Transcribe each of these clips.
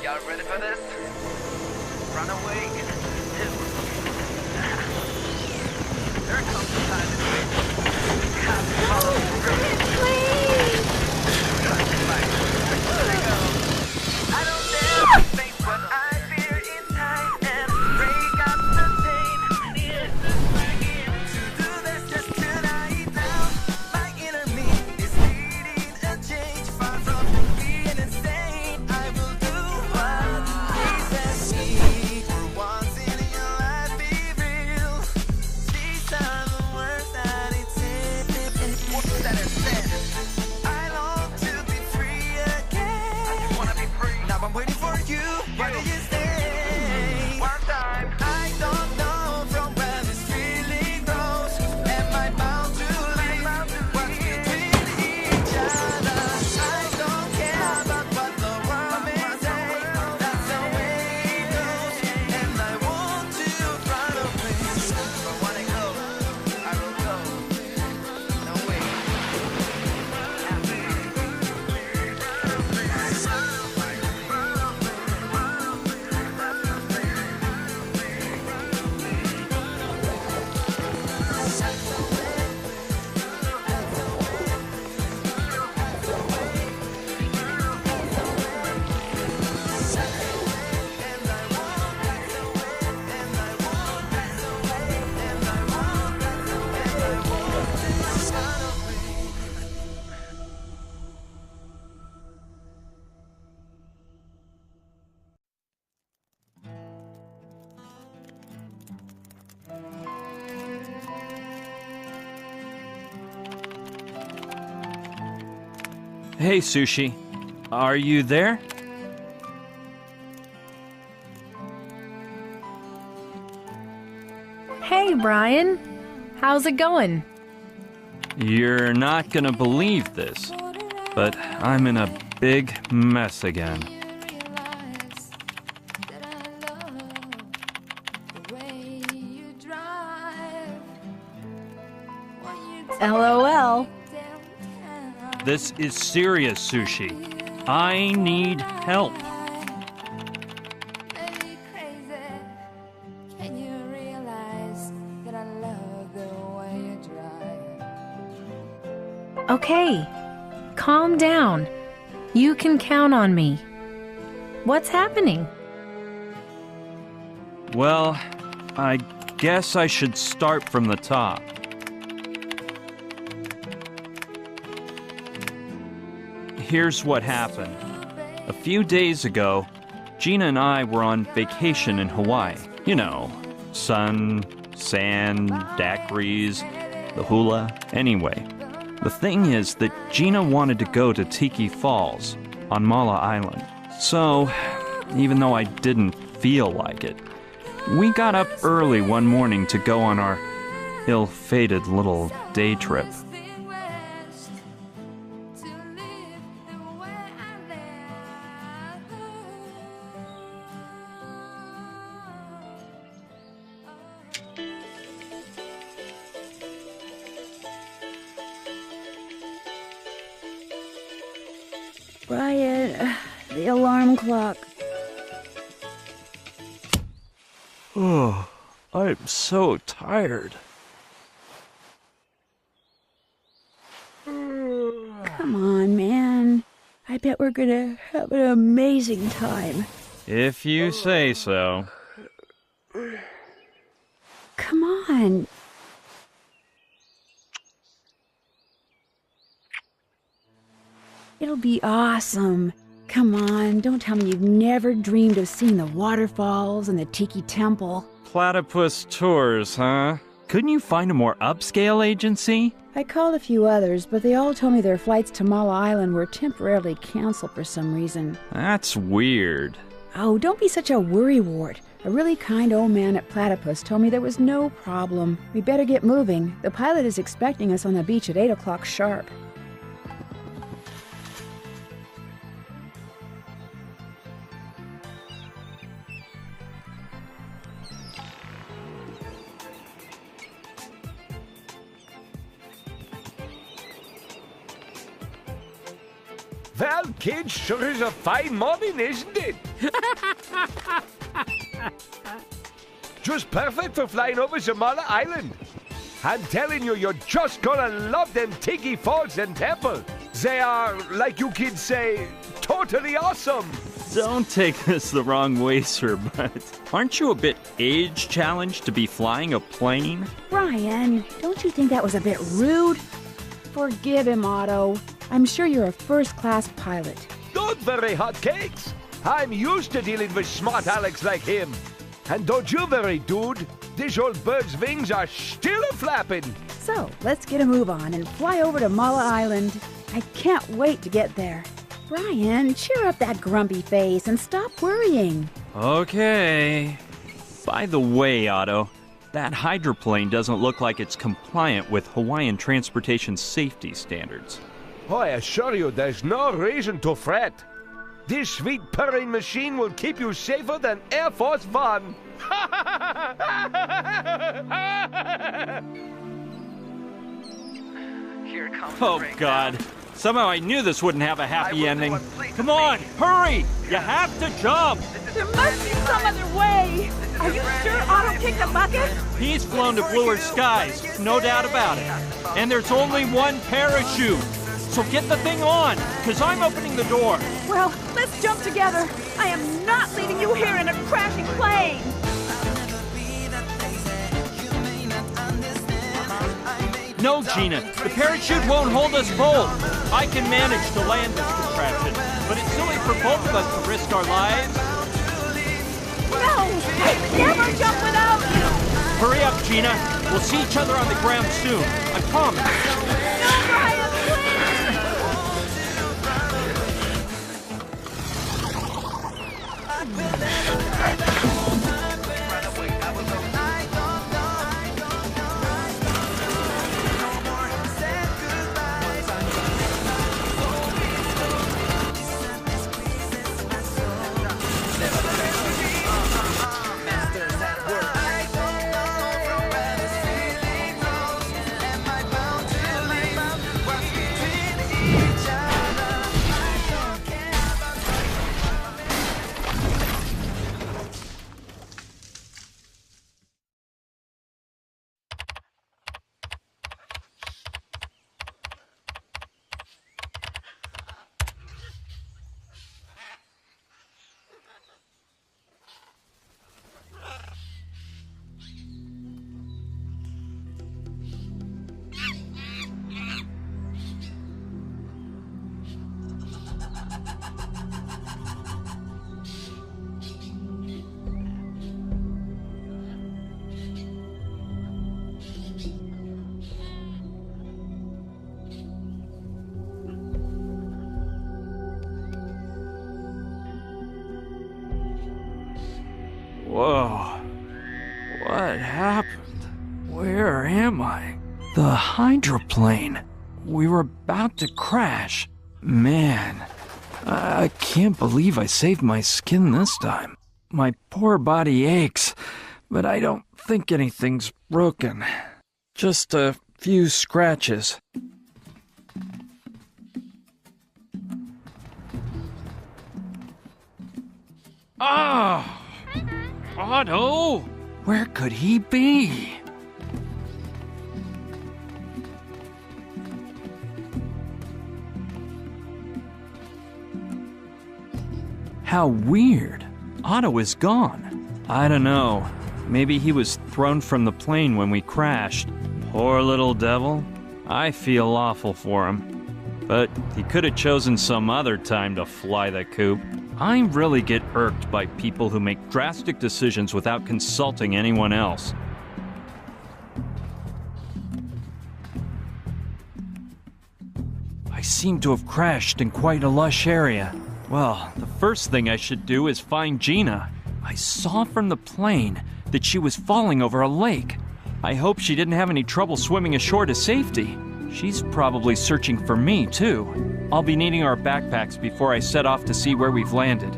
Y'all ready for this? Runaway. Here comes the time to wait. Have to follow through. Here we go. I don't dare think what I fear in time and break up the pain. Yes, to do this just tonight now. My inner me is needing a change far from being insane. I will do what pleases me. For once in your life, be real. These are the words that it takes. What's that it said? I long to be free again. I just wanna be free. Now I'm waiting for you. Why do you stay? One time. I don't know from where this feeling grows. Am I bound to leave? What's between each other? I don't care about what the world may say. That's the way it goes. And I want to run away. If I wanna go, I will go. No way. Hey, Sushi. Are you there? Hey, Brian. How's it going? You're not gonna believe this, but I'm in a big mess again. LOL. This is serious, Sushi. I need help. Okay, calm down. You can count on me. What's happening? Well, I guess I should start from the top. Here's what happened. A few days ago, Gina and I were on vacation in Hawaii. You know, sun, sand, daiquiris, the hula. Anyway, the thing is that Gina wanted to go to Tiki Falls on Mala Island. So, even though I didn't feel like it, we got up early one morning to go on our ill-fated little day trip. Brian, the alarm clock. Oh, I'm so tired. Come on, man. I bet we're gonna have an amazing time. If you say so. Come on. It'll be awesome. Come on, don't tell me you've never dreamed of seeing the waterfalls and the Tiki Temple. Platypus Tours, huh? Couldn't you find a more upscale agency? I called a few others, but they all told me their flights to Mala Island were temporarily canceled for some reason. That's weird. Oh, don't be such a worrywart. A really kind old man at Platypus told me there was no problem. We better get moving. The pilot is expecting us on the beach at 8 o'clock sharp. Well, kids, sure is a fine morning, isn't it? Just perfect for flying over Zamala Island. I'm telling you, you're just gonna love them Tiki Falls and Temple. They are, like you kids say, totally awesome. Don't take this the wrong way, sir, but aren't you a bit age challenged to be flying a plane? Brian, don't you think that was a bit rude? Forgive him, Otto. I'm sure you're a first-class pilot. Don't worry, hotcakes. I'm used to dealing with smart Alex like him. And don't you worry, dude. This old bird's wings are still a-flapping. So, let's get a move on and fly over to Mala Island. I can't wait to get there. Brian, cheer up that grumpy face and stop worrying. Okay. By the way, Otto, that hydroplane doesn't look like it's compliant with Hawaiian transportation safety standards. Oh, I assure you, there's no reason to fret. This sweet purring machine will keep you safer than Air Force One. Here comes Oh, the God. Somehow I knew this wouldn't have a I happy will ending. do what pleases Come on, me. hurry! You have to jump! There must be some other way. Are you sure Otto kicked the bucket? He's flown to bluer skies, no doubt about it. And there's only one parachute. So get the thing on, because I'm opening the door. Well, let's jump together. I am not leaving you here in a crashing plane. No, Gina, the parachute won't hold us both. I can manage to land this contraption, but it's silly for both of us to risk our lives. No, I'd never jump without you. Hurry up, Gina. We'll see each other on the ground soon. I promise. No, Brian, please. Runaway, I will go. Whoa. What happened? Where am I? The hydroplane. We were about to crash. Man, I can't believe I saved my skin this time. My poor body aches, but I don't think anything's broken. Just a few scratches. Ah! Otto! Where could he be? How weird. Otto is gone. I don't know. Maybe he was thrown from the plane when we crashed. Poor little devil. I feel awful for him. But he could have chosen some other time to fly the coop. I really get irked by people who make drastic decisions without consulting anyone else. I seem to have crashed in quite a lush area. Well, the first thing I should do is find Gina. I saw from the plane that she was falling over a lake. I hope she didn't have any trouble swimming ashore to safety. She's probably searching for me, too. I'll be needing our backpacks before I set off to see where we've landed.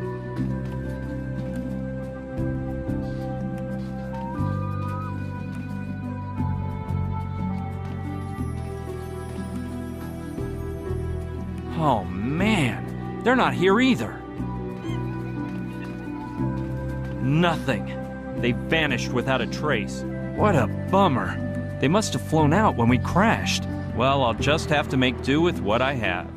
Oh man, they're not here either. Nothing. They vanished without a trace. What a bummer. They must have flown out when we crashed. Well, I'll just have to make do with what I have.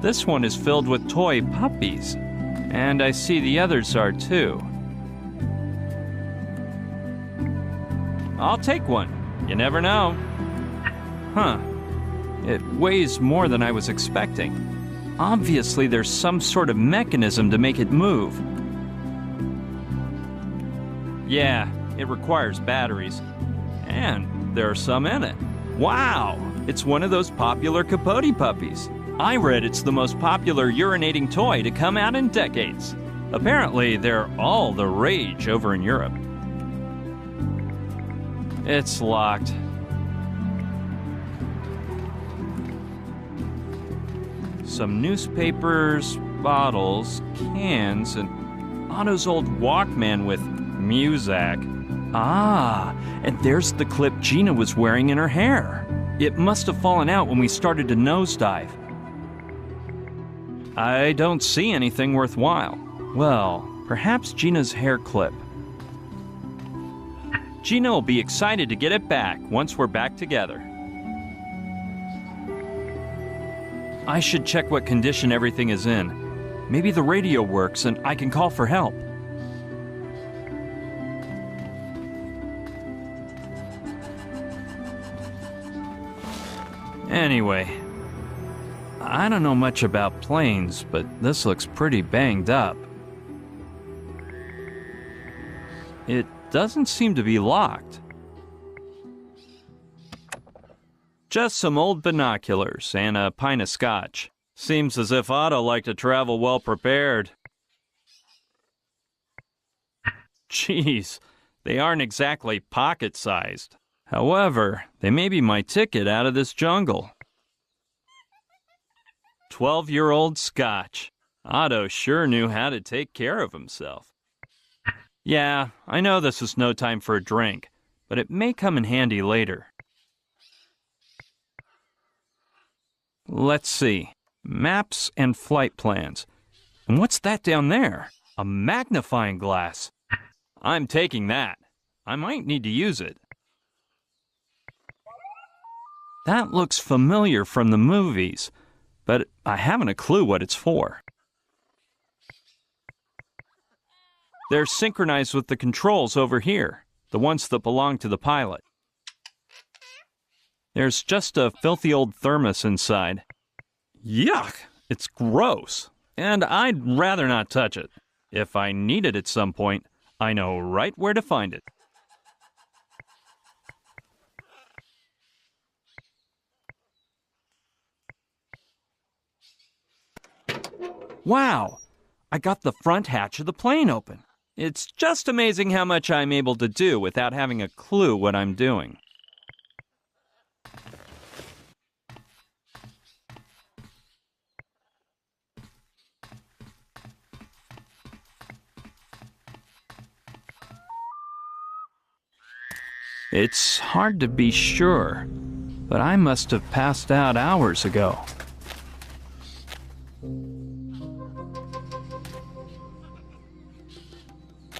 This one is filled with toy puppies, and I see the others are too. I'll take one. You never know. Huh. It weighs more than I was expecting. Obviously, there's some sort of mechanism to make it move. Yeah, it requires batteries. And there are some in it. Wow! It's one of those popular Capote puppies. I read it's the most popular urinating toy to come out in decades. Apparently, they're all the rage over in Europe. It's locked. Some newspapers, bottles, cans, and Otto's old Walkman with Muzak. Ah, and there's the clip Gina was wearing in her hair. It must have fallen out when we started to nosedive. I don't see anything worthwhile. Well, perhaps Gina's hair clip. Gina will be excited to get it back once we're back together. I should check what condition everything is in. Maybe the radio works and I can call for help. Anyway, I don't know much about planes, but this looks pretty banged up. It doesn't seem to be locked. Just some old binoculars and a pint of scotch. Seems as if Otto liked to travel well prepared. Jeez, they aren't exactly pocket-sized. However, they may be my ticket out of this jungle. 12-year-old scotch. Otto sure knew how to take care of himself. Yeah, I know this is no time for a drink, but it may come in handy later. Let's see. Maps and flight plans. And what's that down there? A magnifying glass. I'm taking that. I might need to use it. That looks familiar from the movies, but I haven't a clue what it's for. They're synchronized with the controls over here, the ones that belong to the pilot. There's just a filthy old thermos inside. Yuck! It's gross, and I'd rather not touch it. If I need it at some point, I know right where to find it. Wow! I got the front hatch of the plane open. It's just amazing how much I'm able to do without having a clue what I'm doing. It's hard to be sure, but I must have passed out hours ago.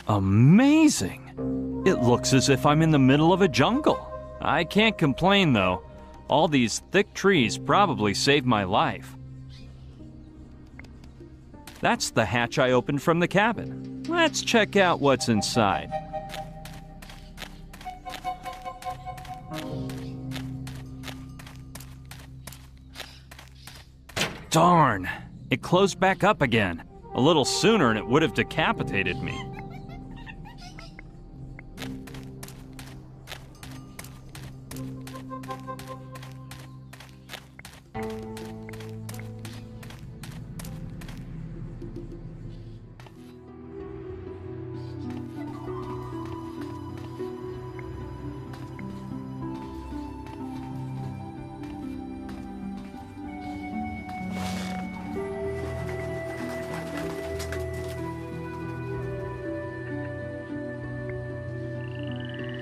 Amazing! It looks as if I'm in the middle of a jungle. I can't complain though. All these thick trees probably saved my life. That's the hatch I opened from the cabin. Let's check out what's inside. Darn! It closed back up again. A little sooner and it would have decapitated me.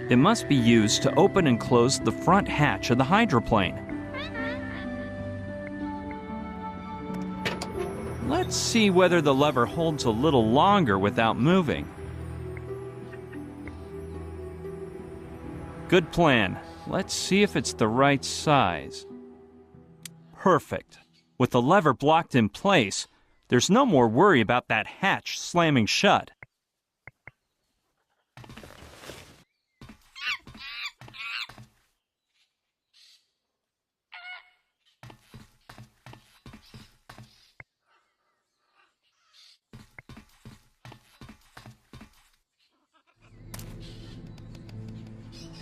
It must be used to open and close the front hatch of the hydroplane. Let's see whether the lever holds a little longer without moving. Good plan. Let's see if it's the right size. Perfect. With the lever blocked in place, there's no more worry about that hatch slamming shut.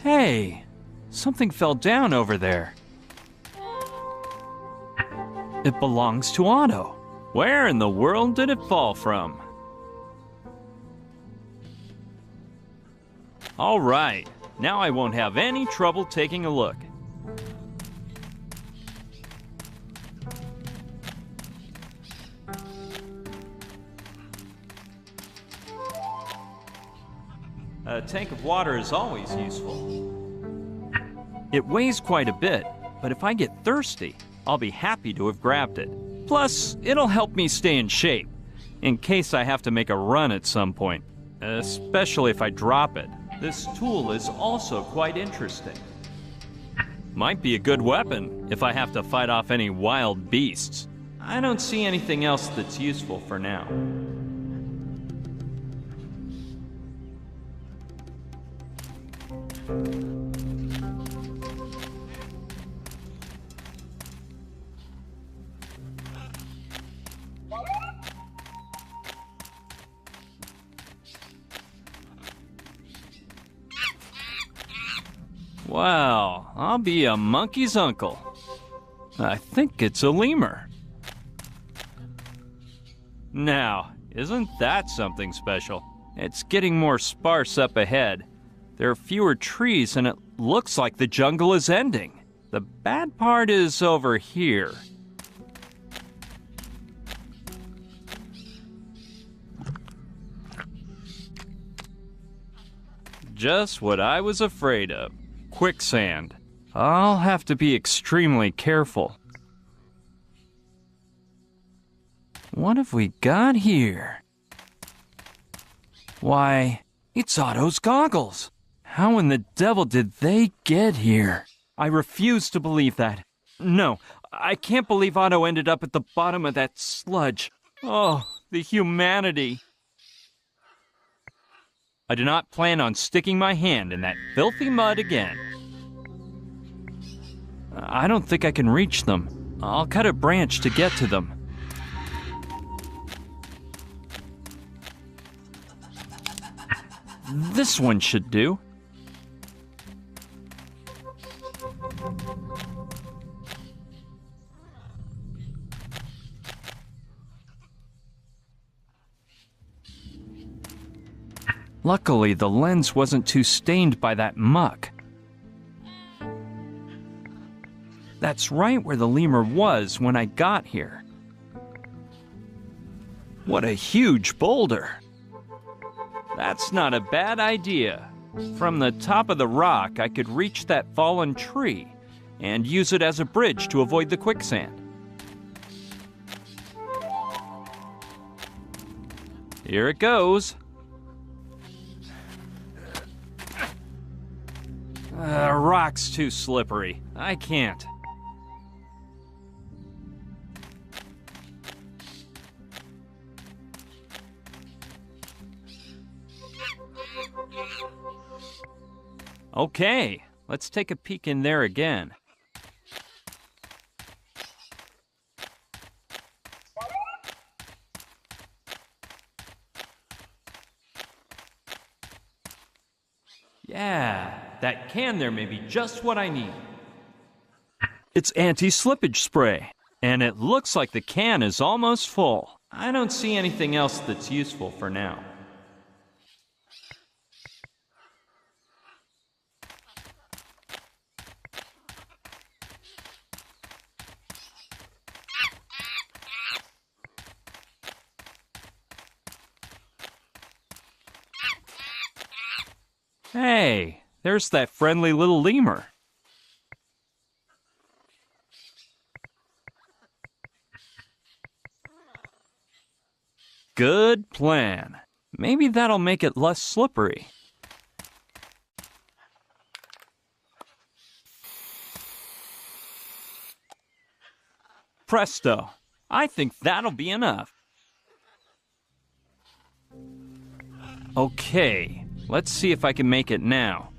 Hey, something fell down over there. It belongs to Otto. Where in the world did it fall from? All right, now I won't have any trouble taking a look. A tank of water is always useful. It weighs quite a bit, but if I get thirsty, I'll be happy to have grabbed it. Plus, it'll help me stay in shape, in case I have to make a run at some point, especially if I drop it. This tool is also quite interesting. Might be a good weapon if I have to fight off any wild beasts. I don't see anything else that's useful for now. Well, I'll be a monkey's uncle. I think it's a lemur. Now, isn't that something special? It's getting more sparse up ahead. There are fewer trees and it looks like the jungle is ending. The bad part is over here. Just what I was afraid of. Quicksand. I'll have to be extremely careful. What have we got here? Why, it's Otto's goggles. How in the devil did they get here? I refuse to believe that. No, I can't believe Otto ended up at the bottom of that sludge. Oh, the humanity. I do not plan on sticking my hand in that filthy mud again. I don't think I can reach them. I'll cut a branch to get to them. This one should do. Luckily, the lens wasn't too stained by that muck. That's right where the lemur was when I got here. What a huge boulder! That's not a bad idea. From the top of the rock, I could reach that fallen tree and use it as a bridge to avoid the quicksand. Here it goes. Rock's too slippery. I can't. Okay, let's take a peek in there again. Yeah, that can there may be just what I need. It's anti-slippage spray, and it looks like the can is almost full. I don't see anything else that's useful for now. Hey, there's that friendly little lemur. Good plan. Maybe that'll make it less slippery. Presto. I think that'll be enough. Okay, let's see if I can make it now.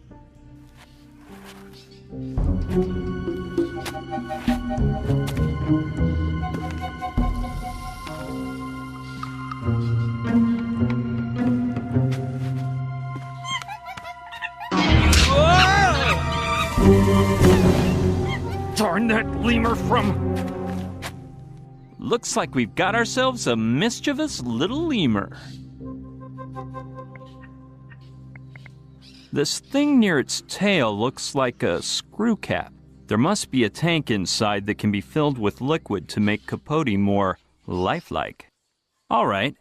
Darn that lemur from... Looks like we've got ourselves a mischievous little lemur. This thing near its tail looks like a screw cap. There must be a tank inside that can be filled with liquid to make Capote more lifelike. All right,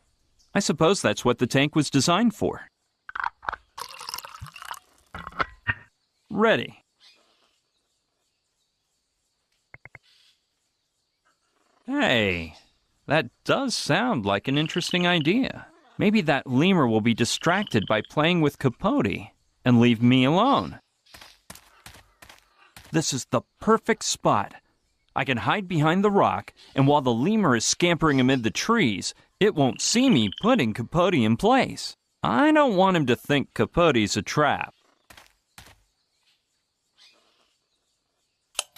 I suppose that's what the tank was designed for. Ready. Hey, that does sound like an interesting idea. Maybe that lemur will be distracted by playing with Capote and leave me alone. This is the perfect spot. I can hide behind the rock, and while the lemur is scampering amid the trees, it won't see me putting Capote in place. I don't want him to think Capote's a trap.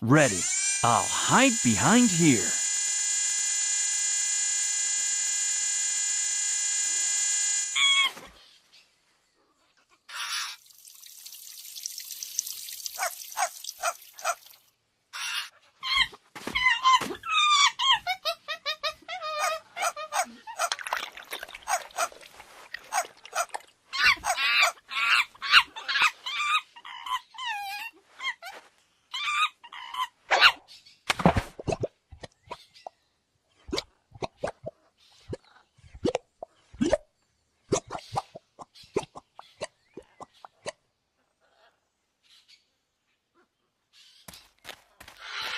Ready. I'll hide behind here.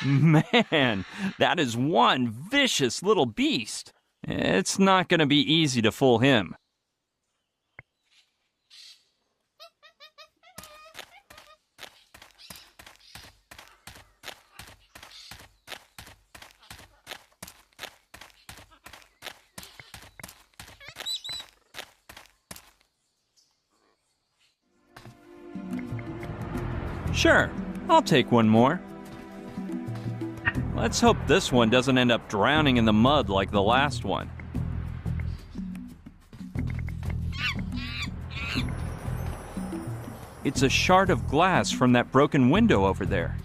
Man, that is one vicious little beast. It's not going to be easy to fool him. Sure, I'll take one more. Let's hope this one doesn't end up drowning in the mud like the last one. It's a shard of glass from that broken window over there.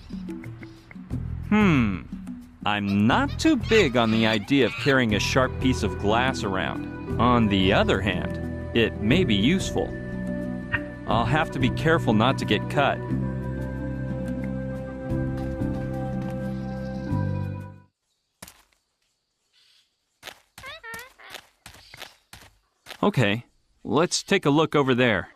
I'm not too big on the idea of carrying a sharp piece of glass around. On the other hand, it may be useful. I'll have to be careful not to get cut. Okay, let's take a look over there.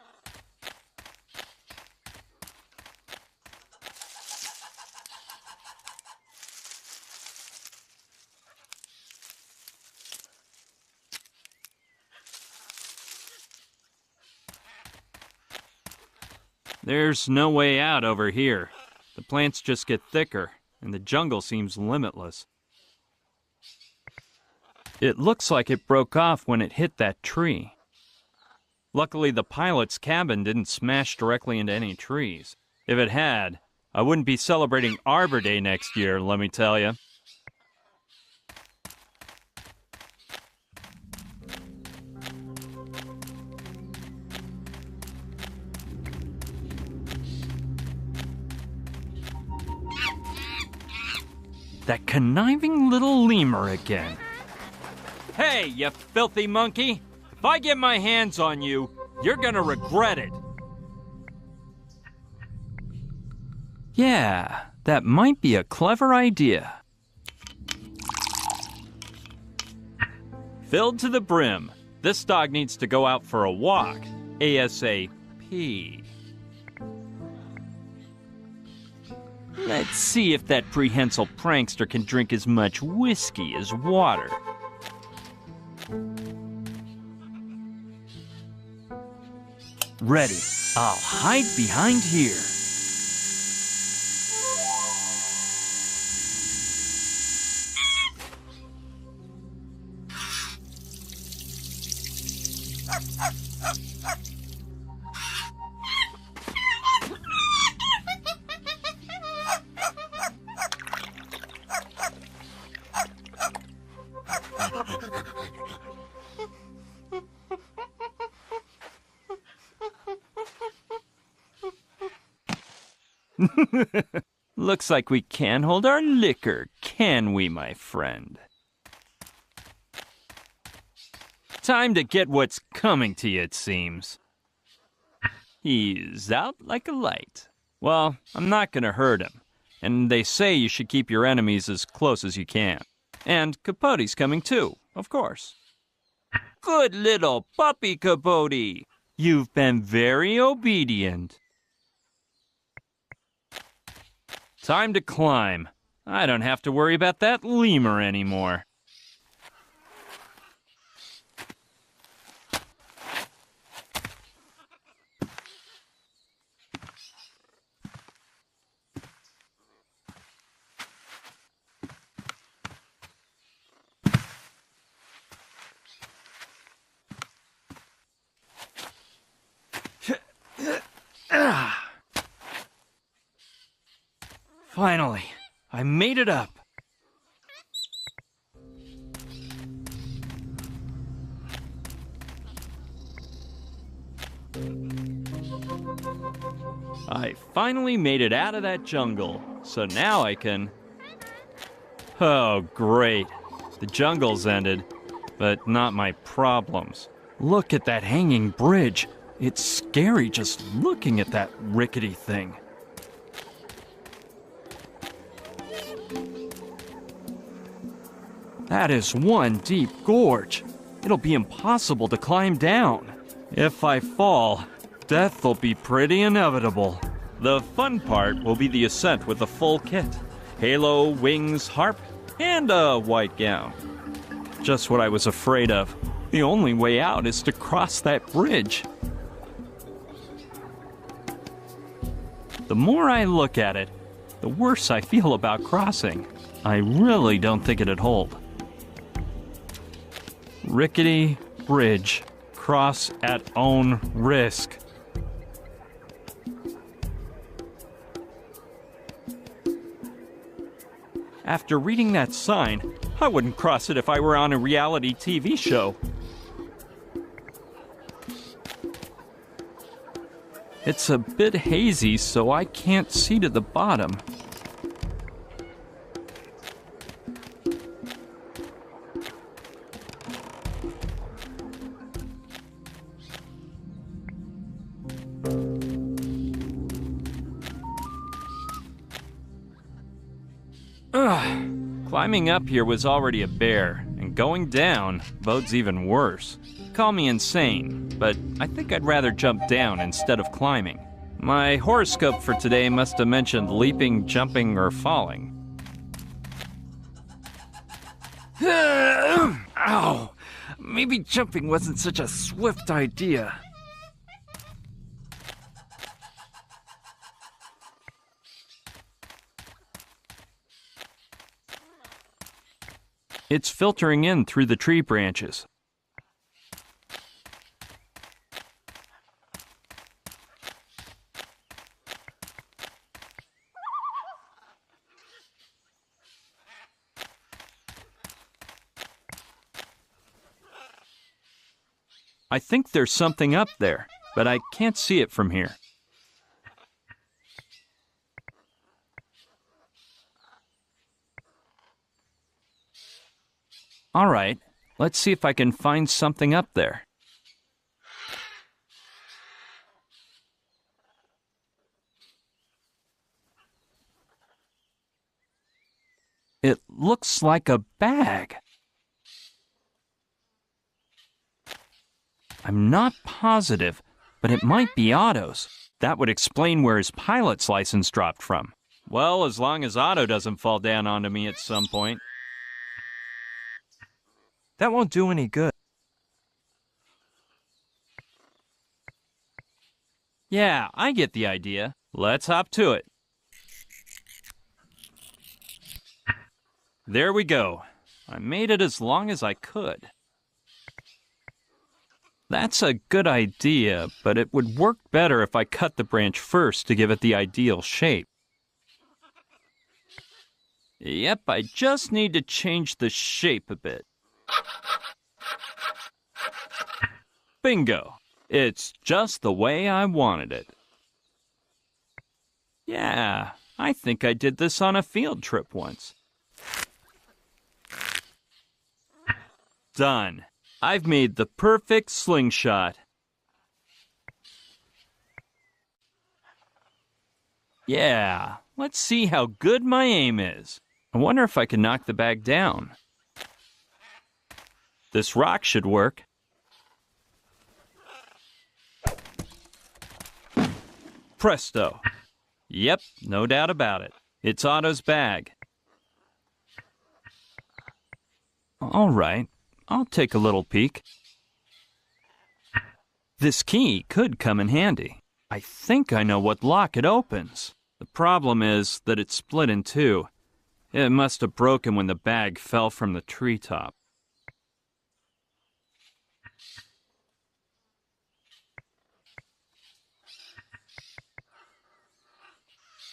There's no way out over here. The plants just get thicker, and the jungle seems limitless. It looks like it broke off when it hit that tree. Luckily, the pilot's cabin didn't smash directly into any trees. If it had, I wouldn't be celebrating Arbor Day next year, let me tell you. That conniving little lemur again. Hey, you filthy monkey! If I get my hands on you, you're gonna regret it. Yeah, that might be a clever idea. Filled to the brim. This dog needs to go out for a walk. ASAP. Let's see if that prehensile prankster can drink as much whiskey as water. Ready. I'll hide behind here. Looks like we can't hold our liquor, can we, my friend? Time to get what's coming to you, it seems. He's out like a light. Well, I'm not gonna hurt him. And they say you should keep your enemies as close as you can. And Capote's coming too, of course. Good little puppy, Capote. You've been very obedient. Time to climb. I don't have to worry about that lemur anymore. Finally, I made it up. I finally made it out of that jungle, so now I can... Oh, great. The jungle's ended, but not my problems. Look at that hanging bridge. It's scary just looking at that rickety thing. That is one deep gorge. It'll be impossible to climb down. If I fall, death will be pretty inevitable. The fun part will be the ascent with a full kit. Halo, wings, harp, and a white gown. Just what I was afraid of. The only way out is to cross that bridge. The more I look at it, the worse I feel about crossing. I really don't think it'd hold. Rickety bridge. Cross at own risk. After reading that sign, I wouldn't cross it if I were on a reality TV show. It's a bit hazy, so I can't see to the bottom. Climbing up here was already a bear, and going down bodes even worse. Call me insane, but I think I'd rather jump down instead of climbing. My horoscope for today must have mentioned leaping, jumping, or falling. Ow! Maybe jumping wasn't such a swift idea. It's filtering in through the tree branches. I think there's something up there, but I can't see it from here. All right, let's see if I can find something up there. It looks like a bag. I'm not positive, but it might be Otto's. That would explain where his pilot's license dropped from. Well, as long as Otto doesn't fall down onto me at some point. That won't do any good. Yeah, I get the idea. Let's hop to it. There we go. I made it as long as I could. That's a good idea, but it would work better if I cut the branch first to give it the ideal shape. Yep, I just need to change the shape a bit. Bingo! It's just the way I wanted it. Yeah, I think I did this on a field trip once. Done. I've made the perfect slingshot. Yeah, let's see how good my aim is. I wonder if I can knock the bag down. This rock should work. Presto. Yep, no doubt about it. It's Otto's bag. All right, I'll take a little peek. This key could come in handy. I think I know what lock it opens. The problem is that it's split in two. It must have broken when the bag fell from the treetop.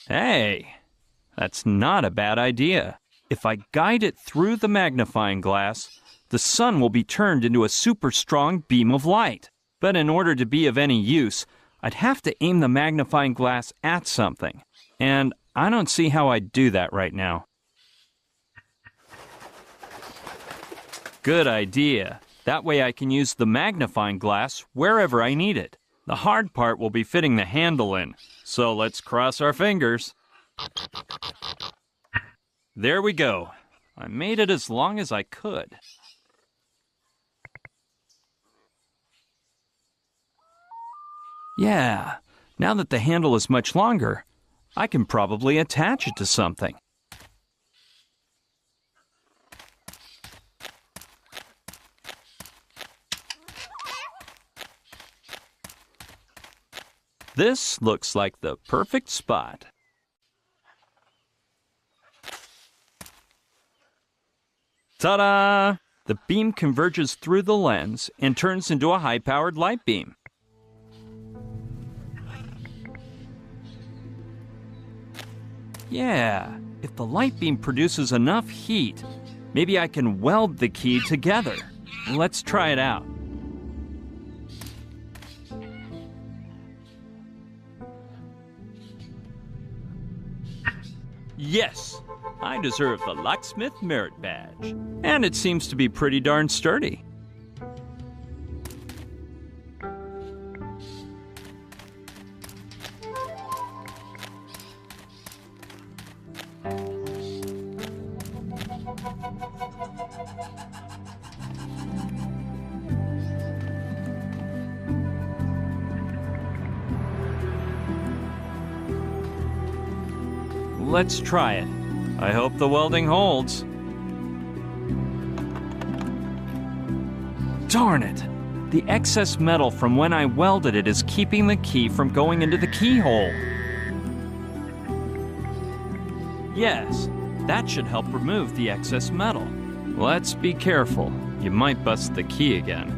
Hey, that's not a bad idea. If I guide it through the magnifying glass, the sun will be turned into a super strong beam of light. But in order to be of any use, I'd have to aim the magnifying glass at something. And I don't see how I'd do that right now. Good idea. That way I can use the magnifying glass wherever I need it. The hard part will be fitting the handle in, so let's cross our fingers. There we go. I made it as long as I could. Yeah, now that the handle is much longer, I can probably attach it to something. This looks like the perfect spot. Ta-da! The beam converges through the lens and turns into a high-powered light beam. Yeah, if the light beam produces enough heat, maybe I can weld the key together. Let's try it out. Yes, I deserve the Locksmith Merit Badge. And it seems to be pretty darn sturdy. Let's try it. I hope the welding holds. Darn it! The excess metal from when I welded it is keeping the key from going into the keyhole. Yes, that should help remove the excess metal. Let's be careful. You might bust the key again.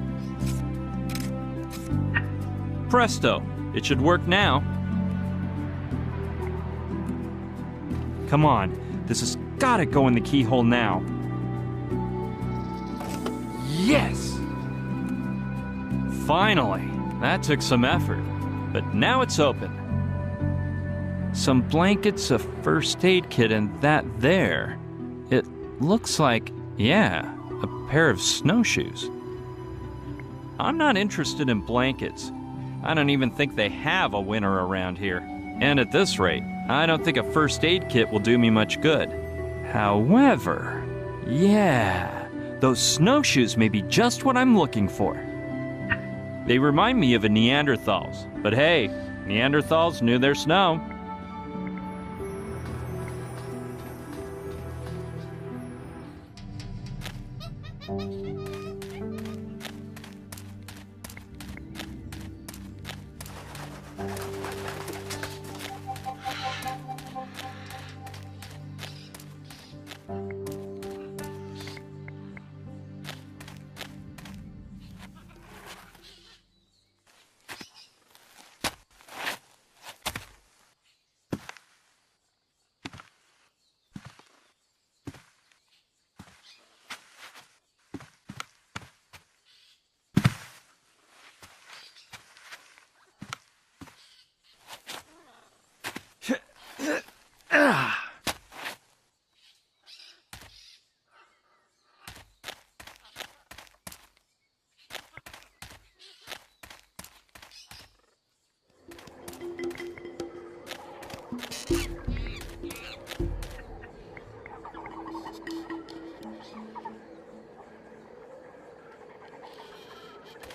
Presto! It should work now. Come on, this has gotta go in the keyhole now. Yes! Finally! That took some effort, but now it's open. Some blankets, a first aid kit, and that there. It looks like, yeah, a pair of snowshoes. I'm not interested in blankets. I don't even think they have a winter around here. And at this rate, I don't think a first aid kit will do me much good. However, yeah, those snowshoes may be just what I'm looking for. They remind me of a Neanderthals, but hey, Neanderthals knew their snow.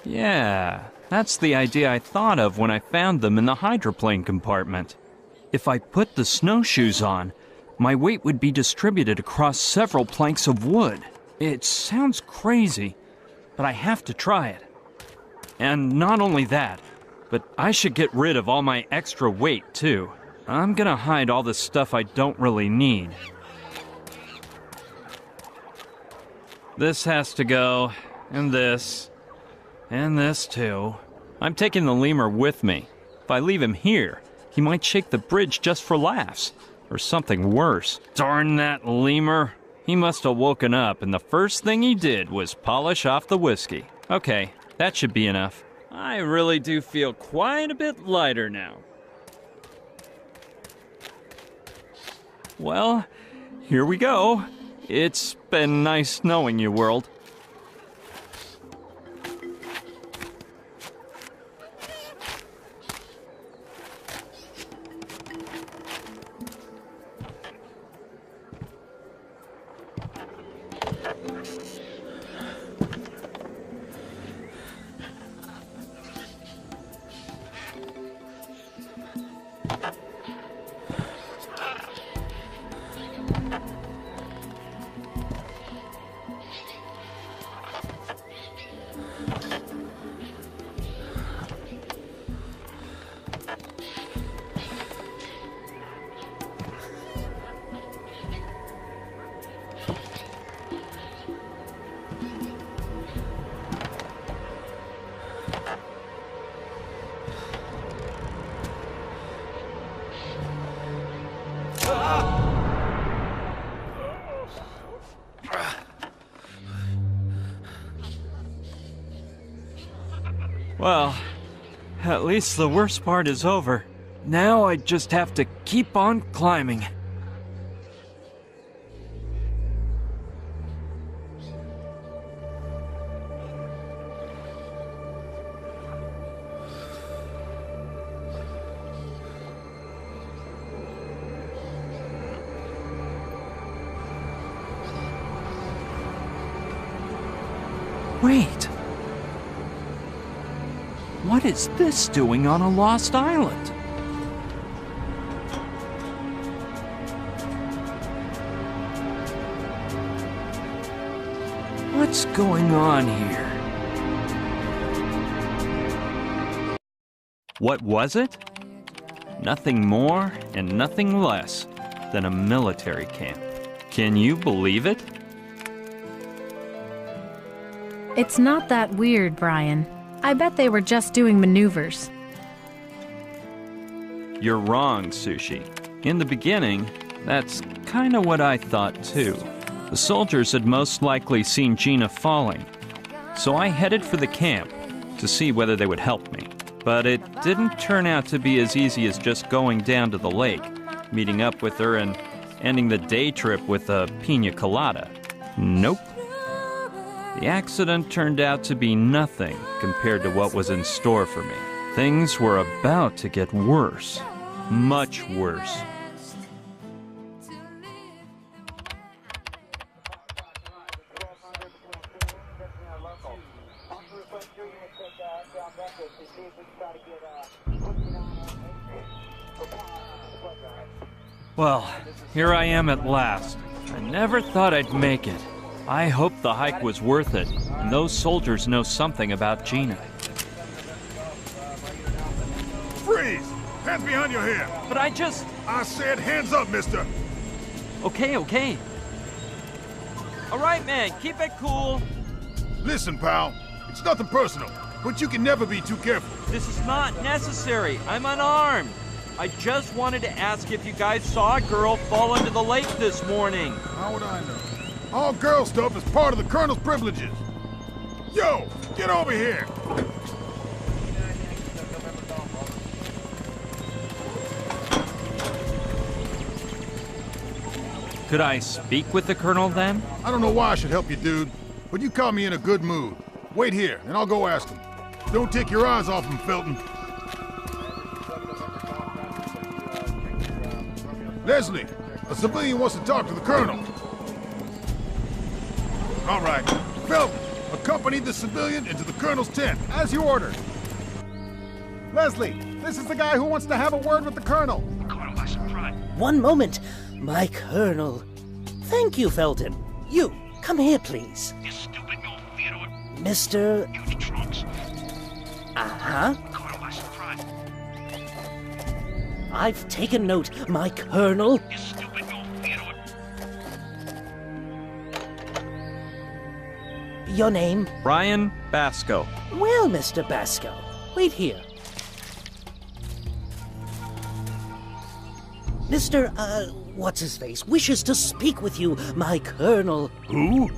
Yeah, that's the idea I thought of when I found them in the hydroplane compartment. If I put the snowshoes on, my weight would be distributed across several planks of wood. It sounds crazy, but I have to try it. And not only that, but I should get rid of all my extra weight, too. I'm gonna hide all the stuff I don't really need. This has to go, and this too. I'm taking the lemur with me. If I leave him here, he might shake the bridge just for laughs, or something worse. Darn that lemur! He must have woken up, and the first thing he did was polish off the whiskey. Okay, that should be enough. I really do feel quite a bit lighter now. Well, here we go. It's been nice knowing you, world. Well, at least the worst part is over. Now I just have to keep on climbing. Wait. What is this doing on a lost island? What's going on here? What was it? Nothing more and nothing less than a military camp. Can you believe it? It's not that weird, Brian. I bet they were just doing maneuvers. You're wrong, Sushi. In the beginning, that's kind of what I thought too. The soldiers had most likely seen Gina falling, so I headed for the camp to see whether they would help me. But it didn't turn out to be as easy as just going down to the lake, meeting up with her, and ending the day trip with a pina colada. Nope. The accident turned out to be nothing compared to what was in store for me. Things were about to get worse. Much worse. Well, here I am at last. I never thought I'd make it. I hope the hike was worth it, and those soldiers know something about Gina. Freeze! Hands behind your head! But I said hands up, mister! Okay. All right, man, keep it cool. Listen, pal, it's nothing personal, but you can never be too careful. This is not necessary. I'm unarmed. I just wanted to ask if you guys saw a girl fall into the lake this morning. How would I know? All girl stuff is part of the Colonel's privileges. Yo, get over here! Could I speak with the Colonel then? I don't know why I should help you, dude, but you caught me in a good mood. Wait here, and I'll go ask him. Don't take your eyes off him, Felton. Leslie, a civilian wants to talk to the Colonel. All right, Felton, accompany the civilian into the Colonel's tent, as you ordered. Leslie, this is the guy who wants to have a word with the Colonel. One moment, my Colonel. Thank you, Felton. You, come here, please. You stupid no fear of Mr. huge trunks. Uh-huh. Colonel, I surprised. I've taken note, my Colonel. You stupid no fear of Your name? Brian Basco. Well, Mr. Basco, wait here. Mr. What's-his-face wishes to speak with you, my Colonel. Who?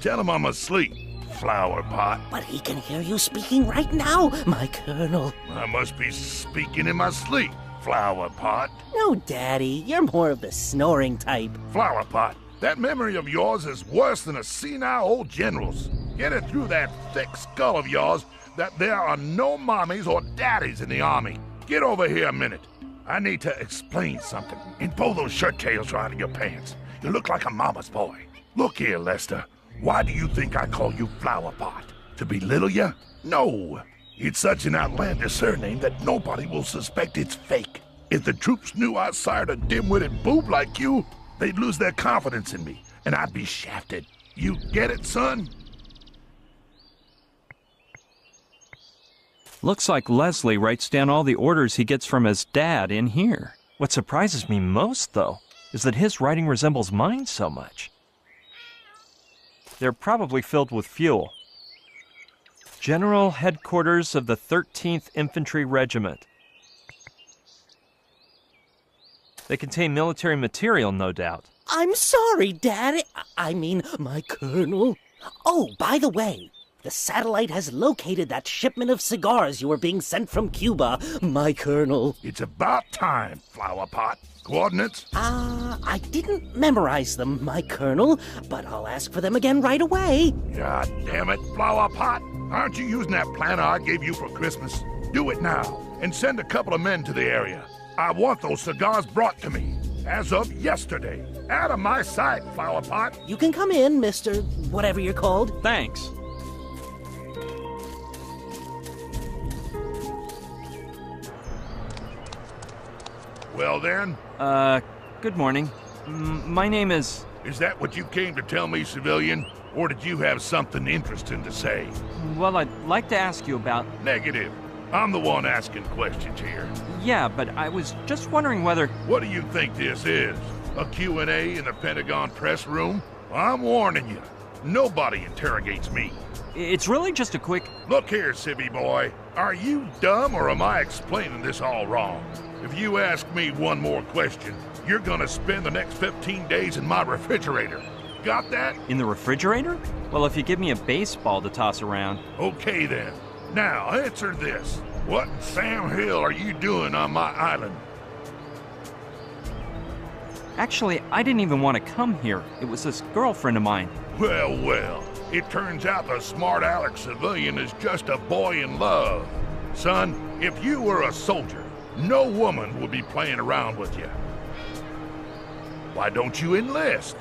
Tell him I'm asleep, flower pot. But he can hear you speaking right now, my Colonel. I must be speaking in my sleep, flower pot. No, Daddy, you're more of the snoring type. Flower pot, that memory of yours is worse than a senile old general's. Get it through that thick skull of yours that there are no mommies or daddies in the army. Get over here a minute. I need to explain something. And pull those shirt tails right out of your pants. You look like a mama's boy. Look here, Lester. Why do you think I call you Flower Pot? To belittle you? No. It's such an outlandish surname that nobody will suspect it's fake. If the troops knew I sired a dim-witted boob like you, they'd lose their confidence in me, and I'd be shafted. You get it, son? Looks like Leslie writes down all the orders he gets from his dad in here. What surprises me most, though, is that his writing resembles mine so much. They're probably filled with fuel. General Headquarters of the 13th Infantry Regiment. They contain military material, no doubt. I'm sorry, Daddy. I mean, my Colonel. Oh, by the way, the satellite has located that shipment of cigars you were being sent from Cuba, my Colonel. It's about time, Flower Pot. Coordinates? I didn't memorize them, my Colonel, but I'll ask for them again right away. God damn it, Flower Pot. Aren't you using that planner I gave you for Christmas? Do it now, and send a couple of men to the area. I want those cigars brought to me, as of yesterday. Out of my sight, Flower Pot. You can come in, Mr. whatever you're called. Thanks. Well then, Good morning. My name is... is that what you came to tell me, civilian? Or did you have something interesting to say? Well, I'd like to ask you about... Negative. I'm the one asking questions here. Yeah, but I was just wondering whether... What do you think this is? A Q&A in the Pentagon press room? I'm warning you. Nobody interrogates me. It's really just a quick... Look here, civvy boy. Are you dumb or am I explaining this all wrong? If you ask me one more question, you're gonna spend the next 15 days in my refrigerator. Got that? In the refrigerator? Well, if you give me a baseball to toss around... Okay then. Now, answer this. What in Sam Hill are you doing on my island? Actually, I didn't even want to come here. It was this girlfriend of mine. Well, well. It turns out the smart aleck civilian is just a boy in love. Son, if you were a soldier, no woman would be playing around with you. Why don't you enlist?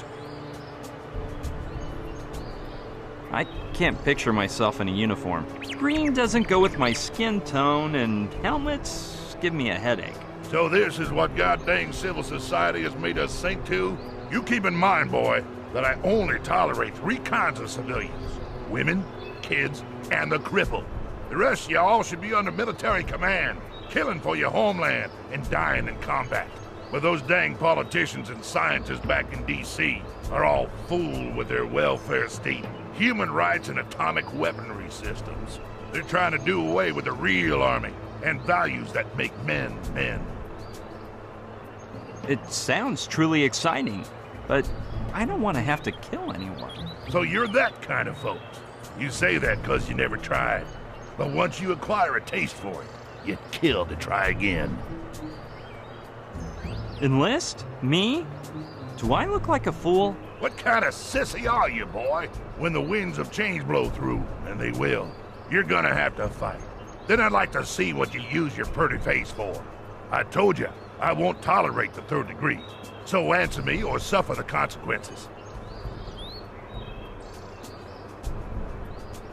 I can't picture myself in a uniform. Green doesn't go with my skin tone, and helmets give me a headache. So this is what goddamn civil society has made us sink to? You keep in mind, boy, that I only tolerate 3 kinds of civilians: women, kids, and the cripple. The rest of y'all should be under military command, killing for your homeland and dying in combat. But those dang politicians and scientists back in D.C. are all fooled with their welfare state, human rights, and atomic weaponry systems. They're trying to do away with the real army and values that make men men. It sounds truly exciting, but I don't want to have to kill anyone. So you're that kind of folks. You say that because you never tried. But once you acquire a taste for it, you kill to try again. Enlist? Me? Do I look like a fool? What kind of sissy are you, boy? When the winds of change blow through, and they will, you're gonna have to fight. Then I'd like to see what you use your pretty face for. I told you, I won't tolerate the 3rd degree. So answer me or suffer the consequences.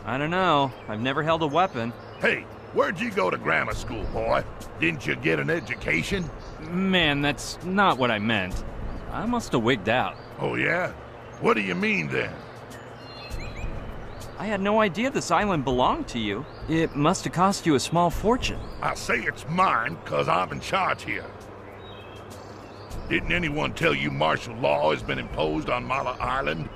I don't know. I've never held a weapon. Hey, where'd you go to grammar school, boy? Didn't you get an education? Man, that's not what I meant. I must have wigged out. Oh, yeah? What do you mean, then? I had no idea this island belonged to you. It must have cost you a small fortune. I say it's mine because I'm in charge here. Didn't anyone tell you martial law has been imposed on Mala Island?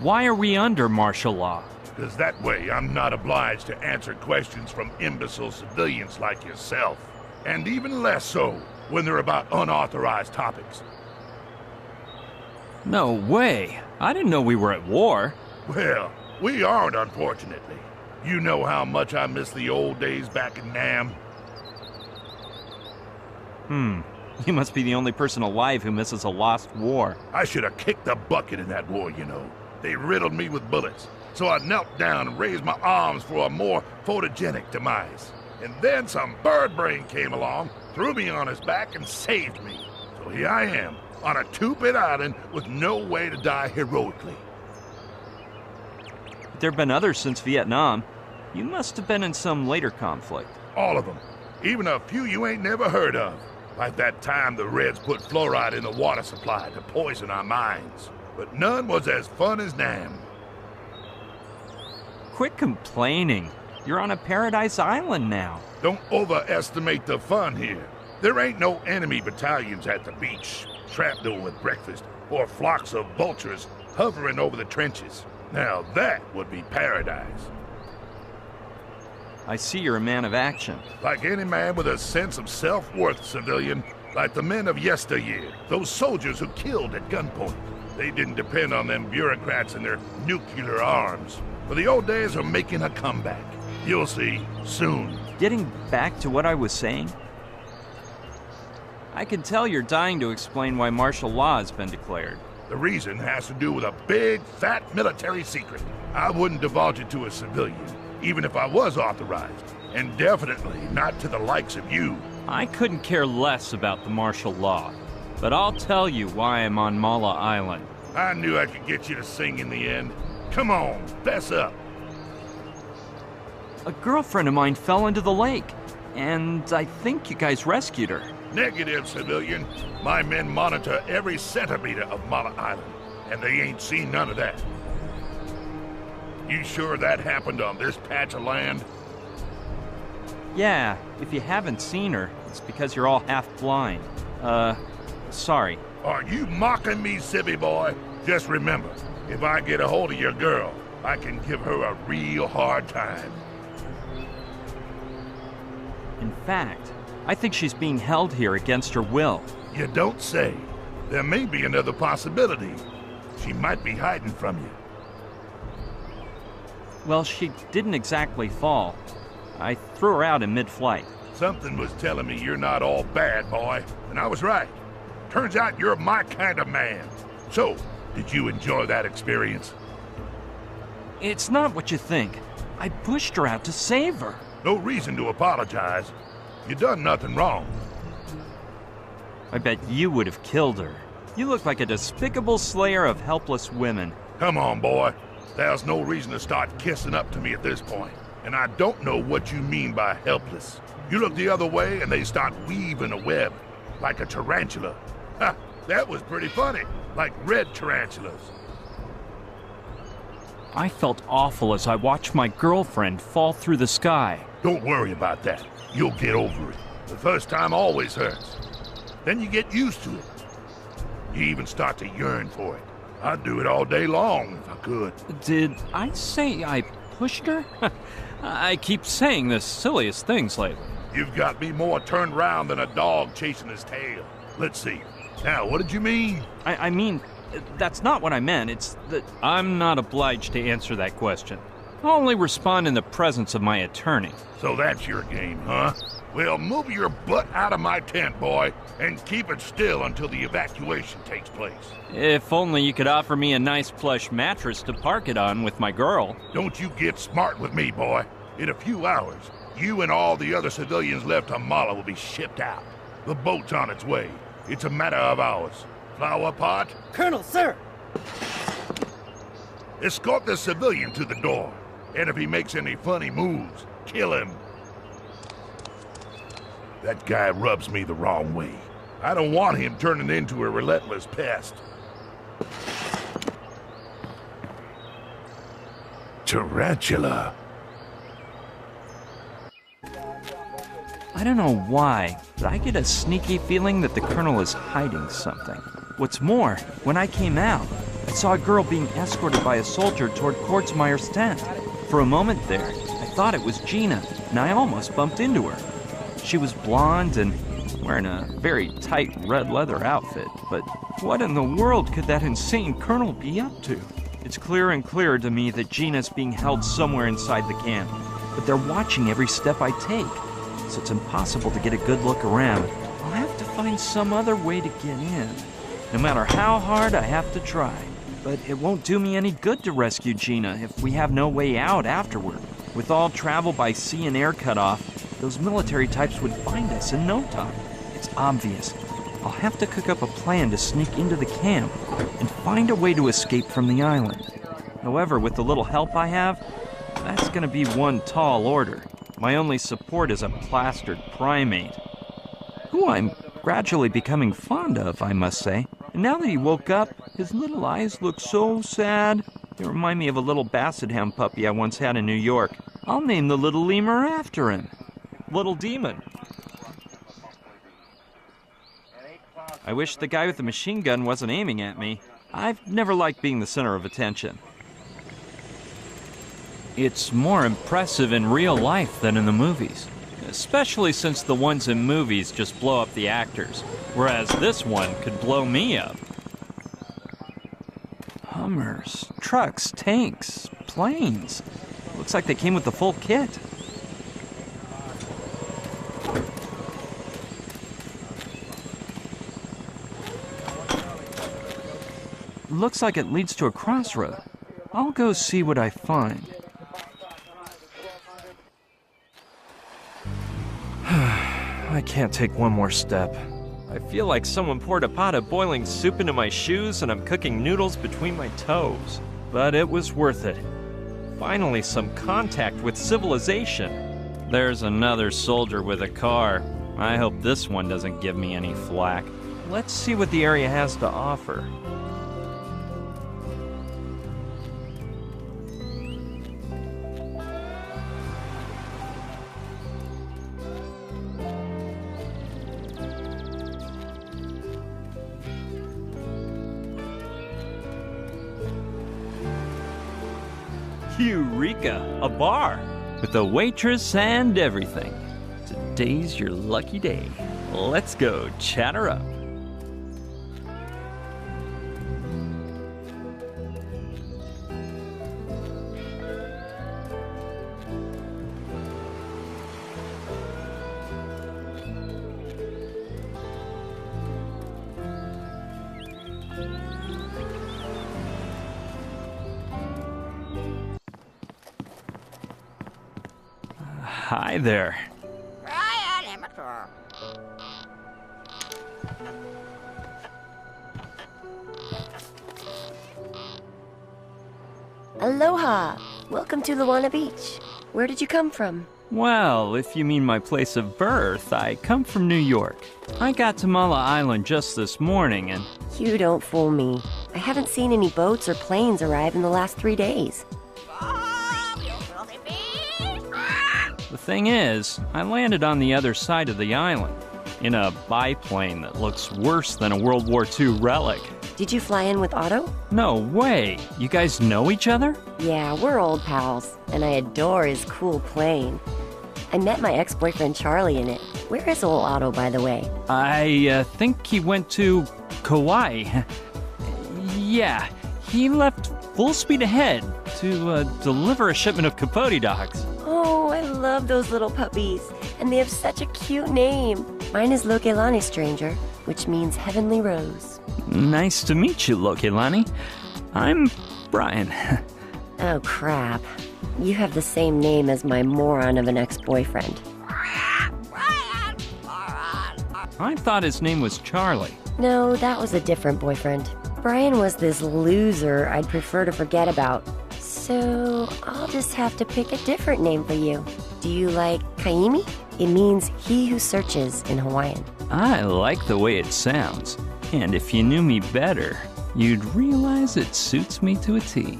Why are we under martial law? Because that way I'm not obliged to answer questions from imbecile civilians like yourself. And even less so when they're about unauthorized topics. No way. I didn't know we were at war. Well, we aren't, unfortunately. You know how much I miss the old days back in Nam. You must be the only person alive who misses a lost war. I should have kicked the bucket in that war, you know. They riddled me with bullets, so I knelt down and raised my arms for a more photogenic demise. And then some bird brain came along, threw me on his back, and saved me. So here I am, on a 2-bit island with no way to die heroically. There have been others since Vietnam. You must have been in some later conflict. All of them. Even a few you ain't never heard of. Like that time the Reds put fluoride in the water supply to poison our minds. But none was as fun as Nam. Quit complaining. You're on a paradise island now. Don't overestimate the fun here. There ain't no enemy battalions at the beach, shrapnel with breakfast, or flocks of vultures hovering over the trenches. Now that would be paradise. I see you're a man of action. Like any man with a sense of self-worth, civilian. Like the men of yesteryear, those soldiers who killed at gunpoint. They didn't depend on them bureaucrats and their nuclear arms. For the old days are making a comeback. You'll see, soon. Getting back to what I was saying, I can tell you're dying to explain why martial law has been declared. The reason has to do with a big, fat military secret. I wouldn't divulge it to a civilian, even if I was authorized. And definitely not to the likes of you. I couldn't care less about the martial law, but I'll tell you why I'm on Mala Island. I knew I could get you to sing in the end. Come on, fess up. A girlfriend of mine fell into the lake, and I think you guys rescued her. Negative, civilian. My men monitor every centimeter of Mala Island, and they ain't seen none of that. You sure that happened on this patch of land? Yeah, if you haven't seen her, it's because you're all half blind. Sorry. Are you mocking me, civvy boy? Just remember, if I get a hold of your girl, I can give her a real hard time. In fact, I think she's being held here against her will. You don't say. There may be another possibility. She might be hiding from you. Well, she didn't exactly fall. I threw her out in mid-flight. Something was telling me you're not all bad, boy, and I was right. Turns out you're my kind of man. So, did you enjoy that experience? It's not what you think. I pushed her out to save her. No reason to apologize. You done nothing wrong. I bet you would have killed her. You look like a despicable slayer of helpless women. Come on, boy. There's no reason to start kissing up to me at this point. And I don't know what you mean by helpless. You look the other way and they start weaving a web, like a tarantula. Ha! That was pretty funny, like red tarantulas. I felt awful as I watched my girlfriend fall through the sky. Don't worry about that. You'll get over it. The first time always hurts. Then you get used to it. You even start to yearn for it. I'd do it all day long if I could. Did I say I pushed her? I keep saying the silliest things lately. You've got me more turned round than a dog chasing his tail. Let's see. Now, what did you mean? I mean, that's not what I meant. It's that I'm not obliged to answer that question. I'll only respond in the presence of my attorney. So that's your game, huh? Well, move your butt out of my tent, boy, and keep it still until the evacuation takes place. If only you could offer me a nice plush mattress to park it on with my girl. Don't you get smart with me, boy. In a few hours, you and all the other civilians left on Mala will be shipped out. The boat's on its way. It's a matter of hours. Flower pot? Colonel, sir! Escort the civilian to the door. And if he makes any funny moves, kill him. That guy rubs me the wrong way. I don't want him turning into a relentless pest. Tarantula. I don't know why, but I get a sneaky feeling that the Colonel is hiding something. What's more, when I came out, I saw a girl being escorted by a soldier toward Kortzmeyer's tent. For a moment there, I thought it was Gina, and I almost bumped into her. She was blonde and wearing a very tight red leather outfit, but what in the world could that insane colonel be up to? It's clearer and clearer to me that Gina's being held somewhere inside the camp, but they're watching every step I take, so it's impossible to get a good look around. I'll have to find some other way to get in, no matter how hard I have to try. But it won't do me any good to rescue Gina if we have no way out afterward. With all travel by sea and air cut off, those military types would find us in no time. It's obvious. I'll have to cook up a plan to sneak into the camp and find a way to escape from the island. However, with the little help I have, that's gonna be one tall order. My only support is a plastered primate, who I'm gradually becoming fond of, I must say. And now that he woke up, his little eyes look so sad. They remind me of a little basset hound puppy I once had in New York. I'll name the little lemur after him. Little Demon. I wish the guy with the machine gun wasn't aiming at me. I've never liked being the center of attention. It's more impressive in real life than in the movies, especially since the ones in movies just blow up the actors, whereas this one could blow me up. Hummers, trucks, tanks, planes. Looks like they came with the full kit. Looks like it leads to a crossroad. I'll go see what I find. I can't take one more step. I feel like someone poured a pot of boiling soup into my shoes and I'm cooking noodles between my toes. But it was worth it. Finally, some contact with civilization. There's another soldier with a car. I hope this one doesn't give me any flack. Let's see what the area has to offer. Eureka! A bar! With a waitress and everything. Today's your lucky day. Let's go chatter up. Hi there. Aloha! Welcome to Luana Beach. Where did you come from? Well, if you mean my place of birth, I come from New York. I got to Mala Island just this morning, and You don't fool me. I haven't seen any boats or planes arrive in the last 3 days. The thing is, I landed on the other side of the island, in a biplane that looks worse than a World War II relic. Did you fly in with Otto? No way! You guys know each other? Yeah, we're old pals, and I adore his cool plane. I met my ex-boyfriend Charlie in it. Where is old Otto, by the way? I think he went to Kauai. Yeah, he left full speed ahead to deliver a shipment of Capote dogs. Oh, I love those little puppies, and they have such a cute name. Mine is Lokelani, stranger, which means heavenly rose. Nice to meet you, Lokelani. I'm Brian. Oh, crap. You have the same name as my moron of an ex-boyfriend. I thought his name was Charlie. No, that was a different boyfriend. Brian was this loser I'd prefer to forget about. So, I'll just have to pick a different name for you. Do you like Kaimi? It means he who searches in Hawaiian. I like the way it sounds. And if you knew me better, you'd realize it suits me to a T.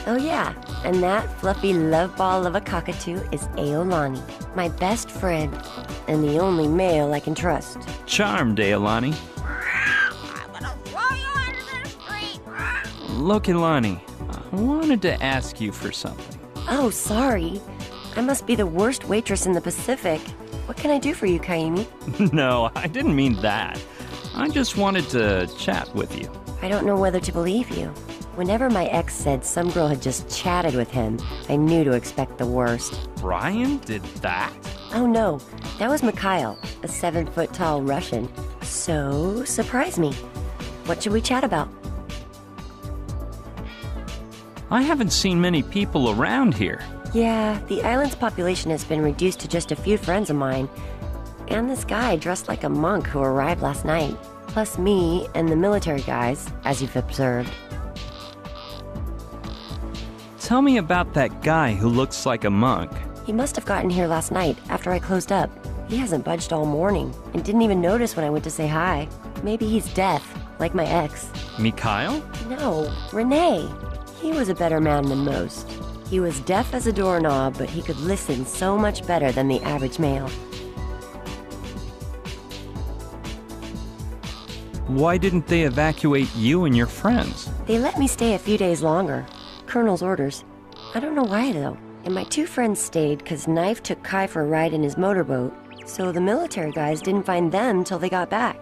Oh yeah, and that fluffy love ball of a cockatoo is Aolani, my best friend, and the only male I can trust. Charmed, Aolani. Lokelani, I wanted to ask you for something. Oh, sorry. I must be the worst waitress in the Pacific. What can I do for you, Kaimi? No, I didn't mean that. I just wanted to chat with you. I don't know whether to believe you. Whenever my ex said some girl had just chatted with him, I knew to expect the worst. Brian did that? Oh no, that was Mikhail, a 7-foot-tall Russian. So, surprise me. What should we chat about? I haven't seen many people around here. Yeah, the island's population has been reduced to just a few friends of mine. And this guy dressed like a monk who arrived last night. Plus me and the military guys, as you've observed. Tell me about that guy who looks like a monk. He must have gotten here last night after I closed up. He hasn't budged all morning and didn't even notice when I went to say hi. Maybe he's deaf, like my ex. Mikhail? No, Renee. He was a better man than most. He was deaf as a doorknob, but he could listen so much better than the average male. Why didn't they evacuate you and your friends? They let me stay a few days longer. Colonel's orders. I don't know why, though. And my two friends stayed because Knife took Kai for a ride in his motorboat, so the military guys didn't find them till they got back.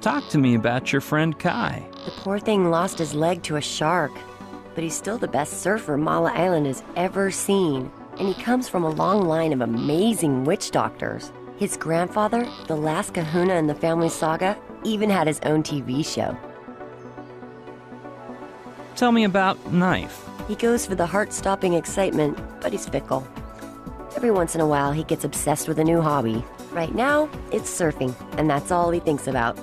Talk to me about your friend Kai. The poor thing lost his leg to a shark, but he's still the best surfer Mala Island has ever seen. And he comes from a long line of amazing witch doctors. His grandfather, the last kahuna in the family saga, even had his own TV show. Tell me about Knife. He goes for the heart-stopping excitement, but he's fickle. Every once in a while, he gets obsessed with a new hobby. Right now, it's surfing, and that's all he thinks about.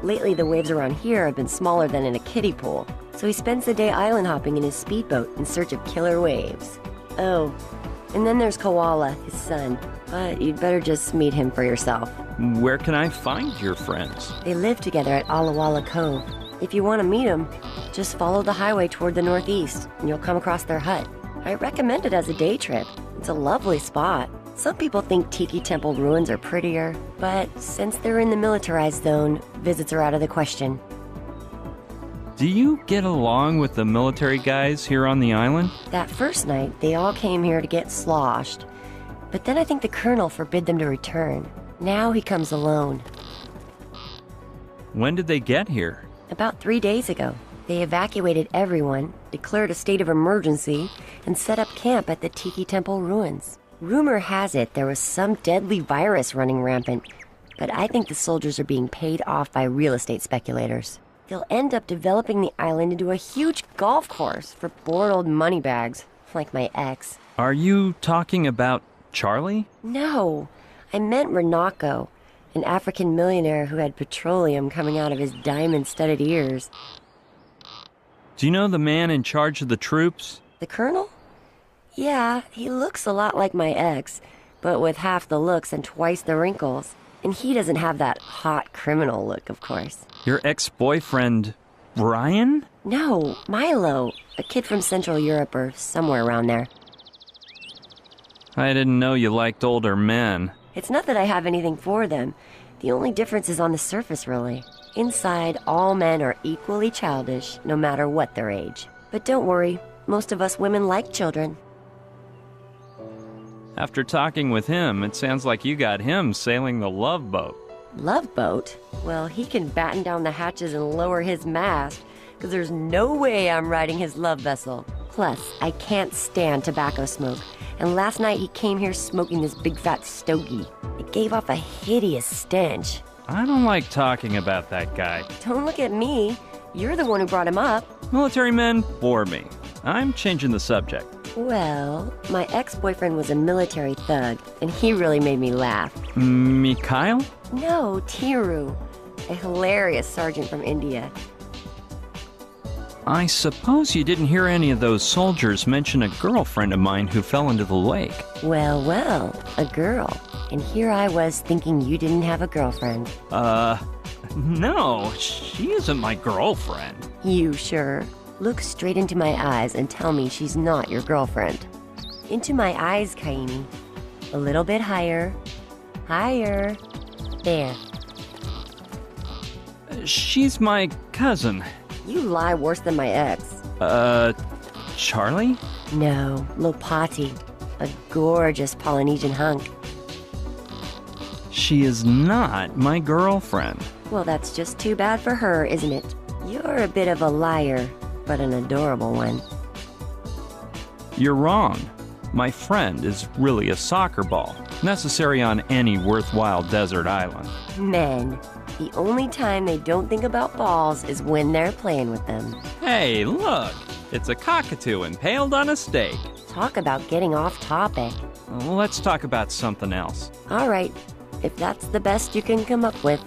Lately, the waves around here have been smaller than in a kiddie pool, so he spends the day island hopping in his speedboat in search of killer waves. Oh, and then there's Koala, his son, but you'd better just meet him for yourself. Where can I find your friends? They live together at Alawala Cove. If you want to meet them, just follow the highway toward the northeast, and you'll come across their hut. I recommend it as a day trip. It's a lovely spot. Some people think Tiki Temple ruins are prettier, but since they're in the militarized zone, visits are out of the question. Do you get along with the military guys here on the island? That first night, they all came here to get sloshed. But then I think the colonel forbid them to return. Now he comes alone. When did they get here? About 3 days ago. They evacuated everyone, declared a state of emergency, and set up camp at the Tiki Temple ruins. Rumor has it there was some deadly virus running rampant, but I think the soldiers are being paid off by real estate speculators. They'll end up developing the island into a huge golf course for bored old moneybags, like my ex. Are you talking about Charlie? No, I meant Renako, an African millionaire who had petroleum coming out of his diamond-studded ears. Do you know the man in charge of the troops? The colonel? Yeah, he looks a lot like my ex, but with half the looks and twice the wrinkles. And he doesn't have that hot criminal look, of course. Your ex-boyfriend, Brian? No, Milo. A kid from Central Europe or somewhere around there. I didn't know you liked older men. It's not that I have anything for them. The only difference is on the surface, really. Inside, all men are equally childish, no matter what their age. But don't worry, most of us women like children. After talking with him, it sounds like you got him sailing the Love Boat. Love boat? Well, he can batten down the hatches and lower his mast, because there's no way I'm riding his love vessel. Plus, I can't stand tobacco smoke, and last night he came here smoking this big fat stogie. It gave off a hideous stench. I don't like talking about that guy. Don't look at me. You're the one who brought him up. Military men bore me. I'm changing the subject. Well, my ex-boyfriend was a military thug, and he really made me laugh. Mikhail? No, Tiru, a hilarious sergeant from India. I suppose you didn't hear any of those soldiers mention a girlfriend of mine who fell into the lake. Well, a girl. And here I was thinking you didn't have a girlfriend. No, she isn't my girlfriend. You sure? Look straight into my eyes and tell me she's not your girlfriend. Into my eyes, Kaini. A little bit higher. Higher. There. She's my cousin. You lie worse than my ex. Charlie? No, Lopati. A gorgeous Polynesian hunk. She is not my girlfriend. Well, that's just too bad for her, isn't it? You're a bit of a liar, but an adorable one. You're wrong. My friend is really a soccer ball, necessary on any worthwhile desert island. Men. The only time they don't think about balls is when they're playing with them. Hey, look! It's a cockatoo impaled on a stake. Talk about getting off topic. Let's talk about something else. All right, if that's the best you can come up with.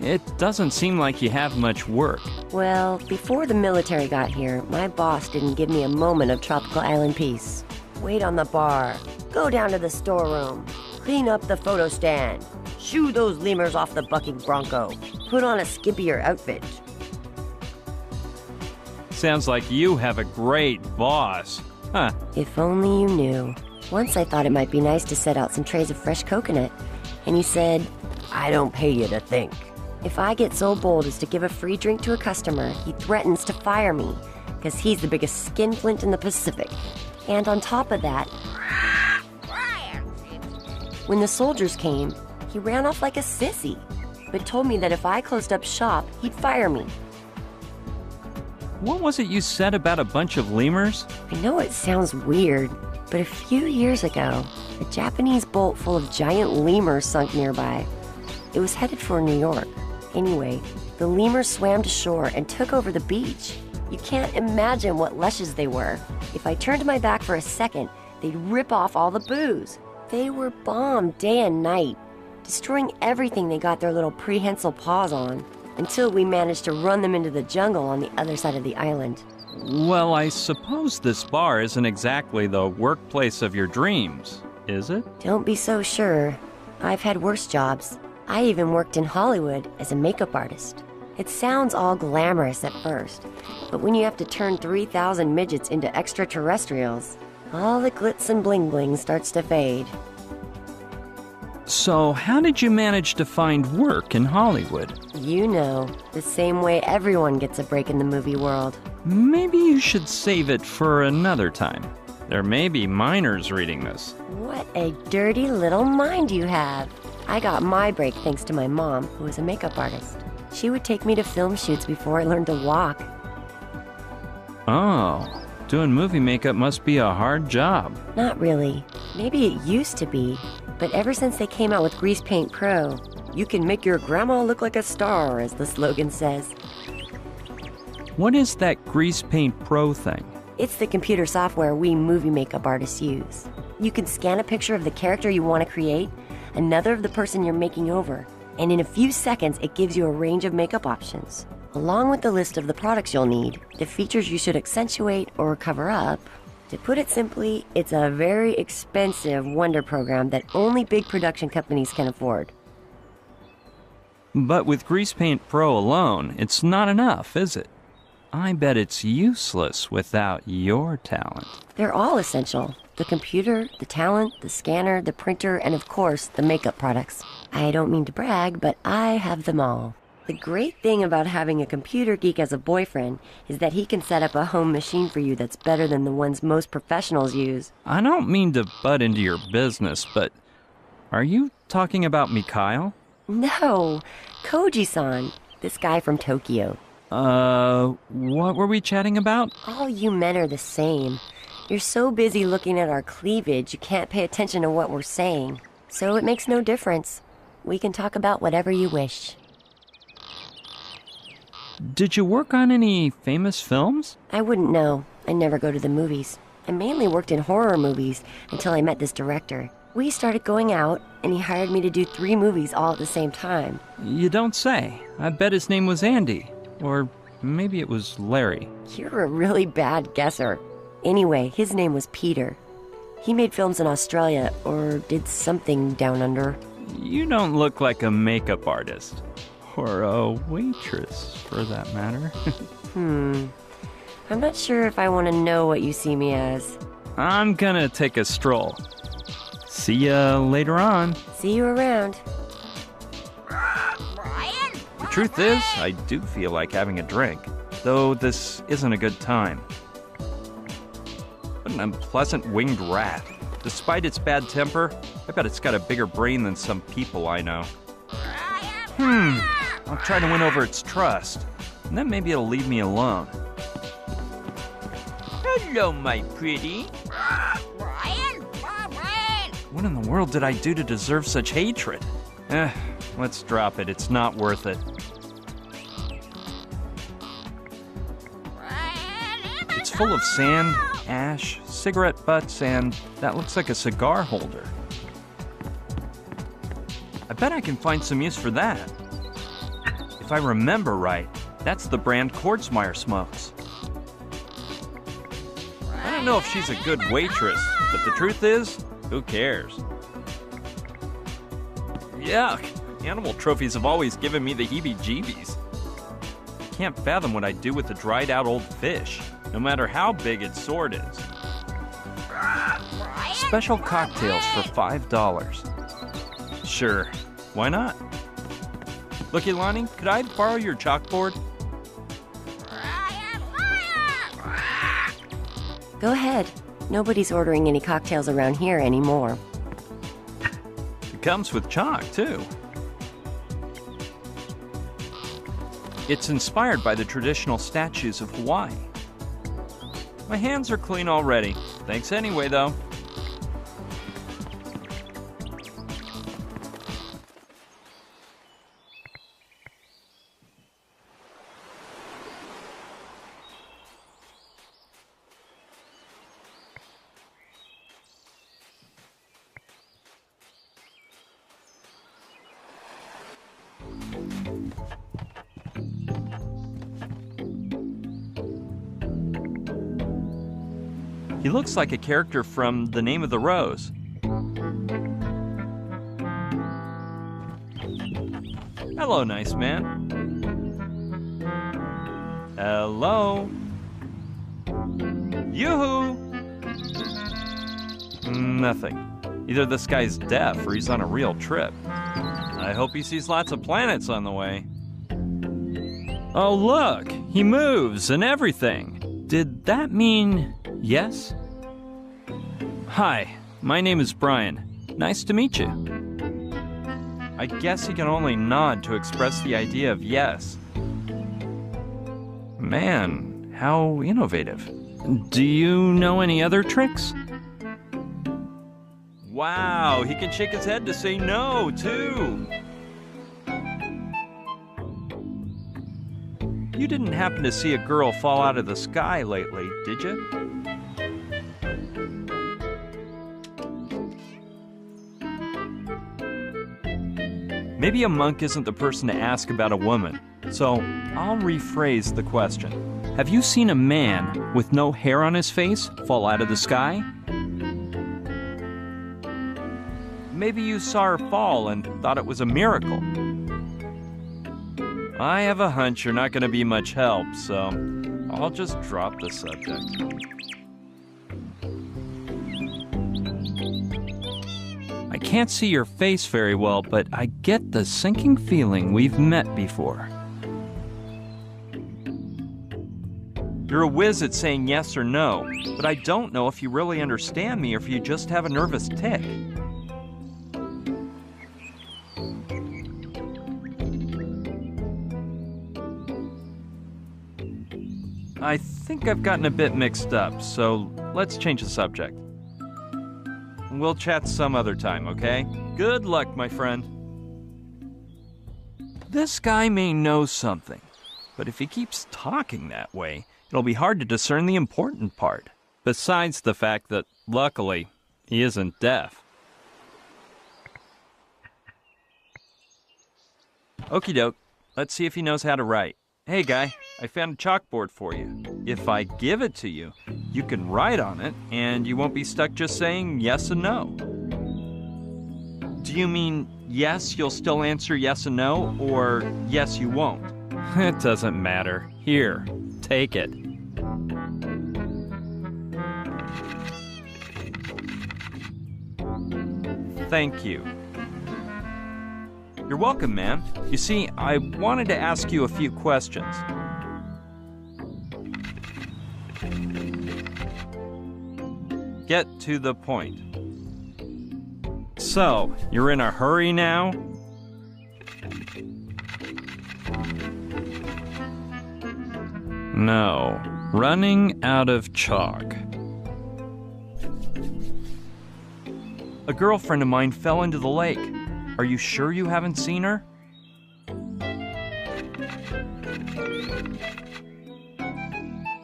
It doesn't seem like you have much work. Well, before the military got here, my boss didn't give me a moment of tropical island peace. Wait on the bar. Go down to the storeroom. Clean up the photo stand. Shoo those lemurs off the bucking bronco. Put on a skimpier outfit. Sounds like you have a great boss. Huh. If only you knew. Once I thought it might be nice to set out some trays of fresh coconut. And he said, I don't pay you to think. If I get so bold as to give a free drink to a customer, he threatens to fire me, because he's the biggest skinflint in the Pacific. And on top of that, when the soldiers came, he ran off like a sissy, but told me that if I closed up shop, he'd fire me. What was it you said about a bunch of lemurs? I know it sounds weird, but a few years ago, a Japanese boat full of giant lemurs sunk nearby. It was headed for New York. Anyway, the lemurs swam to shore and took over the beach. You can't imagine what lushes they were. If I turned my back for a second, they'd rip off all the booze. They were bombed day and night, destroying everything they got their little prehensile paws on, until we managed to run them into the jungle on the other side of the island. Well, I suppose this bar isn't exactly the workplace of your dreams, is it? Don't be so sure. I've had worse jobs. I even worked in Hollywood as a makeup artist. It sounds all glamorous at first, but when you have to turn 3,000 midgets into extraterrestrials, all the glitz and bling bling starts to fade. So, how did you manage to find work in Hollywood? You know, the same way everyone gets a break in the movie world. Maybe you should save it for another time. There may be minors reading this. What a dirty little mind you have. I got my break thanks to my mom, who was a makeup artist. She would take me to film shoots before I learned to walk. Oh, doing movie makeup must be a hard job. Not really. Maybe it used to be. But ever since they came out with Grease Paint Pro, you can make your grandma look like a star, as the slogan says. What is that Grease Paint Pro thing? It's the computer software we movie makeup artists use. You can scan a picture of the character you want to create, another of the person you're making over, and in a few seconds it gives you a range of makeup options, along with the list of the products you'll need, the features you should accentuate or cover up, To put it simply, it's a very expensive wonder program that only big production companies can afford. But with Grease Paint Pro alone, it's not enough, is it? I bet it's useless without your talent. They're all essential. The computer, the talent, the scanner, the printer, and of course, the makeup products. I don't mean to brag, but I have them all. The great thing about having a computer geek as a boyfriend is that he can set up a home machine for you that's better than the ones most professionals use. I don't mean to butt into your business, but are you talking about Mikhail? No, Koji-san, this guy from Tokyo. What were we chatting about? All you men are the same. You're so busy looking at our cleavage, you can't pay attention to what we're saying. So it makes no difference. We can talk about whatever you wish. Did you work on any famous films? I wouldn't know. I never go to the movies. I mainly worked in horror movies until I met this director. We started going out, and he hired me to do 3 movies all at the same time. You don't say. I bet his name was Andy. Or maybe it was Larry. You're a really bad guesser. Anyway, his name was Peter. He made films in Australia, or did something down under. You don't look like a makeup artist. Or a waitress, for that matter. I'm not sure if I want to know what you see me as. I'm gonna take a stroll. See ya later on. See you around. The truth is, I do feel like having a drink, though this isn't a good time. What an unpleasant winged rat. Despite its bad temper, I bet it's got a bigger brain than some people I know. I'll try to win over its trust, and then maybe it'll leave me alone. Hello, my pretty. What in the world did I do to deserve such hatred? Let's drop it. It's not worth it. It's full of sand, ash, cigarette butts, and that looks like a cigar holder. I bet I can find some use for that. If I remember right, that's the brand Kortsmeyer smokes. I don't know if she's a good waitress, but the truth is, who cares? Yuck! Animal trophies have always given me the heebie-jeebies. I can't fathom what I'd do with a dried-out old fish, no matter how big its sword is. Special cocktails for $5. Sure, why not? Look, Ilani, could I borrow your chalkboard? Go ahead. Nobody's ordering any cocktails around here anymore. It comes with chalk, too. It's inspired by the traditional statues of Hawaii. My hands are clean already. Thanks anyway, though. He looks like a character from The Name of the Rose. Hello, nice man. Hello. Yoo-hoo! Nothing. Either this guy's deaf or he's on a real trip. I hope he sees lots of planets on the way. Oh, look! He moves and everything. Did that mean yes? Hi, my name is Brian. Nice to meet you. I guess he can only nod to express the idea of yes. Man, how innovative. Do you know any other tricks? Wow, he can shake his head to say no, too. You didn't happen to see a girl fall out of the sky lately, did you? Maybe a monk isn't the person to ask about a woman, so I'll rephrase the question. Have you seen a man with no hair on his face fall out of the sky? Maybe you saw her fall and thought it was a miracle. I have a hunch you're not going to be much help, so I'll just drop the subject. I can't see your face very well, but I get the sinking feeling we've met before. You're a whiz at saying yes or no, but I don't know if you really understand me or if you just have a nervous tick. I think I've gotten a bit mixed up, so let's change the subject. We'll chat some other time, okay? Good luck, my friend. This guy may know something, but if he keeps talking that way, it'll be hard to discern the important part. Besides the fact that, luckily, he isn't deaf. Okie doke, let's see if he knows how to write. Hey guy, I found a chalkboard for you. If I give it to you, you can write on it, and you won't be stuck just saying yes and no. Do you mean yes, you'll still answer yes and no, or yes, you won't? It doesn't matter. Here, take it. Thank you. You're welcome, ma'am. You see, I wanted to ask you a few questions. Get to the point. So, you're in a hurry now? No. Running out of chalk. A girlfriend of mine fell into the lake. Are you sure you haven't seen her?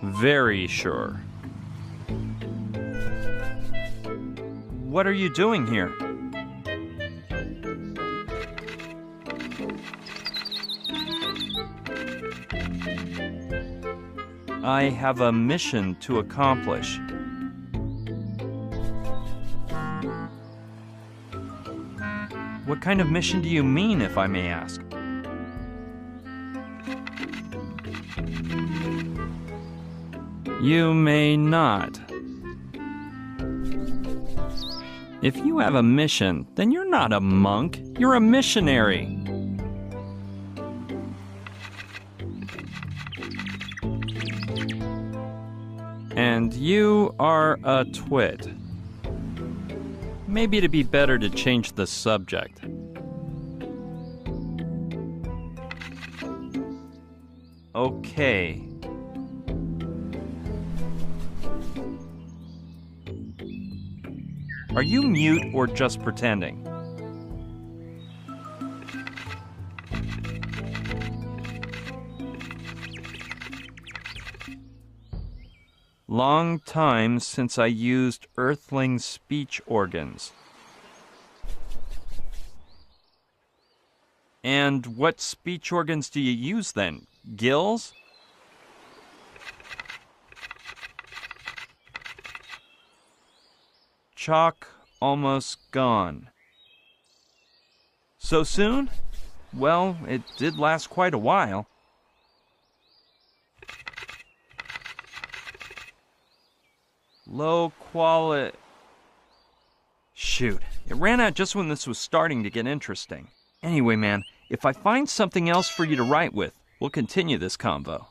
Very sure. What are you doing here? I have a mission to accomplish. What kind of mission do you mean, if I may ask? You may not. If you have a mission, then you're not a monk, you're a missionary. And you are a twit. Maybe it'd be better to change the subject. Okay. Are you mute or just pretending? Long time since I used earthling speech organs. And what speech organs do you use then? Gills? Chalk almost gone. So soon? Well, it did last quite a while. Low quality. Shoot, it ran out just when this was starting to get interesting. Anyway, man, if I find something else for you to write with, we'll continue this convo.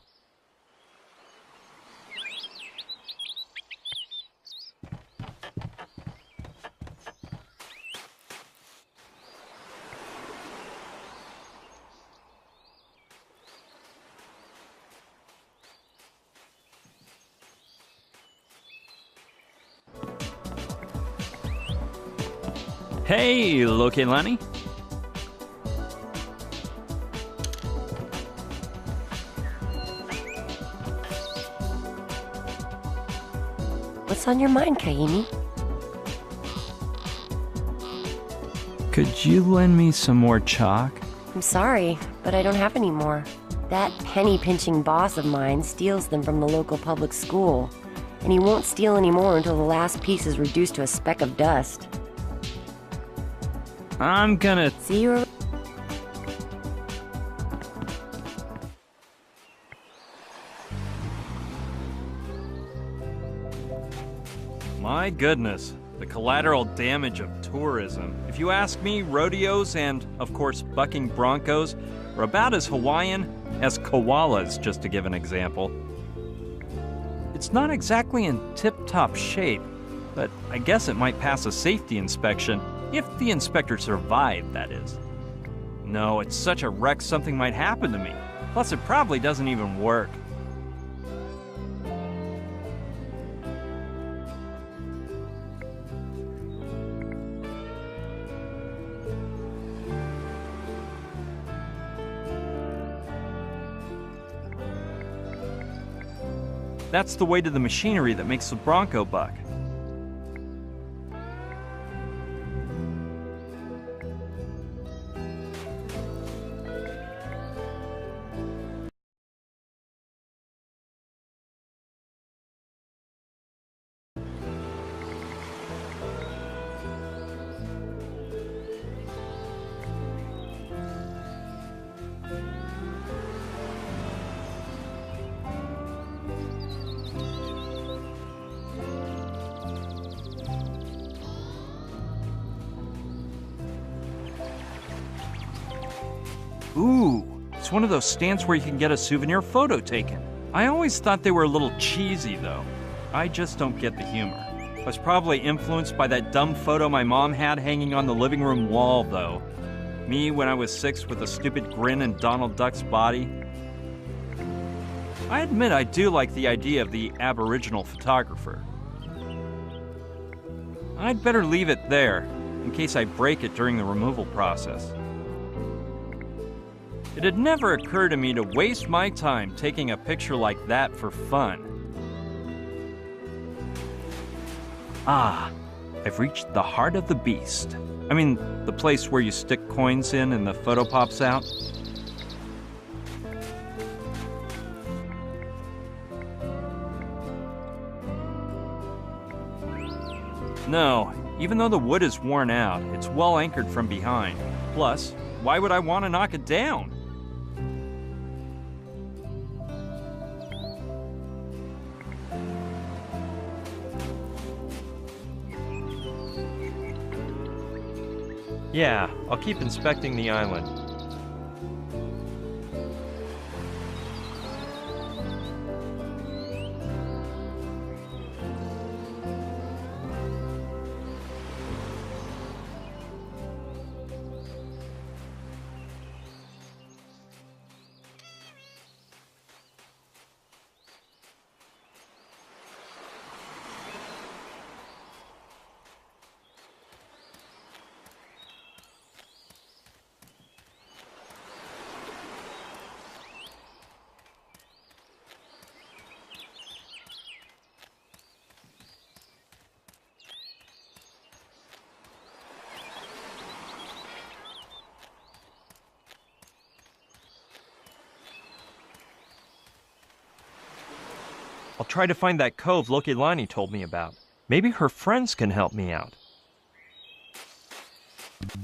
Hey, Lokelani. What's on your mind, Kaimi? Could you lend me some more chalk? I'm sorry, but I don't have any more. That penny-pinching boss of mine steals them from the local public school, and he won't steal anymore until the last piece is reduced to a speck of dust. I'm gonna... See you. My goodness, the collateral damage of tourism. If you ask me, rodeos and, of course, bucking broncos are about as Hawaiian as koalas, just to give an example. It's not exactly in tip-top shape, but I guess it might pass a safety inspection, if the inspector survived, that is. No, it's such a wreck something might happen to me. Plus, it probably doesn't even work. That's the weight of the machinery that makes the Bronco buck. Ooh, it's one of those stands where you can get a souvenir photo taken. I always thought they were a little cheesy, though. I just don't get the humor. I was probably influenced by that dumb photo my mom had hanging on the living room wall, though. Me when I was 6 with a stupid grin and Donald Duck's body. I admit I do like the idea of the Aboriginal photographer. I'd better leave it there, in case I break it during the removal process. It had never occurred to me to waste my time taking a picture like that for fun. Ah, I've reached the heart of the beast. I mean, the place where you stick coins in and the photo pops out. No, even though the wood is worn out, it's well anchored from behind. Plus, why would I want to knock it down? Yeah, I'll keep inspecting the island. I'll try to find that cove Lokilani told me about. Maybe her friends can help me out.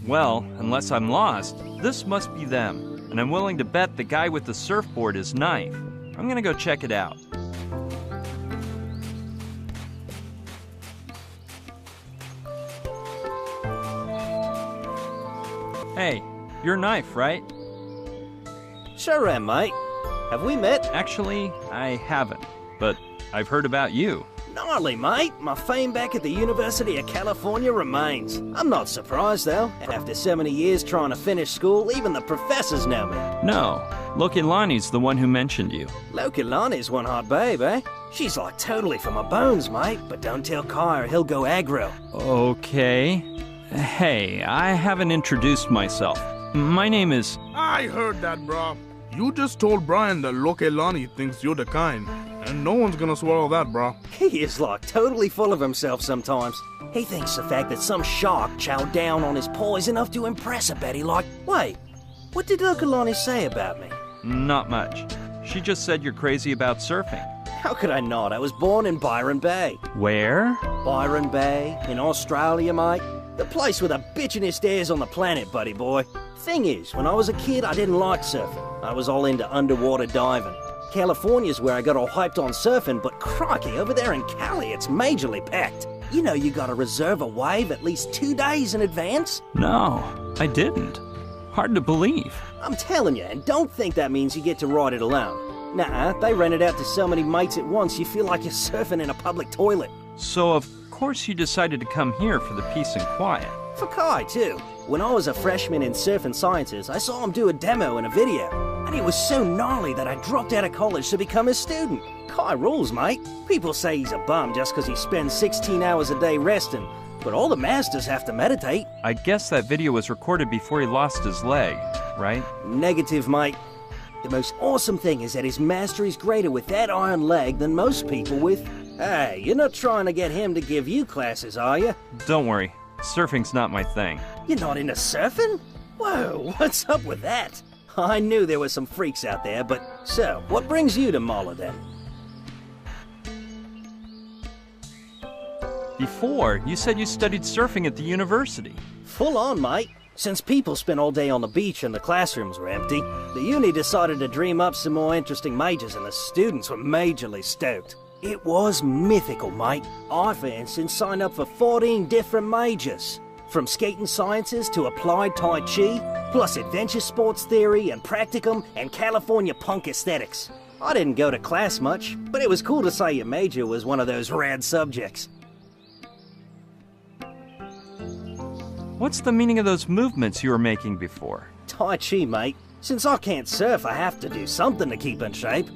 Well, unless I'm lost, this must be them, and I'm willing to bet the guy with the surfboard is Knife. I'm gonna go check it out. Hey, you're Knife, right? Sure am, mate. Have we met? Actually, I haven't, but I've heard about you. Gnarly, mate. My fame back at the University of California remains. I'm not surprised, though. After 70 years trying to finish school, even the professors know me. No, Lokilani's the one who mentioned you. Lokilani's one hot babe, eh? She's like totally for my bones, mate. But don't tell Kai or he'll go aggro. Okay. Hey, I haven't introduced myself. My name is... I heard that, bro. You just told Brian that Lokelani thinks you're the kind. And no one's gonna swallow that, bro. He is like totally full of himself sometimes. He thinks the fact that some shark chowed down on his paw is enough to impress a Betty like, wait, what did Lokelani say about me? Not much. She just said you're crazy about surfing. How could I not? I was born in Byron Bay. Where? Byron Bay, in Australia, mate. The place with the bitchinest airs on the planet, buddy boy. Thing is, when I was a kid, I didn't like surfing. I was all into underwater diving. California's where I got all hyped on surfing, but crikey, over there in Cali, it's majorly packed. You know you gotta reserve a wave at least 2 days in advance? No, I didn't. Hard to believe. I'm telling you, and don't think that means you get to ride it alone. Nah, they rent it out to so many mates at once you feel like you're surfing in a public toilet. So of course you decided to come here for the peace and quiet. For Kai, too. When I was a freshman in Surfing Sciences, I saw him do a demo in a video, and it was so gnarly that I dropped out of college to become a student. Kai rules, mate. People say he's a bum just because he spends 16 hours a day resting, but all the masters have to meditate. I guess that video was recorded before he lost his leg, right? Negative, mate. The most awesome thing is that his mastery's greater with that iron leg than most people with... Hey, you're not trying to get him to give you classes, are you? Don't worry. Surfing's not my thing. You're not into surfing? Whoa, what's up with that? I knew there were some freaks out there, but... So, what brings you to Mola, then? Before, you said you studied surfing at the university. Full on, mate. Since people spent all day on the beach and the classrooms were empty, the uni decided to dream up some more interesting majors and the students were majorly stoked. It was mythical, mate. I, for instance, signed up for 14 different majors. From skating sciences to applied Tai Chi, plus adventure sports theory and practicum and California punk aesthetics. I didn't go to class much, but it was cool to say your major was one of those rad subjects. What's the meaning of those movements you were making before? Tai Chi, mate. Since I can't surf, I have to do something to keep in shape.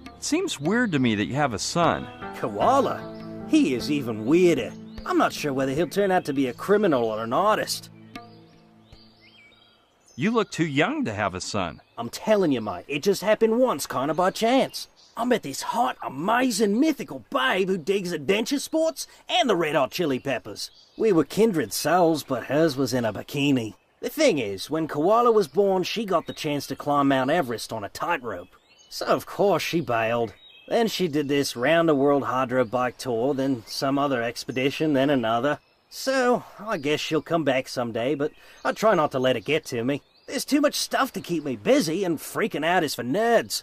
It seems weird to me that you have a son. Koala? He is even weirder. I'm not sure whether he'll turn out to be a criminal or an artist. You look too young to have a son. I'm telling you, mate, it just happened once, kinda by chance. I met this hot, amazing, mythical babe who digs adventure sports and the Red Hot Chili Peppers. We were kindred souls, but hers was in a bikini. The thing is, when Koala was born, she got the chance to climb Mount Everest on a tightrope. So of course she bailed. Then she did this round-the-world hydro bike tour, then some other expedition, then another. So, I guess she'll come back someday, but I try not to let it get to me. There's too much stuff to keep me busy, and freaking out is for nerds.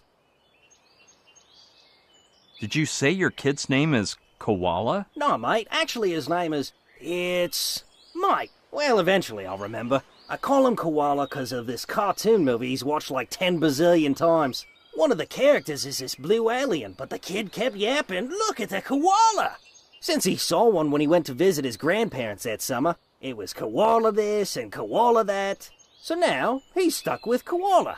Did you say your kid's name is Koala? No, mate. Actually, his name is... It's... Mike. Well, eventually I'll remember. I call him Koala because of this cartoon movie he's watched like 10 bazillion times. One of the characters is this blue alien, but the kid kept yapping, "Look at the koala!" Since he saw one when he went to visit his grandparents that summer, it was koala this and koala that. So now, he's stuck with Koala.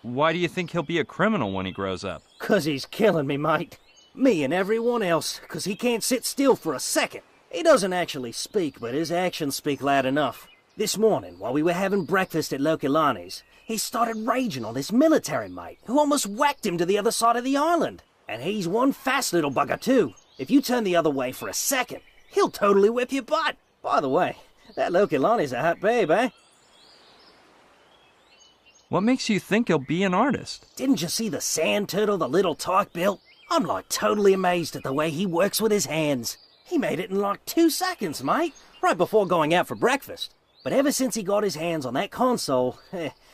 Why do you think he'll be a criminal when he grows up? 'Cause he's killing me, mate. Me and everyone else, 'cause he can't sit still for a second. He doesn't actually speak, but his actions speak loud enough. This morning, while we were having breakfast at Lokilani's, he started raging on this military mate, who almost whacked him to the other side of the island. And he's one fast little bugger too. If you turn the other way for a second, he'll totally whip your butt. By the way, that Lokilani's a hot babe, eh? What makes you think he'll be an artist? Didn't you see the sand turtle the little tyke built? I'm like totally amazed at the way he works with his hands. He made it in like 2 seconds, mate, right before going out for breakfast. But ever since he got his hands on that console,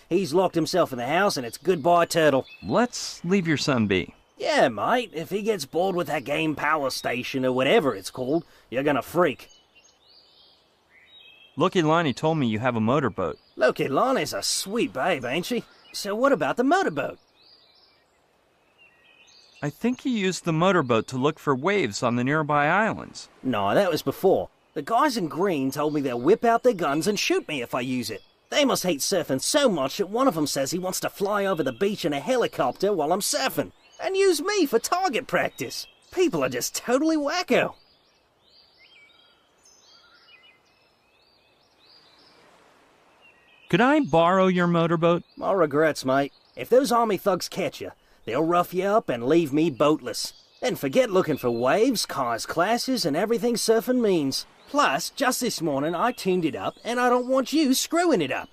he's locked himself in the house and it's goodbye, turtle. Let's leave your son be. Yeah, mate, if he gets bored with that game Power Station or whatever it's called, you're gonna freak. Lokilani told me you have a motorboat. Lokilani's a sweet babe, ain't she? So what about the motorboat? I think you used the motorboat to look for waves on the nearby islands. No, that was before. The guys in green told me they'll whip out their guns and shoot me if I use it. They must hate surfing so much that one of them says he wants to fly over the beach in a helicopter while I'm surfing, and use me for target practice. People are just totally wacko. Could I borrow your motorboat? My regrets, mate. If those army thugs catch you, they'll rough you up and leave me boatless. Then forget looking for waves, cars, classes, and everything surfing means. Plus, just this morning I tuned it up, and I don't want you screwing it up.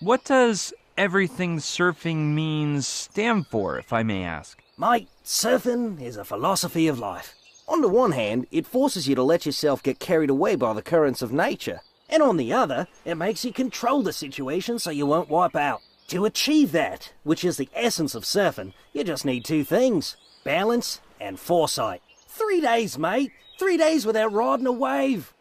What does everything surfing means stand for, if I may ask? Mate, surfing is a philosophy of life. On the one hand, it forces you to let yourself get carried away by the currents of nature. And on the other, it makes you control the situation so you won't wipe out. To achieve that, which is the essence of surfing, you just need two things: balance and foresight. 3 days, mate. 3 days without riding a wave.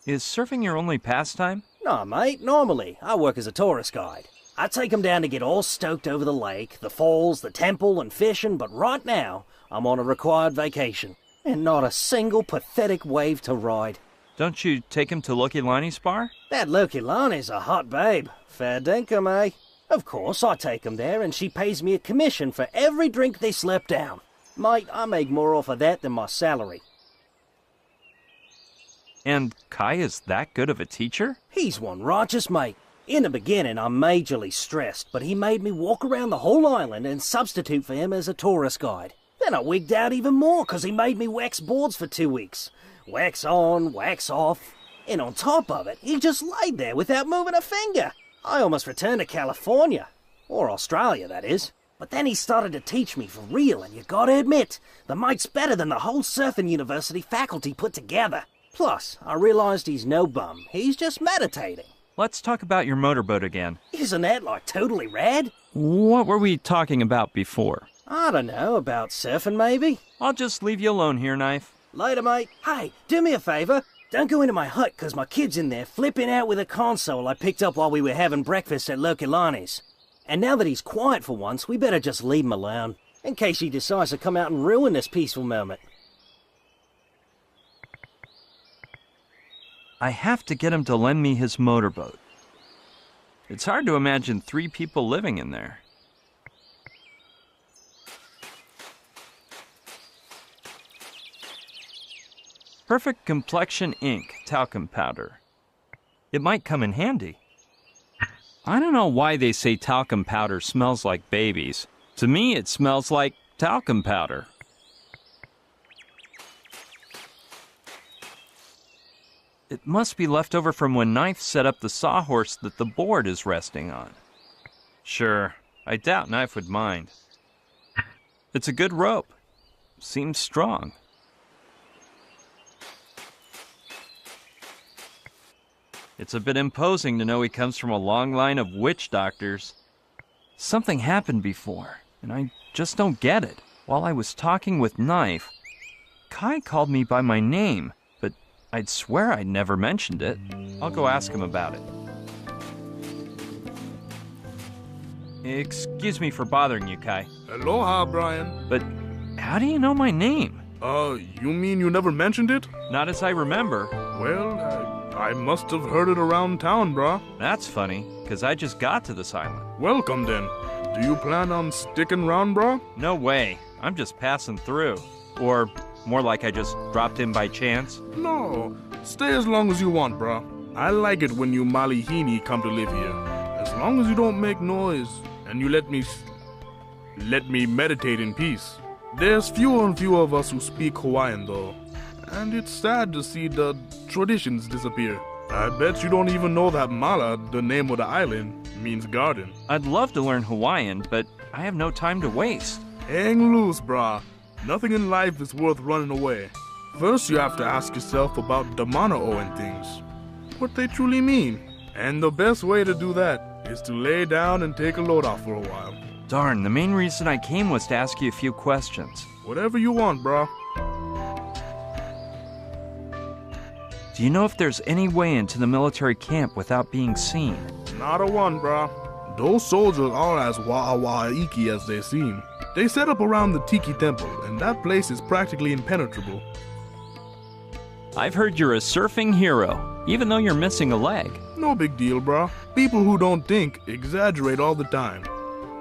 Is surfing your only pastime? No, mate, normally I work as a tourist guide. I take 'em down to get all stoked over the lake, the falls, the temple, and fishing, but right now, I'm on a required vacation. And not a single pathetic wave to ride. Don't you take him to Lokilani's bar? That Lokilani's a hot babe. Fair dinkum, eh? Of course, I take 'em there, and she pays me a commission for every drink they slip down. Mate, I make more off of that than my salary. And Kai is that good of a teacher? He's one righteous mate. In the beginning, I'm majorly stressed, but he made me walk around the whole island and substitute for him as a tourist guide. Then I wigged out even more, 'cause he made me wax boards for 2 weeks. Wax on, wax off. And on top of it, he just laid there without moving a finger. I almost returned to California. Or Australia, that is. But then he started to teach me for real, and you gotta admit, the mate's better than the whole surfing university faculty put together. Plus, I realized he's no bum. He's just meditating. Let's talk about your motorboat again. Isn't that, like, totally rad? What were we talking about before? I don't know, about surfing maybe? I'll just leave you alone here, Knife. Later, mate. Hey, do me a favor. Don't go into my hut, 'cause my kid's in there flipping out with a console I picked up while we were having breakfast at Lokilani's. And now that he's quiet for once, we better just leave him alone, in case he decides to come out and ruin this peaceful moment. I have to get him to lend me his motorboat. It's hard to imagine 3 people living in there. Perfect Complexion Ink talcum powder. It might come in handy. I don't know why they say talcum powder smells like babies. To me, it smells like talcum powder. It must be left over from when Knife set up the sawhorse that the board is resting on. Sure, I doubt Knife would mind. It's a good rope. Seems strong. It's a bit imposing to know he comes from a long line of witch doctors. Something happened before, and I just don't get it. While I was talking with Knife, Kai called me by my name, but I'd swear I'd never mentioned it. I'll go ask him about it. Excuse me for bothering you, Kai. Aloha, Brian. But how do you know my name? You mean you never mentioned it? Not as I remember. Well, I must have heard it around town, brah. That's funny, because I just got to this island. Welcome, then. Do you plan on sticking around, brah? No way. I'm just passing through. Or more like I just dropped in by chance. No. Stay as long as you want, brah. I like it when you Malihini come to live here. As long as you don't make noise and you let me meditate in peace. There's fewer and fewer of us who speak Hawaiian, though. And it's sad to see the traditions disappear. I bet you don't even know that Mala, the name of the island, means garden. I'd love to learn Hawaiian, but I have no time to waste. Hang loose, brah. Nothing in life is worth running away. First, you have to ask yourself about the Mana'o and things. What they truly mean. And the best way to do that is to lay down and take a load off for a while. Darn, the main reason I came was to ask you a few questions. Whatever you want, brah. Do you know if there's any way into the military camp without being seen? Not a one, brah. Those soldiers are as wa'awa'iki as they seem. They set up around the Tiki Temple, and that place is practically impenetrable. I've heard you're a surfing hero, even though you're missing a leg. No big deal, brah. People who don't think exaggerate all the time.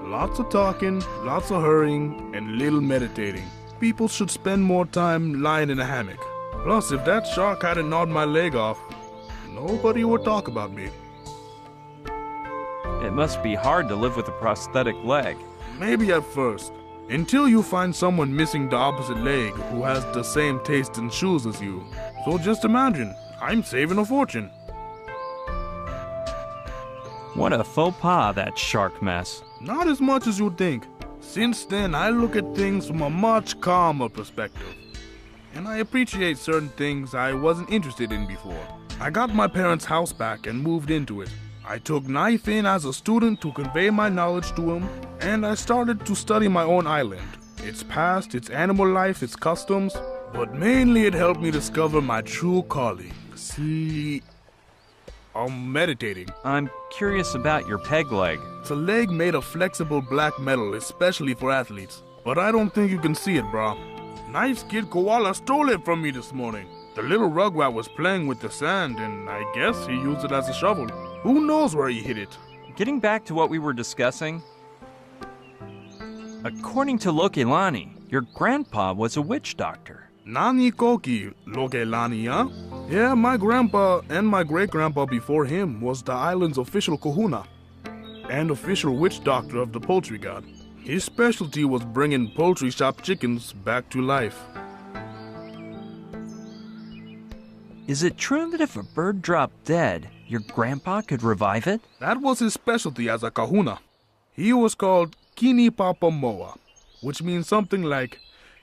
Lots of talking, lots of hurrying, and little meditating. People should spend more time lying in a hammock. Plus, if that shark hadn't gnawed my leg off, nobody would talk about me. It must be hard to live with a prosthetic leg. Maybe at first. Until you find someone missing the opposite leg who has the same taste in shoes as you. So just imagine, I'm saving a fortune. What a faux pas, that shark mess. Not as much as you think. Since then, I look at things from a much calmer perspective. And I appreciate certain things I wasn't interested in before. I got my parents' house back and moved into it. I took Knife in as a student to convey my knowledge to him, and I started to study my own island. Its past, its animal life, its customs, but mainly it helped me discover my true calling. See, I'm meditating. I'm curious about your peg leg. It's a leg made of flexible black metal, especially for athletes. But I don't think you can see it, bro. Knife's kid Koala stole it from me this morning. The little rugrat was playing with the sand, and I guess he used it as a shovel. Who knows where he hid it? Getting back to what we were discussing, according to Lokelani, your grandpa was a witch doctor. Nani Koki, Lokelani, huh? Yeah, my grandpa and my great-grandpa before him was the island's official kahuna and official witch doctor of the poultry god. His specialty was bringing poultry shop chickens back to life. Is it true that if a bird dropped dead, your grandpa could revive it? That was his specialty as a kahuna. He was called Kini Papamoa, which means something like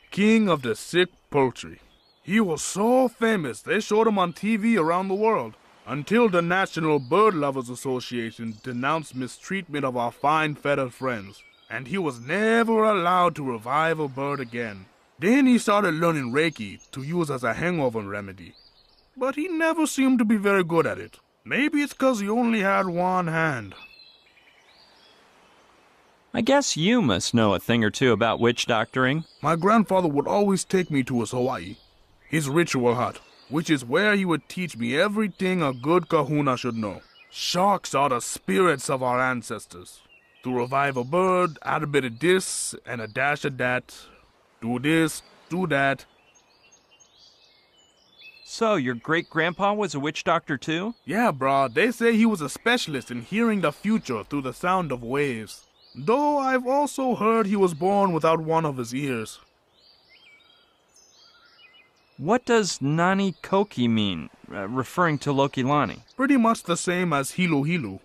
King of the Sick Poultry. He was so famous they showed him on TV around the world, until the National Bird Lovers Association denounced mistreatment of our fine feathered friends, and he was never allowed to revive a bird again. Then he started learning Reiki to use as a hangover remedy, but he never seemed to be very good at it. Maybe it's 'cause he only had one hand. I guess you must know a thing or two about witch doctoring. My grandfather would always take me to his Hawaii, his ritual hut, which is where he would teach me everything a good kahuna should know. Sharks are the spirits of our ancestors. To revive a bird, add a bit of this and a dash of that. Do this, do that. So, your great-grandpa was a witch doctor too? Yeah, brah, they say he was a specialist in hearing the future through the sound of waves. Though I've also heard he was born without one of his ears. What does Nani Koki mean, referring to Lokelani? Pretty much the same as Hilu Hilu.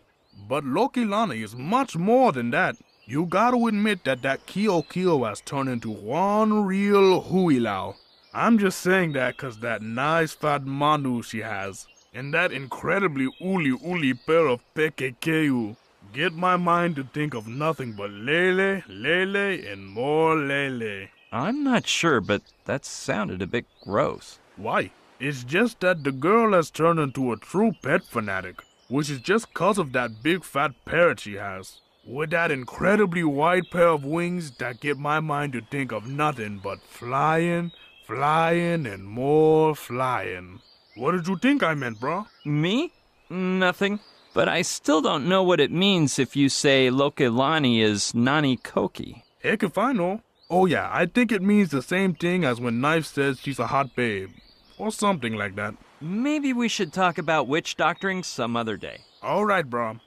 But Lokelani is much more than that. You gotta admit that Kio Kio has turned into one real huilau. I'm just saying that 'cause that nice fat manu she has, and that incredibly uli pair of pekekeu, get my mind to think of nothing but lele, lele, and more lele. I'm not sure, but that sounded a bit gross. Why? It's just that the girl has turned into a true pet fanatic, which is just 'cause of that big fat parrot she has, with that incredibly wide pair of wings that get my mind to think of nothing but flying, flying, and more flying. What did you think I meant, bro? Me? Nothing. But I still don't know what it means if you say Lokelani is Nani Koki. Heck if I know. Oh yeah, I think it means the same thing as when Knife says she's a hot babe. Or something like that. Maybe we should talk about witch doctoring some other day. Alright, bro.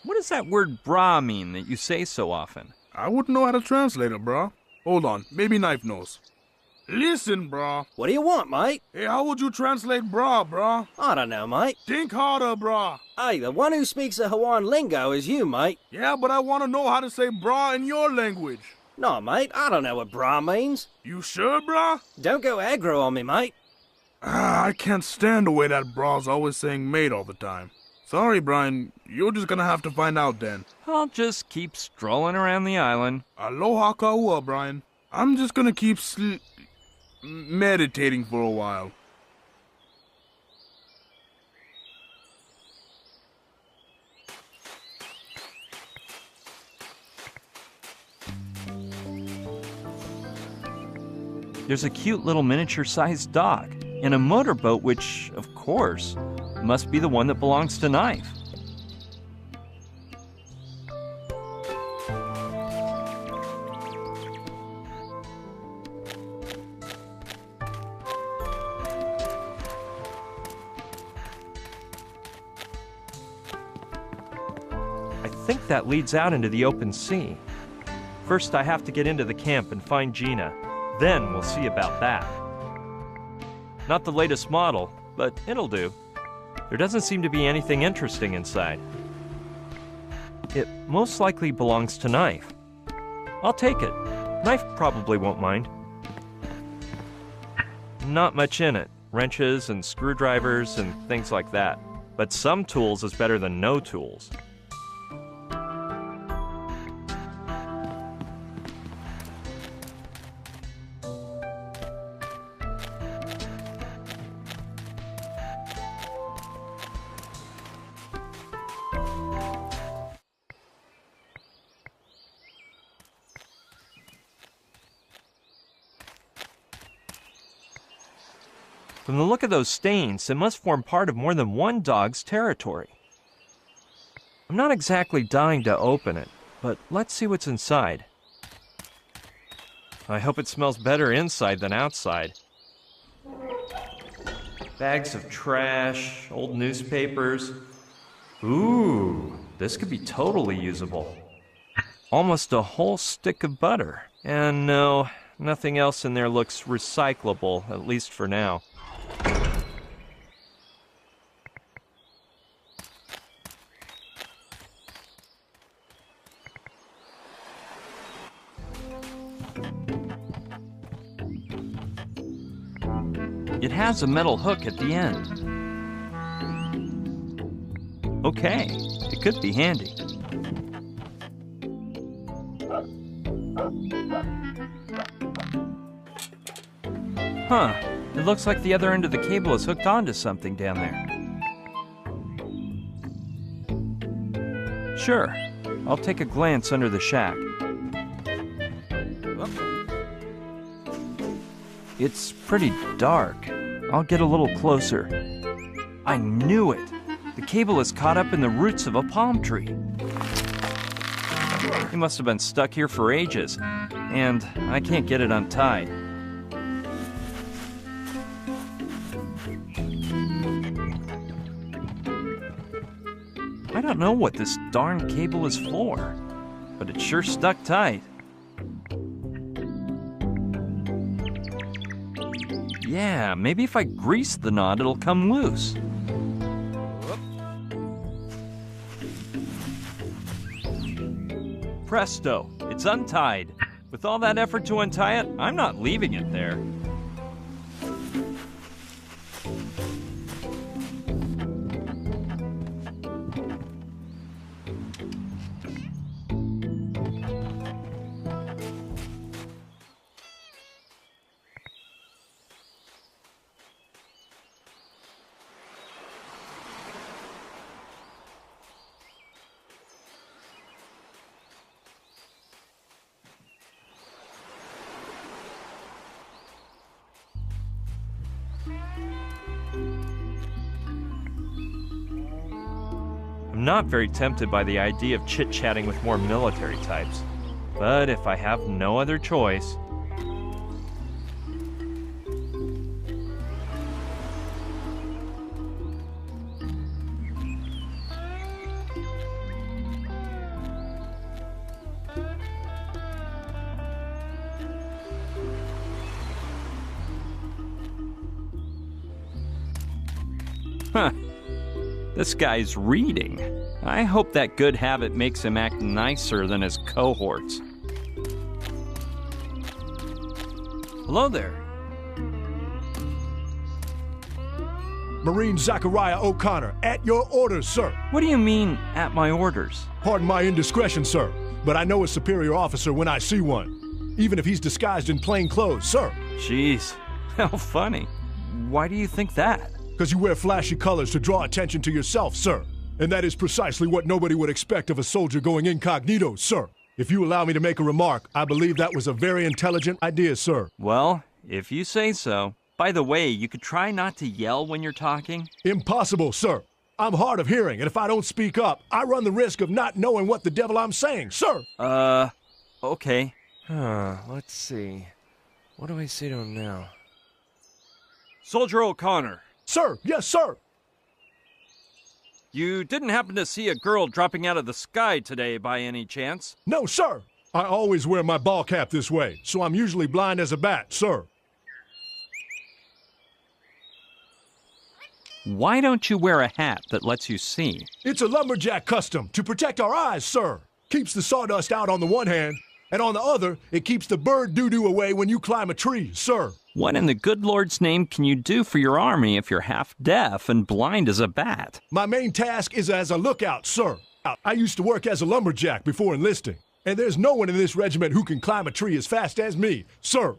What does that word bra mean that you say so often? I wouldn't know how to translate it, bro. Hold on, maybe Knife knows. Listen, bro. What do you want, mate? Hey, how would you translate bra, bro? I don't know, mate. Think harder, bro. Hey, the one who speaks the Hawaiian lingo is you, mate. Yeah, but I want to know how to say bra in your language. No, mate, I don't know what bra means. You sure, bro? Don't go aggro on me, mate. I can't stand the way that bra's always saying mate all the time. Sorry, Brian. You're just gonna have to find out then. I'll just keep strolling around the island. Aloha kaua, Brian. I'm just gonna keep meditating for a while. There's a cute little miniature-sized dog in a motorboat which, of course, must be the one that belongs to Knife. I think that leads out into the open sea. First, I have to get into the camp and find Gina. Then we'll see about that. Not the latest model, but it'll do. There doesn't seem to be anything interesting inside. It most likely belongs to Knife. I'll take it. Knife probably won't mind. Not much in it. Wrenches and screwdrivers and things like that. But some tools is better than no tools. From the look of those stains, it must form part of more than one dog's territory. I'm not exactly dying to open it, but let's see what's inside. I hope it smells better inside than outside. Bags of trash, old newspapers. Ooh, this could be totally usable. Almost a whole stick of butter. And no, nothing else in there looks recyclable, at least for now. It has a metal hook at the end. Okay, it could be handy. Huh, it looks like the other end of the cable is hooked onto something down there. Sure, I'll take a glance under the shack. It's pretty dark. I'll get a little closer. I knew it! The cable is caught up in the roots of a palm tree. He must have been stuck here for ages, and I can't get it untied. I don't know what this darn cable is for, but it's sure stuck tight. Yeah, maybe if I grease the knot, it'll come loose. Presto, it's untied. With all that effort to untie it, I'm not leaving it there. I'm not very tempted by the idea of chit-chatting with more military types, but if I have no other choice... Huh. This guy's reading. I hope that good habit makes him act nicer than his cohorts. Hello there. Marine Zachariah O'Connor, at your orders, sir. What do you mean, at my orders? Pardon my indiscretion, sir, but I know a superior officer when I see one, even if he's disguised in plain clothes, sir. Jeez, how funny. Why do you think that? Because you wear flashy colors to draw attention to yourself, sir. And that is precisely what nobody would expect of a soldier going incognito, sir. If you allow me to make a remark, I believe that was a very intelligent idea, sir. Well, if you say so. By the way, you could try not to yell when you're talking. Impossible, sir. I'm hard of hearing, and if I don't speak up, I run the risk of not knowing what the devil I'm saying, sir. Okay. Let's see. What do I say to him now? Soldier O'Connor. Sir, yes, sir. You didn't happen to see a girl dropping out of the sky today by any chance? No, sir. I always wear my ball cap this way, so I'm usually blind as a bat, sir. Why don't you wear a hat that lets you see? It's a lumberjack custom to protect our eyes, sir. Keeps the sawdust out on the one hand, and on the other, it keeps the bird doo-doo away when you climb a tree, sir. What in the good Lord's name can you do for your army if you're half deaf and blind as a bat? My main task is as a lookout, sir. I used to work as a lumberjack before enlisting, and there's no one in this regiment who can climb a tree as fast as me, sir.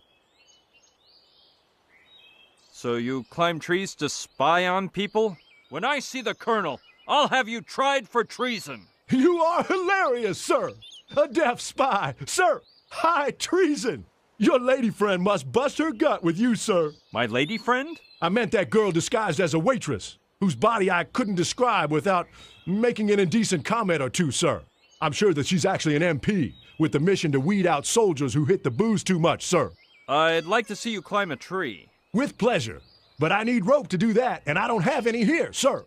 So you climb trees to spy on people? When I see the colonel, I'll have you tried for treason. You are hilarious, sir. A deaf spy, sir. High treason. Your lady friend must bust her gut with you, sir. My lady friend? I meant that girl disguised as a waitress, whose body I couldn't describe without making an indecent comment or two, sir. I'm sure that she's actually an MP, with the mission to weed out soldiers who hit the booze too much, sir. I'd like to see you climb a tree. With pleasure. But I need rope to do that, and I don't have any here, sir.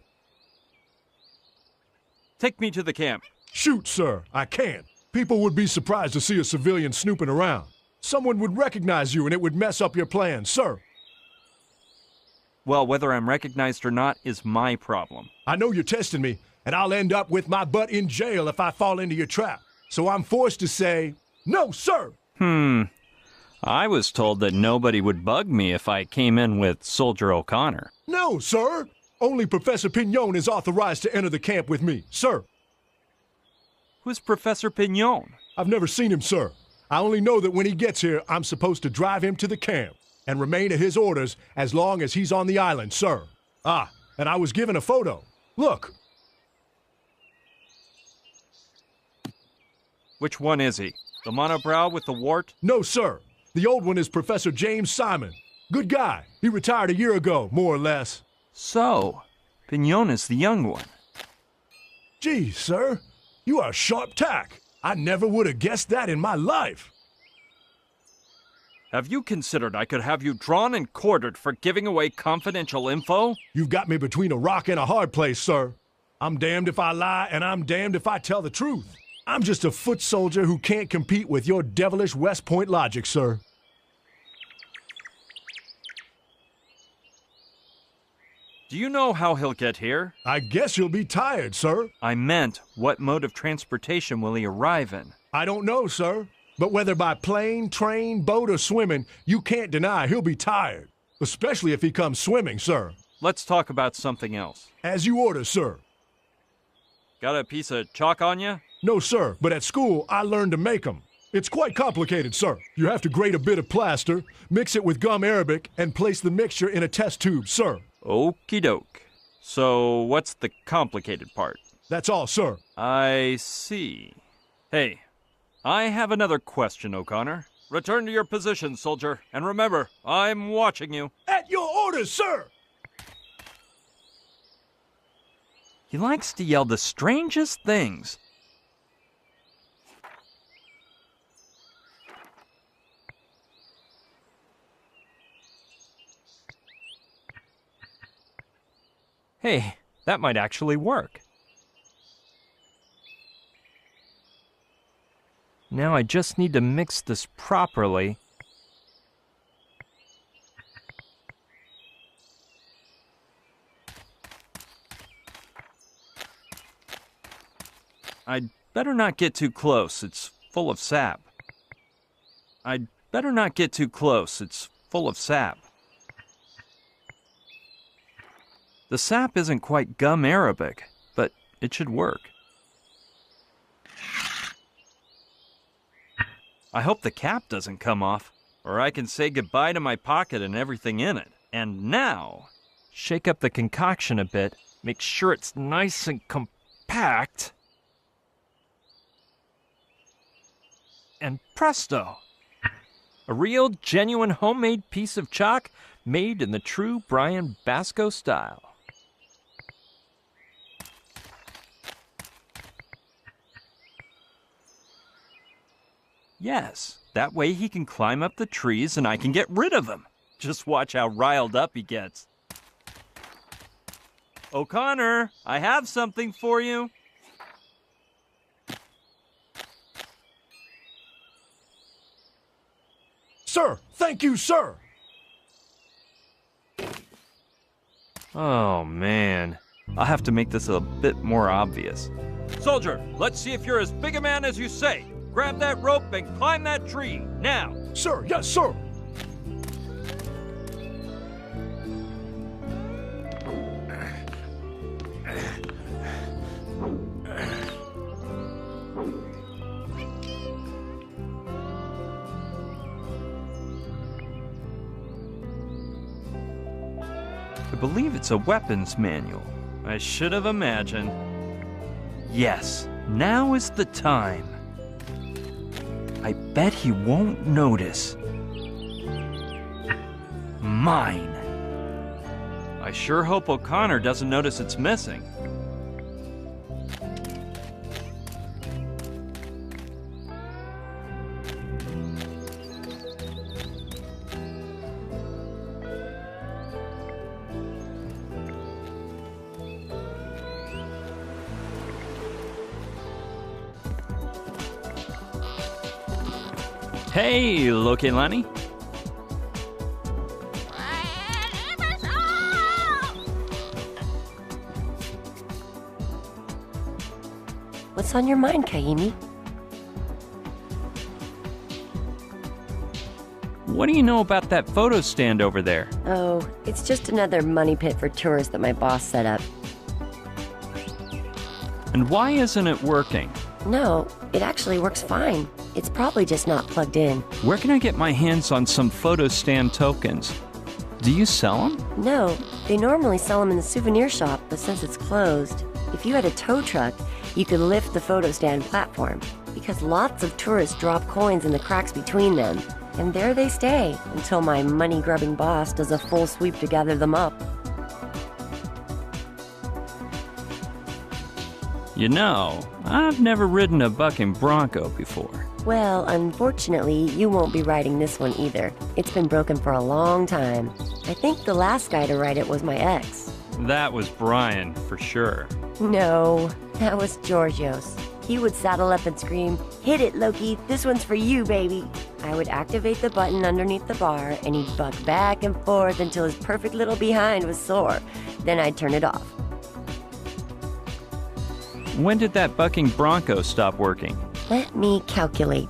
Take me to the camp. Shoot, sir. I can't. People would be surprised to see a civilian snooping around. Someone would recognize you, and it would mess up your plans, sir. Well, whether I'm recognized or not is my problem. I know you're testing me, and I'll end up with my butt in jail if I fall into your trap. So I'm forced to say, no, sir. I was told that nobody would bug me if I came in with Soldier O'Connor. No, sir. Only Professor Pignon is authorized to enter the camp with me, sir. Who's Professor Pignon? I've never seen him, sir. I only know that when he gets here, I'm supposed to drive him to the camp and remain at his orders as long as he's on the island, sir. Ah, and I was given a photo. Look. Which one is he? The monobrow with the wart? No, sir. The old one is Professor James Simon. Good guy. He retired a year ago, more or less. So, Pignon is the young one. Gee, sir. You are sharp tack. I never would have guessed that in my life. Have you considered I could have you drawn and quartered for giving away confidential info? You've got me between a rock and a hard place, sir. I'm damned if I lie, and I'm damned if I tell the truth. I'm just a foot soldier who can't compete with your devilish West Point logic, sir. Do you know how he'll get here? I guess you'll be tired, sir. I meant, what mode of transportation will he arrive in? I don't know, sir. But whether by plane, train, boat, or swimming, you can't deny he'll be tired. Especially if he comes swimming, sir. Let's talk about something else. As you order, sir. Got a piece of chalk on you? No, sir, but at school, I learned to make them. It's quite complicated, sir. You have to grate a bit of plaster, mix it with gum arabic, and place the mixture in a test tube, sir. Okie doke. So, what's the complicated part? That's all, sir. I see. Hey, I have another question, O'Connor. Return to your position, soldier, and remember, I'm watching you. At your orders, sir! He likes to yell the strangest things. Hey, that might actually work. Now I just need to mix this properly. I'd better not get too close, it's full of sap. I'd better not get too close, it's full of sap. The sap isn't quite gum arabic, but it should work. I hope the cap doesn't come off, or I can say goodbye to my pocket and everything in it. And now, shake up the concoction a bit, make sure it's nice and compact, and presto! A real, genuine, homemade piece of chalk made in the true Brian Basco style. Yes, that way he can climb up the trees and I can get rid of him. Just watch how riled up he gets. O'Connor, I have something for you. Sir, thank you, sir. Oh, man. I'll have to make this a bit more obvious. Soldier, let's see if you're as big a man as you say. Grab that rope and climb that tree, now. Sir, yes, sir. I believe it's a weapons manual. I should have imagined. Yes, now is the time. I bet he won't notice. Mine. I sure hope O'Connor doesn't notice it's missing. Hey, Loki Lenny. What's on your mind, Kaimi? What do you know about that photo stand over there? Oh, it's just another money pit for tourists that my boss set up. And why isn't it working? No, it actually works fine. It's probably just not plugged in. Where can I get my hands on some photo stand tokens? Do you sell them? No, they normally sell them in the souvenir shop, but since it's closed, if you had a tow truck, you could lift the photo stand platform, because lots of tourists drop coins in the cracks between them, and there they stay until my money-grubbing boss does a full sweep to gather them up. You know, I've never ridden a bucking bronco before. Well, unfortunately, you won't be riding this one either. It's been broken for a long time. I think the last guy to ride it was my ex. That was Brian, for sure. No, that was Georgios. He would saddle up and scream, "Hit it, Loki, this one's for you, baby." I would activate the button underneath the bar, and he'd buck back and forth until his perfect little behind was sore. Then I'd turn it off. When did that bucking bronco stop working? Let me calculate.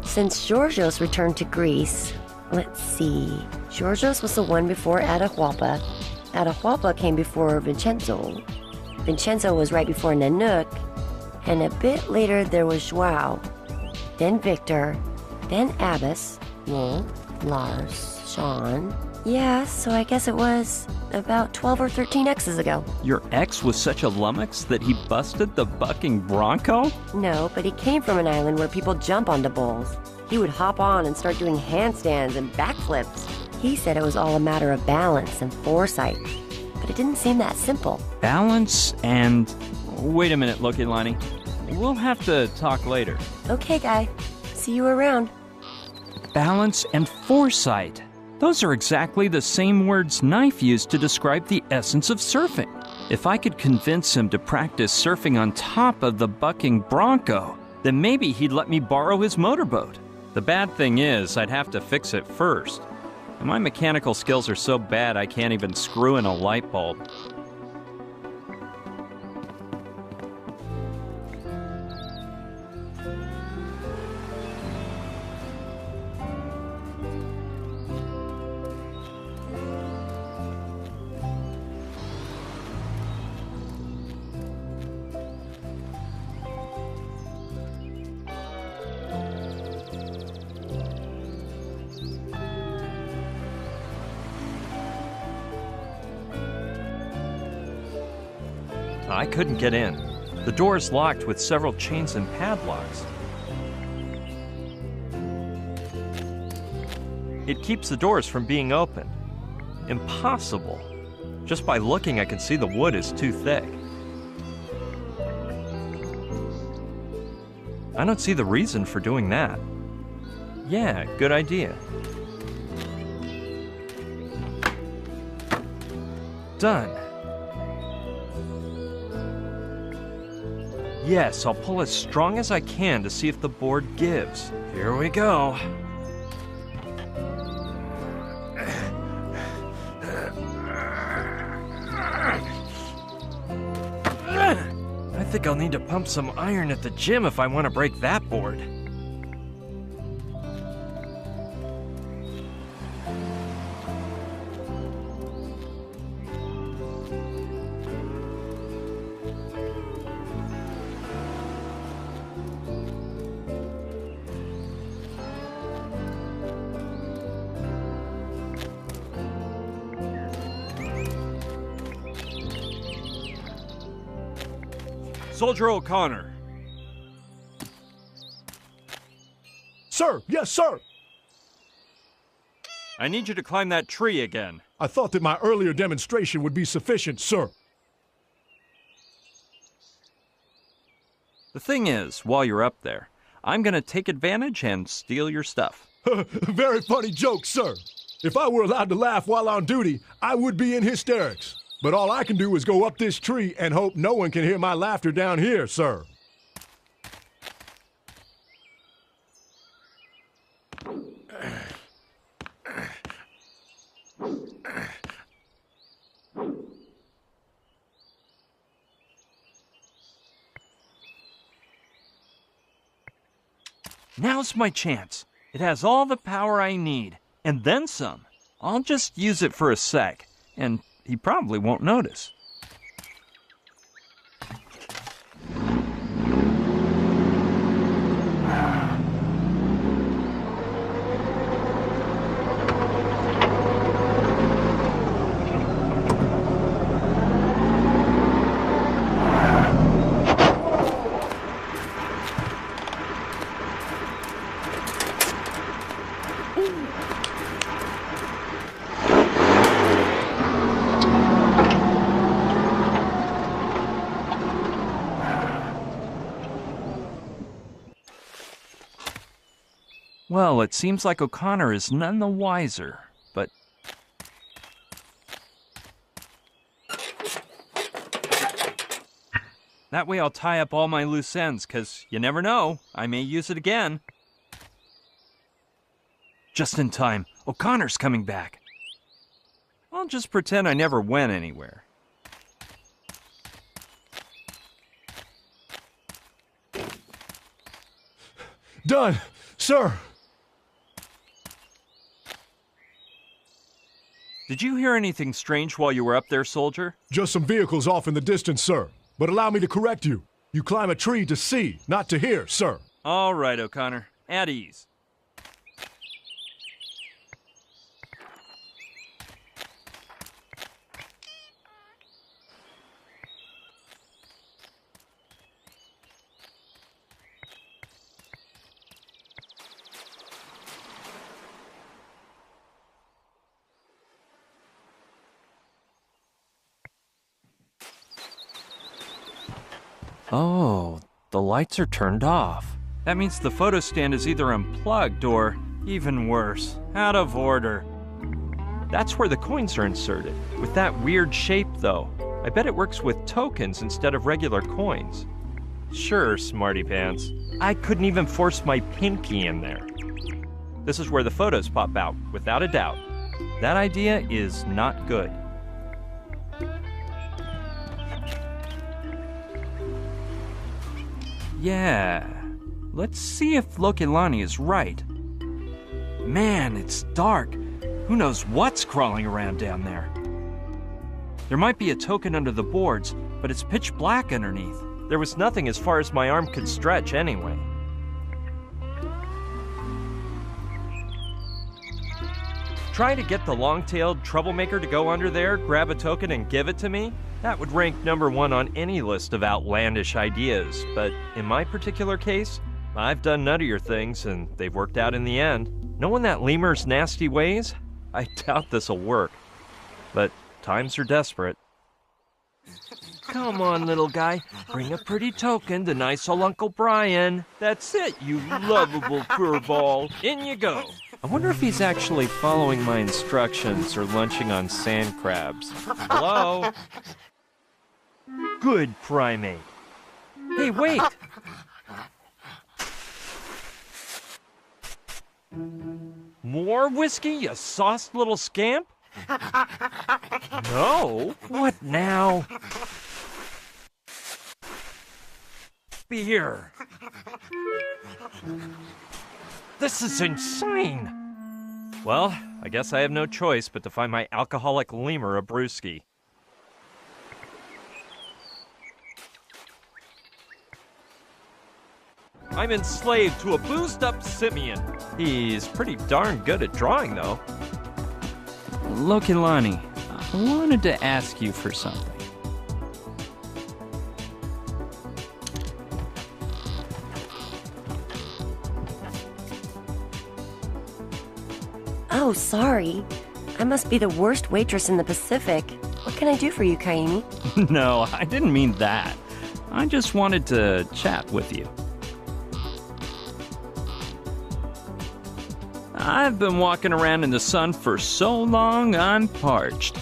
Since Georgios returned to Greece, let's see. Georgios was the one before Atahualpa. Atahualpa came before Vincenzo. Vincenzo was right before Nanook. And a bit later there was Joao. Then Victor. Then Abbas. Wolf. Lars. Sean. Yeah, so I guess it was about 12 or 13 X's ago. Your ex was such a lummox that he busted the bucking bronco? No, but he came from an island where people jump onto bulls. He would hop on and start doing handstands and backflips. He said it was all a matter of balance and foresight. But it didn't seem that simple. Balance and... Wait a minute, Loki Lonnie. We'll have to talk later. Okay, guy. See you around. Balance and foresight. Those are exactly the same words Knife used to describe the essence of surfing. If I could convince him to practice surfing on top of the bucking bronco, then maybe he'd let me borrow his motorboat. The bad thing is, I'd have to fix it first. And my mechanical skills are so bad I can't even screw in a light bulb. I couldn't get in. The door's locked with several chains and padlocks. It keeps the doors from being opened. Impossible. Just by looking, I can see the wood is too thick. I don't see the reason for doing that. Yeah, good idea. Done. Yes, I'll pull as strong as I can to see if the board gives. Here we go. think I'll need to pump some iron at the gym if I want to break that board. Soldier O'Connor. Sir, yes, sir. I need you to climb that tree again. I thought that my earlier demonstration would be sufficient, sir. The thing is, while you're up there, I'm gonna take advantage and steal your stuff. Very funny joke, sir. If I were allowed to laugh while on duty, I would be in hysterics. But all I can do is go up this tree and hope no one can hear my laughter down here, sir. Now's my chance. It has all the power I need, and then some. I'll just use it for a sec, and he probably won't notice. Well, it seems like O'Connor is none the wiser, but... That way I'll tie up all my loose ends, 'cause you never know, I may use it again. Just in time, O'Connor's coming back. I'll just pretend I never went anywhere. Done, sir. Did you hear anything strange while you were up there, soldier? Just some vehicles off in the distance, sir. But allow me to correct you. You climb a tree to see, not to hear, sir. All right, O'Connor. At ease. Oh, the lights are turned off. That means the photo stand is either unplugged or, even worse, out of order. That's where the coins are inserted, with that weird shape though. I bet it works with tokens instead of regular coins. Sure, smarty pants. I couldn't even force my pinky in there. This is where the photos pop out, without a doubt. That idea is not good. Yeah, let's see if Lokilani is right. Man, it's dark. Who knows what's crawling around down there? There might be a token under the boards, but it's pitch black underneath. There was nothing as far as my arm could stretch anyway. Try to get the long-tailed troublemaker to go under there, grab a token, and give it to me? That would rank #1 on any list of outlandish ideas, but in my particular case, I've done nuttier things, and they've worked out in the end. Knowing that lemur's nasty ways, I doubt this'll work. But times are desperate. Come on, little guy. Bring a pretty token to nice old Uncle Brian. That's it, you lovable furball. In you go. I wonder if he's actually following my instructions or lunching on sand crabs. Hello? Good primate. Hey, wait! More whiskey, you sauced little scamp? No? What now? beer. This is insane. Well, I guess I have no choice but to find my alcoholic lemur a brewski. I'm enslaved to a boozed-up simian. He's pretty darn good at drawing, though. Lokilani, I wanted to ask you for something. Oh, sorry. I must be the worst waitress in the Pacific. What can I do for you, Kaimi? No, I didn't mean that. I just wanted to chat with you. I've been walking around in the sun for so long, I'm parched.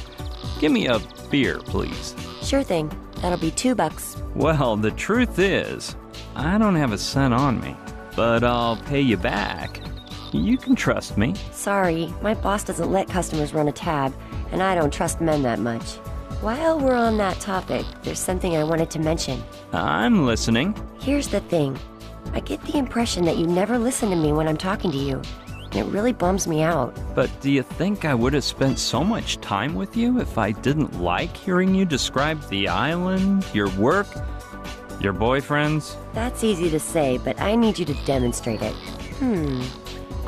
Give me a beer, please. Sure thing. That'll be $2. Well, the truth is, I don't have a cent on me, but I'll pay you back. You can trust me. Sorry, my boss doesn't let customers run a tab, and I don't trust men that much. While we're on that topic, there's something I wanted to mention. I'm listening. Here's the thing. I get the impression that you never listen to me when I'm talking to you. It really bums me out. But do you think I would have spent so much time with you if I didn't like hearing you describe the island, your work, your boyfriends? That's easy to say, but I need you to demonstrate it.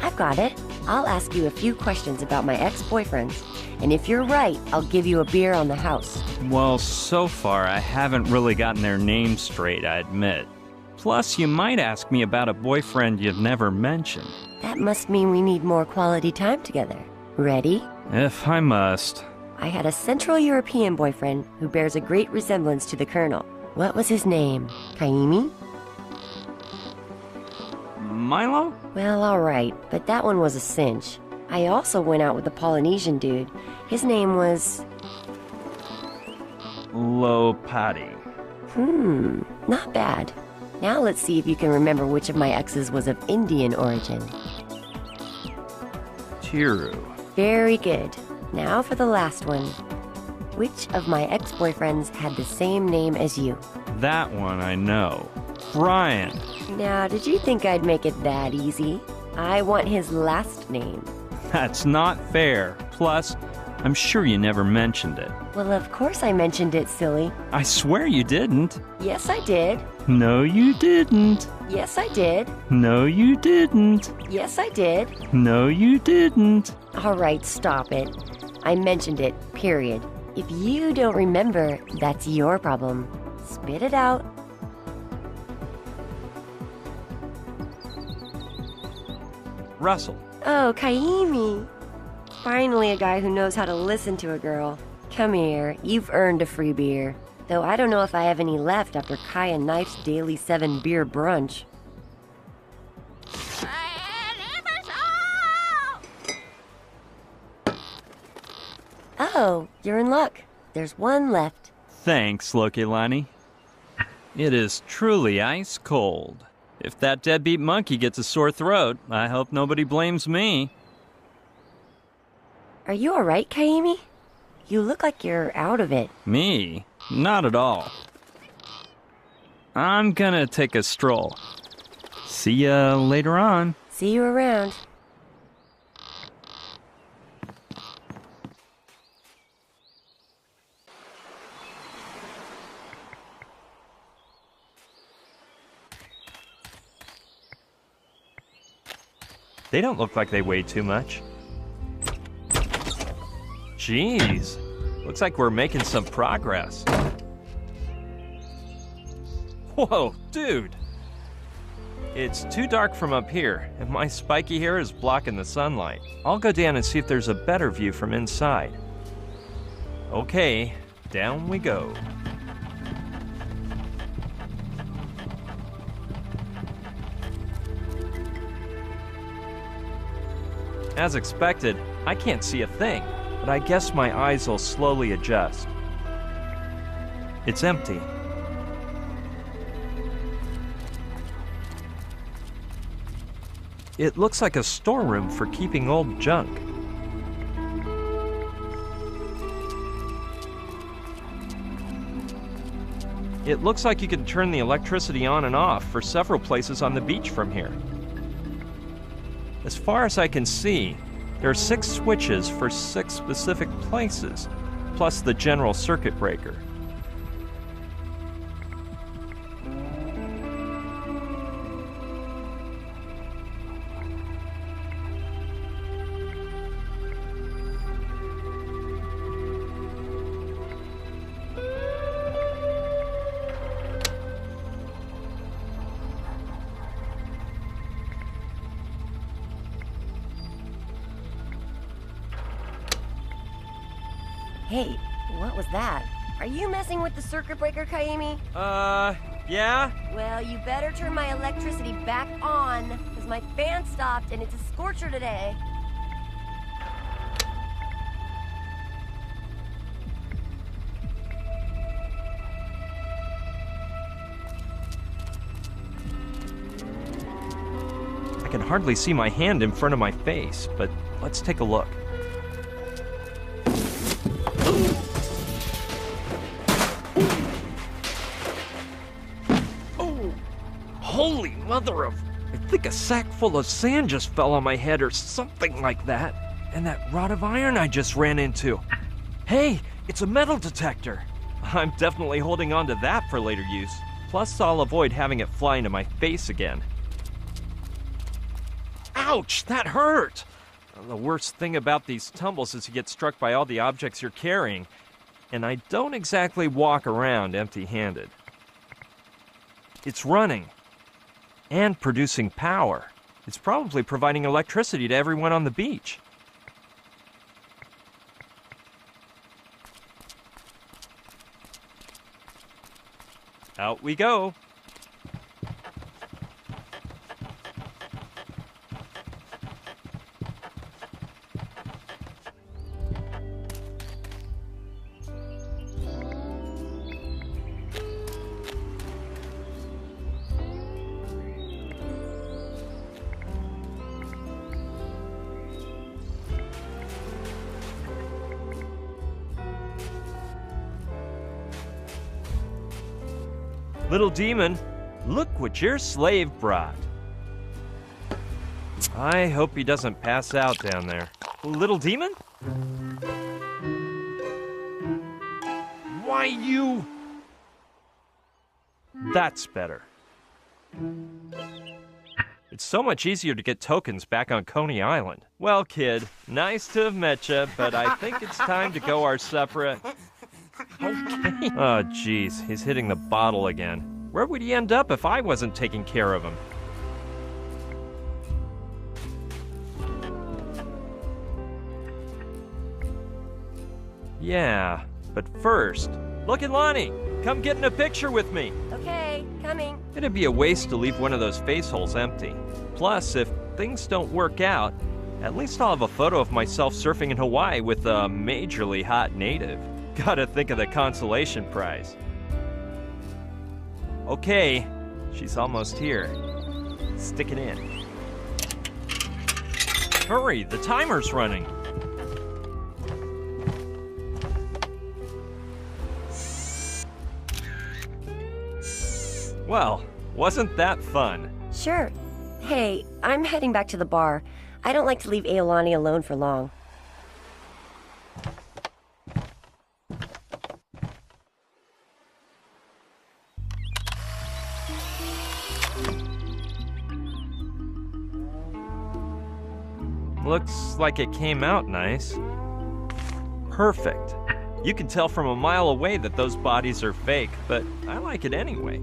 I've got it. I'll ask you a few questions about my ex-boyfriends, and if you're right, I'll give you a beer on the house. Well, so far I haven't really gotten their names straight, I admit. Plus, you might ask me about a boyfriend you've never mentioned. That must mean we need more quality time together. Ready? If I must. I had a Central European boyfriend who bears a great resemblance to the Colonel. What was his name? Kaimi? Milo? Well, alright, but that one was a cinch. I also went out with a Polynesian dude. His name was... Lopati. Not bad. Now let's see if you can remember which of my exes was of Indian origin. Tiru. Very good. Now for the last one. Which of my ex-boyfriends had the same name as you? That one I know. Brian. Now, did you think I'd make it that easy? I want his last name. That's not fair. Plus, I'm sure you never mentioned it. Well, of course I mentioned it, silly. I swear you didn't. Yes, I did. No, you didn't. Yes, I did. No, you didn't. Yes, I did. No, you didn't. All right, stop it. I mentioned it, period. If you don't remember, that's your problem. Spit it out. Russell. Oh, Kaimi. Finally a guy who knows how to listen to a girl. Come here, you've earned a free beer. Though I don't know if I have any left after Kai and Knife's daily 7-beer brunch. Oh, you're in luck. There's one left. Thanks, Lokilani. It is truly ice cold. If that deadbeat monkey gets a sore throat, I hope nobody blames me. Are you alright, Kaimi? You look like you're out of it. Me? Not at all. I'm gonna take a stroll. See ya later on. See you around. They don't look like they weigh too much. Jeez. Looks like we're making some progress. Whoa, dude. It's too dark from up here, and my spiky hair is blocking the sunlight. I'll go down and see if there's a better view from inside. Okay, down we go. As expected, I can't see a thing, but I guess my eyes will slowly adjust. It's empty. It looks like a storeroom for keeping old junk. It looks like you can turn the electricity on and off for several places on the beach from here. As far as I can see, there are 6 switches for 6 specific places, plus the general circuit breaker. Hey, what was that? Are you messing with the circuit breaker, Kaimi? Yeah? Well, you better turn my electricity back on, because my fan stopped and it's a scorcher today. I can hardly see my hand in front of my face, but let's take a look. Holy mother of... I think a sack full of sand just fell on my head or something like that. And that rod of iron I just ran into. Hey, it's a metal detector. I'm definitely holding on to that for later use. Plus, I'll avoid having it fly into my face again. Ouch, that hurt! The worst thing about these tumbles is you get struck by all the objects you're carrying. And I don't exactly walk around empty-handed. It's running. And producing power. It's probably providing electricity to everyone on the beach. Out we go. Little demon, look what your slave brought. I hope he doesn't pass out down there. Little demon? Why, you... That's better. It's so much easier to get tokens back on Coney Island. Well, kid, nice to have met you, but I think it's time to go our separate... Okay. Oh, jeez, he's hitting the bottle again. Where would he end up if I wasn't taking care of him? Yeah, but first, look at Lonnie. Come get in a picture with me. Okay, coming. It'd be a waste to leave one of those face holes empty. Plus, if things don't work out, at least I'll have a photo of myself surfing in Hawaii with a majorly hot native. Gotta think of the consolation prize. Okay, she's almost here. Stick it in. Hurry, the timer's running. Well, wasn't that fun? Sure. Hey, I'm heading back to the bar. I don't like to leave Aolani alone for long. Looks like it came out nice. Perfect. You can tell from a mile away that those bodies are fake, but I like it anyway.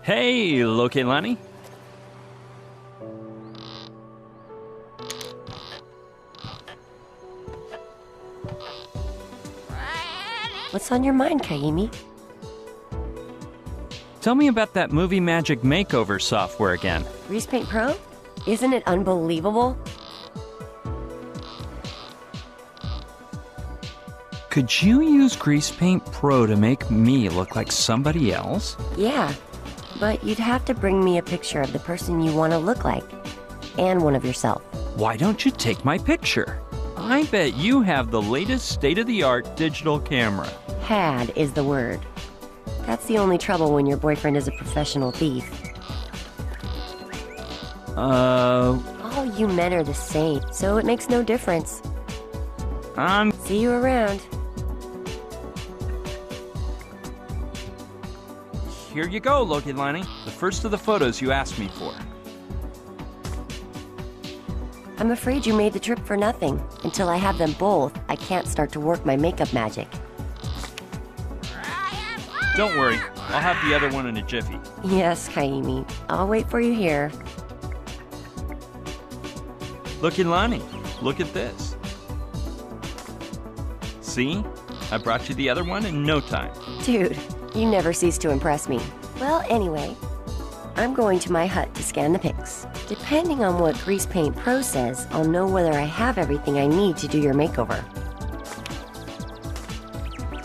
Hey, Lokelani. What's on your mind, Kaimi? Tell me about that movie magic makeover software again. Grease Paint Pro? Isn't it unbelievable? Could you use Grease Paint Pro to make me look like somebody else? Yeah, but you'd have to bring me a picture of the person you want to look like, and one of yourself. Why don't you take my picture? I bet you have the latest state-of-the-art digital camera. Had is the word. That's the only trouble when your boyfriend is a professional thief. All you men are the same, so it makes no difference. See you around. Here you go, Loki Lanny. The first of the photos you asked me for. I'm afraid you made the trip for nothing. Until I have them both, I can't start to work my makeup magic. Don't worry, I'll have the other one in a jiffy. Yes, Kaimi. I'll wait for you here. Loki Lanny, look at this. See? I brought you the other one in no time. Dude, you never cease to impress me. Well, anyway, I'm going to my hut to scan the pics. Depending on what Grease Paint Pro says, I'll know whether I have everything I need to do your makeover.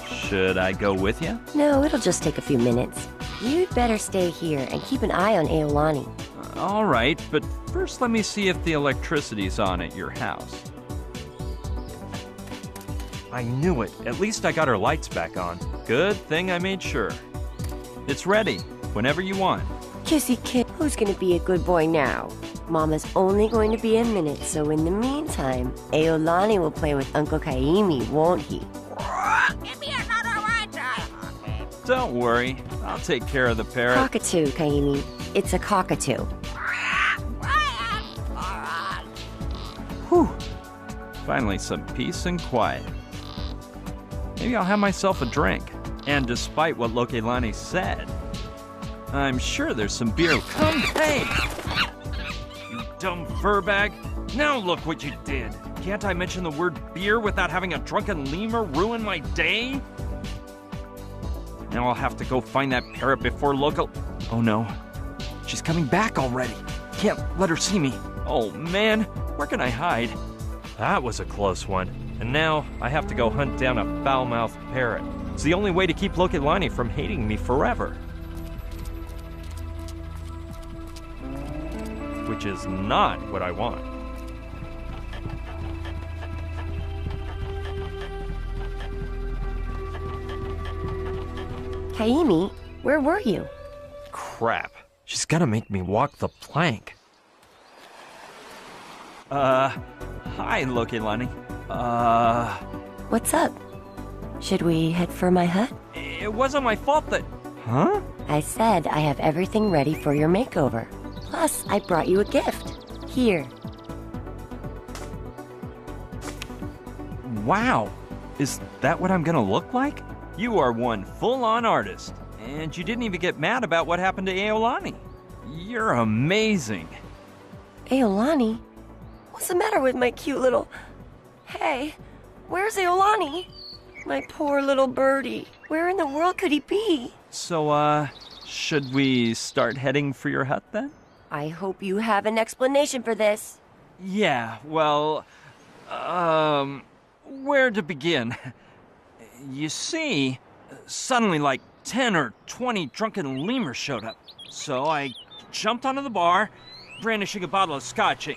Should I go with you? No, it'll just take a few minutes. You'd better stay here and keep an eye on Aolani. All right, but first let me see if the electricity's on at your house. I knew it. At least I got her lights back on. Good thing I made sure. It's ready, whenever you want. Kissy kid, who's gonna be a good boy now? Mama's only going to be a minute, so in the meantime, Aolani will play with Uncle Kaimi, won't he? Give me another one. Don't worry, I'll take care of the parrot. Cockatoo, Kaimi. It's a cockatoo. Whew. Finally, some peace and quiet. Maybe I'll have myself a drink. And despite what Lokelani said, I'm sure there's some beer. Come, hey! You dumb fur bag. Now look what you did. Can't I mention the word beer without having a drunken lemur ruin my day? Now I'll have to go find that parrot before local... Oh no. She's coming back already. Can't let her see me. Oh man, where can I hide? That was a close one. And now I have to go hunt down a foul-mouthed parrot. It's the only way to keep Lokelani from hating me forever. Which is not what I want. Kaimi, where were you? Crap. She's gonna make me walk the plank. Hi, Lokelani. What's up? Should we head for my hut? It wasn't my fault that... Huh? I said I have everything ready for your makeover. Plus, I brought you a gift. Here. Wow. Is that what I'm gonna look like? You are one full-on artist. And you didn't even get mad about what happened to Aolani. You're amazing. Aolani? What's the matter with my cute little... Hey, where's Aolani? My poor little birdie. Where in the world could he be? So, should we start heading for your hut then? I hope you have an explanation for this. Yeah, well, where to begin? You see, suddenly like 10 or 20 drunken lemurs showed up. So I jumped onto the bar, brandishing a bottle of scotch,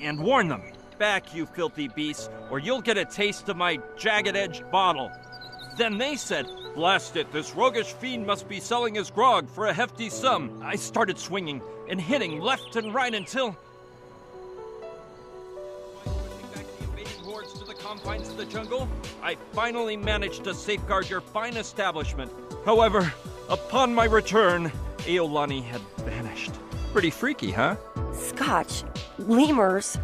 and warned them, "Back, you filthy beasts, or you'll get a taste of my jagged-edged bottle." Then they said, "Blast it, this roguish fiend must be selling his grog for a hefty sum." I started swinging and hitting left and right until... Pushing back the invading hordes to the confines of the jungle, I finally managed to safeguard your fine establishment. However, upon my return, Aolani had vanished. Pretty freaky, huh? Scotch, lemurs.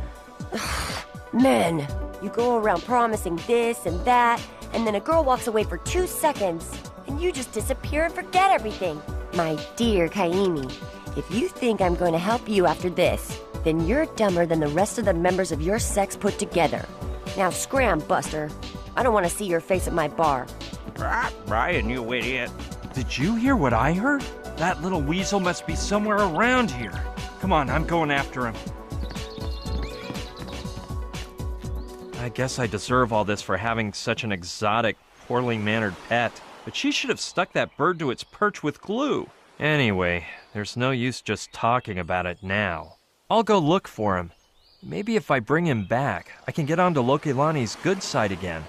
Men, you go around promising this and that, and then a girl walks away for 2 seconds, and you just disappear and forget everything. My dear Kaimi, if you think I'm going to help you after this, then you're dumber than the rest of the members of your sex put together. Now scram, Buster. I don't want to see your face at my bar. Brian, you idiot. Did you hear what I heard? That little weasel must be somewhere around here. Come on, I'm going after him. I guess I deserve all this for having such an exotic poorly mannered pet, but she should have stuck that bird to its perch with glue. Anyway, there's no use just talking about it now. I'll go look for him. Maybe if I bring him back, I can get onto Lokilani's good side again.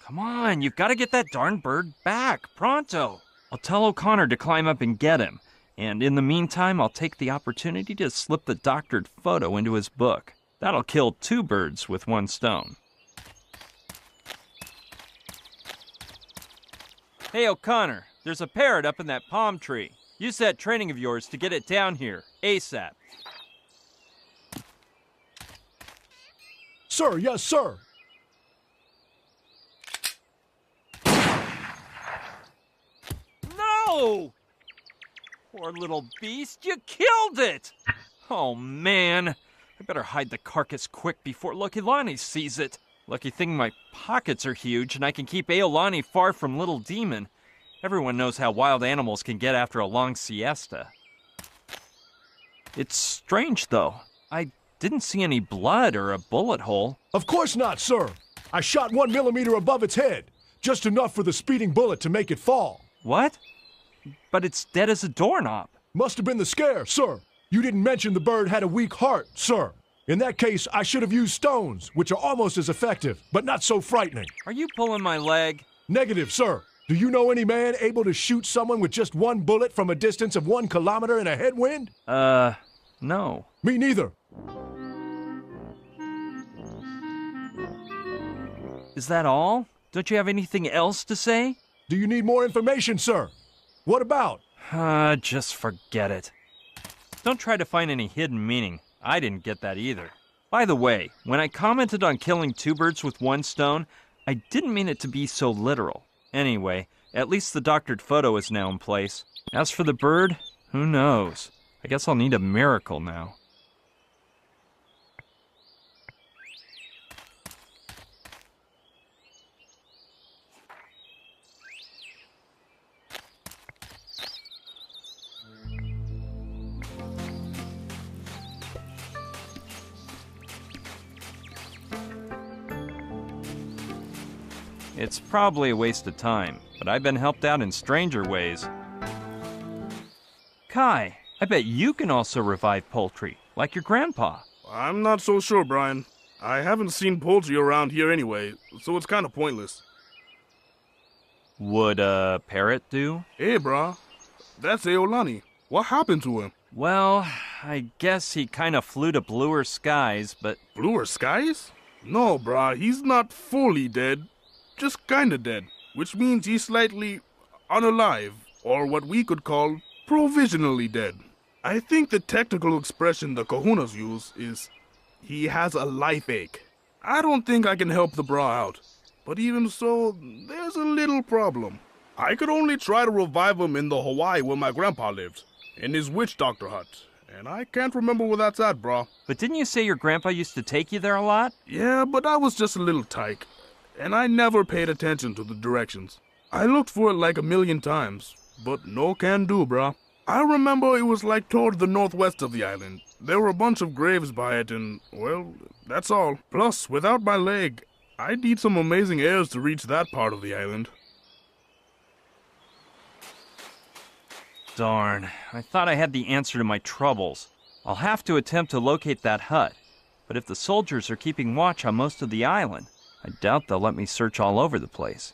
Come on, you've got to get that darn bird back, pronto. I'll tell O'Connor to climb up and get him, and in the meantime, I'll take the opportunity to slip the doctored photo into his book. That'll kill 2 birds with 1 stone. Hey, O'Connor, there's a parrot up in that palm tree. Use that training of yours to get it down here, ASAP. Sir, yes, sir. No! Poor little beast, you killed it! Oh, man. I better hide the carcass quick before Lokilani sees it. Lucky thing my pockets are huge and I can keep Aolani far from Little Demon. Everyone knows how wild animals can get after a long siesta. It's strange, though. I didn't see any blood or a bullet hole. Of course not, sir. I shot 1 millimeter above its head. Just enough for the speeding bullet to make it fall. What? But it's dead as a doorknob. Must have been the scare, sir. You didn't mention the bird had a weak heart, sir. In that case, I should have used stones, which are almost as effective, but not so frightening. Are you pulling my leg? Negative, sir. Do you know any man able to shoot someone with just 1 bullet from a distance of 1 kilometer in a headwind? No. Me neither. Is that all? Don't you have anything else to say? Do you need more information, sir? What about? Just forget it. Don't try to find any hidden meaning. I didn't get that either. By the way, when I commented on killing 2 birds with 1 stone, I didn't mean it to be so literal. Anyway, at least the doctored photo is now in place. As for the bird, who knows? I guess I'll need a miracle now. It's probably a waste of time, but I've been helped out in stranger ways. Kai, I bet you can also revive poultry, like your grandpa. I'm not so sure, Brian. I haven't seen poultry around here anyway, so it's kind of pointless. Would a parrot do? Hey, brah. That's Aolani. What happened to him? Well, I guess he kind of flew to bluer skies, but... Bluer skies? No, brah, he's not fully dead. Just kinda dead, which means he's slightly unalive, or what we could call provisionally dead. I think the technical expression the kahunas use is, he has a life ache. I don't think I can help the bra out, but even so, there's a little problem. I could only try to revive him in the Hawaii where my grandpa lived, in his witch doctor hut, and I can't remember where that's at, bra. But didn't you say your grandpa used to take you there a lot? Yeah, but I was just a little tyke. And I never paid attention to the directions. I looked for it like a million times, but no can do, brah. I remember it was like toward the northwest of the island. There were a bunch of graves by it and, well, that's all. Plus, without my leg, I'd need some amazing airs to reach that part of the island. Darn, I thought I had the answer to my troubles. I'll have to attempt to locate that hut. But if the soldiers are keeping watch on most of the island, I doubt they'll let me search all over the place.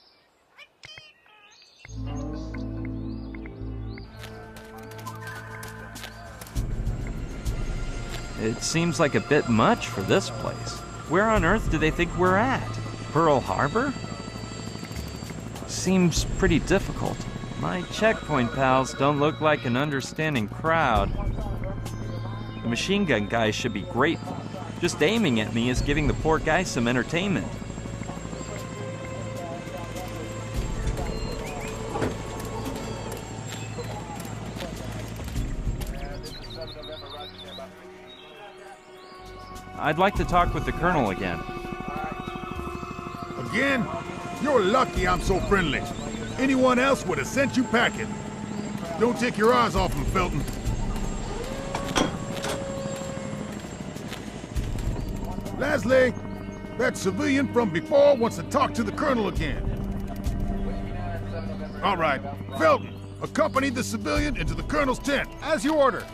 It seems like a bit much for this place. Where on earth do they think we're at? Pearl Harbor? Seems pretty difficult. My checkpoint pals don't look like an understanding crowd. The machine gun guys should be grateful. Just aiming at me is giving the poor guy some entertainment. I'd like to talk with the Colonel again. Again? You're lucky I'm so friendly. Anyone else would have sent you packing. Don't take your eyes off him, Felton. Leslie, that civilian from before wants to talk to the Colonel again. All right, Felton, accompany the civilian into the Colonel's tent. As you order.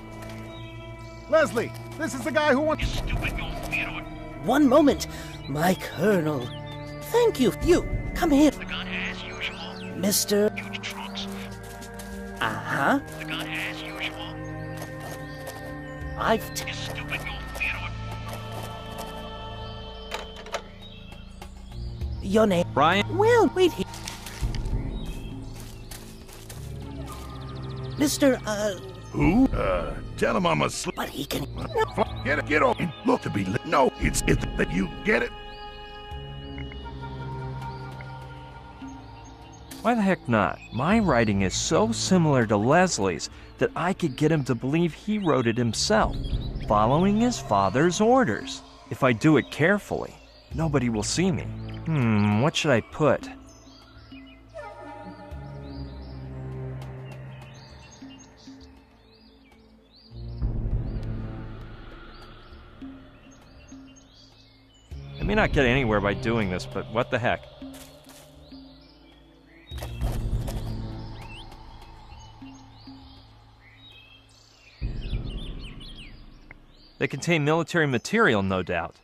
Leslie, this is the guy who wants... One moment, my Colonel. Thank you. You, come here. The gun as usual. Mr. Huge trunks. Uh-huh. The gun as usual. I've... You stupid old Theodore. Your name? Brian? Well, wait here. Mr. Who? Tell him I'm asleep. But he can... Get off. Look to be lit. No, it's that you get it. Why the heck not? My writing is so similar to Leslie's that I could get him to believe he wrote it himself, following his father's orders. If I do it carefully, nobody will see me. What should I put? I may not get anywhere by doing this, but what the heck. They contain military material, no doubt.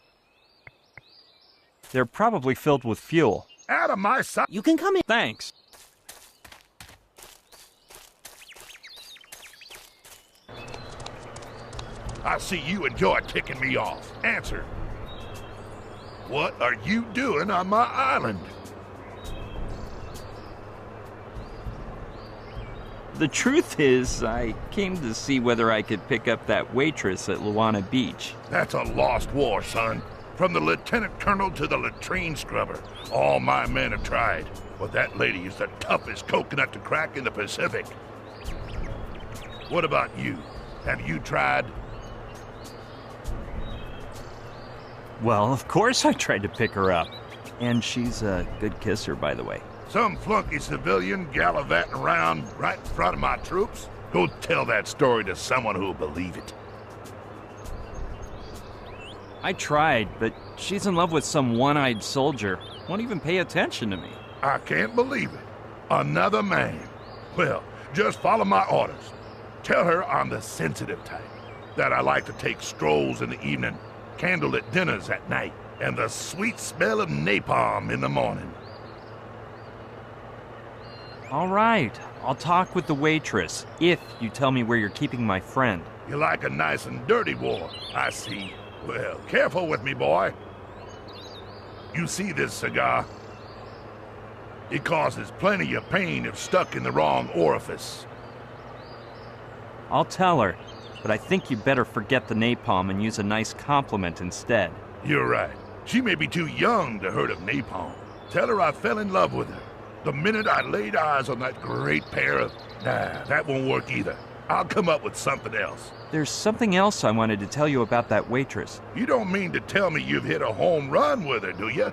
They're probably filled with fuel. Out of my sight. You can come in. Thanks. I see you enjoy ticking me off. Answer. What are you doing on my island? The truth is, I came to see whether I could pick up that waitress at Luana Beach. That's a lost war, son. From the lieutenant colonel to the latrine scrubber, all my men have tried. But that lady is the toughest coconut to crack in the Pacific. What about you? Have you tried? Well, of course I tried to pick her up. And she's a good kisser, by the way. Some flunky civilian gallivanting around right in front of my troops? Go tell that story to someone who'll believe it. I tried, but she's in love with some one-eyed soldier. Won't even pay attention to me. I can't believe it. Another man. Well, just follow my orders. Tell her I'm the sensitive type. That I like to take strolls in the evening, candlelit dinners at night, and the sweet smell of napalm in the morning. All right, I'll talk with the waitress, if you tell me where you're keeping my friend. You like a nice and dirty war, I see. Well, careful with me, boy. You see this cigar? It causes plenty of pain if stuck in the wrong orifice. I'll tell her, but I think you better forget the napalm and use a nice compliment instead. You're right. She may be too young to heard of napalm. Tell her I fell in love with her. The minute I laid eyes on that great pair of... Nah, that won't work either. I'll come up with something else. There's something else I wanted to tell you about that waitress. You don't mean to tell me you've hit a home run with her, do you?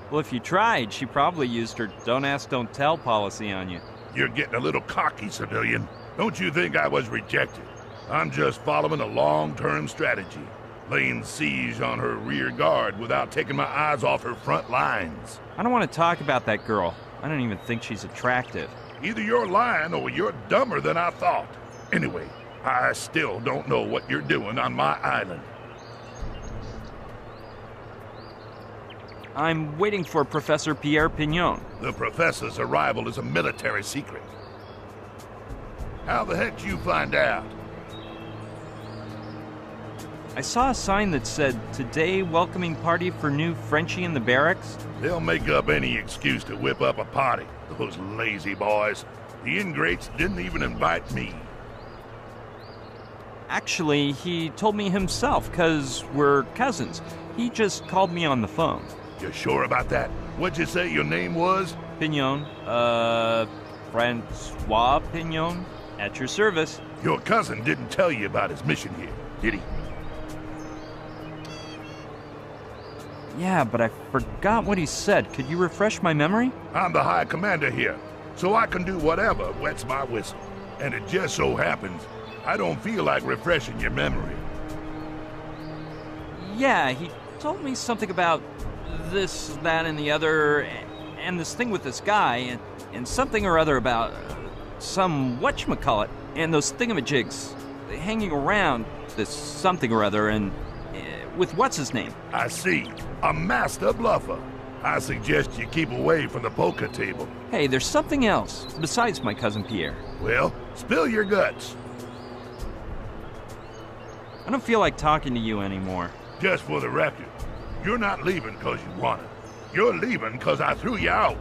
Well, if you tried, she probably used her don't ask, don't tell policy on you. You're getting a little cocky, civilian. Don't you think I was rejected? I'm just following a long-term strategy. Laying siege on her rear guard without taking my eyes off her front lines. I don't want to talk about that girl. I don't even think she's attractive. Either you're lying or you're dumber than I thought. Anyway, I still don't know what you're doing on my island. I'm waiting for Professor Pierre Pignon. The professor's arrival is a military secret. How the heck did you find out? I saw a sign that said, "Today welcoming party for new Frenchie in the barracks." They'll make up any excuse to whip up a party, those lazy boys. The ingrates didn't even invite me. Actually, he told me himself, 'cause we're cousins. He just called me on the phone. You sure about that? What'd you say your name was? Pignon. Francois Pignon. At your service. Your cousin didn't tell you about his mission here, did he? Yeah, but I forgot what he said. Could you refresh my memory? I'm the High Commander here, so I can do whatever wets my whistle. And it just so happens, I don't feel like refreshing your memory. Yeah, he told me something about this, that, and the other, and this thing with this guy, and something or other about some whatchamacallit, and those thingamajigs hanging around this something or other, and with what's his name? I see. A master bluffer. I suggest you keep away from the poker table. Hey, there's something else besides my cousin Pierre. Well, spill your guts. I don't feel like talking to you anymore. Just for the record, you're not leaving because you want it. You're leaving because I threw you out.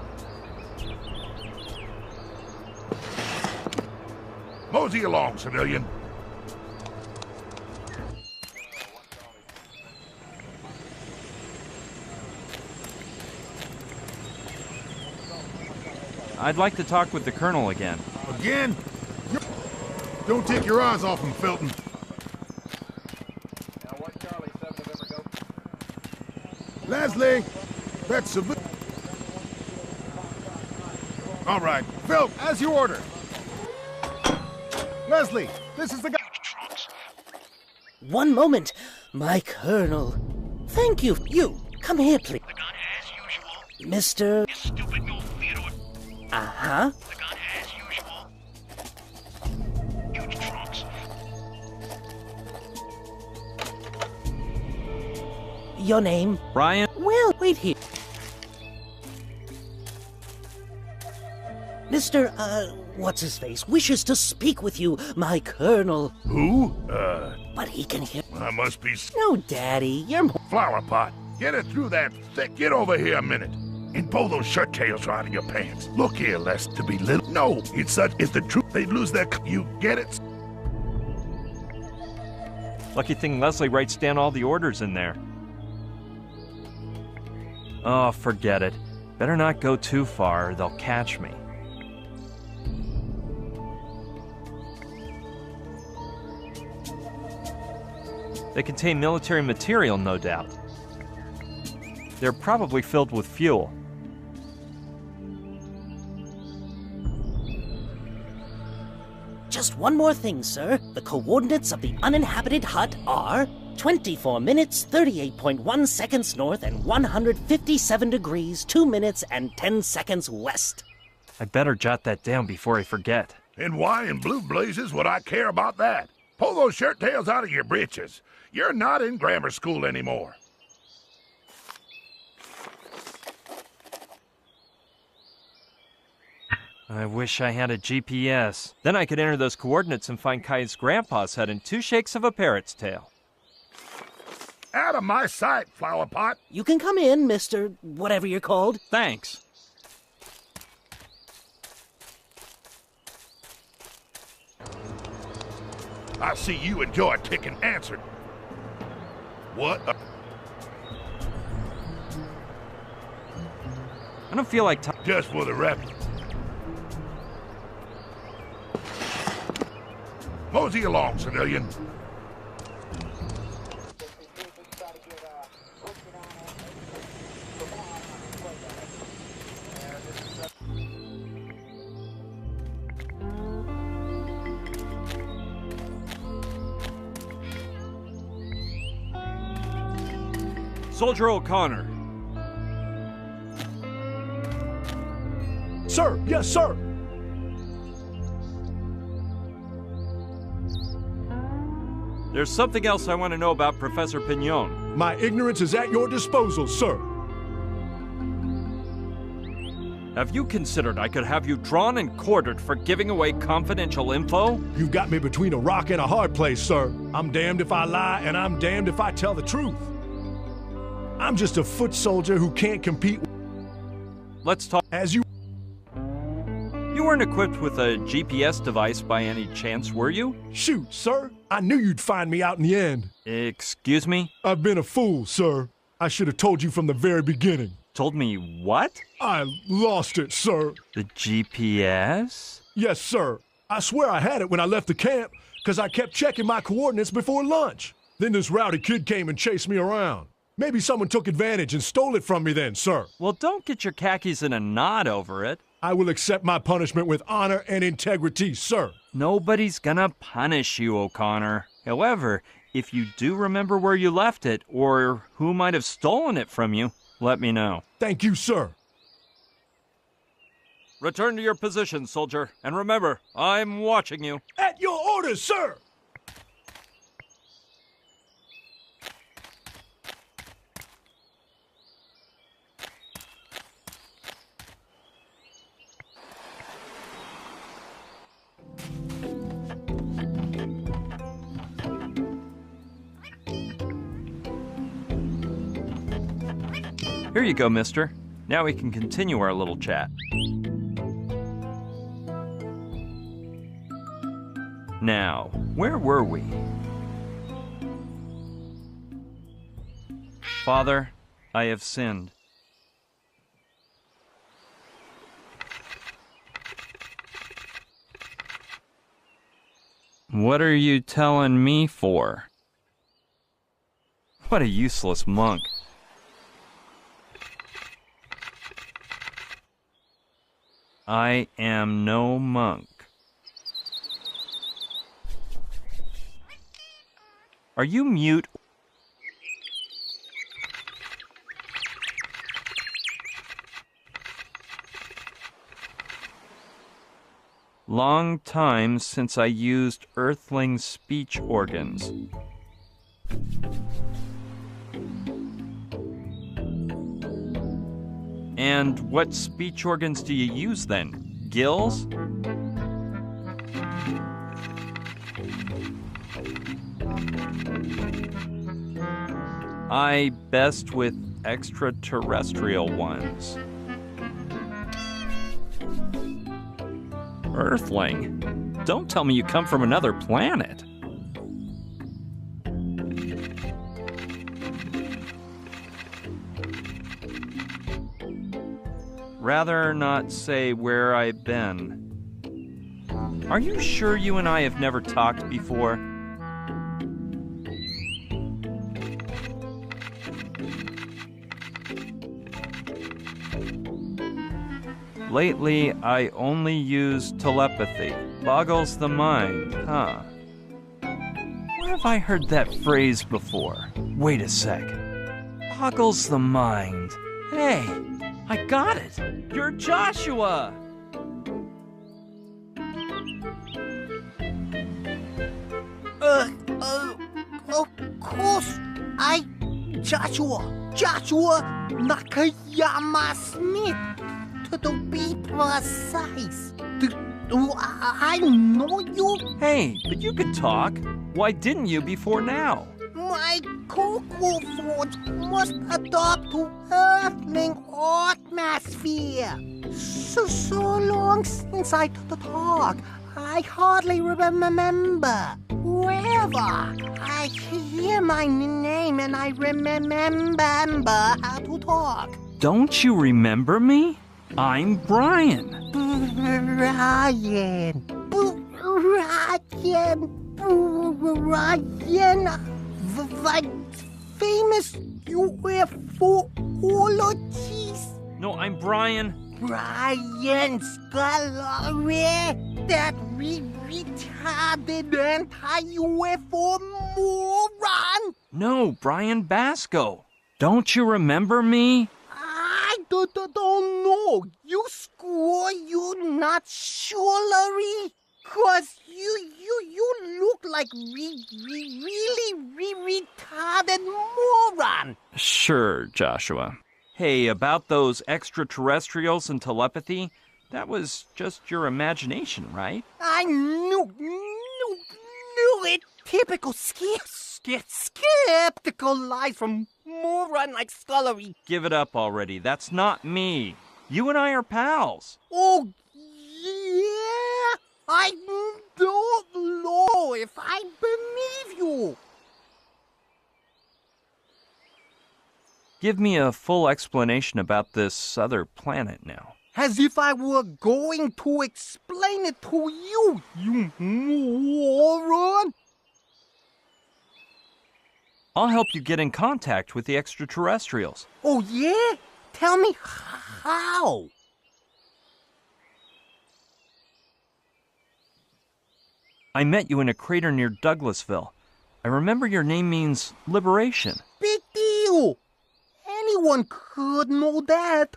Mosey along, civilian. I'd like to talk with the Colonel again. Again? Don't take your eyes off him, Felton. Leslie, that's a... All right, Phil, as you order. Leslie, this is the guy... One moment, my Colonel. Thank you. You, come here, please. The gun as usual. Mr. You stupid no Theodore. Uh-huh. The gun as usual. Huge trunks. Your name? Brian? Well, wait here. Mr. What's-his-face wishes to speak with you, my Colonel. Who? But he can hear... I must be... No, Daddy, you're... Flower pot, get it through that thick. Get over here a minute. And pull those shirt tails out of your pants. Look here, less to be little. No, it's the truth. They'd lose their... You get it? Lucky thing Leslie writes down all the orders in there. Oh, forget it. Better not go too far, or they'll catch me. They contain military material, no doubt. They're probably filled with fuel. Just one more thing, sir. The coordinates of the uninhabited hut are 24 minutes, 38.1 seconds north, and 157 degrees, 2 minutes, and 10 seconds west. I better jot that down before I forget. And why in blue blazes would I care about that? Pull those shirt tails out of your breeches. You're not in grammar school anymore. I wish I had a GPS. Then I could enter those coordinates and find Kai's grandpa's head in 2 shakes of a parrot's tail. Out of my sight, flower pot. You can come in, Mr. whatever you're called. Thanks. I see you enjoy taking answered. What? I don't feel like Just for the record. Mosey along, civilian. Soldier O'Connor. Sir, yes, sir. There's something else I want to know about Professor Pignon. My ignorance is at your disposal, sir. Have you considered I could have you drawn and quartered for giving away confidential info? You've got me between a rock and a hard place, sir. I'm damned if I lie, and I'm damned if I tell the truth. I'm just a foot soldier who can't compete. Let's talk. As you... You weren't equipped with a GPS device by any chance, were you? Shoot, sir. I knew you'd find me out in the end. Excuse me? I've been a fool, sir. I should have told you from the very beginning. Told me what? I lost it, sir. The GPS? Yes, sir. I swear I had it when I left the camp, because I kept checking my coordinates before lunch. Then this rowdy kid came and chased me around. Maybe someone took advantage and stole it from me then, sir. Well, don't get your khakis in a knot over it. I will accept my punishment with honor and integrity, sir. Nobody's gonna punish you, O'Connor. However, if you do remember where you left it, or who might have stolen it from you, let me know. Thank you, sir. Return to your position, soldier, and remember, I'm watching you. At your orders, sir! Here you go, mister. Now we can continue our little chat. Now, where were we? Father, I have sinned. What are you telling me for? What a useless monk. I am no monk. Are you mute? Long time since I used earthling speech organs. And what speech organs do you use then? Gills? I best with extraterrestrial ones. Earthling? Don't tell me you come from another planet. Rather not say where I've been. Are you sure you and I have never talked before? Lately, I only use telepathy. Boggles the mind, huh? Where have I heard that phrase before? Wait a sec. Boggles the mind. Hey, I got it! You're Joshua! Of course, Joshua Nakayama Smith, to be precise. Do I know you? Hey, but you could talk. Why didn't you before now? My Coco Forge must adopt to Earthling atmosphere. So long since I talk, I hardly remember. However, I hear my name and I remember how to talk. Don't you remember me? I'm Brian. Brian, the famous UFOologist. No, I'm Brian. Brian Scolari, that retarded anti-UFO moron. No, Brian Basco. Don't you remember me? I don't know. You score, you not surely? Cause you look like really retarded moron. Sure, Joshua. Hey, about those extraterrestrials and telepathy, that was just your imagination, right? I knew it. Typical skeptical lies from moron like Scullery. Give it up already. That's not me. You and I are pals. Oh, yeah? I don't know if I believe you. Give me a full explanation about this other planet now. As if I were going to explain it to you, you moron. I'll help you get in contact with the extraterrestrials. Oh, yeah? Tell me how. I met you in a crater near Douglasville. I remember your name means liberation. Big deal. Anyone could know that.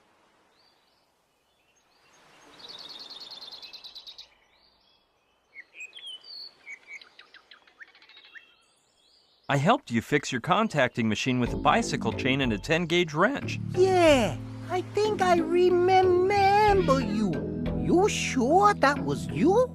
I helped you fix your contacting machine with a bicycle chain and a 10-gauge wrench. Yeah, I think I remember you. You sure that was you?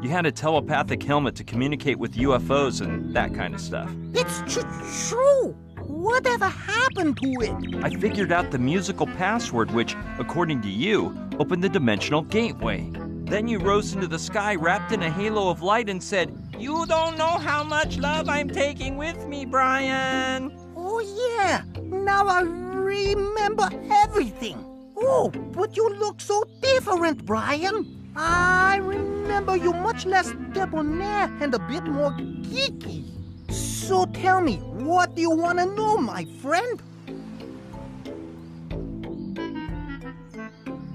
You had a telepathic helmet to communicate with UFOs and that kind of stuff. It's true. Whatever happened to it? I figured out the musical password which, according to you, opened the dimensional gateway. Then you rose into the sky wrapped in a halo of light and said, "You don't know how much love I'm taking with me, Brian." Oh, yeah. Now I remember everything. Oh, but you look so different, Brian. I remember you much less debonair and a bit more geeky. So tell me, what do you want to know, my friend?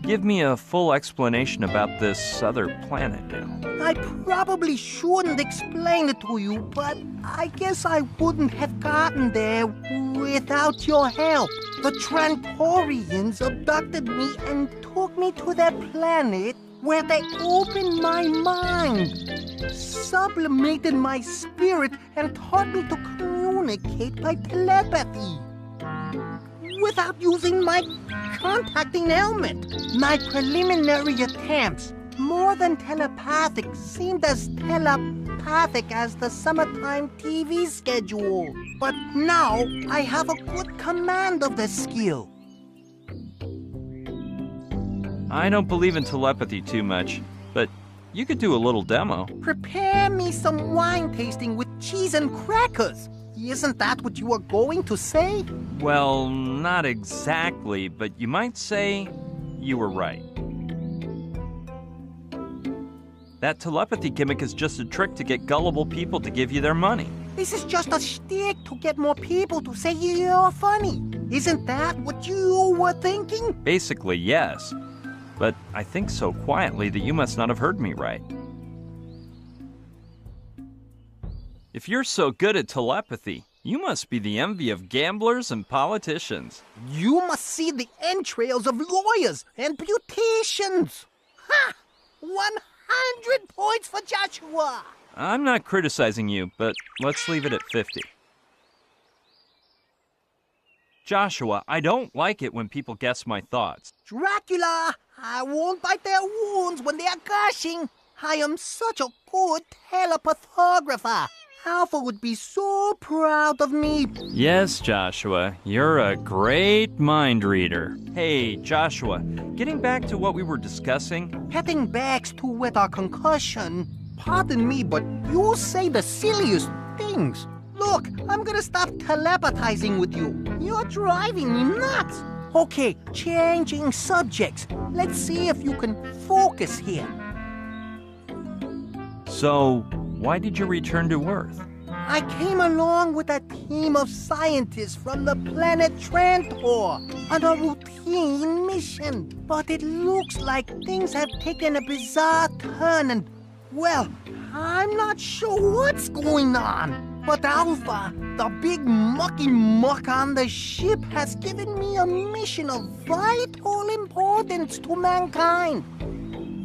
Give me a full explanation about this other planet now. I probably shouldn't explain it to you, but I guess I wouldn't have gotten there without your help. The Trantorians abducted me and took me to their planet where they opened my mind, sublimated my spirit, and taught me to communicate by telepathy without using my contacting helmet. My preliminary attempts, more than telepathic, seemed as telepathic as the summertime TV schedule. But now I have a good command of the skill. I don't believe in telepathy too much, but you could do a little demo. Prepare me some wine tasting with cheese and crackers. Isn't that what you are going to say? Well, not exactly, but you might say you were right. That telepathy gimmick is just a trick to get gullible people to give you their money. This is just a shtick to get more people to say you're funny. Isn't that what you were thinking? Basically, yes. But I think so quietly that you must not have heard me right. If you're so good at telepathy, you must be the envy of gamblers and politicians. You must see the entrails of lawyers and beauticians. Ha! 100 points for Joshua. I'm not criticizing you, but let's leave it at 50. Joshua, I don't like it when people guess my thoughts. Dracula, I won't bite their wounds when they are gushing. I am such a good telepathographer. Alpha would be so proud of me. Yes, Joshua, you're a great mind reader. Hey, Joshua, getting back to what we were discussing. Petting bags to wet our concussion. Pardon me, but you say the silliest things. Look, I'm gonna stop telepathizing with you. You're driving me nuts. Okay, changing subjects. Let's see if you can focus here. So, why did you return to Earth? I came along with a team of scientists from the planet Trantor on a routine mission. But it looks like things have taken a bizarre turn and, well, I'm not sure what's going on. But Alpha, the big mucky muck on the ship, has given me a mission of vital importance to mankind.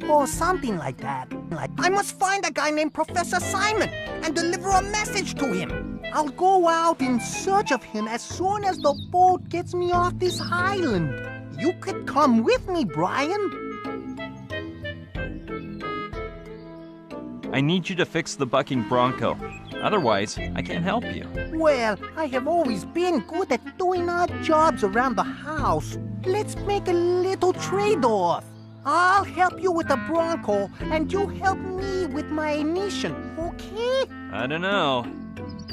Or something like that. I must find a guy named Professor Simon and deliver a message to him. I'll go out in search of him as soon as the boat gets me off this island. You could come with me, Brian. I need you to fix the bucking bronco. Otherwise, I can't help you. Well, I have always been good at doing odd jobs around the house. Let's make a little trade-off. I'll help you with the Bronco, and you help me with my mission, okay? I don't know.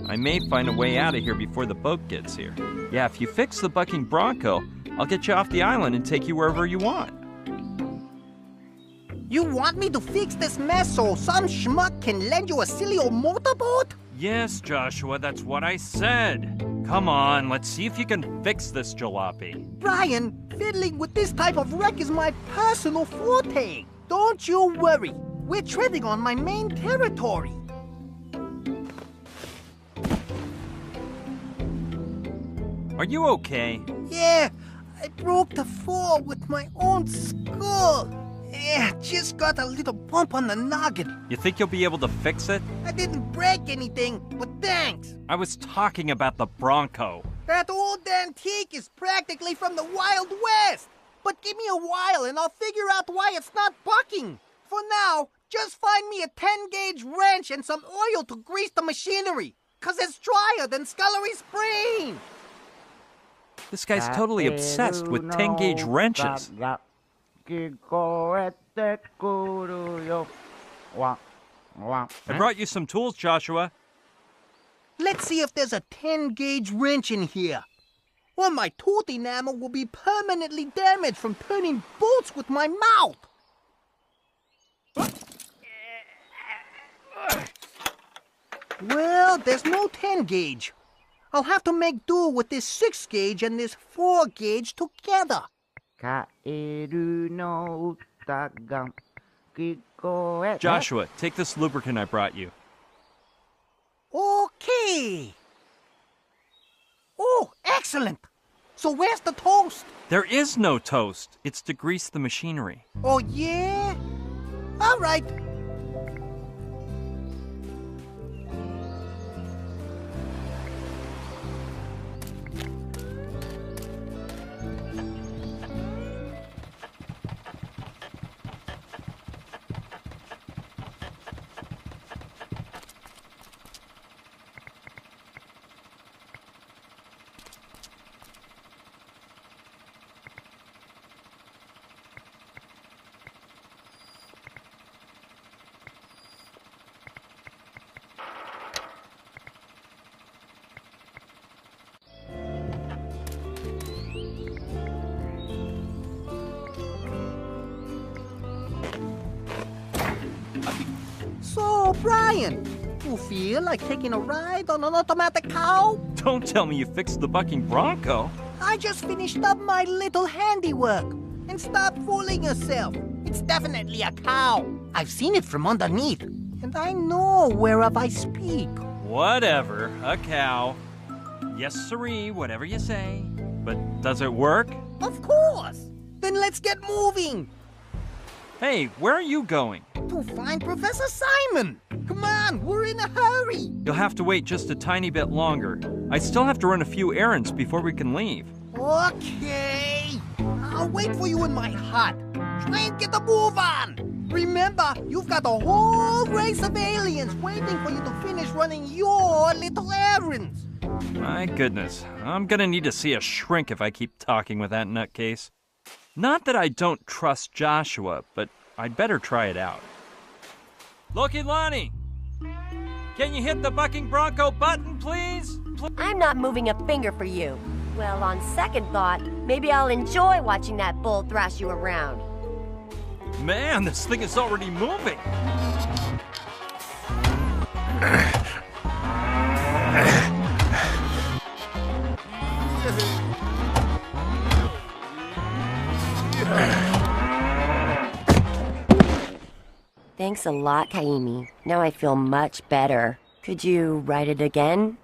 I may find a way out of here before the boat gets here. Yeah, if you fix the bucking Bronco, I'll get you off the island and take you wherever you want. You want me to fix this mess so some schmuck can lend you a silly old motorboat? Yes, Joshua, that's what I said. Come on, let's see if you can fix this jalopy. Brian, fiddling with this type of wreck is my personal forte. Don't you worry. We're treading on my main territory. Are you okay? Yeah, I broke the fall with my own skull. Yeah, just got a little bump on the noggin. You think you'll be able to fix it? I didn't break anything, but thanks. I was talking about the Bronco. That old antique is practically from the Wild West. But give me a while and I'll figure out why it's not bucking. For now, just find me a 10-gauge wrench and some oil to grease the machinery. 'Cause it's drier than Scullery Spring. This guy's totally obsessed with 10-gauge wrenches. I brought you some tools, Joshua. Let's see if there's a 10-gauge wrench in here. Or my tooth enamel will be permanently damaged from turning bolts with my mouth. Well, there's no 10-gauge. I'll have to make do with this 6-gauge and this 4-gauge together. Joshua, take this lubricant I brought you. Okay. Oh, excellent. So where's the toast? There is no toast. It's to grease the machinery. Oh, yeah? All right. So, Brian, you feel like taking a ride on an automatic cow? Don't tell me you fixed the bucking Bronco. I just finished up my little handiwork. And stop fooling yourself. It's definitely a cow. I've seen it from underneath. And I know whereof I speak. Whatever, a cow. Yes, siree, whatever you say. But does it work? Of course. Then let's get moving. Hey, where are you going? To find Professor Simon. Come on, we're in a hurry. You'll have to wait just a tiny bit longer. I still have to run a few errands before we can leave. Okay. I'll wait for you in my hut. Try and get the move on. Remember, you've got a whole race of aliens waiting for you to finish running your little errands. My goodness, I'm gonna need to see a shrink if I keep talking with that nutcase. Not that I don't trust Joshua, but I'd better try it out. Loki Lonnie! Can you hit the bucking Bronco button, please? I'm not moving a finger for you. Well, on second thought, maybe I'll enjoy watching that bull thrash you around. Man, this thing is already moving. Thanks a lot, Kaimi. Now I feel much better. Could you write it again?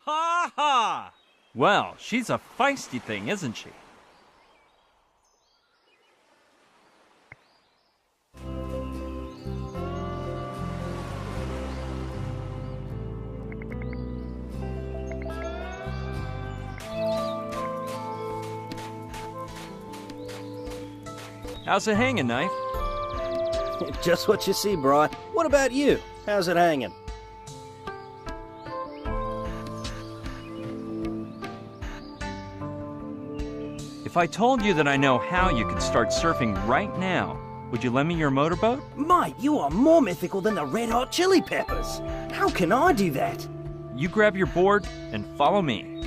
Ha ha! Well, she's a feisty thing, isn't she? How's it hanging, Knife? Just what you see, Bri. What about you? How's it hanging? If I told you that I know how you could start surfing right now, would you lend me your motorboat? Mate, you are more mythical than the Red Hot Chili Peppers. How can I do that? You grab your board and follow me.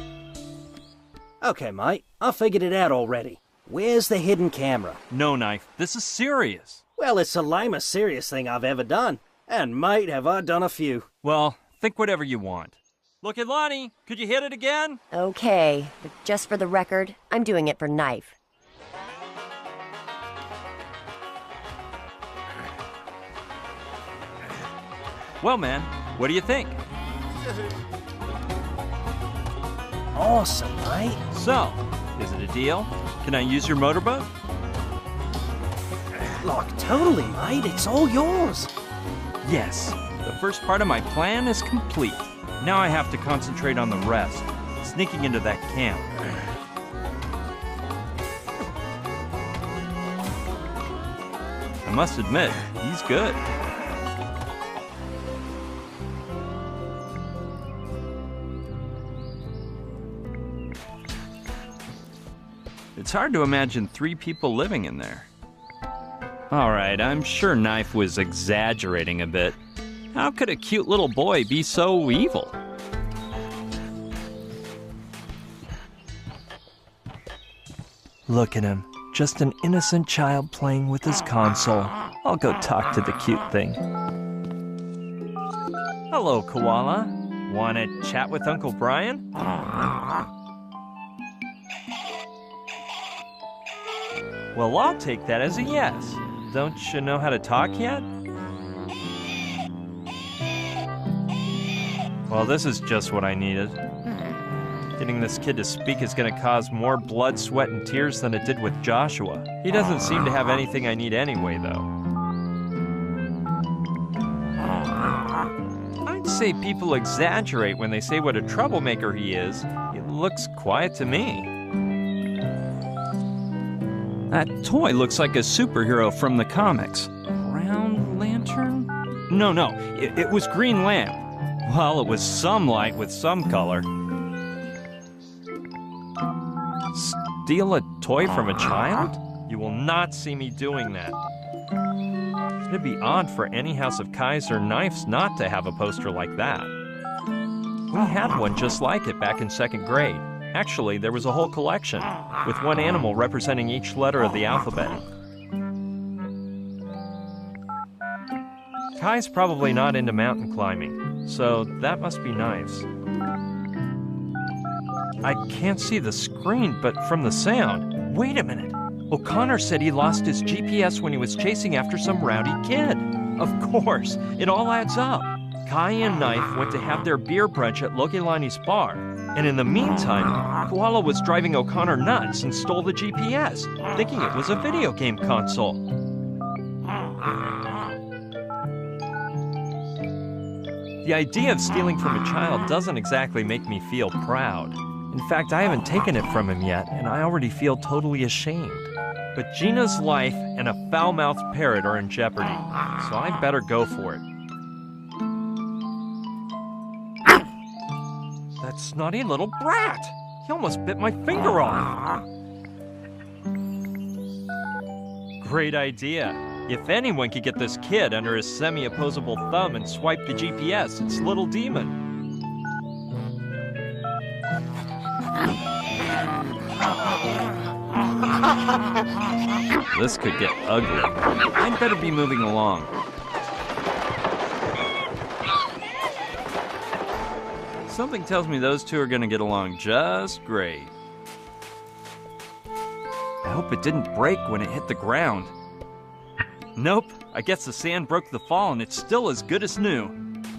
Okay, mate. I figured it out already. Where's the hidden camera? No, Knife. This is serious. Well, it's the lamest serious thing I've ever done. And mate, have I done a few. Well, think whatever you want. Look at Lonnie. Could you hit it again? Okay, but just for the record, I'm doing it for knife. Well, man, what do you think? Awesome, mate. So, is it a deal? Can I use your motorboat? Like, totally, mate. It's all yours. Yes. The first part of my plan is complete. Now I have to concentrate on the rest. Sneaking into that camp. I must admit, he's good. It's hard to imagine 3 people living in there. Alright, I'm sure Knife was exaggerating a bit. How could a cute little boy be so evil? Look at him. Just an innocent child playing with his console. I'll go talk to the cute thing. Hello, Koala. Wanna chat with Uncle Brian? Well, I'll take that as a yes. Don't you know how to talk yet? Well, this is just what I needed. Getting this kid to speak is gonna cause more blood, sweat, and tears than it did with Joshua. He doesn't seem to have anything I need anyway, though. I'd say people exaggerate when they say what a troublemaker he is. He looks quiet to me. That toy looks like a superhero from the comics. Brown Lantern? No, it was Green Lamp. Well, it was some light with some color. Steal a toy from a child? You will not see me doing that. It'd be odd for any House of Kaiser Knives not to have a poster like that. We had one just like it back in 2nd grade. Actually, there was a whole collection, with one animal representing each letter of the alphabet. Kai's probably not into mountain climbing, so that must be Knives. I can't see the screen, but from the sound. Wait a minute. O'Connor said he lost his GPS when he was chasing after some rowdy kid. Of course, it all adds up. Kai and Knife went to have their beer brunch at Lokilani's bar, and in the meantime, Koala was driving O'Connor nuts and stole the GPS, thinking it was a video game console. The idea of stealing from a child doesn't exactly make me feel proud. In fact, I haven't taken it from him yet, and I already feel totally ashamed. But Gina's life and a foul-mouthed parrot are in jeopardy, so I better go for it. That snotty little brat! He almost bit my finger off! Great idea. If anyone could get this kid under his semi-opposable thumb and swipe the GPS, it's Little Demon. This could get ugly. I'd better be moving along. Something tells me those two are gonna get along just great. I hope it didn't break when it hit the ground. Nope, I guess the sand broke the fall and it's still as good as new.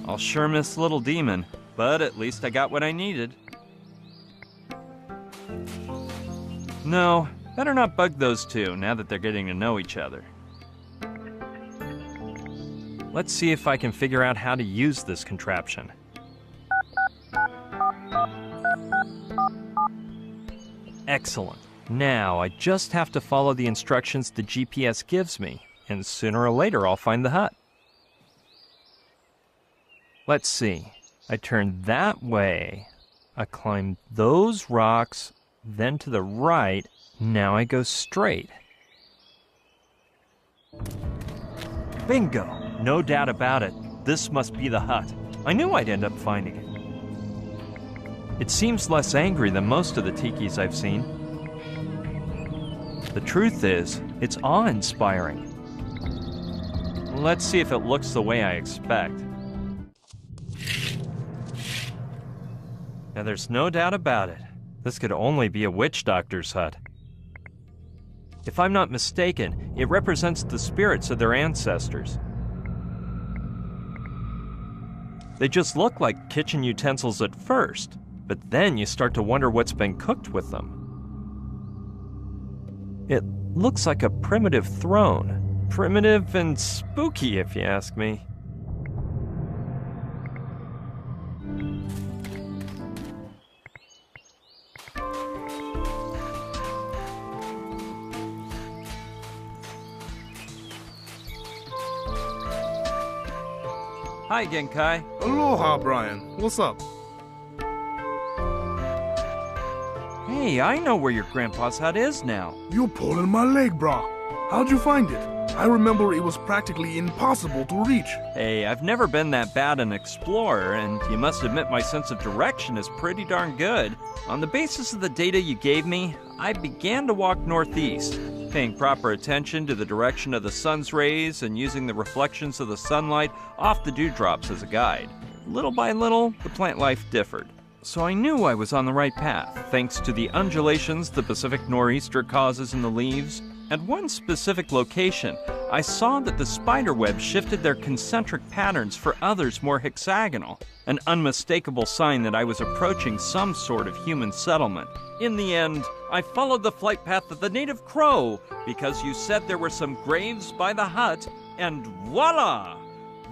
I'll sure miss Little Demon, but at least I got what I needed. No, better not bug those two now that they're getting to know each other. Let's see if I can figure out how to use this contraption. Excellent. Now, I just have to follow the instructions the GPS gives me, and sooner or later I'll find the hut. Let's see. I turn that way. I climb those rocks, then to the right. Now I go straight. Bingo! No doubt about it. This must be the hut. I knew I'd end up finding it. It seems less angry than most of the tikis I've seen. The truth is, it's awe-inspiring. Let's see if it looks the way I expect. Now there's no doubt about it. This could only be a witch doctor's hut. If I'm not mistaken, it represents the spirits of their ancestors. They just look like kitchen utensils at first, but then you start to wonder what's been cooked with them. It looks like a primitive throne. Primitive and spooky, if you ask me. Hi, Genkai. Aloha, Brian. What's up? Hey, I know where your grandpa's hut is now. You're pulling my leg, brah. How'd you find it? I remember it was practically impossible to reach. Hey, I've never been that bad an explorer, and you must admit my sense of direction is pretty darn good. On the basis of the data you gave me, I began to walk northeast, paying proper attention to the direction of the sun's rays and using the reflections of the sunlight off the dewdrops as a guide. Little by little, the plant life differed. So I knew I was on the right path, thanks to the undulations the Pacific nor'easter causes in the leaves. At one specific location, I saw that the spider webs shifted their concentric patterns for others more hexagonal, an unmistakable sign that I was approaching some sort of human settlement. In the end, I followed the flight path of the native crow because you said there were some graves by the hut, and voila!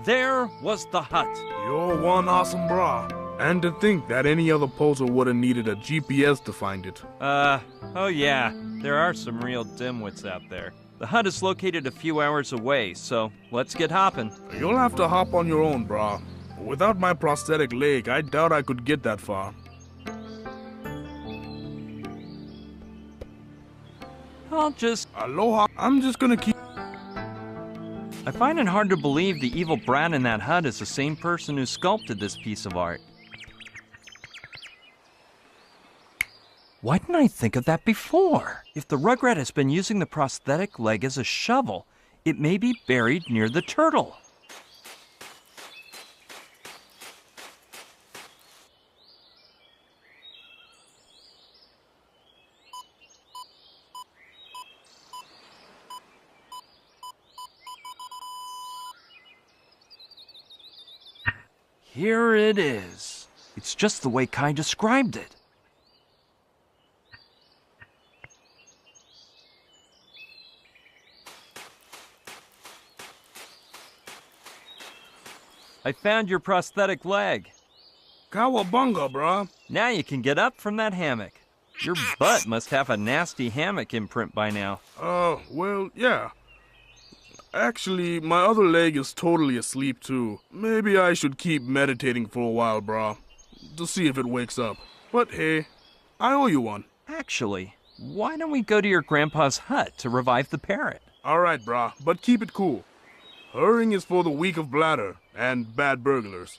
There was the hut. You're one awesome bra. And to think that any other poser would have needed a GPS to find it. Oh yeah, there are some real dimwits out there. The hut is located a few hours away, so let's get hopping. You'll have to hop on your own, brah. Without my prosthetic leg, I doubt I could get that far. Aloha. I'm just gonna keep... I find it hard to believe the evil brat in that hut is the same person who sculpted this piece of art. Why didn't I think of that before? If the rugrat has been using the prosthetic leg as a shovel, it may be buried near the turtle. Here it is. It's just the way Kai described it. I found your prosthetic leg. Cowabunga, brah. Now you can get up from that hammock. Your butt must have a nasty hammock imprint by now. Well, yeah. Actually, my other leg is totally asleep too. Maybe I should keep meditating for a while, brah, to see if it wakes up. But hey, I owe you one. Actually, why don't we go to your grandpa's hut to revive the parrot? Alright, brah, but keep it cool. Hurrying is for the weak of bladder and bad burglars.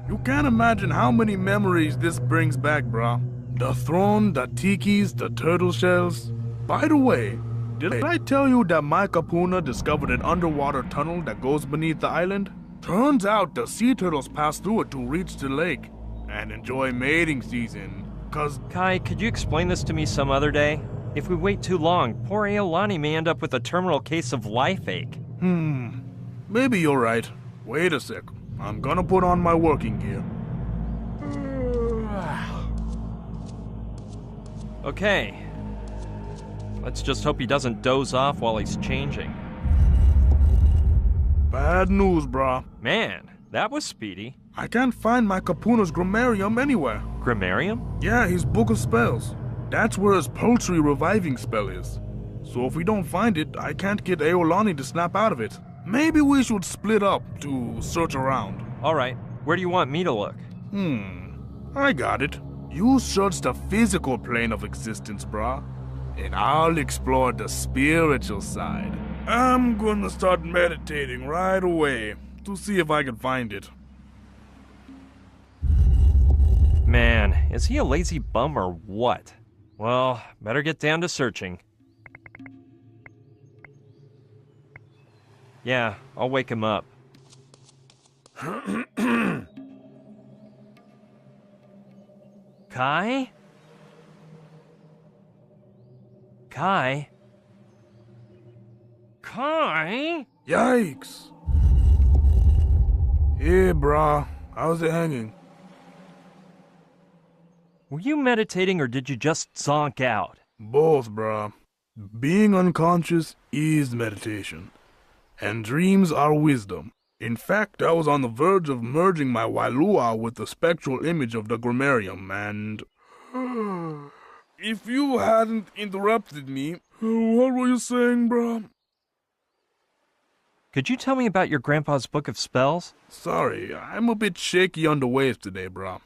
You can't imagine how many memories this brings back, brah. The throne, the tikis, the turtle shells. By the way, did I tell you that my kapuna discovered an underwater tunnel that goes beneath the island? Turns out the sea turtles pass through it to reach the lake and enjoy mating season, cause... Kai, could you explain this to me some other day? If we wait too long, poor Aolani may end up with a terminal case of life ache. Maybe you're right. Wait a sec. I'm gonna put on my working gear. Okay. Let's just hope he doesn't doze off while he's changing. Bad news, brah. Man, that was speedy. I can't find my kapuna's grammarium anywhere. Grammarium? Yeah, his book of spells. That's where his poultry reviving spell is. So if we don't find it, I can't get Aolani to snap out of it. Maybe we should split up to search around. Alright, where do you want me to look? I got it. You search the physical plane of existence, brah. And I'll explore the spiritual side. I'm gonna start meditating right away to see if I can find it. Man, is he a lazy bum or what? Well, better get down to searching. Yeah, I'll wake him up. Kai? Kai? Kai? Yikes! Hey, brah. How's it hanging? Were you meditating or did you just zonk out? Both, brah. Being unconscious is meditation, and dreams are wisdom. In fact, I was on the verge of merging my Wailua with the spectral image of the grammarium, and... If you hadn't interrupted me, what were you saying, brah? Could you tell me about your grandpa's book of spells? Sorry, I'm a bit shaky on the waves today, brah.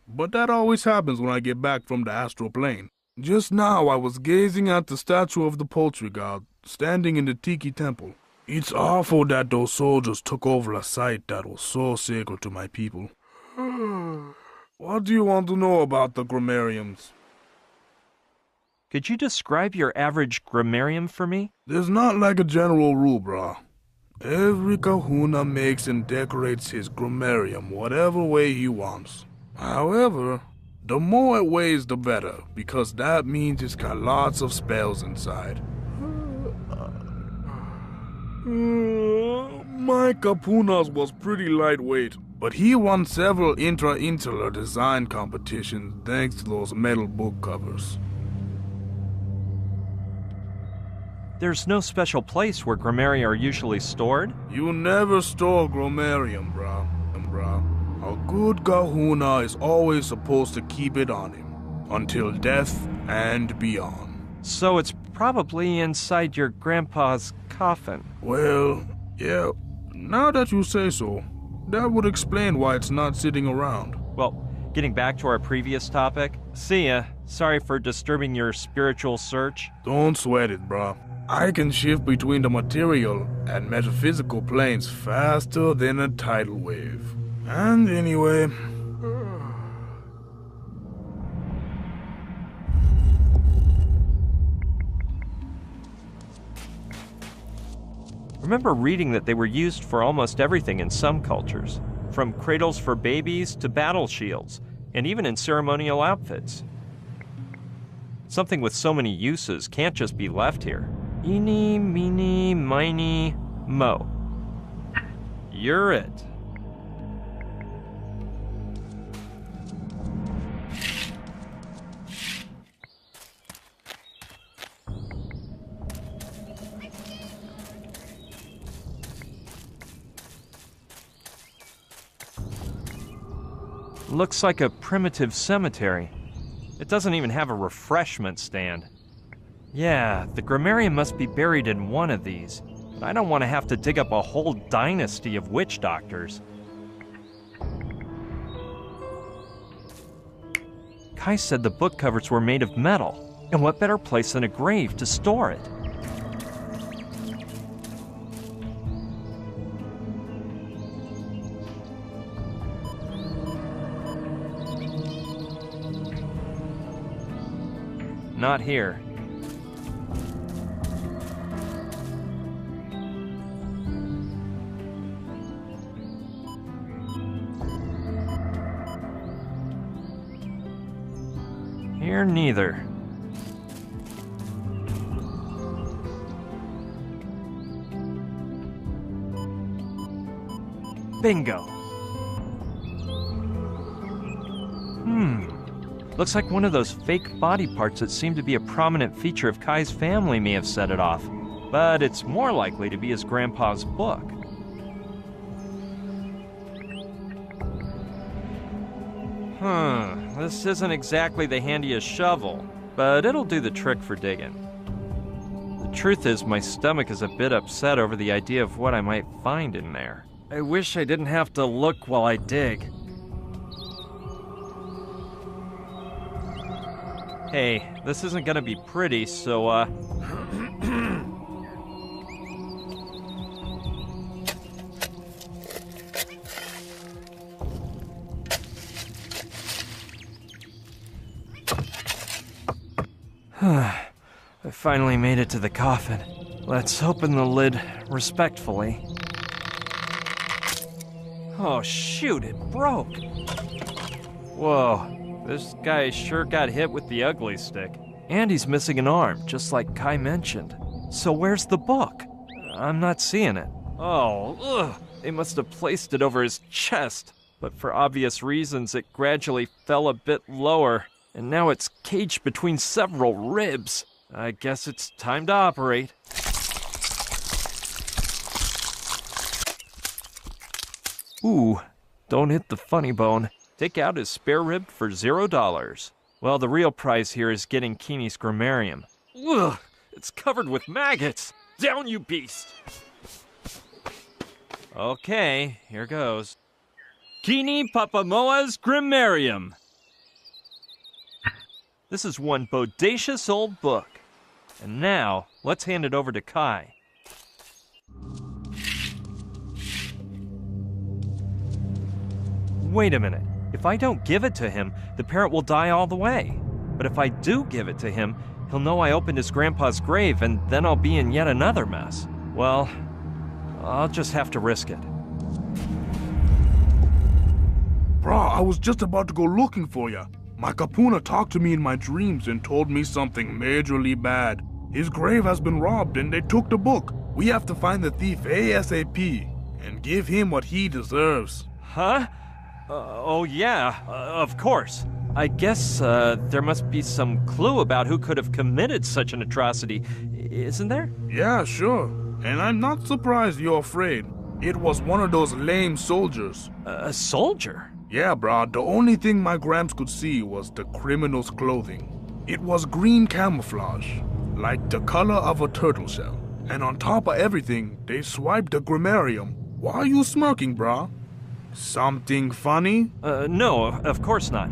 But that always happens when I get back from the astral plane. Just now I was gazing at the statue of the poultry god, standing in the Tiki temple. It's awful that those soldiers took over a site that was so sacred to my people. What do you want to know about the grammariums? Could you describe your average grammarium for me? There's not like a general rule, brah. Every kahuna makes and decorates his grammarium whatever way he wants. However, the more it weighs, the better, because that means it's got lots of spells inside. My kapunas was pretty lightweight, but he won several intra-insular design competitions thanks to those metal book covers. There's no special place where grammaria are usually stored? You never store grammarium, brah. A good kahuna is always supposed to keep it on him, until death and beyond. So it's probably inside your grandpa's coffin. Well, yeah, now that you say so, that would explain why it's not sitting around. Well, getting back to our previous topic, see ya. Sorry for disturbing your spiritual search. Don't sweat it, brah. I can shift between the material and metaphysical planes faster than a tidal wave. And anyway... Remember reading that they were used for almost everything in some cultures, from cradles for babies to battle shields, and even in ceremonial outfits. Something with so many uses can't just be left here. Eeny, meeny, miny, mo. You're it. Looks like a primitive cemetery. It doesn't even have a refreshment stand. Yeah, the grammarium must be buried in one of these. But I don't want to have to dig up a whole dynasty of witch doctors. Kai said the book covers were made of metal, and what better place than a grave to store it? Not here. Here neither. Bingo. Looks like one of those fake body parts that seem to be a prominent feature of Kai's family may have set it off. But it's more likely to be his grandpa's book. This isn't exactly the handiest shovel, but it'll do the trick for digging. The truth is, my stomach is a bit upset over the idea of what I might find in there. I wish I didn't have to look while I dig. Hey, this isn't gonna be pretty, so, I finally made it to the coffin. Let's open the lid Respectfully. Oh, shoot, it broke. Whoa, this guy sure got hit with the ugly stick. And he's missing an arm, just like Kai mentioned. So where's the book? I'm not seeing it. Oh, ugh. They must have placed it over his chest. But for obvious reasons, it gradually fell a bit lower. And now it's caged between several ribs. I guess it's time to operate. Ooh, don't hit the funny bone. Take out his spare rib for $0. Well, the real prize here is getting Keeney's grammarium. Ugh, it's covered with maggots. Down, you beast! Okay, here goes. Keeney Papamoa's grammarium. This is one bodacious old book. And now, let's hand it over to Kai. Wait a minute. If I don't give it to him, the parrot will die all the way. But if I do give it to him, he'll know I opened his grandpa's grave, and then I'll be in yet another mess. Well, I'll just have to risk it. Brah, I was just about to go looking for ya. My Kapuna talked to me in my dreams and told me something majorly bad. His grave has been robbed and they took the book. We have to find the thief ASAP and give him what he deserves. Huh? Oh yeah, of course. I guess there must be some clue about who could have committed such an atrocity, isn't there? Yeah, sure. And I'm not surprised you're afraid. It was one of those lame soldiers. A soldier? Yeah, brah. The only thing my Gramps could see was the criminal's clothing. It was green camouflage, like the color of a turtle shell. And on top of everything, they swiped the grammarium. Why are you smirking, brah? Something funny? No, of course not.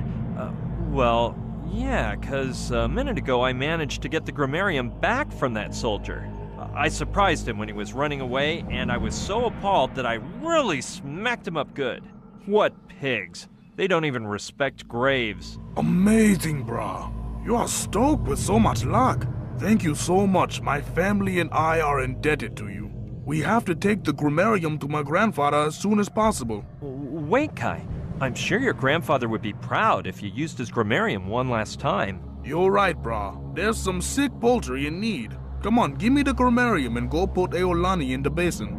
Well, yeah, 'cause a minute ago I managed to get the grammarium back from that soldier. I surprised him when he was running away, and I was so appalled that I really smacked him up good. What pigs. They don't even respect graves. Amazing, brah. You are stoked with so much luck. Thank you so much. My family and I are indebted to you. We have to take the grammarium to my grandfather as soon as possible. Wait, Kai. I'm sure your grandfather would be proud if you used his grammarium one last time. You're right, brah. There's some sick poultry in need. Come on, give me the grammarium and go put Eolani in the basin.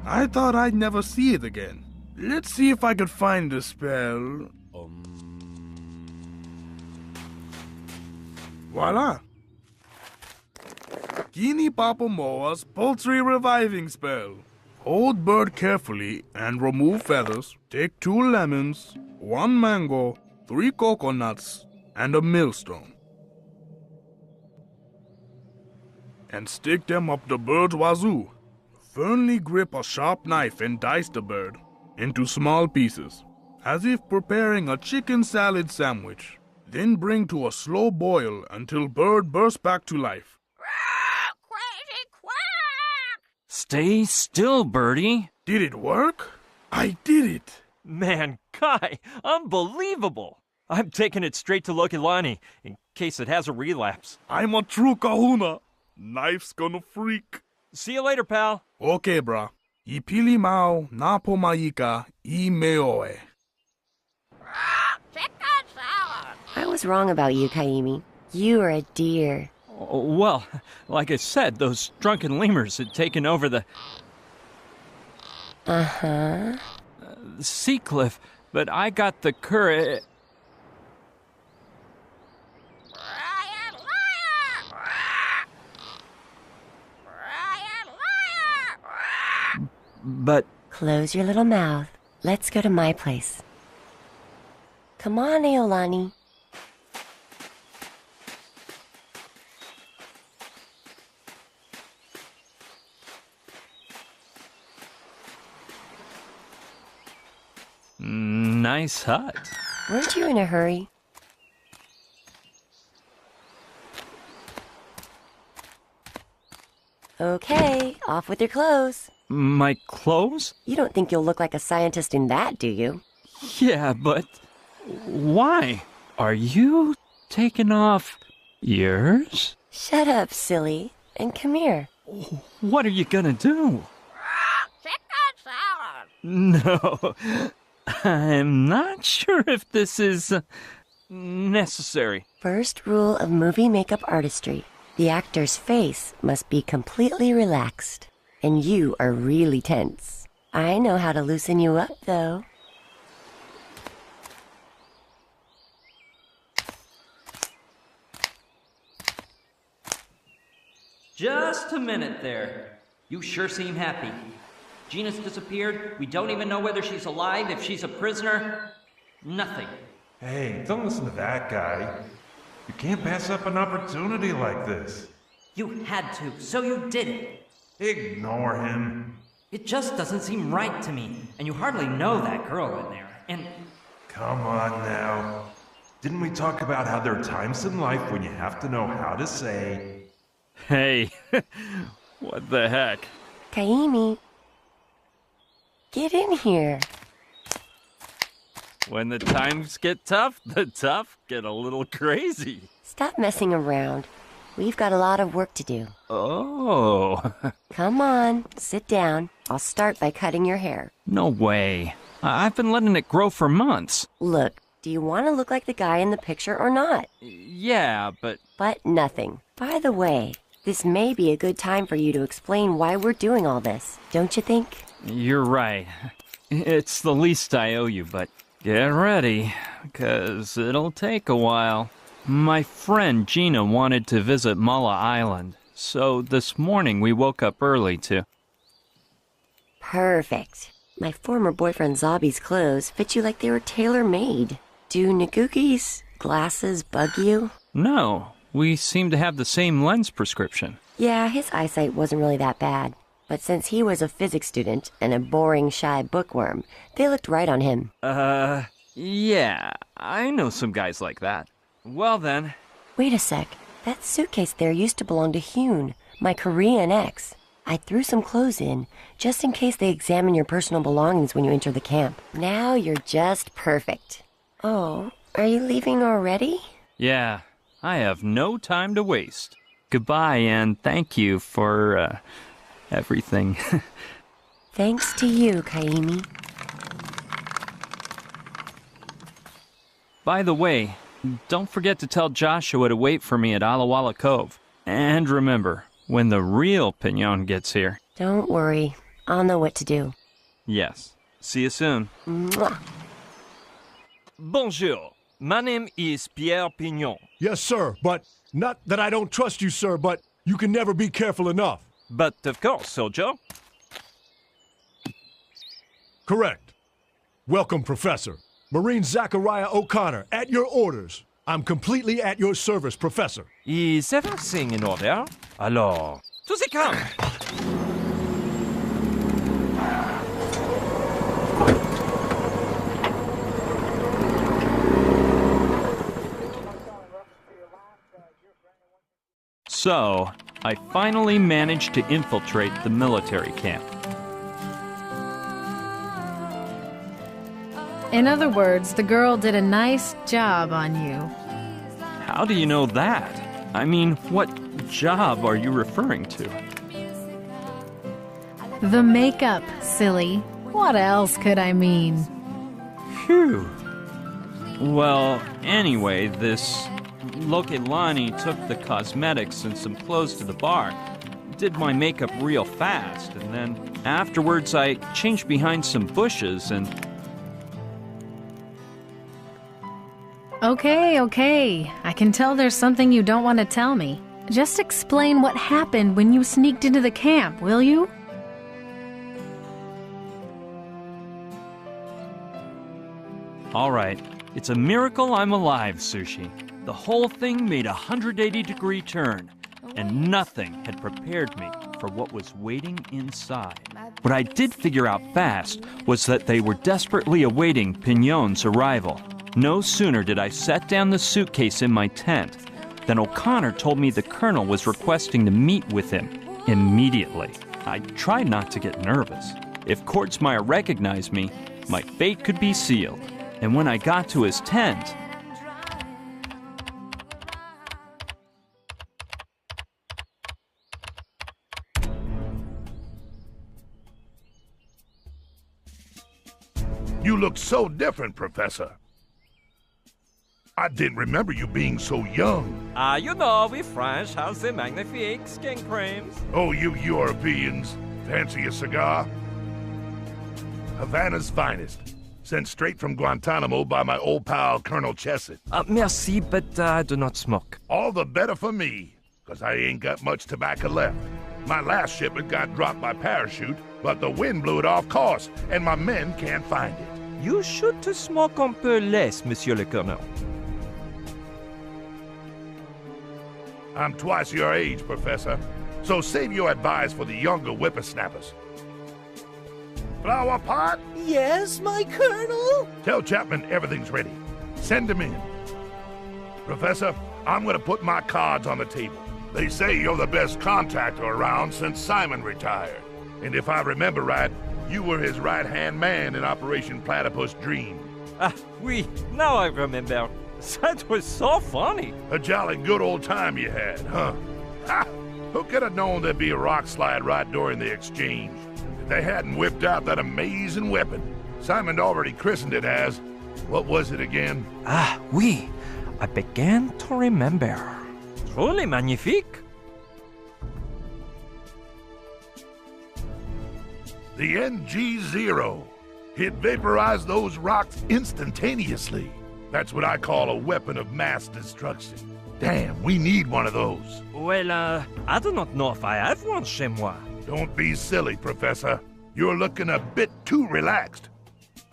I thought I'd never see it again. Let's see if I could find the spell. Voila! Kini Papamoa's poultry reviving spell. Hold bird carefully and remove feathers. Take 2 lemons, 1 mango, 3 coconuts, and a millstone. And stick them up the bird's wazoo. Firmly grip a sharp knife and dice the bird into small pieces, as if preparing a chicken salad sandwich. Then bring to a slow boil until bird bursts back to life. Stay still, birdie. Did it work? I did it. Man, Kai, unbelievable. I'm taking it straight to Lokilani in case it has a relapse. I'm a true kahuna. Knife's gonna freak. See you later, pal. Okay, brah. Ipili mau na pomaika I meoe. I was wrong about you, Kaimi. You are a dear. Well, like I said, those drunken lemurs had taken over the sea cliff, but I got the courage. But close your little mouth. Let's go to my place. Come on, Eolani. Nice hut. Weren't you in a hurry? Okay, off with your clothes. My clothes? You don't think you'll look like a scientist in that, do you? Yeah, but why? Are you taking off yours? Shut up, silly, and come here. What are you gonna do? No, I'm not sure if this is necessary. First rule of movie makeup artistry. The actor's face must be completely relaxed. And you are really tense. I know how to loosen you up, though. Just a minute there. You sure seem happy. Gina's disappeared. We don't even know whether she's alive, if she's a prisoner. Nothing. Hey, don't listen to that guy. You can't pass up an opportunity like this. You had to, so you did it. Ignore him. It just doesn't seem right to me. And you hardly know that girl in there. And... Come on now. Didn't we talk about how there are times in life when you have to know how to say... Hey, what the heck? Kaimi, get in here. When the times get tough, the tough get a little crazy. Stop messing around. We've got a lot of work to do. Oh. Come on, sit down. I'll start by cutting your hair. No way. I've been letting it grow for months. Look, do you want to look like the guy in the picture or not? Yeah, but... But nothing. By the way, this may be a good time for you to explain why we're doing all this, don't you think? You're right. It's the least I owe you, but get ready, 'cause it'll take a while. My friend Gina wanted to visit Mala Island, so this morning we woke up early to... Perfect. My former boyfriend Zabi's clothes fit you like they were tailor-made. Do Naguki's glasses bug you? No, we seem to have the same lens prescription. Yeah, his eyesight wasn't really that bad. But since he was a physics student and a boring, shy bookworm, they looked right on him. Yeah, I know some guys like that. Well then... Wait a sec. That suitcase there used to belong to Hyun, my Korean ex. I threw some clothes in, just in case they examine your personal belongings when you enter the camp. Now you're just perfect. Oh, are you leaving already? Yeah, I have no time to waste. Goodbye, and thank you for, everything. Thanks to you, Kaimi. By the way, don't forget to tell Joshua to wait for me at Alawala Cove. And remember, when the real Pignon gets here... Don't worry. I'll know what to do. Yes. See you soon. Mwah. Bonjour. My name is Pierre Pignon. Yes, sir, but not that I don't trust you, sir, but you can never be careful enough. But of course, soldier. Correct. Welcome, Professor. Marine Zachariah O'Connor, at your orders. I'm completely at your service, Professor. Is everything in order? Alors, to the camp! So, I finally managed to infiltrate the military camp. In other words, the girl did a nice job on you. How do you know that? I mean, what job are you referring to? The makeup, silly. What else could I mean? Phew. Well, anyway, this Lokelani took the cosmetics and some clothes to the bar, did my makeup real fast, and then afterwards I changed behind some bushes and... Okay. I can tell there's something you don't want to tell me. Just explain what happened when you sneaked into the camp, will you? All right, it's a miracle I'm alive, Sushi. The whole thing made a 180-degree turn, and nothing had prepared me for what was waiting inside. What I did figure out fast was that they were desperately awaiting Pignon's arrival. No sooner did I set down the suitcase in my tent than O'Connor told me the colonel was requesting to meet with him immediately. I tried not to get nervous. If Kortsmeyer recognized me, my fate could be sealed. And when I got to his tent... You look so different, Professor. I didn't remember you being so young. You know, we French have the magnifique skin creams. Oh, you Europeans. Fancy a cigar? Havana's finest. Sent straight from Guantanamo by my old pal, Colonel Chesed. Merci, but I do not smoke. All the better for me, because I ain't got much tobacco left. My last shipment got dropped by parachute, but the wind blew it off course, and my men can't find it. You should to smoke un peu less, Monsieur le Colonel. I'm twice your age, Professor, so save your advice for the younger whippersnappers. Flower pot? Yes, my Colonel? Tell Chapman everything's ready. Send him in. Professor, I'm gonna put my cards on the table. They say you're the best contractor around since Simon retired. And if I remember right, you were his right-hand man in Operation Platypus Dream. Oui, now I remember. That was so funny. A jolly good old time you had, huh? Ha! Who could have known there'd be a rock slide right during the exchange? If they hadn't whipped out that amazing weapon. Simon already christened it as... what was it again? Oui. I began to remember. Truly magnifique. The NG-0. It vaporized those rocks instantaneously. That's what I call a weapon of mass destruction. Damn, we need one of those. Well, I do not know if I have one chez moi. Don't be silly, Professor. You're looking a bit too relaxed.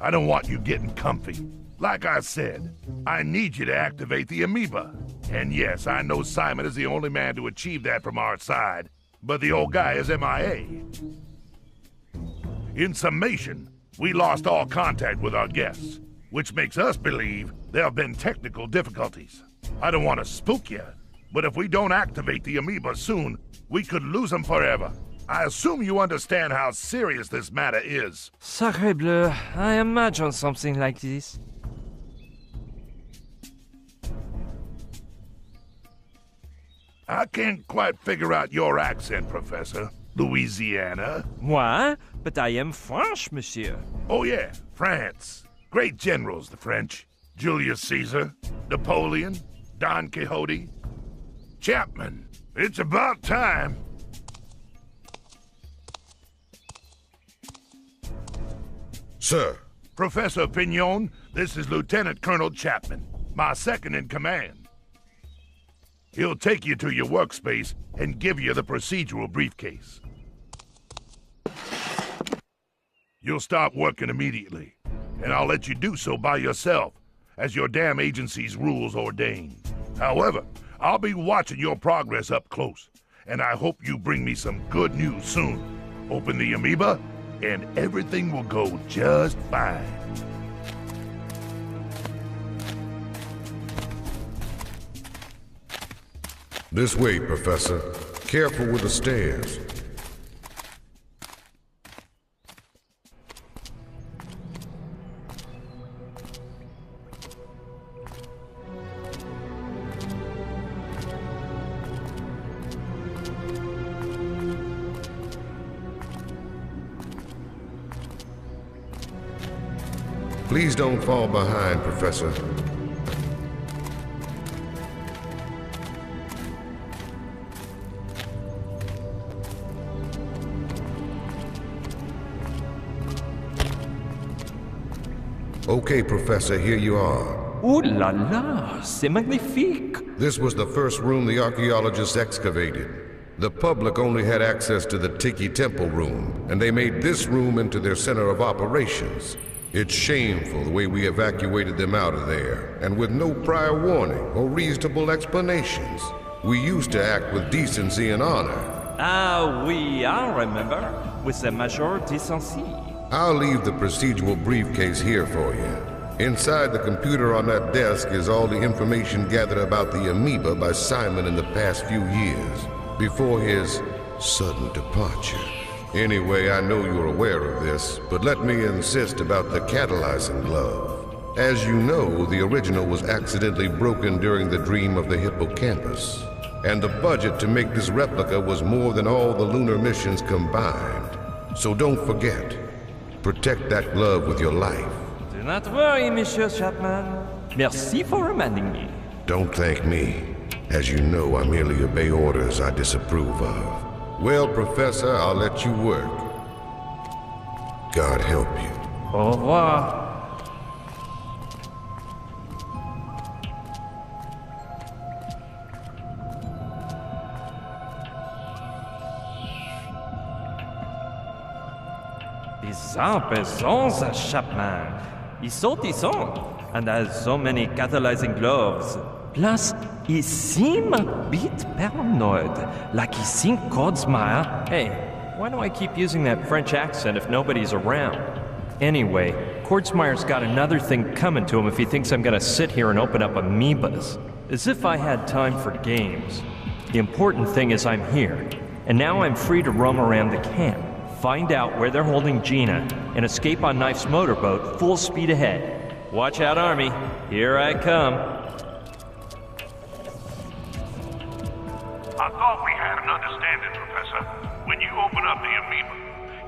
I don't want you getting comfy. Like I said, I need you to activate the amoeba. And yes, I know Simon is the only man to achieve that from our side, but the old guy is MIA. In summation, we lost all contact with our guests, which makes us believe there have been technical difficulties. I don't want to spook you, but if we don't activate the amoeba soon, we could lose them forever. I assume you understand how serious this matter is. Sacre bleu, I imagine something like this. I can't quite figure out your accent, Professor. Louisiana? Moi? But I am French, monsieur. Oh yeah, France. Great generals, the French. Julius Caesar, Napoleon, Don Quixote. Chapman, it's about time. Sir. Professor Pignon, this is Lieutenant Colonel Chapman, my second in command. He'll take you to your workspace and give you the procedural briefcase. You'll start working immediately, and I'll let you do so by yourself, as your damn agency's rules ordain. However, I'll be watching your progress up close, and I hope you bring me some good news soon. Open the amoeba, and everything will go just fine. This way, Professor. Careful with the stairs. Please don't fall behind, Professor. Okay, Professor, here you are. Ooh la la, c'est magnifique. This was the first room the archaeologists excavated. The public only had access to the Tiki Temple room, and they made this room into their center of operations. It's shameful the way we evacuated them out of there, and with no prior warning or reasonable explanations. We used to act with decency and honor. Ah oui, I remember. With the major decency. I'll leave the procedural briefcase here for you. Inside the computer on that desk is all the information gathered about the amoeba by Simon in the past few years, before his sudden departure. Anyway, I know you're aware of this, but let me insist about the catalyzing glove. As you know, the original was accidentally broken during the dream of the hippocampus, and the budget to make this replica was more than all the lunar missions combined. So don't forget, protect that glove with your life. Do not worry, Monsieur Chapman. Merci for reminding me. Don't thank me. As you know, I merely obey orders I disapprove of. Well, Professor, I'll let you work. God help you. Au revoir. Bizarre persons, Chapman. He's so decent and has so many catalyzing gloves. Plus, he seems a bit paranoid, like he thinks Codsmire. Hey, why do I keep using that French accent if nobody's around? Anyway, Codsmire's got another thing coming to him if he thinks I'm gonna sit here and open up amoebas. As if I had time for games. The important thing is I'm here, and now I'm free to roam around the camp. Find out where they're holding Gina, and escape on Knife's motorboat full speed ahead. Watch out, Army. Here I come. I thought we had an understanding, Professor. When you open up the amoeba,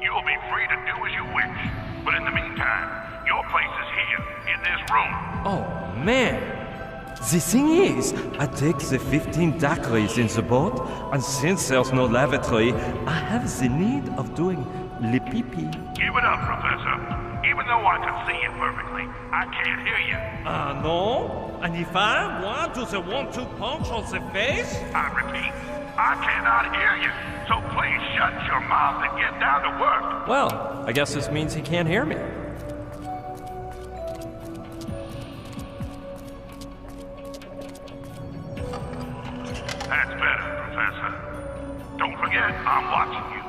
you'll be free to do as you wish. But in the meantime, your place is here, in this room. Oh, man. The thing is, I take the 15 daiquiris in the boat, and since there's no lavatory, I have the need of doing le pee-pee. Give it up, Professor. Even though I can see you perfectly, I can't hear you. No? And if I want to the 1-2 punch on the face? I repeat, I cannot hear you. So please shut your mouth and get down to work. Well, I guess this means he can't hear me. That's better, Professor. Don't forget, I'm watching you.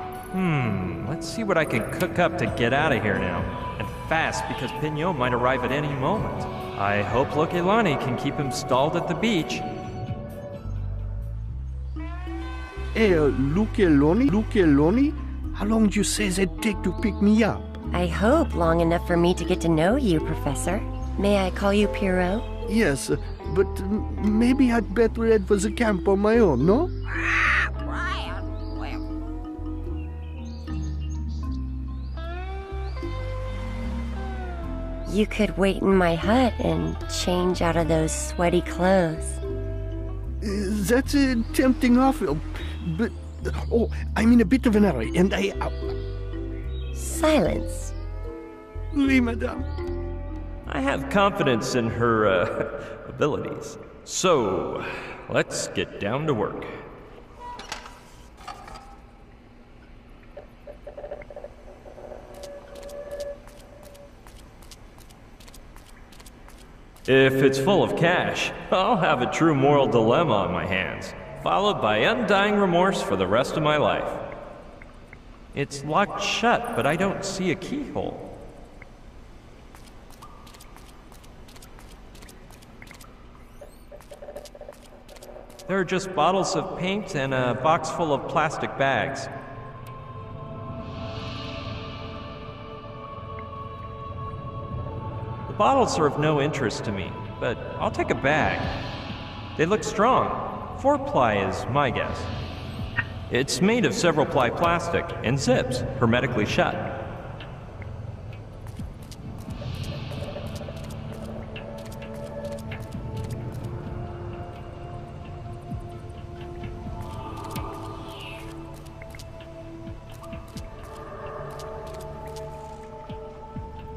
Let's see what I can cook up to get out of here now. And fast, because Pignot might arrive at any moment. I hope Lokelani can keep him stalled at the beach. Hey, Lukeloni? How long do you say it'd take to pick me up? I hope long enough for me to get to know you, Professor. May I call you Pierrot? Yes, but maybe I'd better head for the camp on my own, no? You could wait in my hut and change out of those sweaty clothes. That's a tempting offer, but... Oh, I'm in a bit of an hurry, and I... Silence. Oui, madame. I have confidence in her, abilities. So, let's get down to work. If it's full of cash, I'll have a true moral dilemma on my hands, followed by undying remorse for the rest of my life. It's locked shut, but I don't see a keyhole. There are just bottles of paint and a box full of plastic bags. The bottles are of no interest to me, but I'll take a bag. They look strong. 4-ply is my guess. It's made of several ply plastic and zips, hermetically shut.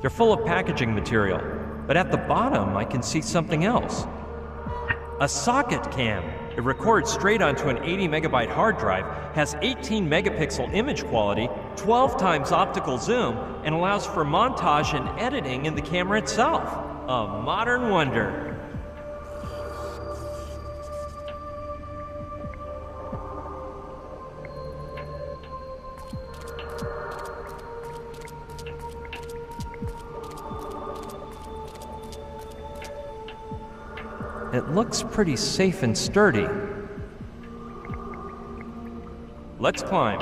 They're full of packaging material, but at the bottom I can see something else. A socket cam. It records straight onto an 80 megabyte hard drive, has 18 megapixel image quality, 12 times optical zoom, and allows for montage and editing in the camera itself. A modern wonder. It looks pretty safe and sturdy. Let's climb.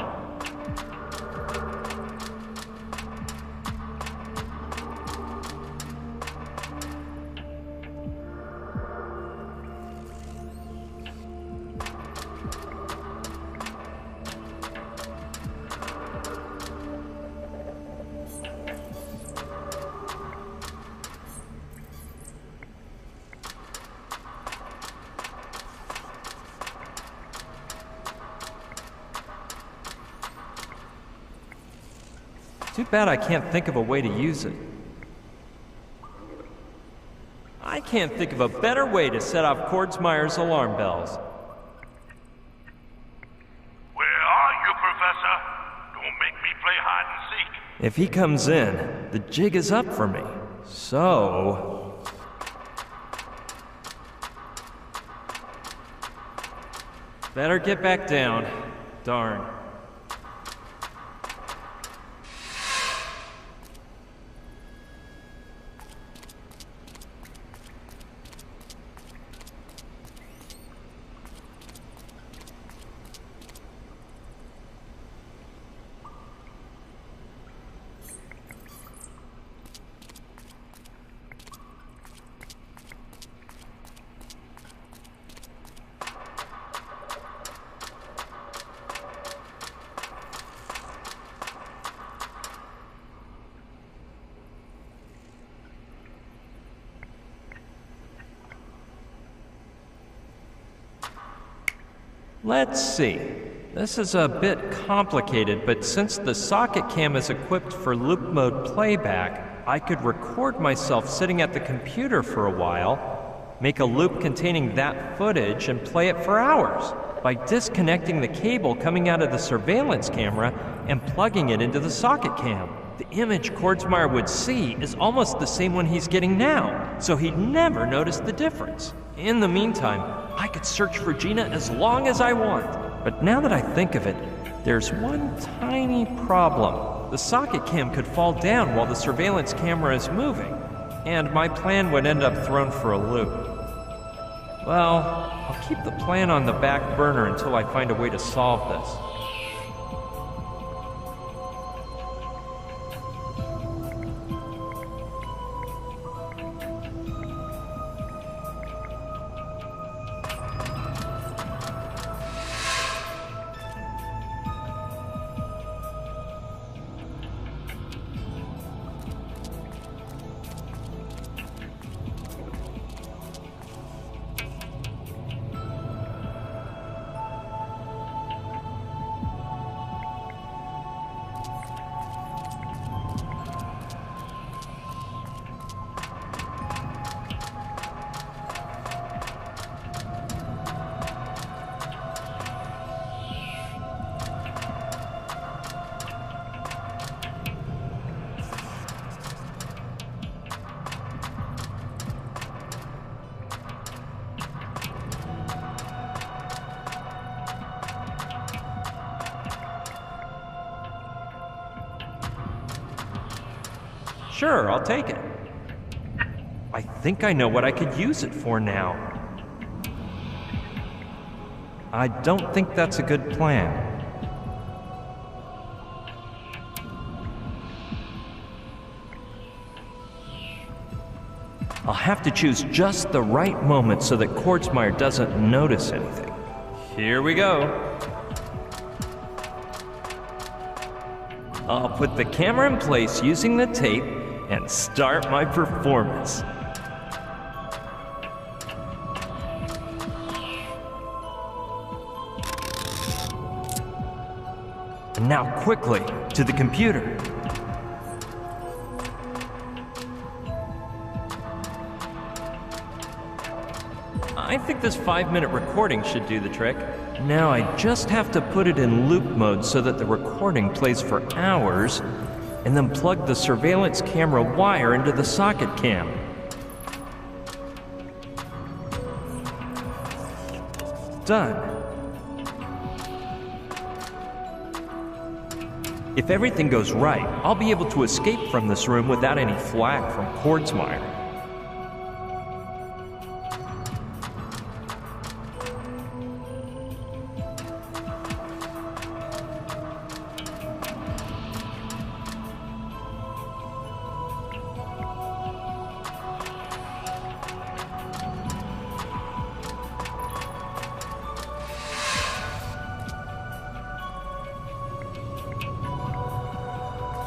Too bad I can't think of a way to use it. I can't think of a better way to set off Kordsmeyer's alarm bells. Where are you, Professor? Don't make me play hide and seek. If he comes in, the jig is up for me. So... better get back down. Darn. Let's see. This is a bit complicated, but since the socket cam is equipped for loop mode playback, I could record myself sitting at the computer for a while, make a loop containing that footage, and play it for hours by disconnecting the cable coming out of the surveillance camera and plugging it into the socket cam. The image Kordsmeyer would see is almost the same one he's getting now, so he'd never notice the difference. In the meantime, I could search for Gina as long as I want. But now that I think of it, there's one tiny problem. The socket cam could fall down while the surveillance camera is moving, and my plan would end up thrown for a loop. Well, I'll keep the plan on the back burner until I find a way to solve this. Sure, I'll take it. I think I know what I could use it for now. I don't think that's a good plan. I'll have to choose just the right moment so that Kordsmeyer doesn't notice anything. Here we go. I'll put the camera in place using the tape and start my performance. And now quickly to the computer. I think this 5-minute recording should do the trick. Now I just have to put it in loop mode so that the recording plays for hours, and then plug the surveillance camera wire into the socket cam. Done. If everything goes right, I'll be able to escape from this room without any flack from Kordsmeyer.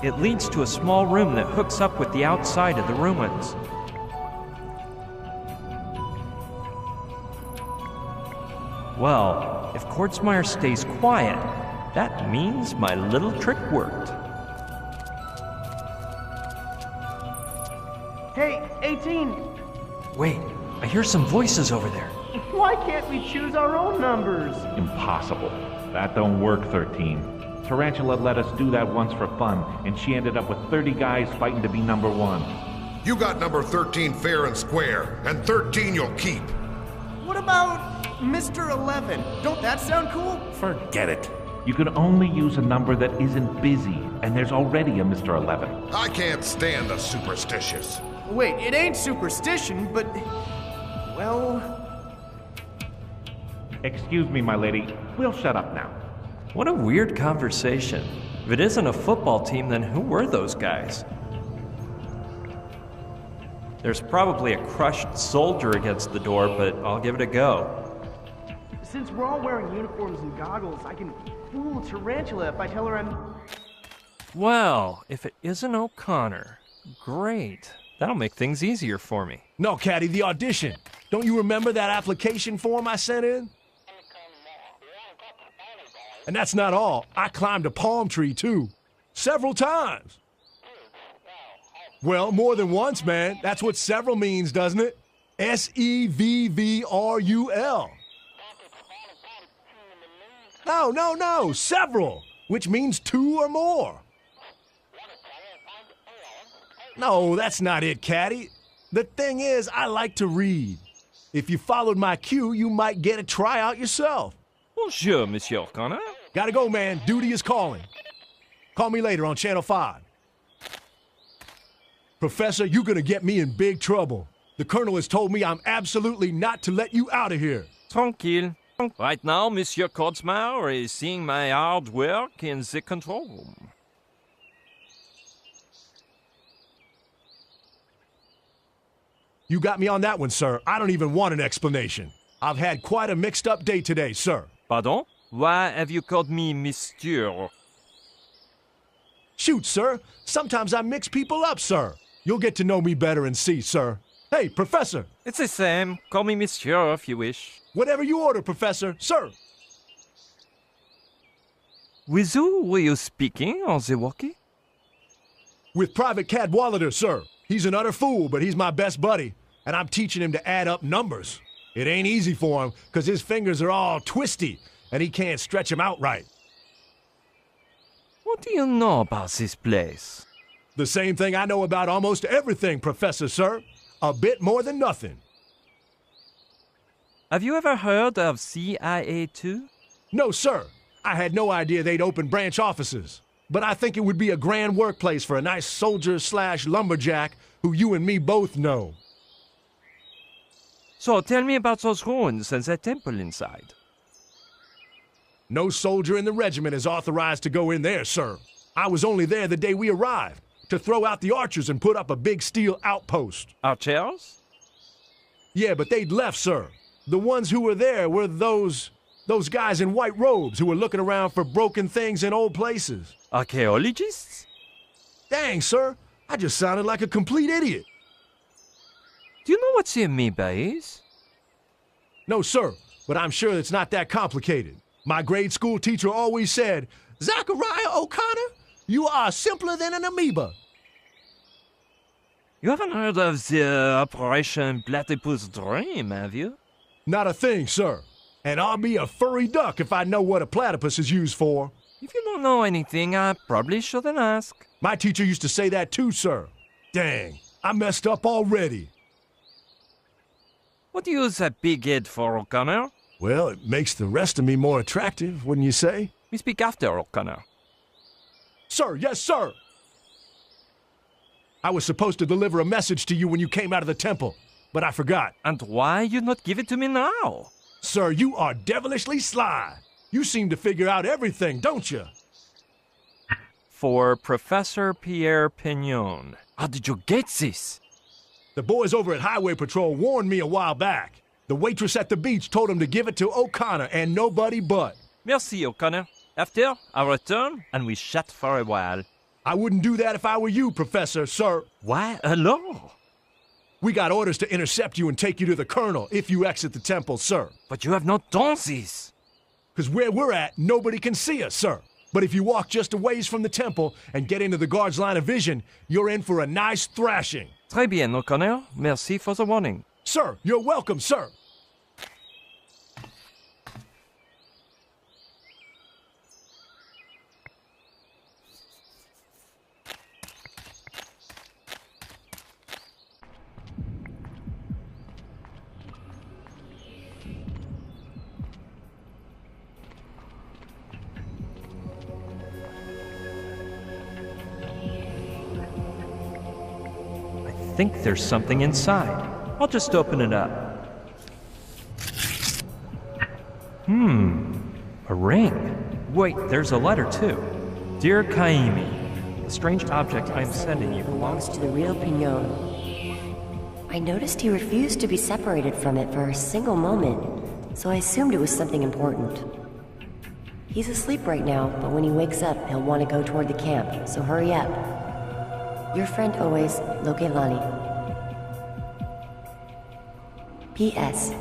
It leads to a small room that hooks up with the outside of the ruins. Well, if Kordsmeyer stays quiet, that means my little trick worked. Hey, 18! Wait, I hear some voices over there. Why can't we choose our own numbers? Impossible. That don't work, 13. Tarantula let us do that once for fun, and she ended up with 30 guys fighting to be number 1. You got number 13 fair and square, and 13 you'll keep. What about Mr. 11? Don't that sound cool? Forget it. You can only use a number that isn't busy, and there's already a Mr. 11. I can't stand the superstitious. Wait, it ain't superstition, but... well... Excuse me, my lady. We'll shut up now. What a weird conversation. If it isn't a football team, then who were those guys? There's probably a crushed soldier against the door, but I'll give it a go. Since we're all wearing uniforms and goggles, I can fool Tarantula if I tell her I'm... Well, if it isn't O'Connor, great. That'll make things easier for me. No, Caddy, the audition. Don't you remember that application form I sent in? And that's not all. I climbed a palm tree, too. Several times. Well, more than once, man. That's what several means, doesn't it? S-E-V-V-R-U-L. No, several, which means 2 or more. No, that's not it, Caddy. The thing is, I like to read. If you followed my cue, you might get a tryout yourself. Bonjour, Monsieur O'Connor. Gotta go, man. Duty is calling. Call me later on Channel 5. Professor, you're gonna get me in big trouble. The Colonel has told me I'm absolutely not to let you out of here. Tranquille. Right now, Monsieur Kotzmauer is seeing my hard work in the control room. You got me on that one, sir. I don't even want an explanation. I've had quite a mixed-up day today, sir. Pardon? Why have you called me Monsieur? Shoot, sir. Sometimes I mix people up, sir. You'll get to know me better and see, sir. Hey, Professor. It's the same. Call me Monsieur if you wish. Whatever you order, Professor. Sir. With who were you speaking on the walkie? With Private Cadwallader, sir. He's an utter fool, but he's my best buddy, and I'm teaching him to add up numbers. It ain't easy for him, because his fingers are all twisty, and he can't stretch them out right. What do you know about this place? The same thing I know about almost everything, Professor, sir. A bit more than nothing. Have you ever heard of CIA 2? No, sir. I had no idea they'd open branch offices. But I think it would be a grand workplace for a nice soldier/lumberjack who you and me both know. So tell me about those ruins and that temple inside. No soldier in the regiment is authorized to go in there, sir. I was only there the day we arrived, to throw out the archers and put up a big steel outpost. Archers? Yeah, but they'd left, sir. The ones who were there were those guys in white robes who were looking around for broken things in old places. Archaeologists? Dang, sir. I just sounded like a complete idiot. Do you know what the amoeba is? No, sir, but I'm sure it's not that complicated. My grade school teacher always said, Zachariah O'Connor, you are simpler than an amoeba. You haven't heard of the Operation Platypus Dream, have you? Not a thing, sir. And I'll be a furry duck if I know what a platypus is used for. If you don't know anything, I probably shouldn't ask. My teacher used to say that too, sir. Dang, I messed up already. What do you use that big head for, O'Connor? Well, it makes the rest of me more attractive, wouldn't you say? We speak after, O'Connor. Sir, yes, sir! I was supposed to deliver a message to you when you came out of the temple, but I forgot. And why you not give it to me now? Sir, you are devilishly sly. You seem to figure out everything, don't you? For Professor Pierre Pignon. How did you get this? The boys over at Highway Patrol warned me a while back. The waitress at the beach told them to give it to O'Connor and nobody but. Merci, O'Connor. After, I return and we chat for a while. I wouldn't do that if I were you, Professor, sir. Why alone? We got orders to intercept you and take you to the Colonel if you exit the temple, sir. But you have not done this. Because where we're at, nobody can see us, sir. But if you walk just a ways from the temple and get into the guard's line of vision, you're in for a nice thrashing. Très bien, O'Connor. Merci for the warning. Sir, you're welcome, sir. I think there's something inside. I'll just open it up. A ring. Wait, there's a letter too. Dear Kaimi, the strange object I'm sending you belongs to the real Pignon. I noticed he refused to be separated from it for a single moment, so I assumed it was something important. He's asleep right now, but when he wakes up, he'll want to go toward the camp, so hurry up. Your friend always, Lokelani. P.S.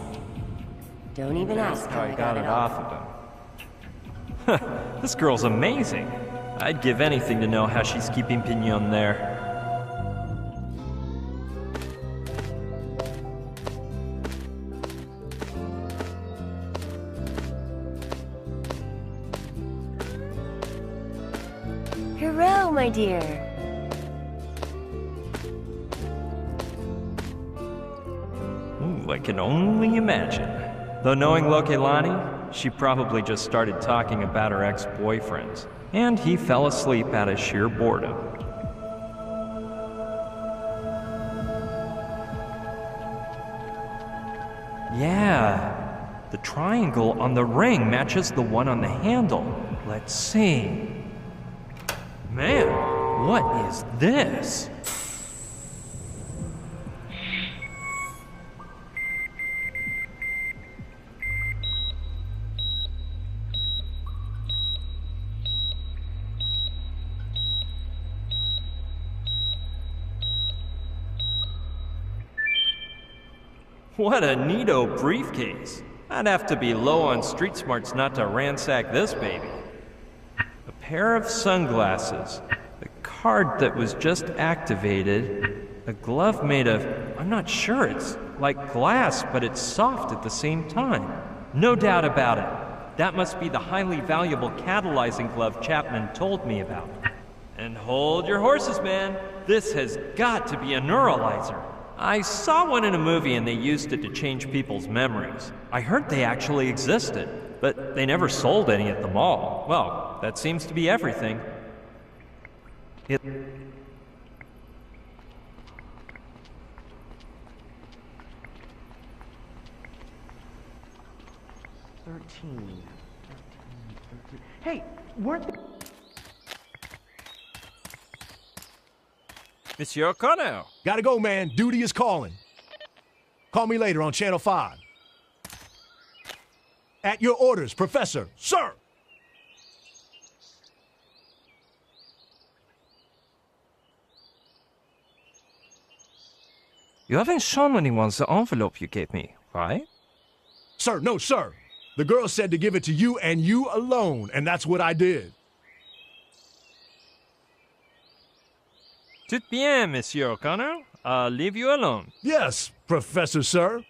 Don't even ask how I got it off of him. This girl's amazing. I'd give anything to know how she's keeping Pignon there. Hurrah, my dear. I can only imagine. Though knowing Lokelani, she probably just started talking about her ex-boyfriends, and he fell asleep out of sheer boredom. Yeah, the triangle on the ring matches the one on the handle. Let's see. Man, what is this? What a neato briefcase. I'd have to be low on street smarts not to ransack this baby. A pair of sunglasses, a card that was just activated, a glove made of, I'm not sure, it's like glass, but it's soft at the same time. No doubt about it. That must be the highly valuable catalyzing glove Chapman told me about. And hold your horses, man. This has got to be a neuralizer. I saw one in a movie and they used it to change people's memories. I heard they actually existed, but they never sold any at the mall. Well, that seems to be everything. 13. Hey, weren't they... Monsieur O'Connor. Gotta go, man. Duty is calling. Call me later on Channel 5. At your orders, Professor. Sir! You haven't shown anyone the envelope you gave me, right? Sir, no, sir. The girl said to give it to you and you alone, and that's what I did. Tout bien, Monsieur O'Connor. I'll leave you alone. Yes, Professor, sir.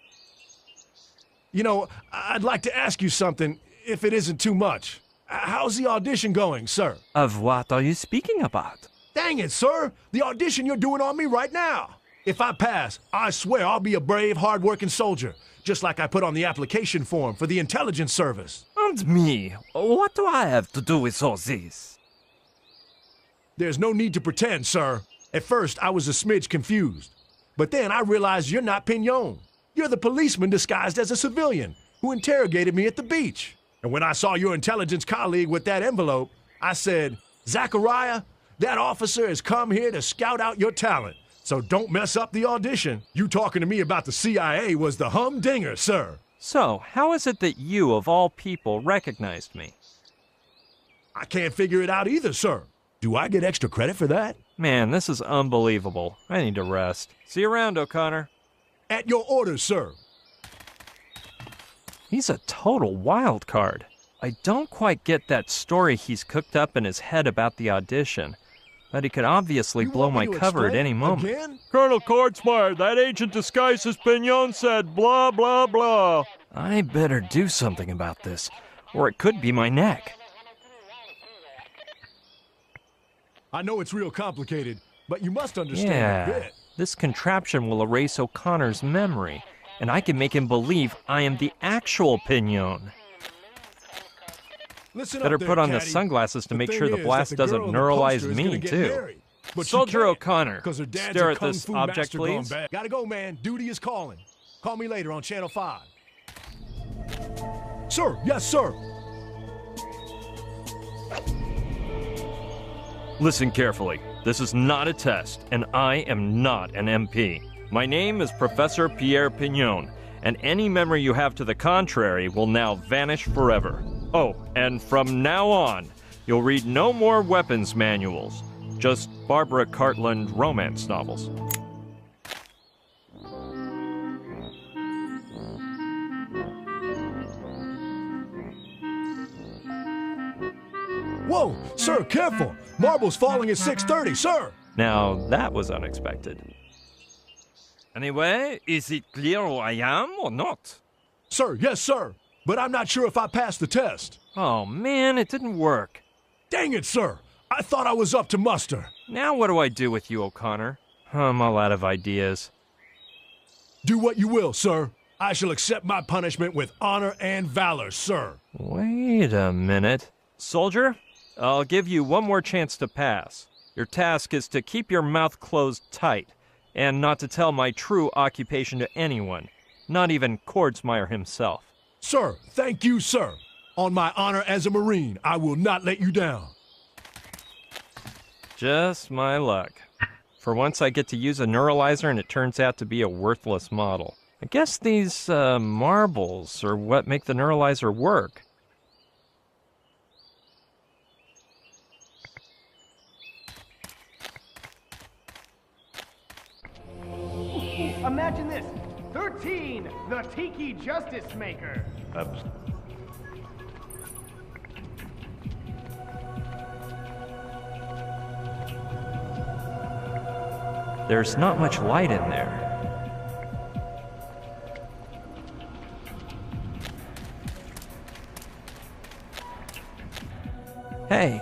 You know, I'd like to ask you something, if it isn't too much. How's the audition going, sir? Of what are you speaking about? Dang it, sir! The audition you're doing on me right now. If I pass, I swear I'll be a brave, hard-working soldier, just like I put on the application form for the intelligence service. And me? What do I have to do with all this? There's no need to pretend, sir. At first, I was a smidge confused. But then I realized you're not Pignon. You're the policeman disguised as a civilian who interrogated me at the beach. And when I saw your intelligence colleague with that envelope, I said, Zachariah, that officer has come here to scout out your talent. So don't mess up the audition. You talking to me about the CIA was the humdinger, sir. So, how is it that you, of all people, recognized me? I can't figure it out either, sir. Do I get extra credit for that? Man, this is unbelievable. I need to rest. See you around, O'Connor. At your orders, sir. He's a total wild card. I don't quite get that story he's cooked up in his head about the audition. but he could obviously blow my cover at any moment. Again? Colonel Kordsmeyer, that agent disguised as Pignon said blah, blah, blah. I better do something about this, or it could be my neck. I know it's real complicated, but you must understand a bit. This contraption will erase O'Connor's memory, and I can make him believe I am the actual Pignon. Better put on the sunglasses to make sure the blast doesn't neuralize me, too. Soldier O'Connor, stare at this object, please. Gotta go, man. Duty is calling. Call me later on Channel 5. Sir, yes, sir. Listen carefully. This is not a test, and I am not an MP. My name is Professor Pierre Pignon, and any memory you have to the contrary will now vanish forever. Oh, and from now on, you'll read no more weapons manuals, just Barbara Cartland romance novels. Whoa, sir, careful. Marble's falling at 6:30, sir. Now, that was unexpected. Anyway, is it clear who I am or not? Sir, yes, sir. But I'm not sure if I passed the test. Oh, man, it didn't work. Dang it, sir. I thought I was up to muster. Now what do I do with you, O'Connor? I'm all out of ideas. Do what you will, sir. I shall accept my punishment with honor and valor, sir. Wait a minute. Soldier, I'll give you one more chance to pass. Your task is to keep your mouth closed tight, and not to tell my true occupation to anyone, not even Kordsmeyer himself. Sir, thank you, sir. On my honor as a Marine, I will not let you down. Just my luck. For once I get to use a neuralizer and it turns out to be a worthless model. I guess these marbles are what make the neuralizer work. Imagine this. 13, the Tiki Justice Maker. There's not much light in there. Hey,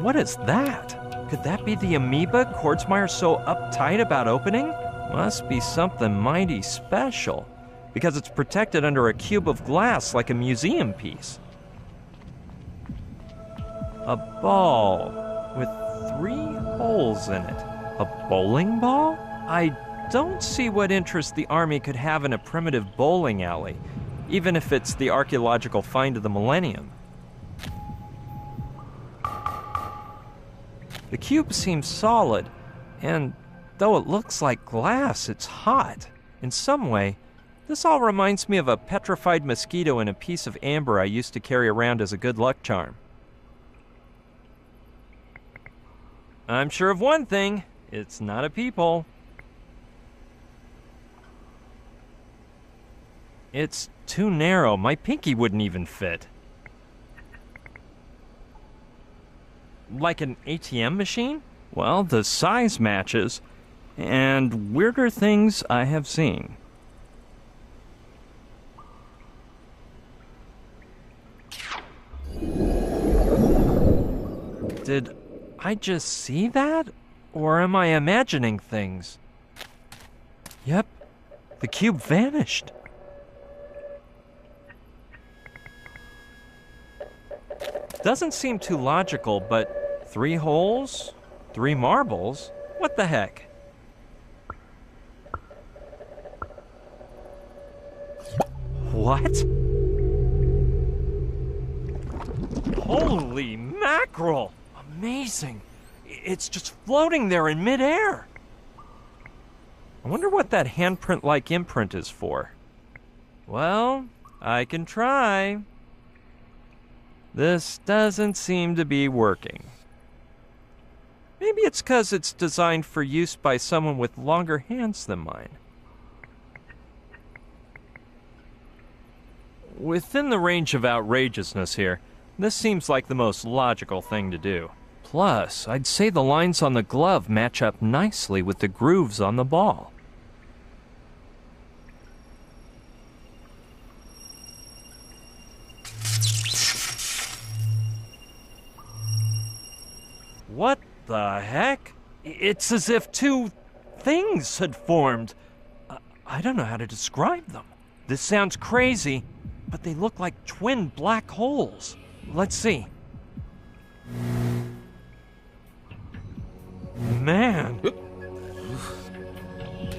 what is that? Could that be the amoeba Kordsmeyer's so uptight about opening? Must be something mighty special, because it's protected under a cube of glass like a museum piece. A ball with 3 holes in it. A bowling ball? I don't see what interest the Army could have in a primitive bowling alley, even if it's the archaeological find of the millennium. The cube seems solid, and though it looks like glass, it's hot. In some way, this all reminds me of a petrified mosquito in a piece of amber I used to carry around as a good luck charm. I'm sure of one thing, it's not a peephole. It's too narrow, my pinky wouldn't even fit. Like an ATM machine? Well, the size matches, and weirder things I have seen. Did I just see that? Or am I imagining things? Yep, the cube vanished. Doesn't seem too logical, but 3 holes? 3 marbles? What the heck? What? Holy mackerel! Amazing! It's just floating there in midair. I wonder what that handprint-like imprint is for. Well, I can try. This doesn't seem to be working. Maybe it's 'cause it's designed for use by someone with longer hands than mine. Within the range of outrageousness here, this seems like the most logical thing to do. Plus, I'd say the lines on the glove match up nicely with the grooves on the ball. What the heck? It's as if two things had formed. I don't know how to describe them. This sounds crazy, but they look like twin black holes. Let's see. Man.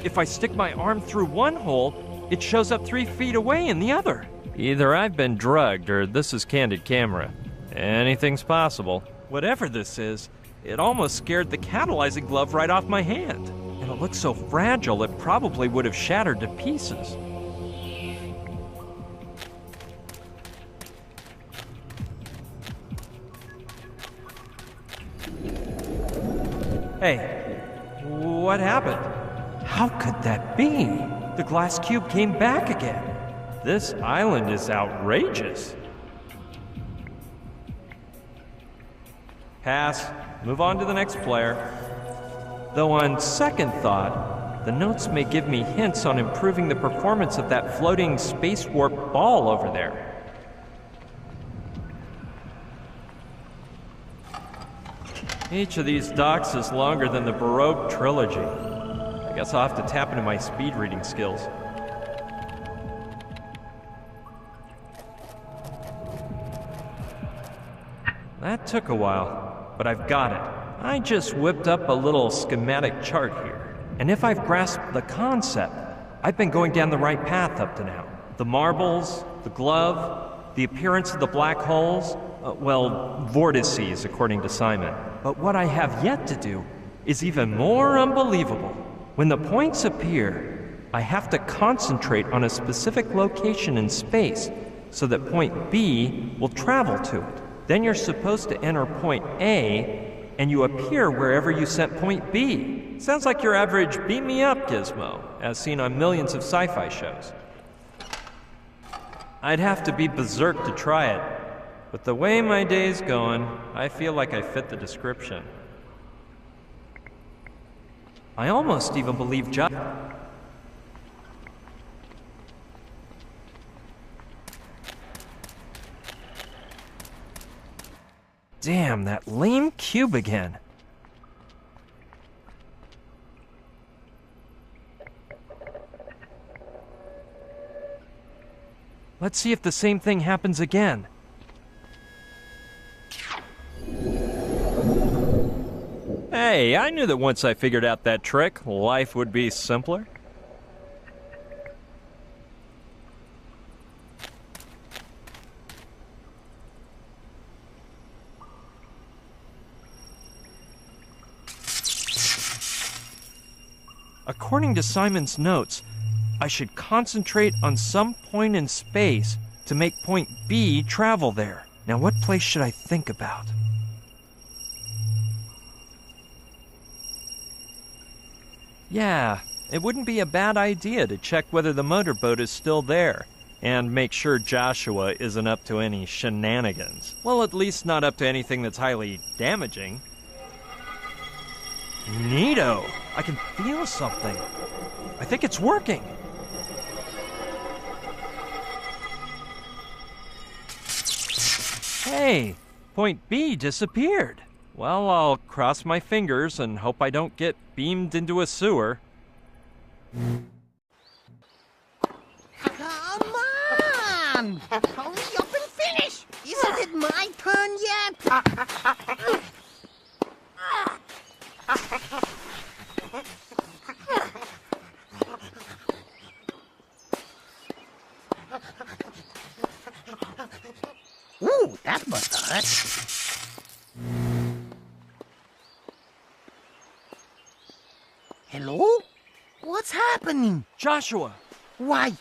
If I stick my arm through one hole, it shows up 3 feet away in the other. Either I've been drugged or this is candid camera. Anything's possible. Whatever this is, it almost scared the catalyzing glove right off my hand. And it looks so fragile, it probably would have shattered to pieces. Hey, what happened? How could that be? The glass cube came back again. This island is outrageous. Pass. Move on to the next player. Though on second thought, the notes may give me hints on improving the performance of that floating space warp ball over there. Each of these docks is longer than the Baroque trilogy. I guess I'll have to tap into my speed reading skills. That took a while, but I've got it. I just whipped up a little schematic chart here. And if I've grasped the concept, I've been going down the right path up to now. The marbles, the glove, the appearance of the black holes, vortices, according to Simon. But what I have yet to do is even more unbelievable. When the points appear, I have to concentrate on a specific location in space so that point B will travel to it. Then you're supposed to enter point A, and you appear wherever you sent point B. Sounds like your average beam me up gizmo, as seen on millions of sci-fi shows. I'd have to be berserk to try it, but the way my day's going, I feel like I fit the description. I almost even believe Damn, that lame cube again. Let's see if the same thing happens again. Hey, I knew that once I figured out that trick, life would be simpler. According to Simon's notes, I should concentrate on some point in space to make point B travel there. Now, what place should I think about? Yeah, it wouldn't be a bad idea to check whether the motorboat is still there and make sure Joshua isn't up to any shenanigans. Well, at least not up to anything that's highly damaging. Neato! I can feel something. I think it's working. Hey, point B disappeared. Well, I'll cross my fingers and hope I don't get beamed into a sewer. Come on! Hurry up and finish! Isn't it my turn yet? Ooh, that must hurt. Hello? What's happening? Joshua! Why,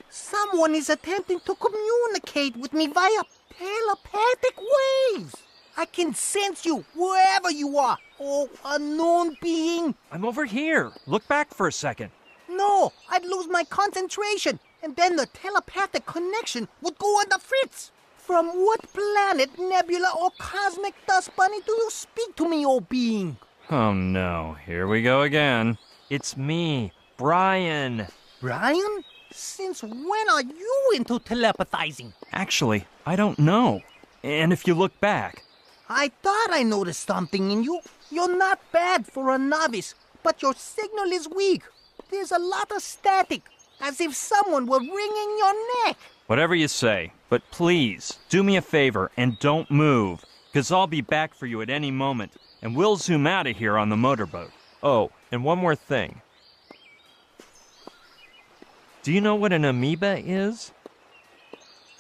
someone is attempting to communicate with me via telepathic waves. I can sense you wherever you are, oh unknown being. I'm over here. Look back for a second. No, I'd lose my concentration, and then the telepathic connection would go on the fritz. From what planet, nebula, or cosmic dust bunny do you speak to me, old being? Oh no, here we go again. It's me, Brian. Brian? Since when are you into telepathizing? Actually, I don't know. And if you look back... I thought I noticed something in you. You're not bad for a novice, but your signal is weak. There's a lot of static, as if someone were wringing your neck. Whatever you say, but please, do me a favor and don't move, because I'll be back for you at any moment, and we'll zoom out of here on the motorboat. Oh, and one more thing. Do you know what an amoeba is?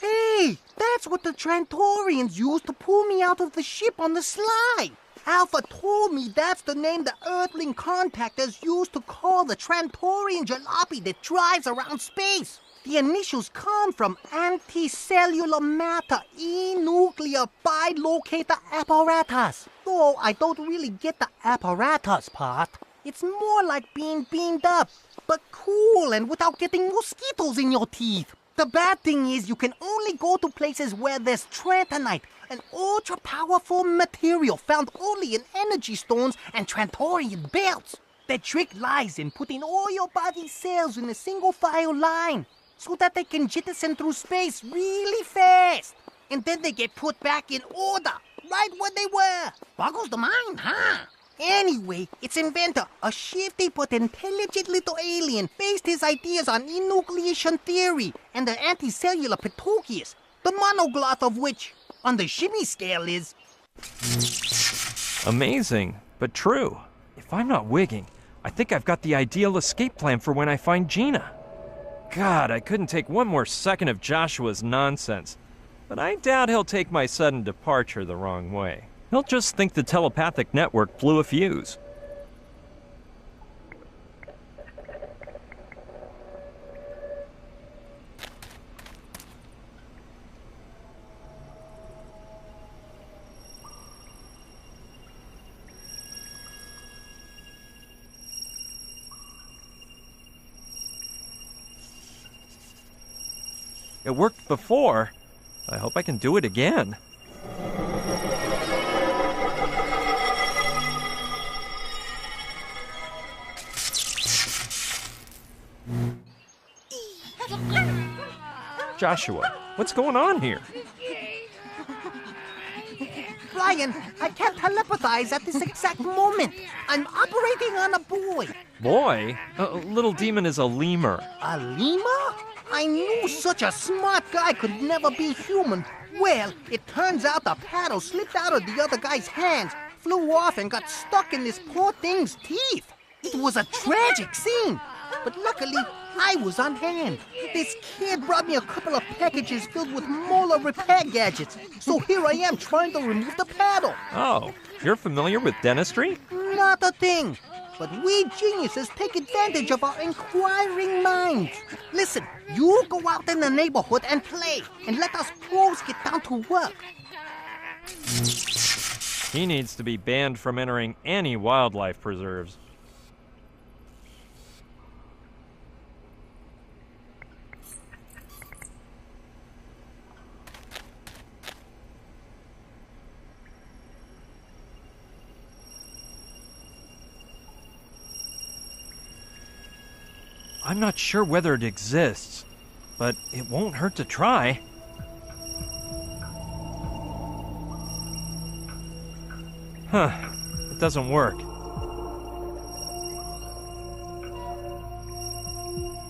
Hey, that's what the Trantorians used to pull me out of the ship on the slide. Alpha told me that's the name the Earthling contactors used to call the Trantorian jalopy that drives around space. The initials come from anticellular matter e-nuclear bilocator apparatus. Though I don't really get the apparatus part. It's more like being beamed up, but cool and without getting mosquitoes in your teeth. The bad thing is you can only go to places where there's Trantonite, an ultra-powerful material found only in energy stones and Trantorian belts. The trick lies in putting all your body cells in a single file line, so that they can jettison through space really fast. And then they get put back in order, right where they were. Boggles the mind, huh? Anyway, its inventor, a shifty but intelligent little alien, based his ideas on enucleation theory and the anticellular Pitokius, the monogloth of which, on the shimmy scale, is... Amazing, but true. If I'm not wigging, I think I've got the ideal escape plan for when I find Gina. God, I couldn't take one more second of Joshua's nonsense. But I doubt he'll take my sudden departure the wrong way. He'll just think the telepathic network blew a fuse. It worked before. I hope I can do it again. Joshua, what's going on here? Brian, I can't telepathize at this exact moment. I'm operating on a boy. Boy? Little demon is a lemur. A lemur? I knew such a smart guy could never be human. Well, it turns out the paddle slipped out of the other guy's hands, flew off, and got stuck in this poor thing's teeth. It was a tragic scene, but luckily, I was on hand. This kid brought me a couple of packages filled with molar repair gadgets, so here I am trying to remove the paddle. Oh, you're familiar with dentistry? Not a thing. But we geniuses take advantage of our inquiring minds. Listen, you go out in the neighborhood and play, and let us pros get down to work. He needs to be banned from entering any wildlife preserves. I'm not sure whether it exists, but it won't hurt to try. Huh, it doesn't work.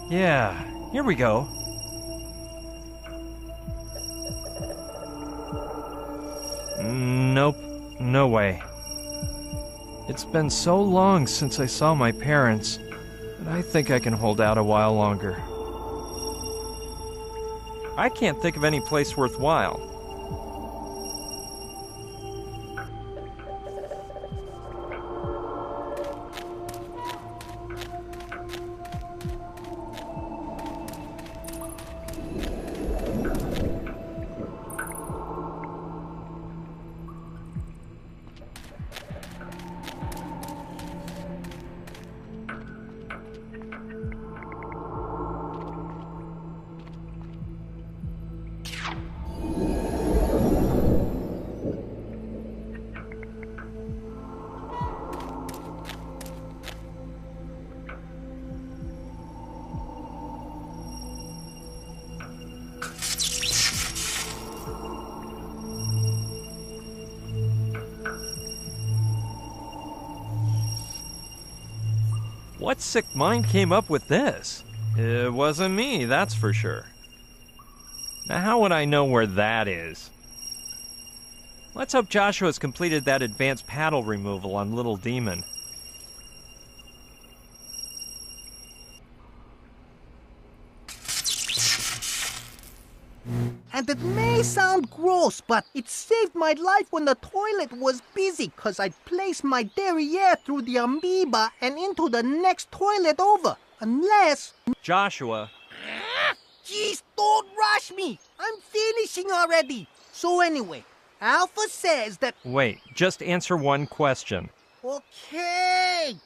Yeah, here we go. Nope, no way. It's been so long since I saw my parents. I think I can hold out a while longer. I can't think of any place worthwhile. What sick mind came up with this? It wasn't me, that's for sure. Now, how would I know where that is? Let's hope Joshua's completed that advanced paddle removal on Little Demon. And it may sound gross, but it saved my life when the toilet was busy, 'cause I placed my derriere through the amoeba and into the next toilet over. Unless... Joshua. Jeez, don't rush me! I'm finishing already! So anyway, Alpha says that... Wait, just answer one question. Okay!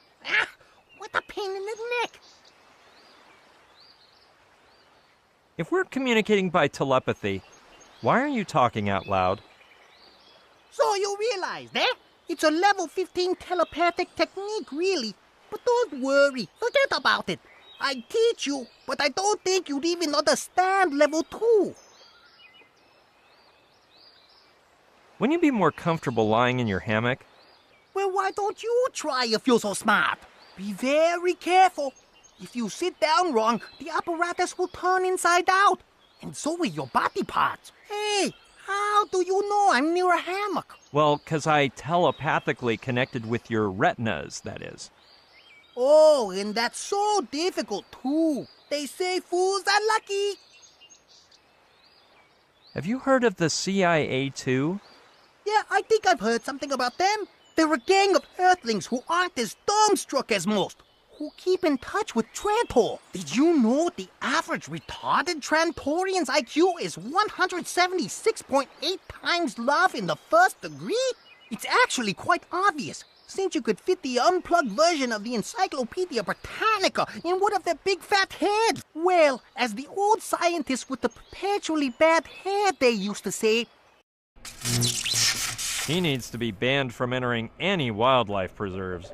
What a pain in the neck! If we're communicating by telepathy, why are you talking out loud? So you realize, eh? It's a level 15 telepathic technique, really. But don't worry, forget about it. I teach you, but I don't think you'd even understand level 2. Wouldn't you be more comfortable lying in your hammock? Well, why don't you try if you're so smart? Be very careful. If you sit down wrong, the apparatus will turn inside out. And so will your body parts. Hey, how do you know I'm near a hammock? Well, 'cause I telepathically connected with your retinas, that is. Oh, and that's so difficult, too. They say fools are lucky. Have you heard of the CIA, too? Yeah, I think I've heard something about them. They're a gang of Earthlings who aren't as dumbstruck as most, who keep in touch with Trantor. Did you know the average retarded Trantorian's IQ is 176.8 times love in the first degree? It's actually quite obvious, since you could fit the unplugged version of the Encyclopedia Britannica in one of their big fat heads. Well, as the old scientists with the perpetually bad hair they used to say, he needs to be banned from entering any wildlife preserves.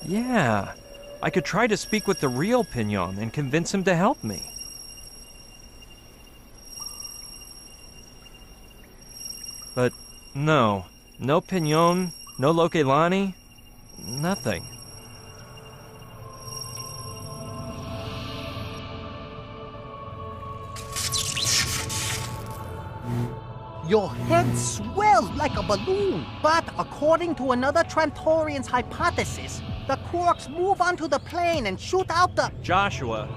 Yeah, I could try to speak with the real Pignon and convince him to help me. But no Pignon, no Lokelani, nothing. your head swells like a balloon. But according to another Trantorian's hypothesis, the quarks move onto the plane and shoot out the... Joshua.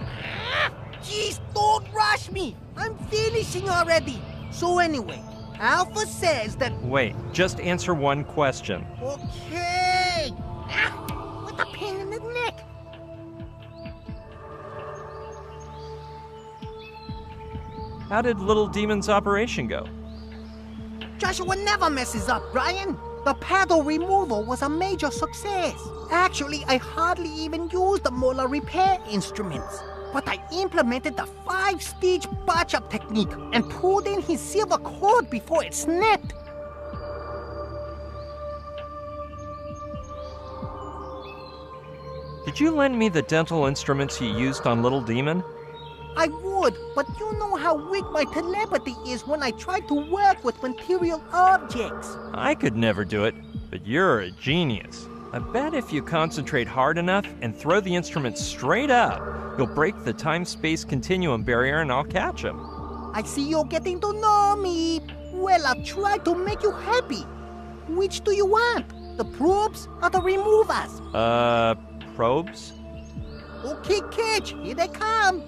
Jeez, don't rush me! I'm finishing already! So anyway, Alpha says that... Wait, just answer one question. Okay! What a pain in the neck! How did Little Demon's operation go? Joshua never messes up, Brian! The paddle removal was a major success. Actually, I hardly even used the molar repair instruments. But I implemented the 5-stage batch-up technique and pulled in his silver cord before it snapped. Did you lend me the dental instruments you used on Little Demon? I would, but you know how weak my telepathy is when I try to work with material objects. I could never do it, but you're a genius. I bet if you concentrate hard enough and throw the instrument straight up, you'll break the time-space continuum barrier and I'll catch him. I see you're getting to know me. Well, I'll try to make you happy. Which do you want? The probes or the removers? Probes? Okay, catch. Here they come.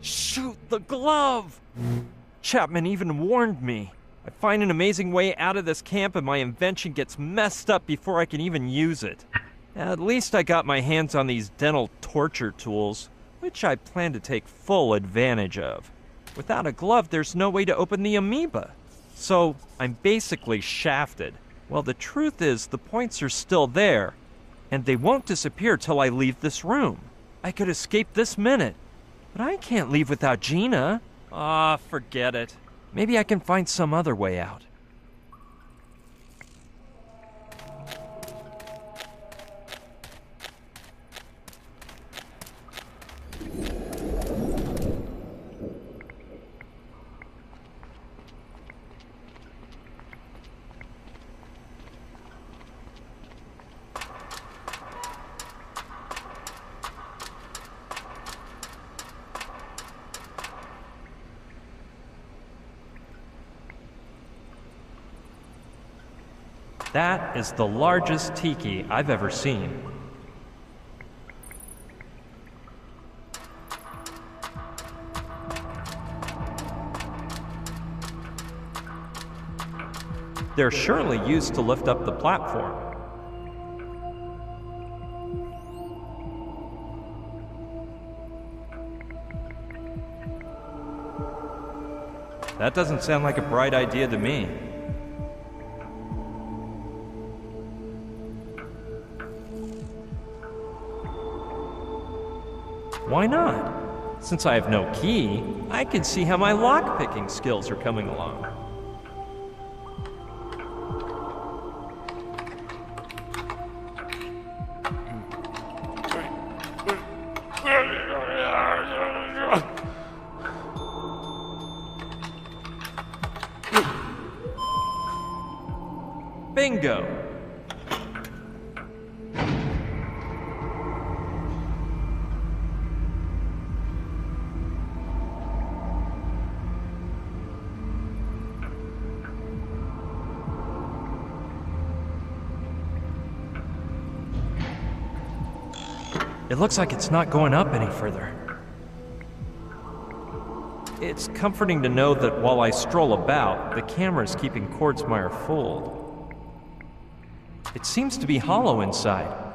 Shoot the glove! Chapman even warned me. I find an amazing way out of this camp and my invention gets messed up before I can even use it. At least I got my hands on these dental torture tools, which I plan to take full advantage of. Without a glove, there's no way to open the amoeba. So I'm basically shafted. Well, the truth is the points are still there, and they won't disappear till I leave this room. I could escape this minute, but I can't leave without Gina. Forget it. Maybe I can find some other way out. That is the largest tiki I've ever seen. They're surely used to lift up the platform. That doesn't sound like a bright idea to me. Why not? Since I have no key, I can see how my lock-picking skills are coming along. Bingo! It looks like it's not going up any further. It's comforting to know that while I stroll about, the camera's keeping Quartzmeyer fooled. It seems to be hollow inside.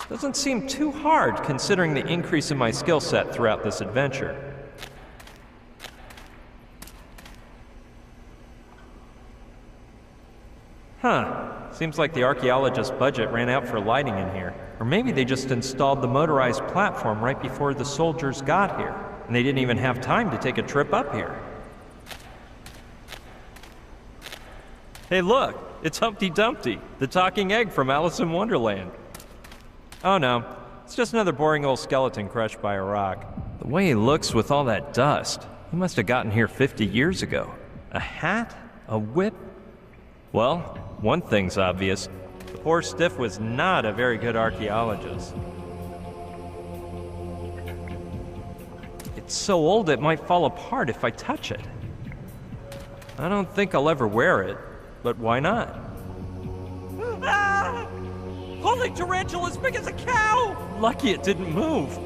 Doesn't seem too hard considering the increase in my skill set throughout this adventure. Huh. Seems like the archaeologist's budget ran out for lighting in here. Or maybe they just installed the motorized platform right before the soldiers got here, and they didn't even have time to take a trip up here. Hey look, it's Humpty Dumpty, the talking egg from Alice in Wonderland. Oh no, it's just another boring old skeleton crushed by a rock. The way he looks with all that dust, he must have gotten here 50 years ago. A hat? A whip? Well, one thing's obvious. The poor stiff was not a very good archaeologist. It's so old it might fall apart if I touch it. I don't think I'll ever wear it. But why not? Ah! Holy tarantula as big as a cow! Lucky it didn't move.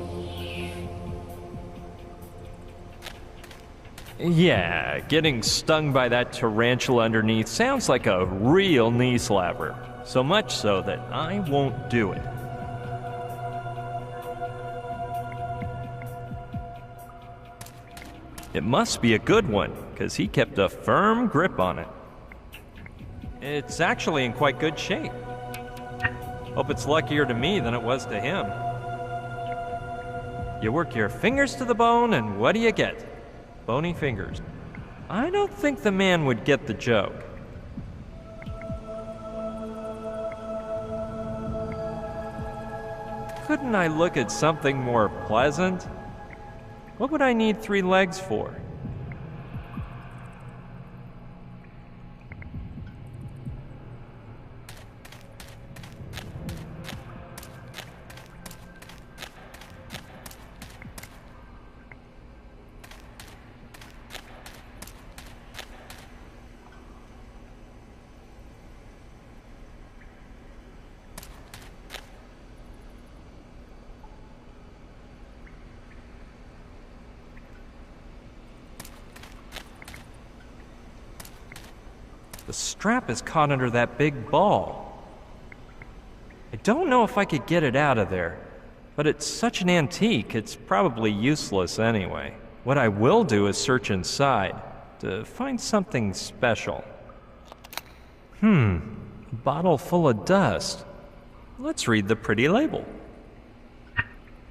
Yeah, getting stung by that tarantula underneath sounds like a real knee slapper. So much so that I won't do it. It must be a good one, because he kept a firm grip on it. It's actually in quite good shape. Hope it's luckier to me than it was to him. You work your fingers to the bone, and what do you get? Bony fingers. I don't think the man would get the joke. Couldn't I look at something more pleasant? What would I need 3 legs for? The strap is caught under that big ball. I don't know if I could get it out of there, but it's such an antique, it's probably useless anyway. What I will do is search inside to find something special. A bottle full of dust. Let's read the pretty label.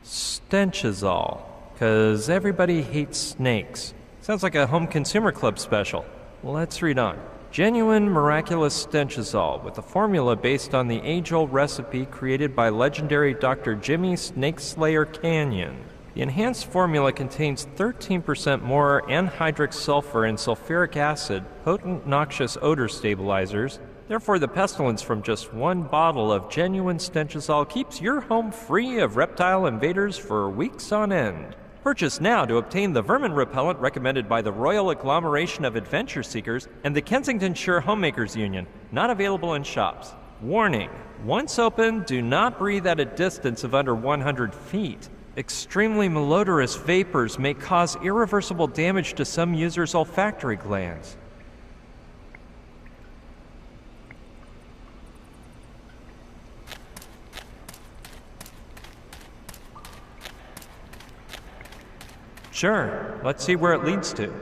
Stenchazole, 'cause everybody hates snakes. Sounds like a home consumer club special. Let's read on. Genuine miraculous stenchazole with a formula based on the age-old recipe created by legendary Dr. Jimmy Snakeslayer Canyon. The enhanced formula contains 13% more anhydrous sulfur and sulfuric acid, potent noxious odor stabilizers. Therefore, the pestilence from just one bottle of genuine stenchazole keeps your home free of reptile invaders for weeks on end. Purchase now to obtain the vermin repellent recommended by the Royal Agglomeration of Adventure Seekers and the Kensingtonshire Homemakers Union. Not available in shops. Warning: once open, do not breathe at a distance of under 100 feet. Extremely malodorous vapors may cause irreversible damage to some users' olfactory glands. Sure, let's see where it leads to.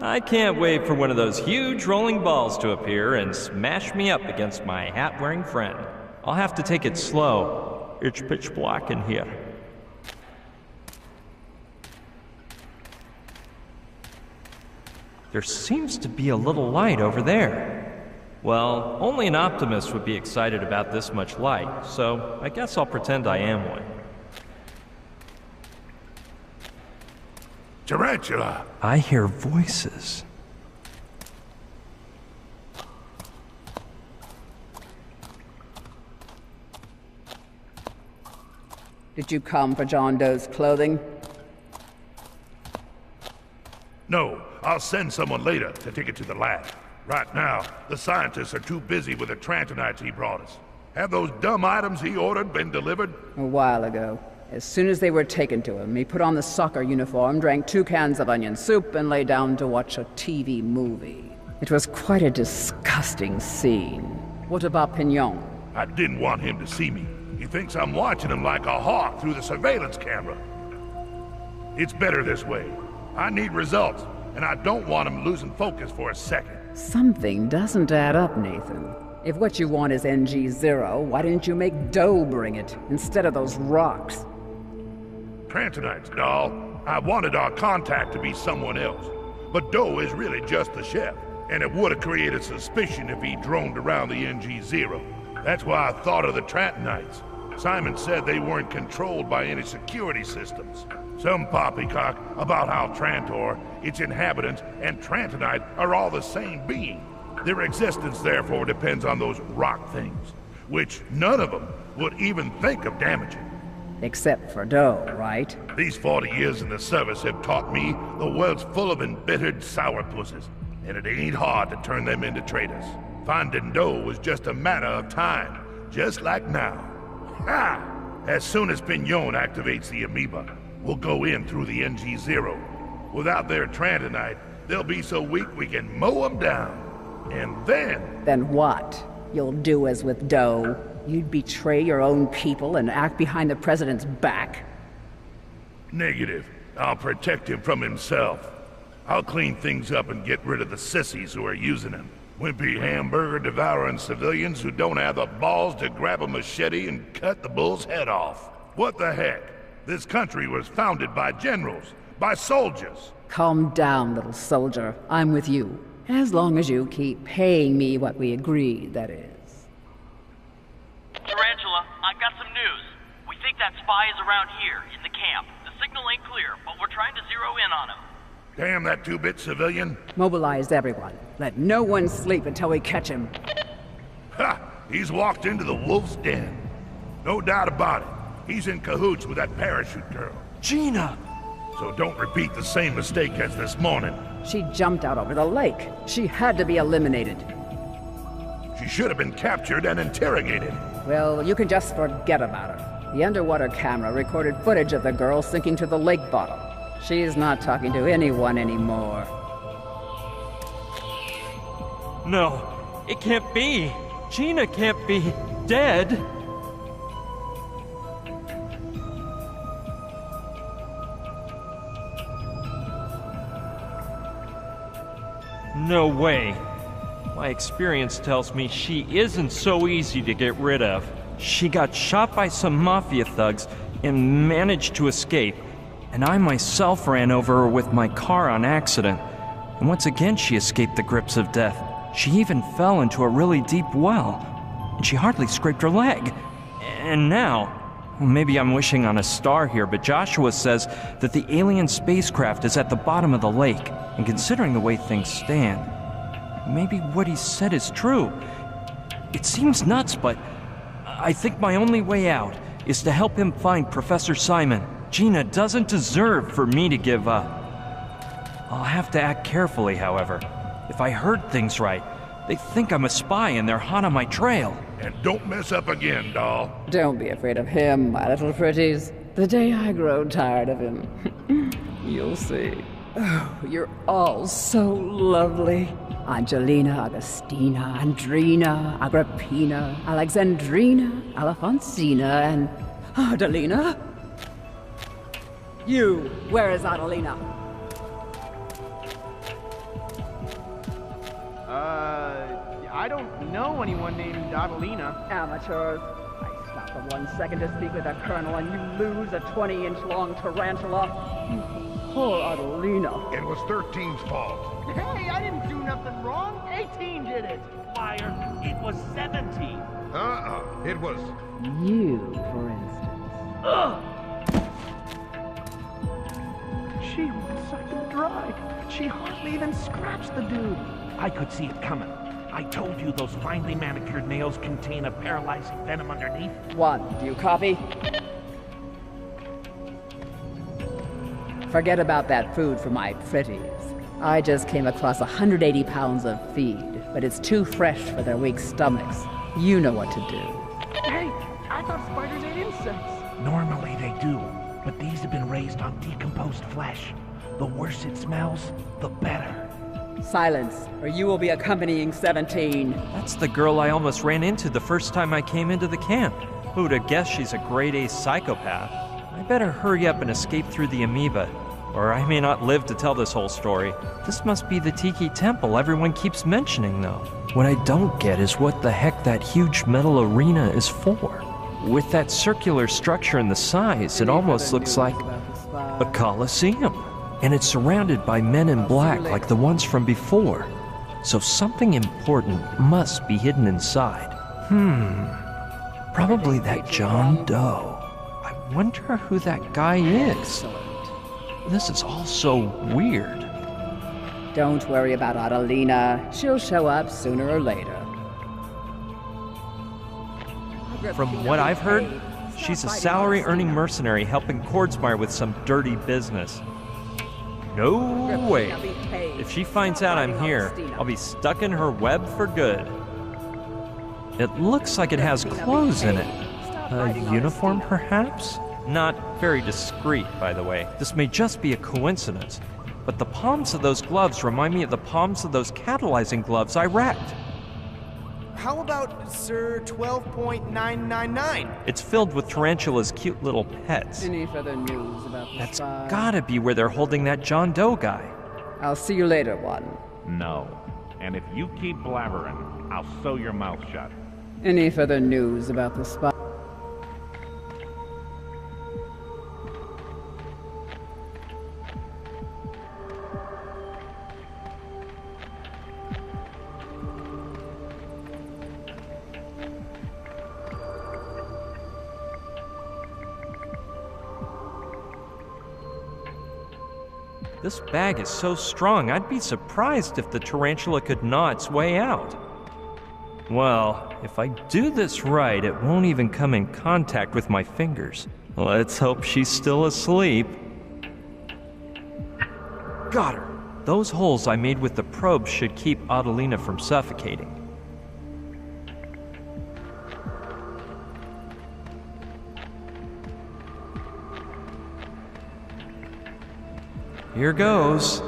I can't wait for one of those huge rolling balls to appear and smash me up against my hat-wearing friend. I'll have to take it slow. It's pitch black in here. There seems to be a little light over there. Well, only an optimist would be excited about this much light, so I guess I'll pretend I am one. Tarantula! I hear voices. Did you come for John Doe's clothing? No, I'll send someone later to take it to the lab. Right now, the scientists are too busy with the Trantonites he brought us. Have those dumb items he ordered been delivered? A while ago. As soon as they were taken to him, he put on the soccer uniform, drank 2 cans of onion soup, and lay down to watch a TV movie. It was quite a disgusting scene. What about Pignon? I didn't want him to see me. He thinks I'm watching him like a hawk through the surveillance camera. It's better this way. I need results, and I don't want him losing focus for a second. Something doesn't add up, Nathan. If what you want is NG0, why didn't you make Doe bring it, instead of those rocks? Trantonites, doll. I wanted our contact to be someone else. But Doe is really just the chef, and it would have created suspicion if he droned around the NG0. That's why I thought of the Trantonites. Simon said they weren't controlled by any security systems. Some poppycock about how Trantor, its inhabitants, and Trantonite are all the same being. Their existence, therefore, depends on those rock things, which none of them would even think of damaging. Except for Doe, right? These 40 years in the service have taught me the world's full of embittered sourpusses, and it ain't hard to turn them into traitors. Finding Doe was just a matter of time, just like now. Ha! As soon as Pignon activates the amoeba, we'll go in through the NG0. Without their Trantonite, they'll be so weak we can mow them down. And then... Then what? You'll do as with Doe? You'd betray your own people and act behind the president's back? Negative. I'll protect him from himself. I'll clean things up and get rid of the sissies who are using him. Wimpy hamburger-devouring civilians who don't have the balls to grab a machete and cut the bull's head off. What the heck? This country was founded by generals, by soldiers. Calm down, little soldier. I'm with you. As long as you keep paying me what we agreed, that is. Tarantula, I've got some news. We think that spy is around here, in the camp. The signal ain't clear, but we're trying to zero in on him. Damn that 2-bit civilian. Mobilize everyone. Let no one sleep until we catch him. Ha! He's walked into the wolf's den. No doubt about it. He's in cahoots with that parachute girl. Gina! So don't repeat the same mistake as this morning. She jumped out over the lake. She had to be eliminated. She should have been captured and interrogated. Well, you can just forget about her. The underwater camera recorded footage of the girl sinking to the lake bottom. She's not talking to anyone anymore. No, it can't be. Gina can't be dead. No way. My experience tells me she isn't so easy to get rid of. She got shot by some mafia thugs and managed to escape, and I myself ran over her with my car on accident. And once again she escaped the grips of death. She even fell into a really deep well, and she hardly scraped her leg. And now, well, maybe I'm wishing on a star here, but Joshua says that the alien spacecraft is at the bottom of the lake, and considering the way things stand, maybe what he said is true. It seems nuts, but I think my only way out is to help him find Professor Simon. Gina doesn't deserve for me to give up. I'll have to act carefully, however. If I heard things right, they think I'm a spy and they're hot on my trail. And don't mess up again, doll. Don't be afraid of him, my little pretties. The day I grow tired of him, you'll see. Oh, you're all so lovely. Angelina, Augustina, Andrina, Agrippina, Alexandrina, Alphonsina, and Adelina. You, where is Adelina? I don't know anyone named Adelina. Amateurs. I stop for 1 second to speak with a colonel and you lose a 20-inch long tarantula. Poor Adelina. It was 13's fault. Hey, I didn't do nothing wrong. 18 did it. Liar, it was 17. It was... You, for instance. Ugh! She was sucking dry. She hardly even scratched the dude. I could see it coming. I told you those finely manicured nails contain a paralyzing venom underneath. One, do you copy? Forget about that food for my pretties. I just came across 180 pounds of feed, but it's too fresh for their weak stomachs. You know what to do. Hey, I thought spiders ate insects. Normally they do, but these have been raised on decomposed flesh. The worse it smells, the better. Silence, or you will be accompanying 17. That's the girl I almost ran into the first time I came into the camp. Who'd have guessed she's a grade A psychopath? I better hurry up and escape through the amoeba, or I may not live to tell this whole story. This must be the Tiki Temple everyone keeps mentioning, though. What I don't get is what the heck that huge metal arena is for. With that circular structure and the size, it almost looks like a coliseum. And it's surrounded by men in black like the ones from before. So something important must be hidden inside. Probably that John Doe. I wonder who that guy is. This is all so weird. Don't worry about Adelina. She'll show up sooner or later. From what I've heard, she's a salary-earning mercenary helping Kordsmeyer with some dirty business. No way. If she finds out I'm here, I'll be stuck in her web for good. It looks like it has clothes in it. A uniform, perhaps? Not very discreet, by the way. This may just be a coincidence, but the palms of those gloves remind me of the palms of those catalyzing gloves I wrecked. How about Sir 12.999? It's filled with Tarantula's cute little pets. Any further news about the That's spy? gotta be where they're holding that John Doe guy. I'll see you later, one. No. And if you keep blabbering, I'll sew your mouth shut. Any further news about the spy? This bag is so strong, I'd be surprised if the tarantula could gnaw its way out. Well, if I do this right, it won't even come in contact with my fingers. Let's hope she's still asleep. Got her! Those holes I made with the probe should keep Adelina from suffocating. Here goes.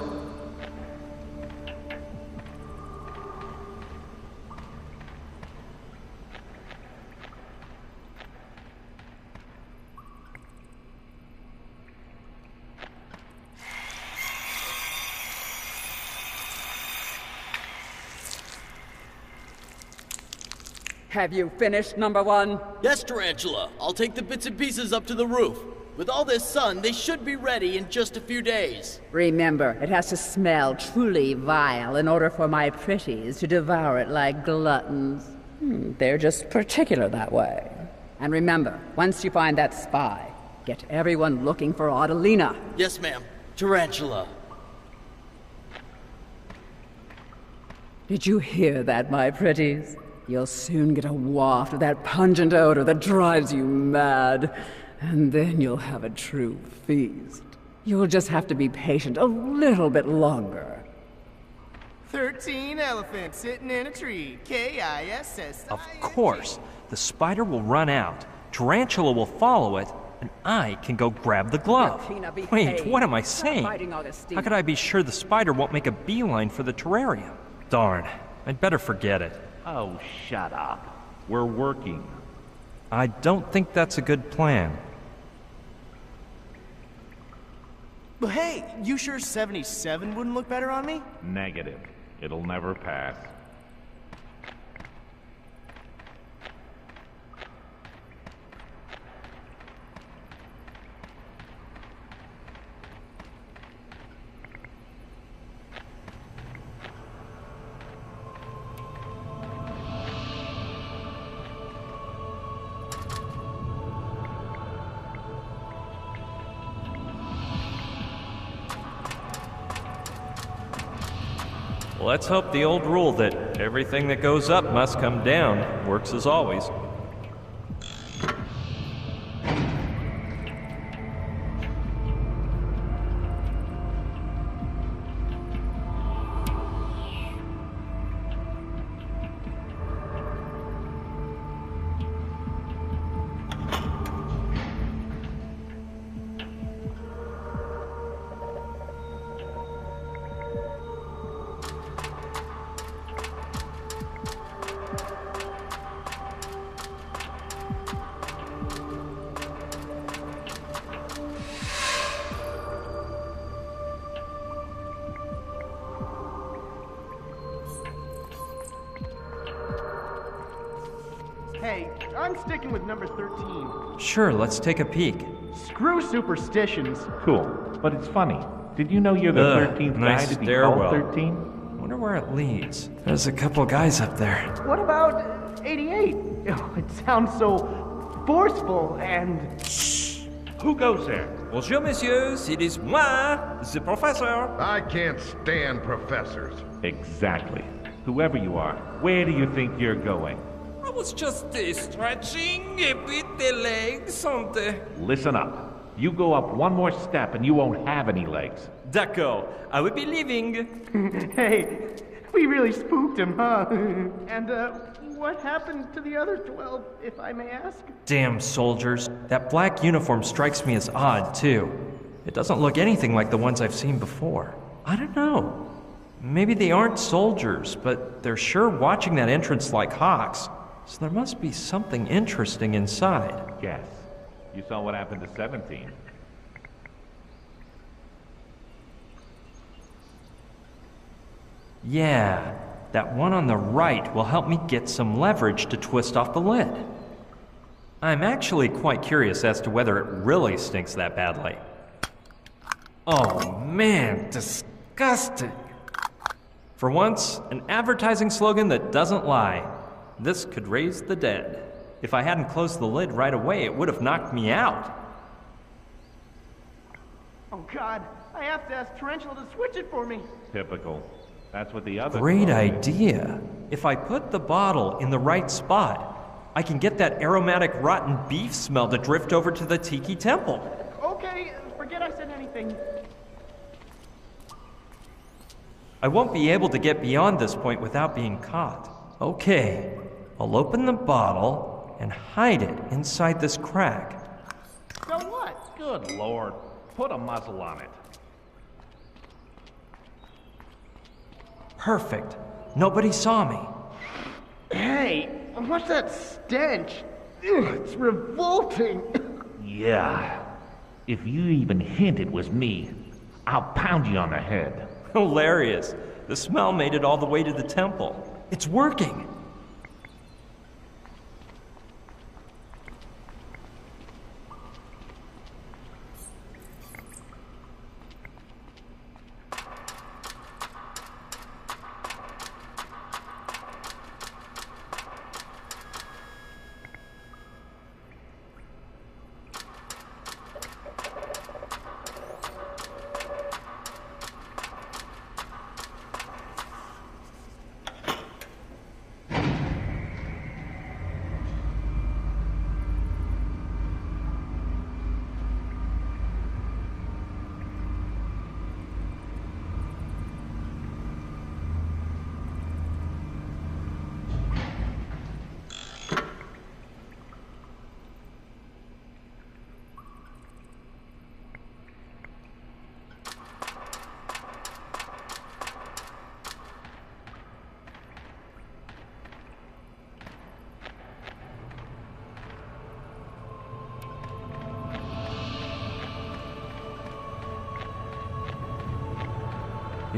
Have you finished, number one? Yes, Tarantula. I'll take the bits and pieces up to the roof. With all this sun, they should be ready in just a few days. Remember, it has to smell truly vile in order for my pretties to devour it like gluttons. They're just particular that way. And remember, once you find that spy, get everyone looking for Adelina. Yes, ma'am. Tarantula. Did you hear that, my pretties? You'll soon get a waft of that pungent odor that drives you mad. And then you'll have a true feast. You'll just have to be patient a little bit longer. 13 elephants sitting in a tree. Kiss. Of course. The spider will run out, Tarantula will follow it, and I can go grab the glove. Wait, what am I saying? How could I be sure the spider won't make a beeline for the terrarium? Darn, I'd better forget it. Oh, shut up. We're working. I don't think that's a good plan. But hey, you sure 77 wouldn't look better on me? Negative. It'll never pass. Let's hope the old rule that everything that goes up must come down works as always. Hey, I'm sticking with number 13. Sure, let's take a peek. Screw superstitions. Cool, but it's funny. Did you know you're the 13th nice guy to be stairwell. called 13? Wonder where it leads. There's a couple guys up there. What about 88? Oh, it sounds so forceful and... Who goes there? Bonjour, messieurs. It is moi, the professor. I can't stand professors. Exactly. Whoever you are, where do you think you're going? I was just stretching a bit the legs on the... Listen up. You go up one more step and you won't have any legs. D'accord. I will be leaving. Hey, we really spooked him, huh? And, what happened to the other 12, if I may ask? Damn soldiers. That black uniform strikes me as odd, too. It doesn't look anything like the ones I've seen before. I don't know. Maybe they aren't soldiers, but they're sure watching that entrance like hawks. So there must be something interesting inside. Guess. You saw what happened to 17. Yeah, that one on the right will help me get some leverage to twist off the lid. I'm actually quite curious as to whether it really stinks that badly. Oh man, disgusting. For once, an advertising slogan that doesn't lie. This could raise the dead. If I hadn't closed the lid right away, it would have knocked me out. Oh God, I have to ask Tarantula to switch it for me. Typical. That's what the other... Great idea. If I put the bottle in the right spot, I can get that aromatic rotten beef smell to drift over to the Tiki Temple. Okay, forget I said anything. I won't be able to get beyond this point without being caught. Okay, I'll open the bottle and hide it inside this crack. So what? Good Lord. Put a muzzle on it. Perfect. Nobody saw me. Hey, what's that stench? Ugh, it's revolting. Yeah. If you even hint it was me, I'll pound you on the head. Hilarious. The smell made it all the way to the temple. It's working.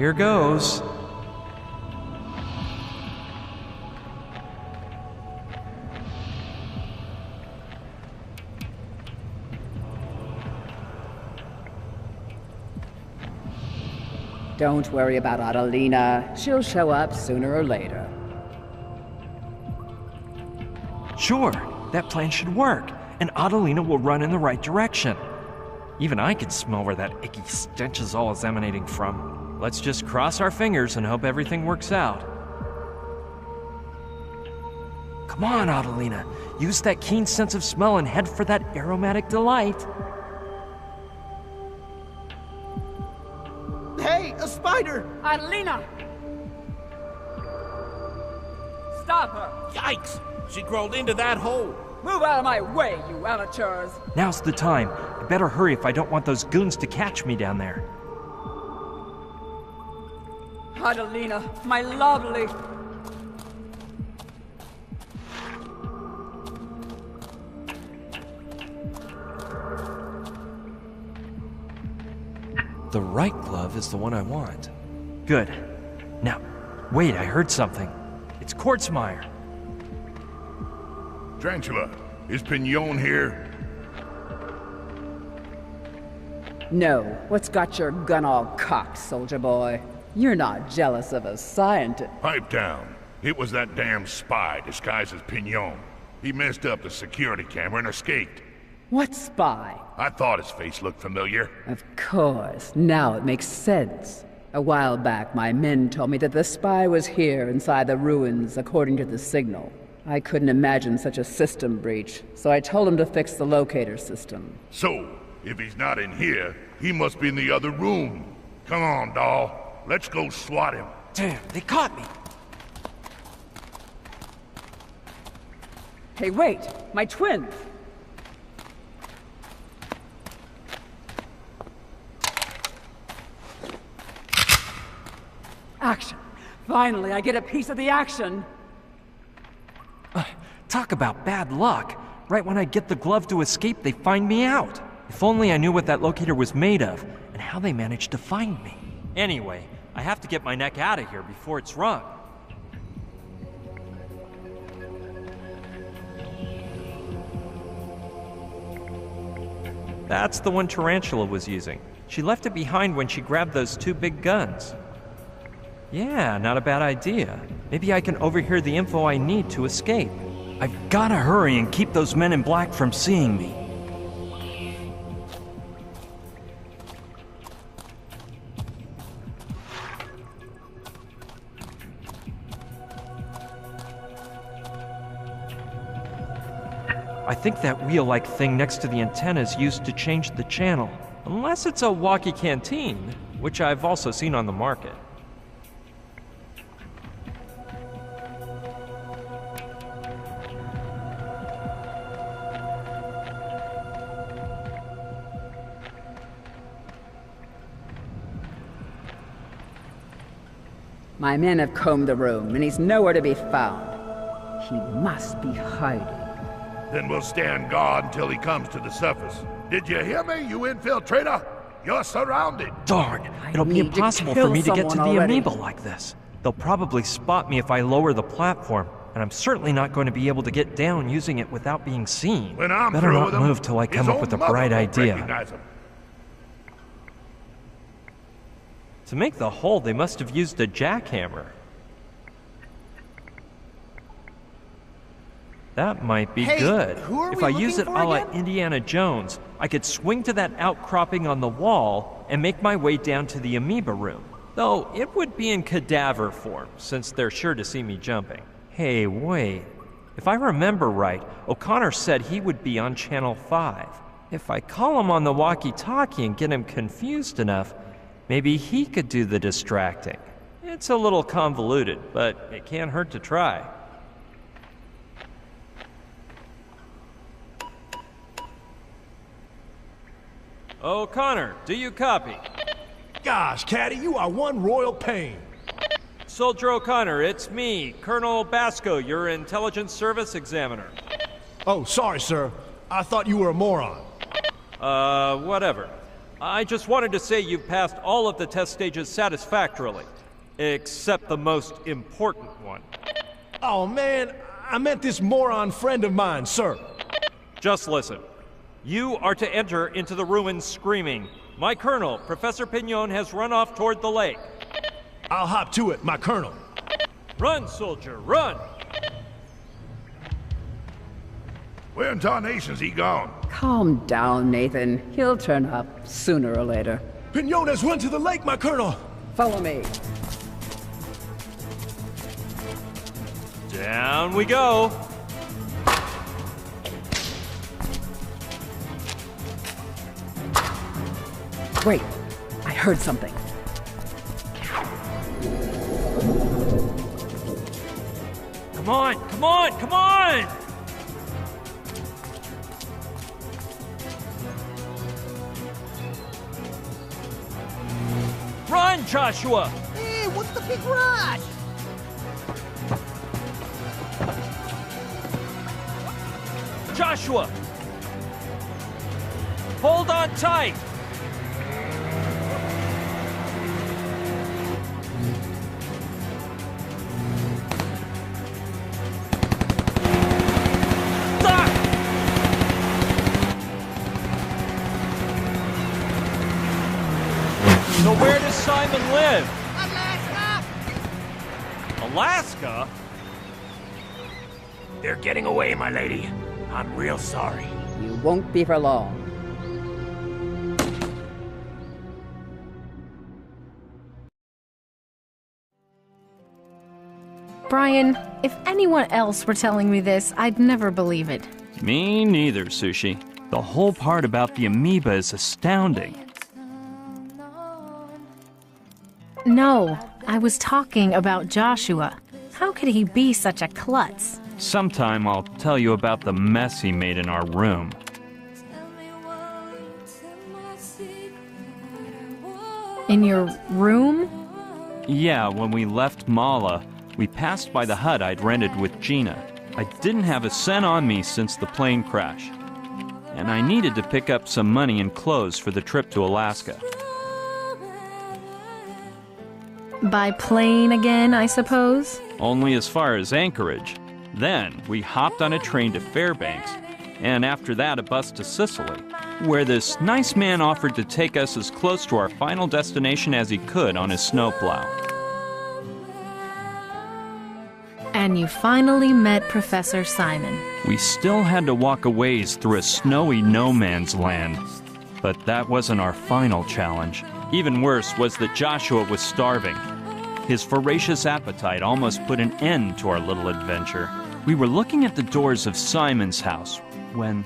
Here goes. Don't worry about Adelina. She'll show up sooner or later. Sure, that plan should work, and Adelina will run in the right direction. Even I can smell where that icky stench is all emanating from. Let's just cross our fingers and hope everything works out. Come on, Adelina. Use that keen sense of smell and head for that aromatic delight. Hey, a spider! Adelina! Stop her! Yikes! She crawled into that hole. Move out of my way, you amateurs! Now's the time. I better hurry if I don't want those goons to catch me down there. Adelina, my lovely... The right glove is the one I want. Good. Now, wait, I heard something. It's Quartzmeyer. Tarantula, is Pignon here? No, what's got your gun all cocked, soldier boy? You're not jealous of a scientist. Pipe down. It was that damn spy disguised as Pignon. He messed up the security camera and escaped. What spy? I thought his face looked familiar. Of course. Now it makes sense. A while back, my men told me that the spy was here inside the ruins, according to the signal. I couldn't imagine such a system breach, so I told him to fix the locator system. So, if he's not in here, he must be in the other room. Come on, doll. Let's go swat him. Damn, they caught me. Hey, wait! My twins! Action! Finally, I get a piece of the action! Talk about bad luck. Right when I get the glove to escape, they find me out. If only I knew what that locator was made of, and how they managed to find me. Anyway, I have to get my neck out of here before it's wrung. That's the one Tarantula was using. She left it behind when she grabbed those two big guns. Yeah, not a bad idea. Maybe I can overhear the info I need to escape. I've gotta hurry and keep those men in black from seeing me. I think that wheel-like thing next to the antenna is used to change the channel. Unless it's a walkie canteen, which I've also seen on the market. My men have combed the room, and he's nowhere to be found. He must be hiding. Then we'll stand guard until he comes to the surface. Did you hear me, you infiltrator? You're surrounded. Darn, it'll be impossible for me to get to the amoeba like this. They'll probably spot me if I lower the platform, and I'm certainly not going to be able to get down using it without being seen. When I'm Better through not with him, move till I come his up with a own mother bright won't idea. recognize him. To make the hole, they must have used a jackhammer. That might be good. If I use it a la Indiana Jones, I could swing to that outcropping on the wall and make my way down to the amoeba room. Though it would be in cadaver form, since they're sure to see me jumping. Hey, wait. If I remember right, O'Connor said he would be on Channel 5. If I call him on the walkie-talkie and get him confused enough, maybe he could do the distracting. It's a little convoluted, but it can't hurt to try. O'Connor, do you copy? Gosh, Caddy, you are one royal pain. Soldier O'Connor, it's me, Colonel Basco, your intelligence service examiner. Oh, sorry, sir. I thought you were a moron. Whatever. I just wanted to say you've passed all of the test stages satisfactorily, except the most important one. Oh, man, I meant this moron friend of mine, sir. Just listen. You are to enter into the ruins screaming, "My colonel, Professor Pignon, has run off toward the lake." I'll hop to it, my colonel. Run, soldier, run! Where in tarnation's he gone? Calm down, Nathan. He'll turn up sooner or later. Pignon has run to the lake, my colonel. Follow me. Down we go. Wait, I heard something. Come on, come on, come on! Run, Joshua! Hey, what's the big rush? Joshua! Hold on tight! So where does Simon live? Alaska! Alaska? They're getting away, my lady. I'm real sorry. You won't be for long. Brian, if anyone else were telling me this, I'd never believe it. Me neither, Sushi. The whole part about the amoeba is astounding. No, I was talking about Joshua. How could he be such a klutz? Sometime I'll tell you about the mess he made in our room. In your room? Yeah, when we left Mala, we passed by the hut I'd rented with Gina. I didn't have a cent on me since the plane crash, and I needed to pick up some money and clothes for the trip to Alaska. By plane again, I suppose? Only as far as Anchorage. Then we hopped on a train to Fairbanks, and after that a bus to Sicily, where this nice man offered to take us as close to our final destination as he could on his snowplow. And you finally met Professor Simon. We still had to walk a ways through a snowy no-man's land. But that wasn't our final challenge. Even worse was that Joshua was starving. His voracious appetite almost put an end to our little adventure. We were looking at the doors of Simon's house when...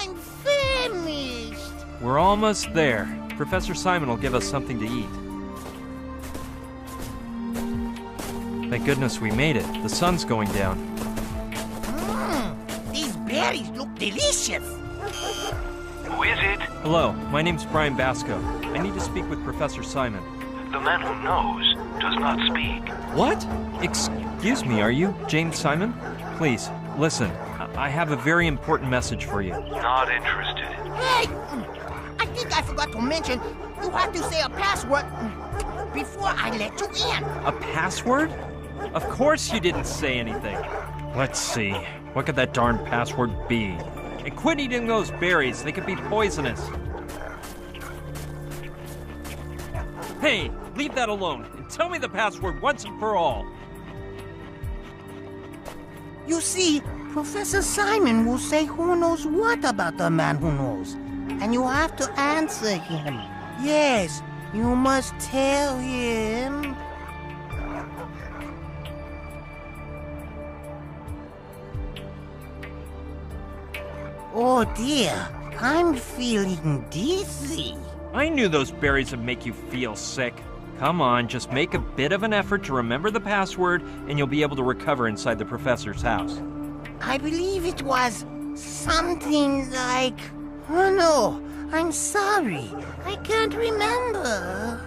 I'm famished! We're almost there. Professor Simon will give us something to eat. Thank goodness we made it. The sun's going down. These berries look delicious! Who is it? Hello, my name's Brian Basco. I need to speak with Professor Simon. The man who knows does not speak. What? Excuse me, are you James Simon? Please, listen. I have a very important message for you. Not interested. Hey! I think I forgot to mention, you have to say a password before I let you in. A password? Of course you didn't say anything. Let's see. What could that darn password be? And quit eating those berries. They could be poisonous. Hey, leave that alone and tell me the password once and for all. You see, Professor Simon will say who knows what about the man who knows. And you have to answer him. Yes, you must tell him. Oh dear, I'm feeling dizzy. I knew those berries would make you feel sick. Come on, just make a bit of an effort to remember the password and you'll be able to recover inside the professor's house. I believe it was something like... Oh no, I'm sorry. I can't remember.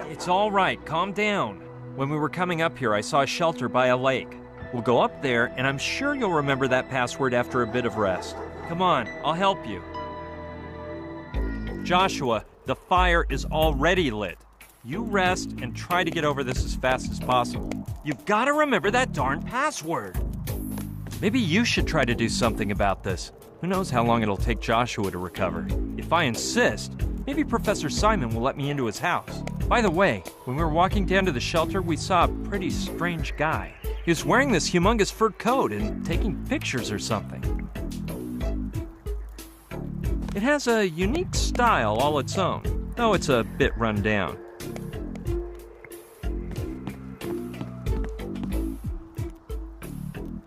It's all right, calm down. When we were coming up here, I saw a shelter by a lake. We'll go up there, and I'm sure you'll remember that password after a bit of rest. Come on, I'll help you. Joshua, the fire is already lit. You rest and try to get over this as fast as possible. You've got to remember that darn password. Maybe you should try to do something about this. Who knows how long it'll take Joshua to recover. If I insist, maybe Professor Simon will let me into his house. By the way, when we were walking down to the shelter, we saw a pretty strange guy. He was wearing this humongous fur coat and taking pictures or something. It has a unique style all its own, though it's a bit run down.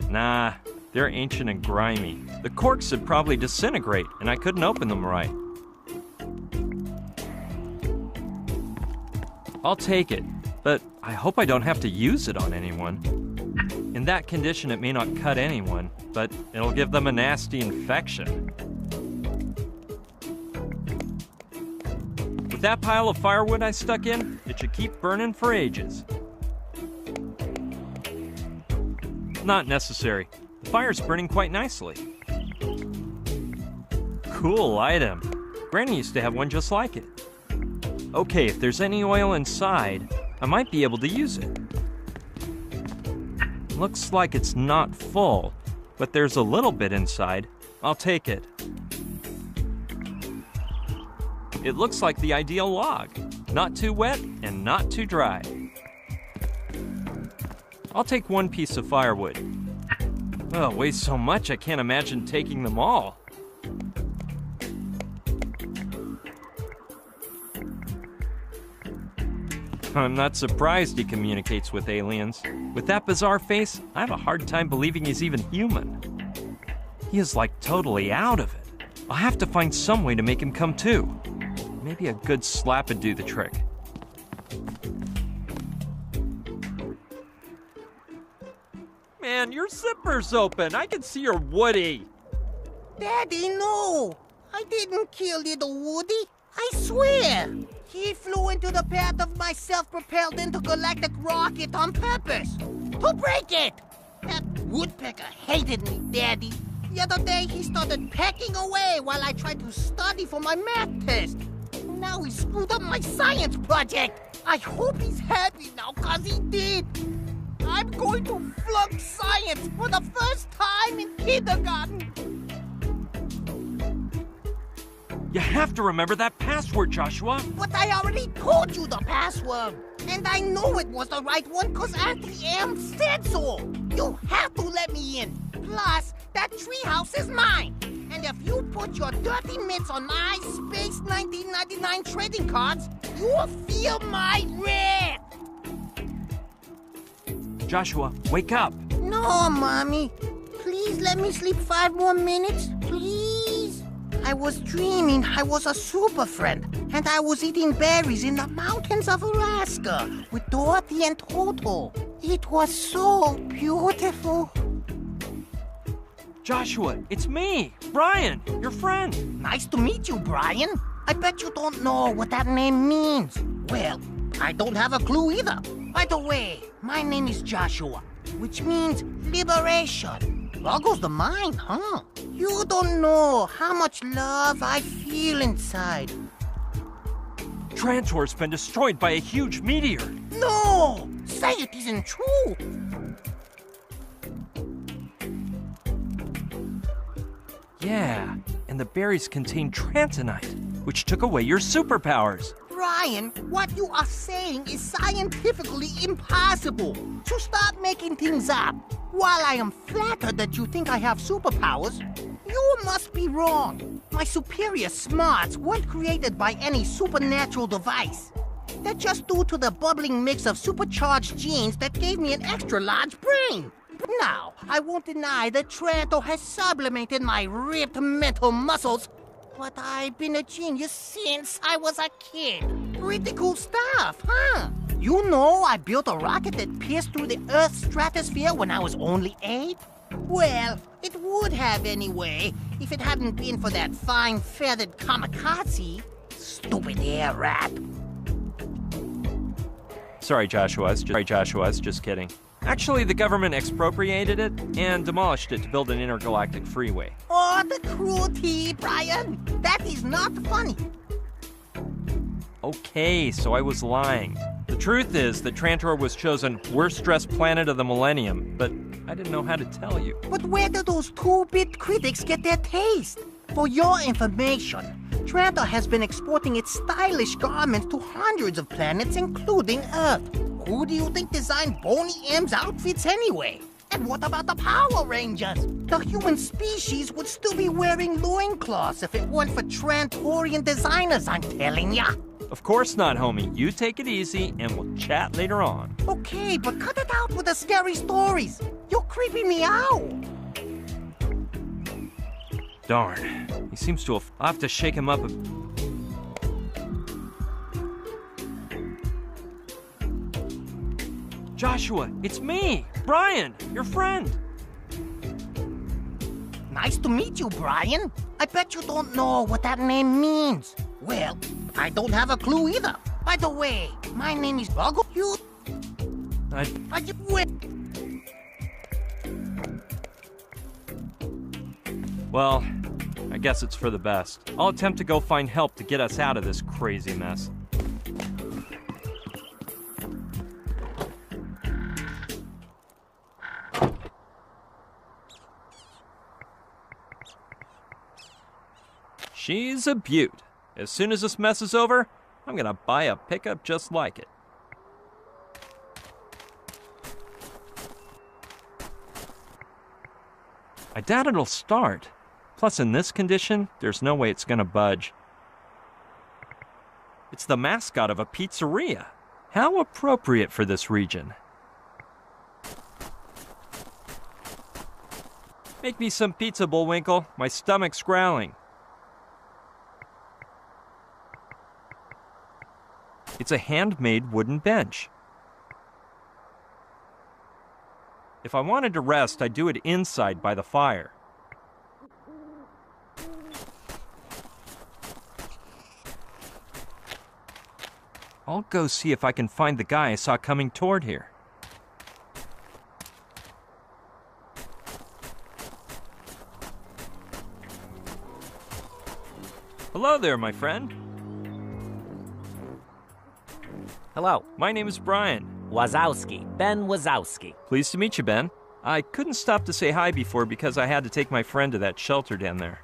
Nah, they're ancient and grimy. The corks would probably disintegrate, and I couldn't open them right. I'll take it, but I hope I don't have to use it on anyone. In that condition, it may not cut anyone, but it'll give them a nasty infection. With that pile of firewood I stuck in, it should keep burning for ages. Not necessary. The fire's burning quite nicely. Cool item. Granny used to have one just like it. Okay, if there's any oil inside, I might be able to use it. Looks like it's not full, but there's a little bit inside. I'll take it. It looks like the ideal log. Not too wet and not too dry. I'll take one piece of firewood. Oh, it weighs so much I can't imagine taking them all. I'm not surprised he communicates with aliens. With that bizarre face, I have a hard time believing he's even human. He is like totally out of it. I'll have to find some way to make him come to. Maybe a good slap would do the trick. Man, your zipper's open. I can see your Woody. Daddy, no! I didn't kill little Woody. I swear! He flew into the path of my self-propelled intergalactic rocket on purpose to break it! That woodpecker hated me, Daddy. The other day, he started pecking away while I tried to study for my math test. Now he screwed up my science project. I hope he's happy now, 'cause he did. I'm going to flunk science for the first time in kindergarten. You have to remember that password, Joshua. But I already told you the password. And I know it was the right one because Auntie Em said so. You have to let me in. Plus, that treehouse is mine. And if you put your dirty mitts on my Space 1999 trading cards, you'll feel my wrath. Joshua, wake up. No, Mommy. Please let me sleep 5 more minutes, please. I was dreaming I was a super friend, and I was eating berries in the mountains of Alaska with Dorothy and Toto. It was so beautiful. Joshua, it's me, Brian, your friend. Nice to meet you, Brian. I bet you don't know what that name means. Well, I don't have a clue either. By the way, my name is Joshua, which means liberation. Boggles the mind, huh? You don't know how much love I feel inside. Trantor's been destroyed by a huge meteor. No! Say it isn't true! Yeah, and the berries contain trantonite, which took away your superpowers. Brian, what you are saying is scientifically impossible. So stop making things up. While I am flattered that you think I have superpowers, you must be wrong. My superior smarts weren't created by any supernatural device. That's just due to the bubbling mix of supercharged genes that gave me an extra large brain. Now, I won't deny that Trantor has sublimated my ripped mental muscles, but I've been a genius since I was a kid. Pretty cool stuff, huh? You know I built a rocket that pierced through the Earth's stratosphere when I was only 8? Well, it would have anyway, if it hadn't been for that fine feathered kamikaze. Stupid air rat. Sorry, Joshua. Just kidding. Actually, the government expropriated it and demolished it to build an intergalactic freeway. Oh, the cruelty, Brian. That is not funny. Okay, so I was lying. The truth is that Trantor was chosen worst dressed planet of the millennium, but I didn't know how to tell you. But where do those 2-bit critics get their taste? For your information, Trantor has been exporting its stylish garments to hundreds of planets, including Earth. Who do you think designed Boney M's outfits anyway? And what about the Power Rangers? The human species would still be wearing loincloths if it weren't for Trantorian designers, I'm telling ya. Of course not, homie. You take it easy, and we'll chat later on. Okay, but cut it out with the scary stories. You're creeping me out. Darn. He seems to have... I'll have to shake him up a... Joshua, it's me, Brian, your friend. Nice to meet you, Brian. I bet you don't know what that name means. Well, I don't have a clue either. By the way, my name is Boggle. Well, I guess it's for the best. I'll attempt to go find help to get us out of this crazy mess. She's a beaut. As soon as this mess is over, I'm gonna buy a pickup just like it. I doubt it'll start. Plus, in this condition, there's no way it's gonna budge. It's the mascot of a pizzeria. How appropriate for this region. Make me some pizza, Bullwinkle. My stomach's growling. It's a handmade wooden bench. If I wanted to rest, I'd do it inside by the fire. I'll go see if I can find the guy I saw coming toward here. Hello there, my friend. Hello. My name is Brian. Wazowski. Ben Wazowski. Pleased to meet you, Ben. I couldn't stop to say hi before because I had to take my friend to that shelter down there.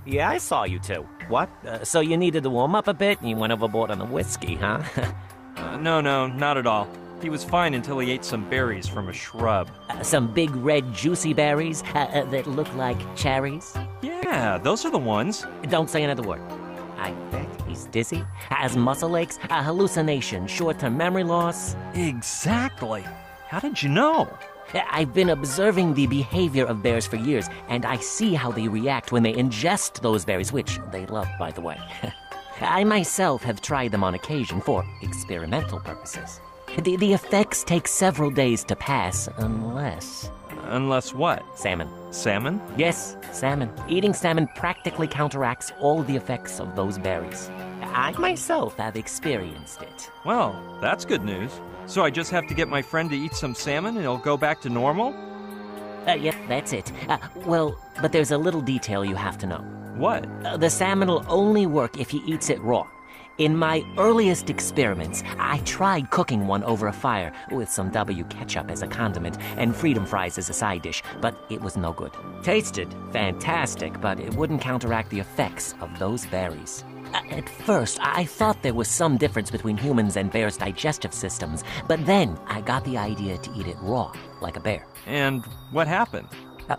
Yeah, I saw you two. What? So you needed to warm up a bit and you went overboard on the whiskey, huh? No, not at all. He was fine until he ate some berries from a shrub. Some big red juicy berries that look like cherries? Yeah, those are the ones. Don't say another word. I bet he's dizzy, has muscle aches, a hallucination, short-term memory loss. Exactly. How did you know? I've been observing the behavior of bears for years, and I see how they react when they ingest those berries, which they love, by the way. I myself have tried them on occasion for experimental purposes. The effects take several days to pass, unless... Unless what? Salmon. Salmon? Yes, salmon. Eating salmon practically counteracts all the effects of those berries. I myself have experienced it. Well, that's good news. So I just have to get my friend to eat some salmon and he'll go back to normal? Yep, that's it. Well, but there's a little detail you have to know. What? The salmon will only work if he eats it raw. In my earliest experiments, I tried cooking one over a fire with some W ketchup as a condiment and freedom fries as a side dish, but it was no good. Tasted fantastic, but it wouldn't counteract the effects of those berries. At first, I thought there was some difference between humans and bears' digestive systems, but then I got the idea to eat it raw, like a bear. And what happened?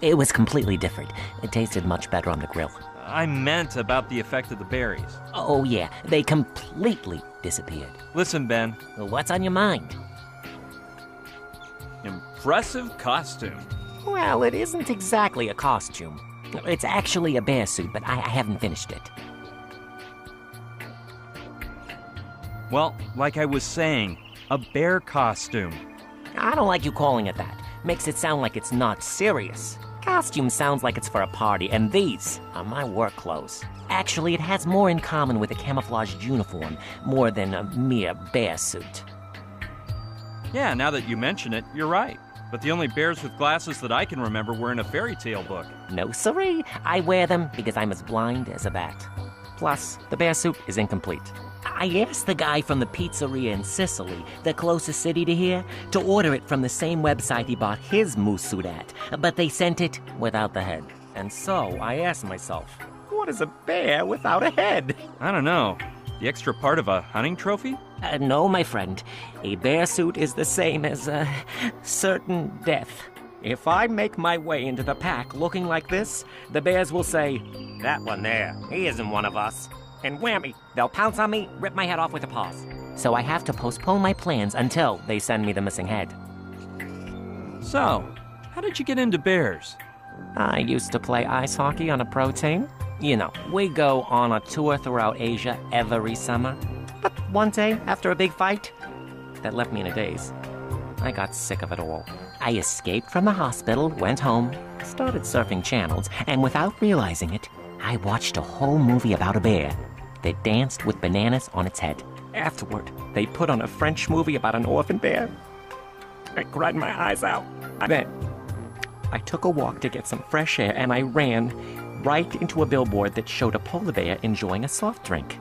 It was completely different. It tasted much better on the grill. I meant about the effect of the berries. Oh, yeah, they completely disappeared. Listen, Ben. What's on your mind? Impressive costume. Well, it isn't exactly a costume. It's actually a bear suit, but I haven't finished it. Well, like I was saying, a bear costume. I don't like you calling it that. Makes it sound like it's not serious. Costume sounds like it's for a party, and these are my work clothes. Actually, it has more in common with a camouflaged uniform more than a mere bear suit. Yeah, now that you mention it, you're right. But the only bears with glasses that I can remember were in a fairy tale book. No siree, I wear them because I'm as blind as a bat. Plus, the bear suit is incomplete. I asked the guy from the pizzeria in Sicily, the closest city to here, to order it from the same website he bought his moose suit at, but they sent it without the head. And so I asked myself, what is a bear without a head? I don't know. The extra part of a hunting trophy? No, my friend. A bear suit is the same as a certain death. If I make my way into the pack looking like this, the bears will say, that one there, he isn't one of us. And whammy, they'll pounce on me, rip my head off with their paws. So I have to postpone my plans until they send me the missing head. So, how did you get into bears? I used to play ice hockey on a pro team. You know, we go on a tour throughout Asia every summer. But one day, after a big fight, that left me in a daze. I got sick of it all. I escaped from the hospital, went home, started surfing channels, and without realizing it, I watched a whole movie about a bear that danced with bananas on its head. Afterward, they put on a French movie about an orphan bear. I cried my eyes out. Then, I took a walk to get some fresh air, and I ran right into a billboard that showed a polar bear enjoying a soft drink.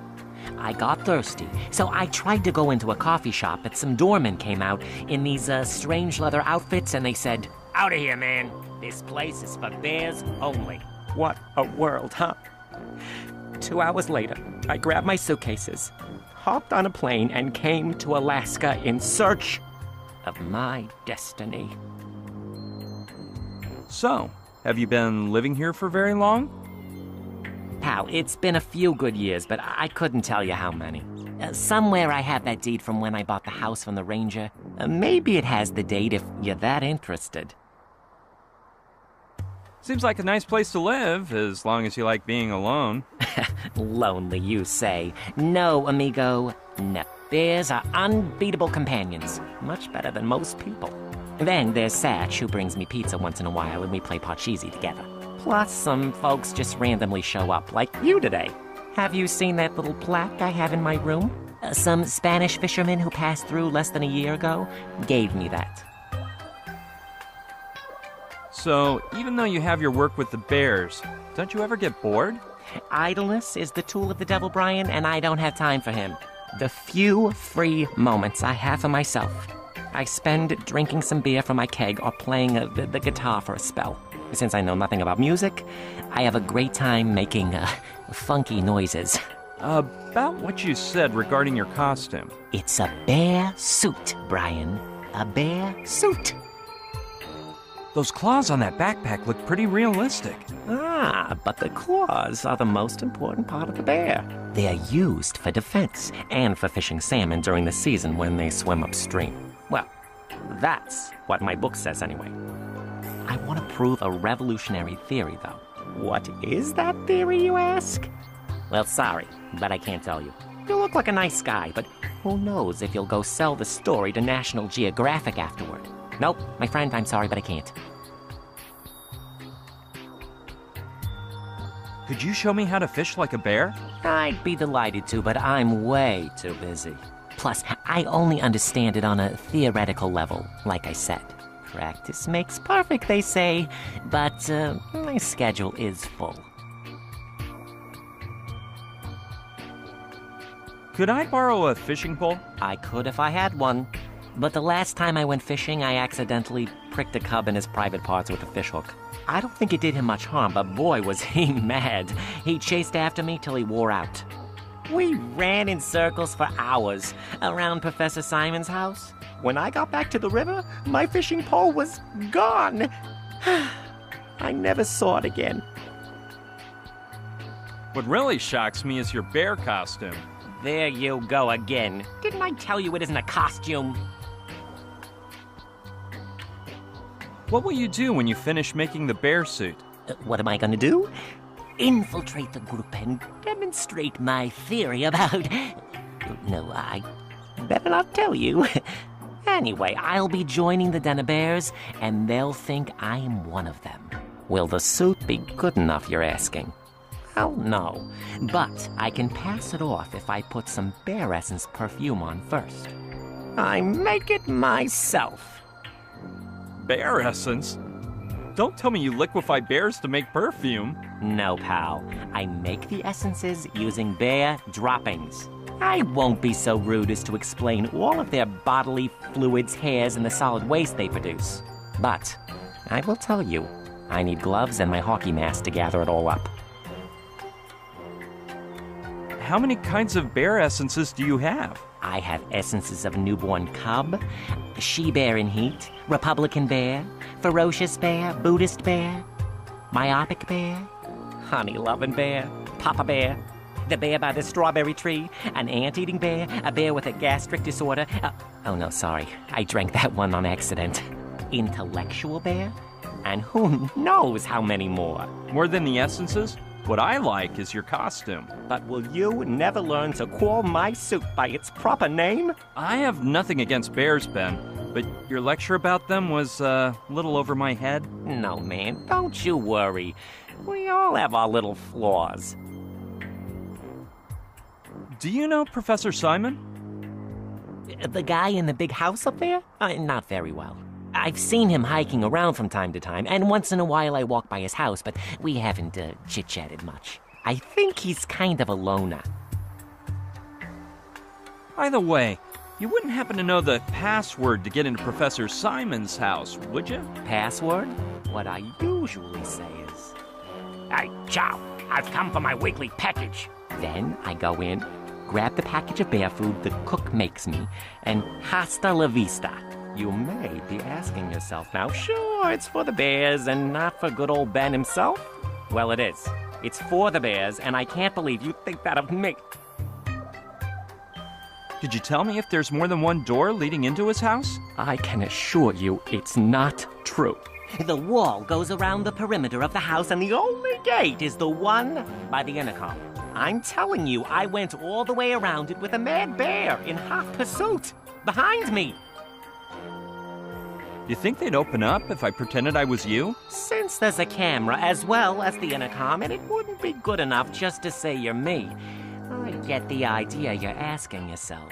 I got thirsty, so I tried to go into a coffee shop, but some doormen came out in these strange leather outfits, and they said, "Out of here, man. This place is for bears only." What a world, huh? 2 hours later, I grabbed my suitcases, hopped on a plane, and came to Alaska in search of my destiny. So, have you been living here for very long? Pal, it's been a few good years, but I couldn't tell you how many. Somewhere I have that deed from when I bought the house from the ranger. Maybe it has the date if you're that interested. Seems like a nice place to live, as long as you like being alone. Lonely, you say. No, amigo, no. Bears are unbeatable companions. Much better than most people. Then there's Satch, who brings me pizza once in a while, and we play Parcheesi together. Plus, some folks just randomly show up, like you today. Have you seen that little plaque I have in my room? Some Spanish fisherman who passed through less than a year ago gave me that. So, even though you have your work with the bears, don't you ever get bored? Idleness is the tool of the devil, Brian, and I don't have time for him. The few free moments I have for myself, I spend drinking some beer from my keg or playing the guitar for a spell. Since I know nothing about music, I have a great time making funky noises. About what you said regarding your costume. It's a bear suit, Brian. A bear suit. Those claws on that backpack look pretty realistic. Ah, but the claws are the most important part of the bear. They are used for defense and for fishing salmon during the season when they swim upstream. Well, that's what my book says anyway. I want to prove a revolutionary theory, though. What is that theory, you ask? Well, sorry, but I can't tell you. You look like a nice guy, but who knows if you'll go sell the story to National Geographic afterward. Nope, my friend, I'm sorry, but I can't. Could you show me how to fish like a bear? I'd be delighted to, but I'm way too busy. Plus, I only understand it on a theoretical level, like I said. Practice makes perfect, they say, but my schedule is full. Could I borrow a fishing pole? I could if I had one. But the last time I went fishing, I accidentally pricked a cub in his private parts with a fishhook. I don't think it did him much harm, but boy was he mad. He chased after me till he wore out. We ran in circles for hours around Professor Simon's house. When I got back to the river, my fishing pole was gone. I never saw it again. What really shocks me is your bear costume. There you go again. Didn't I tell you it isn't a costume? What will you do when you finish making the bear suit? What am I gonna do? Infiltrate the group and demonstrate my theory about... No, I better not tell you. Anyway, I'll be joining the den of bears, and they'll think I'm one of them. Will the suit be good enough, you're asking? Well, no. But I can pass it off if I put some bear essence perfume on first. I make it myself. Bear essence? Don't tell me you liquefy bears to make perfume. No, pal. I make the essences using bear droppings. I won't be so rude as to explain all of their bodily fluids, hairs, and the solid waste they produce. But I will tell you, I need gloves and my hockey mask to gather it all up. How many kinds of bear essences do you have? I have essences of newborn cub, she-bear in heat, Republican bear, ferocious bear, Buddhist bear, myopic bear, honey-loving bear, papa bear, the bear by the strawberry tree, an ant-eating bear, a bear with a gastric disorder. Oh no, sorry, I drank that one on accident. Intellectual bear, and who knows how many more. More than the essences? What I like is your costume. But will you never learn to call my suit by its proper name? I have nothing against bears, Ben, but your lecture about them was a little over my head. No, man, don't you worry. We all have our little flaws. Do you know Professor Simon? The guy in the big house up there? Not very well. I've seen him hiking around from time to time, and once in a while I walk by his house, but we haven't chit-chatted much. I think he's kind of a loner. By the way, you wouldn't happen to know the password to get into Professor Simon's house, would you? Password? What I usually say is... Hey, Chow, I've come for my weekly package. Then I go in, grab the package of bear food the cook makes me, and hasta la vista. You may be asking yourself now, sure, it's for the bears and not for good old Ben himself? Well, it is. It's for the bears, and I can't believe you think that of me. Did you tell me if there's more than one door leading into his house? I can assure you it's not true. The wall goes around the perimeter of the house, and the only gate is the one by the intercom. I'm telling you, I went all the way around it with a mad bear in hot pursuit. Behind me. You think they'd open up if I pretended I was you? Since there's a camera as well as the intercom, and it wouldn't be good enough just to say you're me, I get the idea you're asking yourself.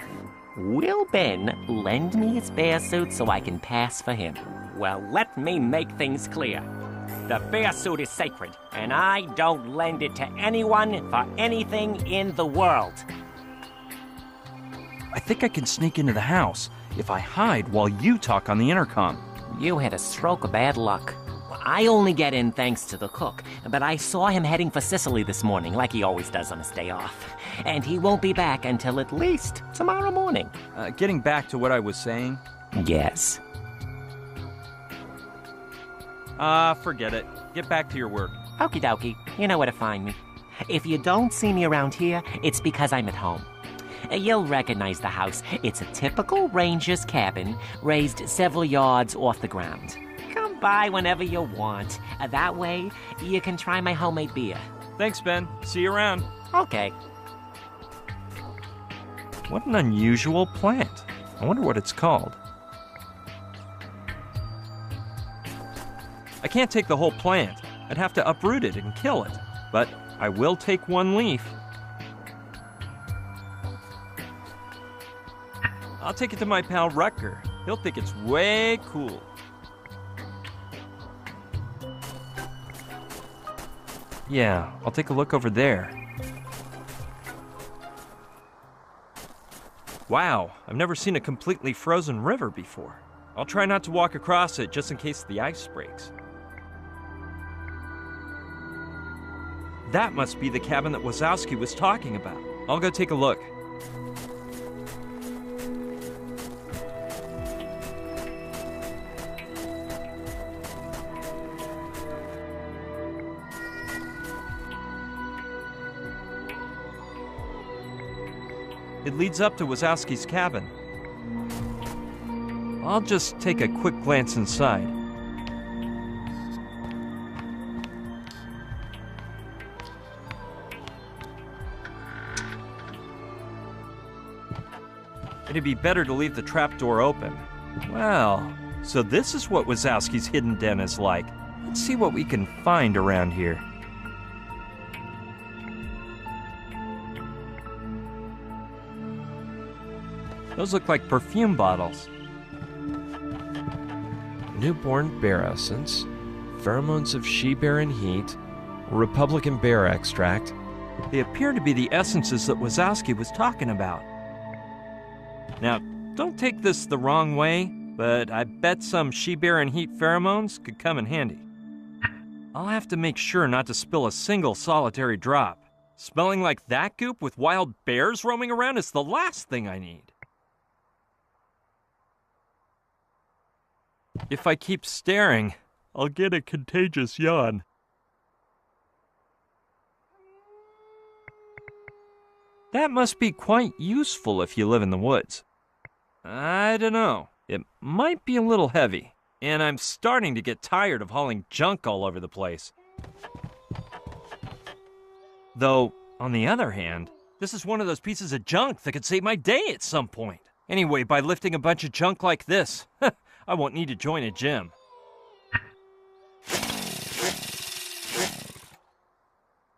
Will Ben lend me his bear suit so I can pass for him? Well, let me make things clear. The bear suit is sacred, and I don't lend it to anyone for anything in the world. I think I can sneak into the house if I hide while you talk on the intercom. You had a stroke of bad luck. I only get in thanks to the cook, but I saw him heading for Sicily this morning, like he always does on his day off. And he won't be back until at least tomorrow morning. Getting back to what I was saying. Yes. Forget it. Get back to your work. Okie dokie. You know where to find me. If you don't see me around here, it's because I'm at home. You'll recognize the house. It's a typical ranger's cabin, raised several yards off the ground. Come by whenever you want. That way, you can try my homemade beer. Thanks, Ben. See you around. Okay. What an unusual plant. I wonder what it's called. I can't take the whole plant. I'd have to uproot it and kill it. But I will take one leaf. I'll take it to my pal Rutger. He'll think it's way cool. Yeah, I'll take a look over there. Wow, I've never seen a completely frozen river before. I'll try not to walk across it just in case the ice breaks. That must be the cabin that Wazowski was talking about. I'll go take a look. It leads up to Wazowski's cabin. I'll just take a quick glance inside. It'd be better to leave the trapdoor open. Well, so this is what Wazowski's hidden den is like. Let's see what we can find around here. Those look like perfume bottles. Newborn bear essence, pheromones of she-bear in heat, Republican bear extract. They appear to be the essences that Wazowski was talking about. Now, don't take this the wrong way, but I bet some she-bear in heat pheromones could come in handy. I'll have to make sure not to spill a single solitary drop. Smelling like that goop with wild bears roaming around is the last thing I need. If I keep staring, I'll get a contagious yawn. That must be quite useful if you live in the woods. I don't know. It might be a little heavy, and I'm starting to get tired of hauling junk all over the place. Though, on the other hand, this is one of those pieces of junk that could save my day at some point. Anyway, by lifting a bunch of junk like this, I won't need to join a gym.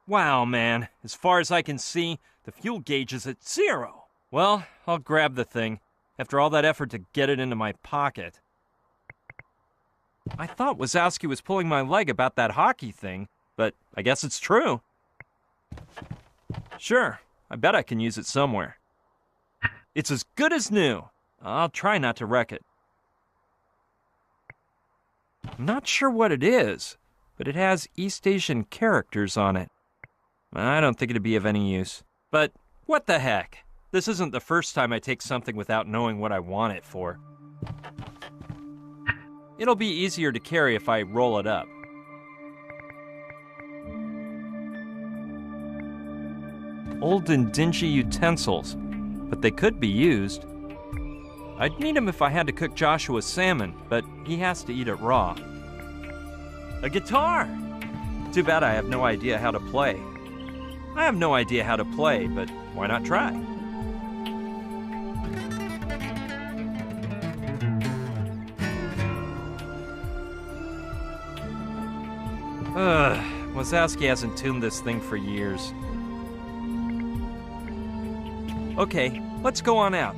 Wow, man. As far as I can see, the fuel gauge is at 0. Well, I'll grab the thing. After all that effort to get it into my pocket. I thought Wazowski was pulling my leg about that hockey thing, but I guess it's true. Sure, I bet I can use it somewhere. It's as good as new. I'll try not to wreck it. I'm not sure what it is, but it has East Asian characters on it. I don't think it'd be of any use. But what the heck? This isn't the first time I take something without knowing what I want it for. It'll be easier to carry if I roll it up. Old and dingy utensils, but they could be used. I'd need them if I had to cook Joshua's salmon, but he has to eat it raw. A guitar! Too bad I have no idea how to play. I have no idea how to play, but why not try? Wazowski hasn't tuned this thing for years. Okay, let's go on out.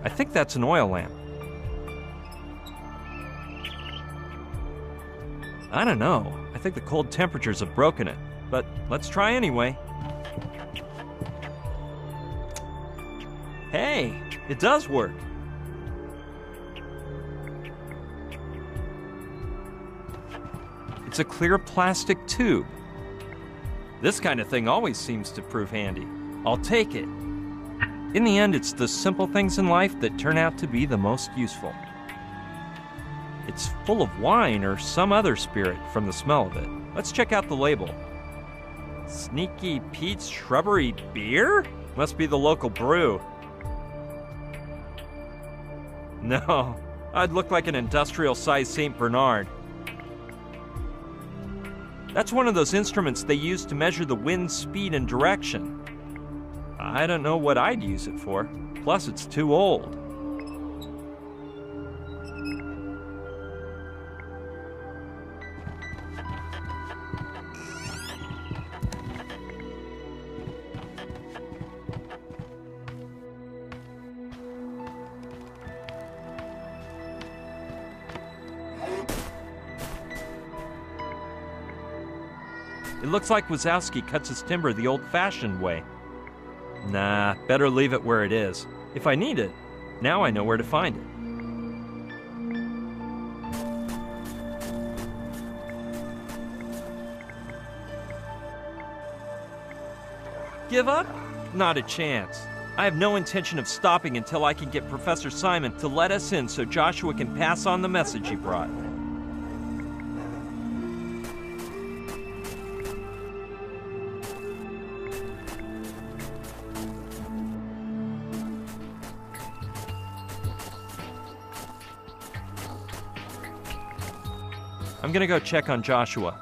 I think that's an oil lamp. I don't know. I think the cold temperatures have broken it, but let's try anyway. Hey, it does work. It's a clear plastic tube. This kind of thing always seems to prove handy. I'll take it. In the end, it's the simple things in life that turn out to be the most useful. It's full of wine or some other spirit from the smell of it. Let's check out the label. Sneaky Pete's Shrubbery Beer? Must be the local brew. No, I'd look like an industrial-sized St. Bernard. That's one of those instruments they use to measure the wind's speed and direction. I don't know what I'd use it for. Plus, it's too old. It looks like Wazowski cuts his timber the old-fashioned way. Nah, better leave it where it is. If I need it, now I know where to find it. Give up? Not a chance. I have no intention of stopping until I can get Professor Simon to let us in so Joshua can pass on the message he brought. I'm gonna go check on Joshua.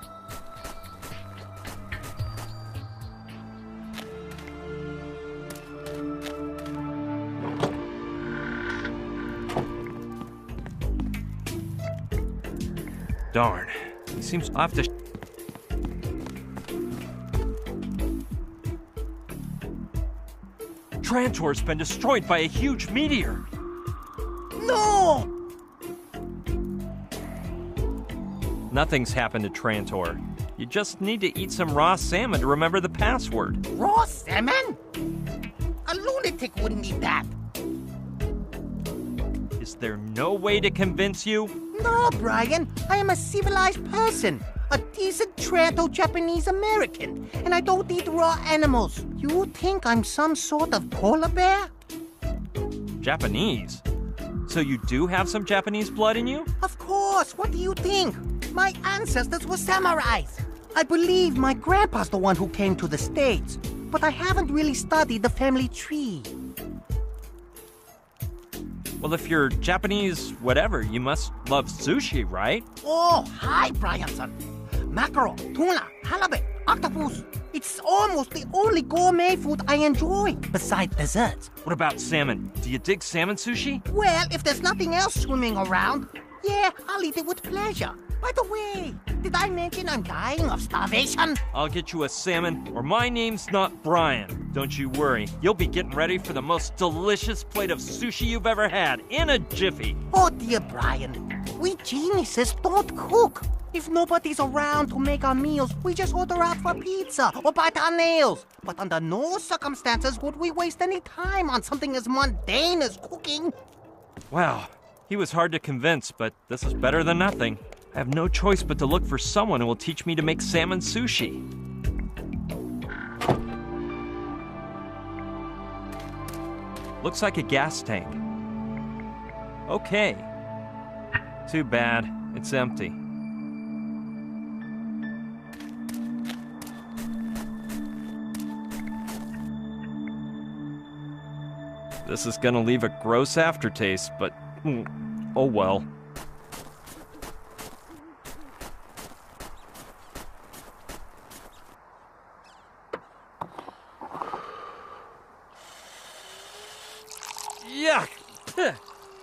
Darn, he seems off the... Trantor's been destroyed by a huge meteor! No! Nothing's happened to Trantor. You just need to eat some raw salmon to remember the password. Raw salmon? A lunatic wouldn't eat that. Is there no way to convince you? No, Brian. I am a civilized person. A decent Tranto-Japanese American. And I don't eat raw animals. You think I'm some sort of polar bear? Japanese? So you do have some Japanese blood in you? Of course. What do you think? My ancestors were samurais. I believe my grandpa's the one who came to the States. But I haven't really studied the family tree. Well, if you're Japanese whatever, you must love sushi, right? Oh, hi, Brianson. Mackerel, tuna, halibut, octopus. It's almost the only gourmet food I enjoy, besides desserts. What about salmon? Do you dig salmon sushi? Well, if there's nothing else swimming around, yeah, I'll eat it with pleasure. By the way, did I mention I'm dying of starvation? I'll get you a salmon, or my name's not Brian. Don't you worry. You'll be getting ready for the most delicious plate of sushi you've ever had in a jiffy. Oh, dear Brian, we geniuses don't cook. If nobody's around to make our meals, we just order out for pizza or bite our nails. But under no circumstances would we waste any time on something as mundane as cooking. Wow, he was hard to convince, but this is better than nothing. I have no choice but to look for someone who will teach me to make salmon sushi. Looks like a gas tank. Okay. Too bad. It's empty. This is gonna leave a gross aftertaste, but oh well. Yuck!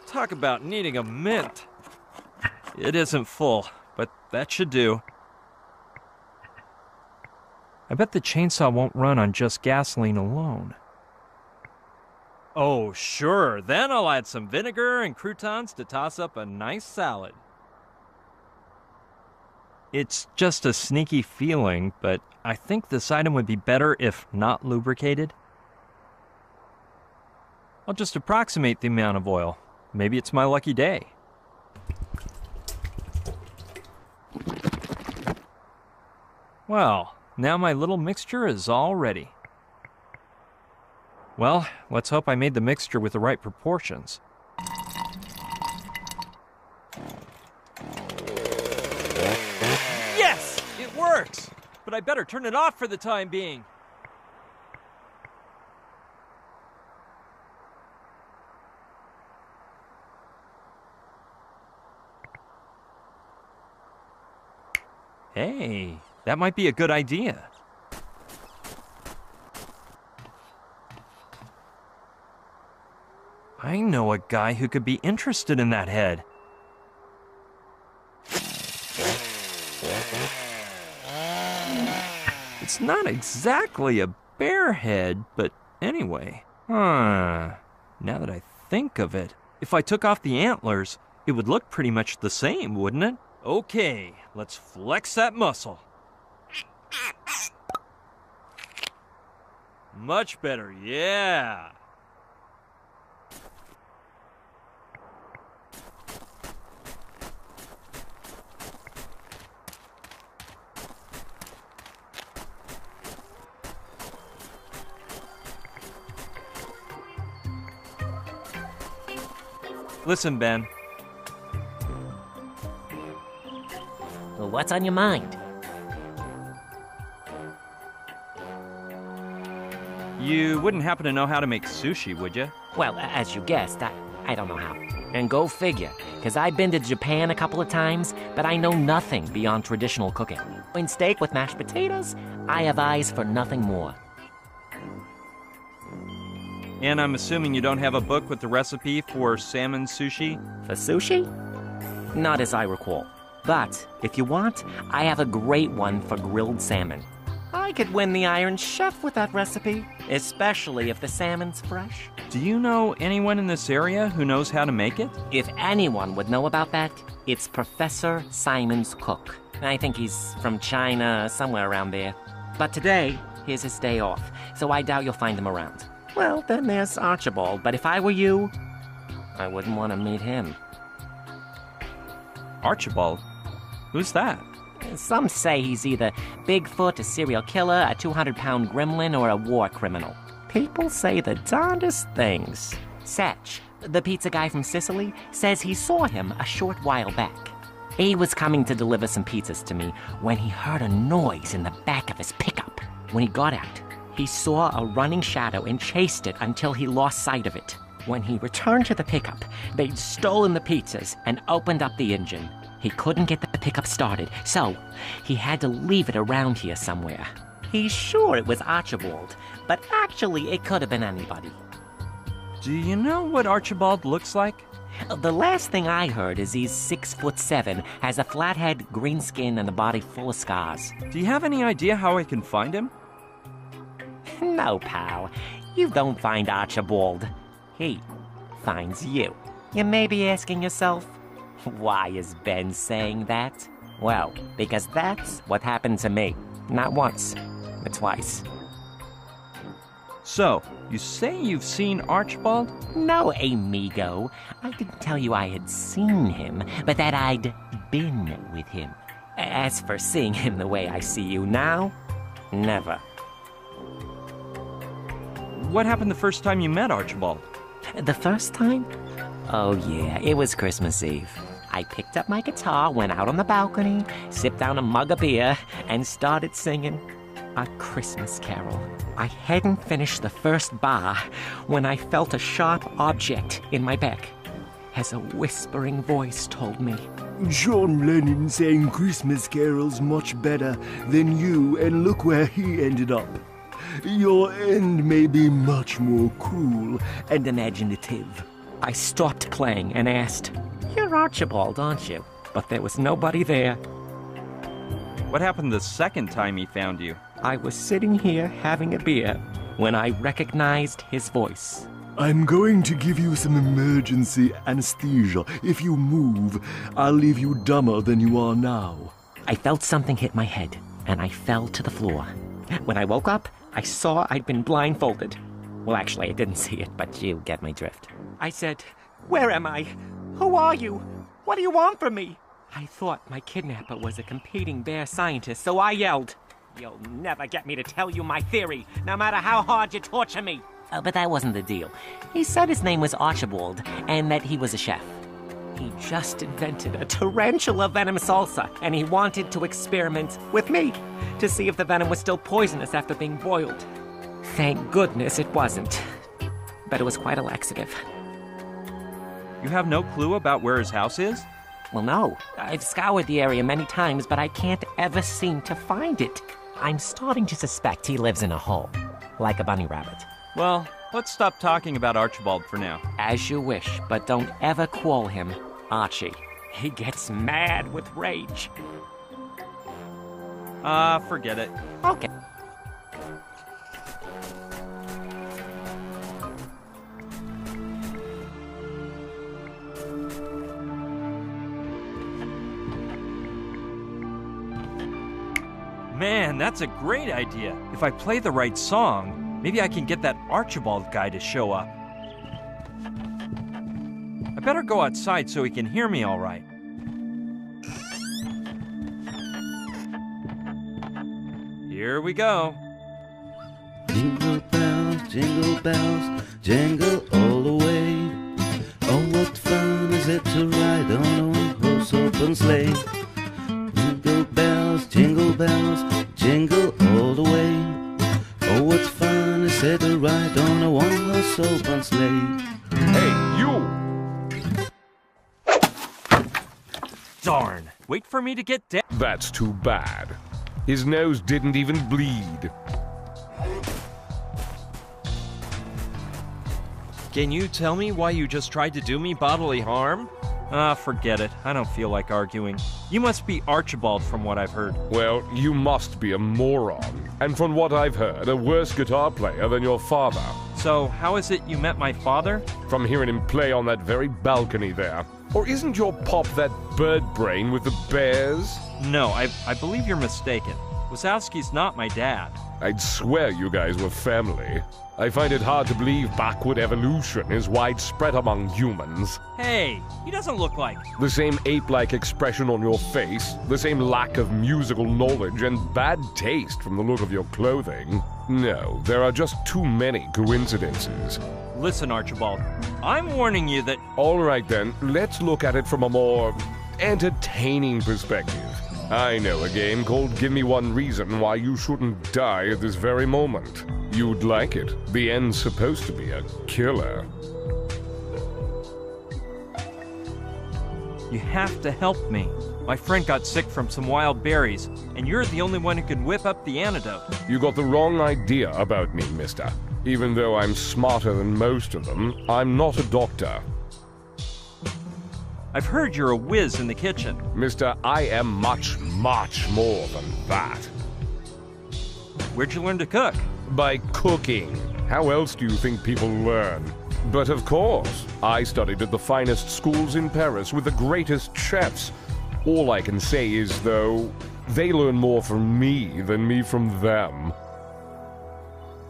Talk about needing a mint. It isn't full, but that should do. I bet the chainsaw won't run on just gasoline alone. Oh, sure. Then I'll add some vinegar and croutons to toss up a nice salad. It's just a sneaky feeling, but I think this item would be better if not lubricated. I'll just approximate the amount of oil. Maybe it's my lucky day. Well, now my little mixture is all ready. Well, let's hope I made the mixture with the right proportions. Yes! It works! But I better turn it off for the time being. Hey, that might be a good idea. I know a guy who could be interested in that head. It's not exactly a bear head, but anyway. Now that I think of it, if I took off the antlers, it would look pretty much the same, wouldn't it? Okay, let's flex that muscle. Much better, yeah. Listen, Ben. Well, what's on your mind? You wouldn't happen to know how to make sushi, would you? Well, as you guessed, I don't know how. And go figure, because I've been to Japan a couple of times, but I know nothing beyond traditional cooking. In steak with mashed potatoes, I have eyes for nothing more. And I'm assuming you don't have a book with the recipe for salmon sushi? For sushi? Not as I recall. But, if you want, I have a great one for grilled salmon. I could win the Iron Chef with that recipe, especially if the salmon's fresh. Do you know anyone in this area who knows how to make it? If anyone would know about that, it's Professor Simon's cook. I think he's from China, somewhere around there. But today, here's his day off, so I doubt you'll find him around. Well, then there's Archibald, but if I were you, I wouldn't want to meet him. Archibald? Who's that? Some say he's either Bigfoot, a serial killer, a 200-pound gremlin, or a war criminal. People say the darndest things. Satch, the pizza guy from Sicily, says he saw him a short while back. He was coming to deliver some pizzas to me when he heard a noise in the back of his pickup. When he got out, he saw a running shadow and chased it until he lost sight of it. When he returned to the pickup, they'd stolen the pizzas and opened up the engine. He couldn't get the pickup started, so he had to leave it around here somewhere. He's sure it was Archibald, but actually it could have been anybody. Do you know what Archibald looks like? The last thing I heard is he's 6'7", has a flat head, green skin, and a body full of scars. Do you have any idea how I can find him? No, pal. You don't find Archibald. He finds you. You may be asking yourself, why is Ben saying that? Well, because that's what happened to me. Not once, but twice. So, you say you've seen Archibald? No, amigo. I didn't tell you I had seen him, but that I'd been with him. As for seeing him the way I see you now, never. What happened the first time you met Archibald? The first time? Oh yeah, it was Christmas Eve. I picked up my guitar, went out on the balcony, sipped down a mug of beer, and started singing A Christmas Carol. I hadn't finished the first bar when I felt a sharp object in my back, as a whispering voice told me, John Lennon sang Christmas carols much better than you, and look where he ended up. Your end may be much more cool and imaginative. I stopped playing and asked, You're Archibald, aren't you? But there was nobody there. What happened the second time he found you? I was sitting here having a beer when I recognized his voice. I'm going to give you some emergency anesthesia. If you move, I'll leave you dumber than you are now. I felt something hit my head, and I fell to the floor. When I woke up, I saw I'd been blindfolded. Well, actually, I didn't see it, but you get my drift. I said, Where am I? Who are you? What do you want from me? I thought my kidnapper was a competing bear scientist, so I yelled, You'll never get me to tell you my theory, no matter how hard you torture me. But that wasn't the deal. He said his name was Archibald, and that he was a chef. He just invented a tarantula venom salsa, and he wanted to experiment with me to see if the venom was still poisonous after being boiled. Thank goodness it wasn't. But it was quite a laxative. You have no clue about where his house is? Well, no. I've scoured the area many times, but I can't ever seem to find it. I'm starting to suspect he lives in a hole, like a bunny rabbit. Well, let's stop talking about Archibald for now. As you wish, but don't ever call him Archie. He gets mad with rage. Forget it. Okay. Man, that's a great idea. If I play the right song, maybe I can get that Archibald guy to show up. I better go outside so he can hear me all right. Here we go. Jingle bells, jingle all the way. Oh, what fun is it to ride on a one-horse open sleigh. Jingle bells, jingle all the way. Oh, what fun is it to ride on a one-horse open sleigh. Hey, you! Darn. Wait for me to get down. That's too bad. His nose didn't even bleed. Can you tell me why you just tried to do me bodily harm? Forget it. I don't feel like arguing. You must be Archibald from what I've heard. Well, you must be a moron. And from what I've heard, a worse guitar player than your father. So, how is it you met my father? From hearing him play on that very balcony there. Or isn't your pop that bird brain with the bears? No, I believe you're mistaken. Wazowski's not my dad. I'd swear you guys were family. I find it hard to believe backward evolution is widespread among humans. Hey, he doesn't look like... The same ape-like expression on your face, the same lack of musical knowledge, and bad taste from the look of your clothing. No, there are just too many coincidences. Listen, Archibald, I'm warning you that... All right then, let's look at it from a more entertaining perspective. I know a game called Give Me One Reason Why You Shouldn't Die at this very moment. You'd like it. The end's supposed to be a killer. You have to help me. My friend got sick from some wild berries, and you're the only one who can whip up the antidote. You got the wrong idea about me, mister. Even though I'm smarter than most of them, I'm not a doctor. I've heard you're a whiz in the kitchen. Mister, I am much, much more than that. Where'd you learn to cook? By cooking. How else do you think people learn? But of course, I studied at the finest schools in Paris with the greatest chefs. All I can say is, though, they learn more from me than me from them.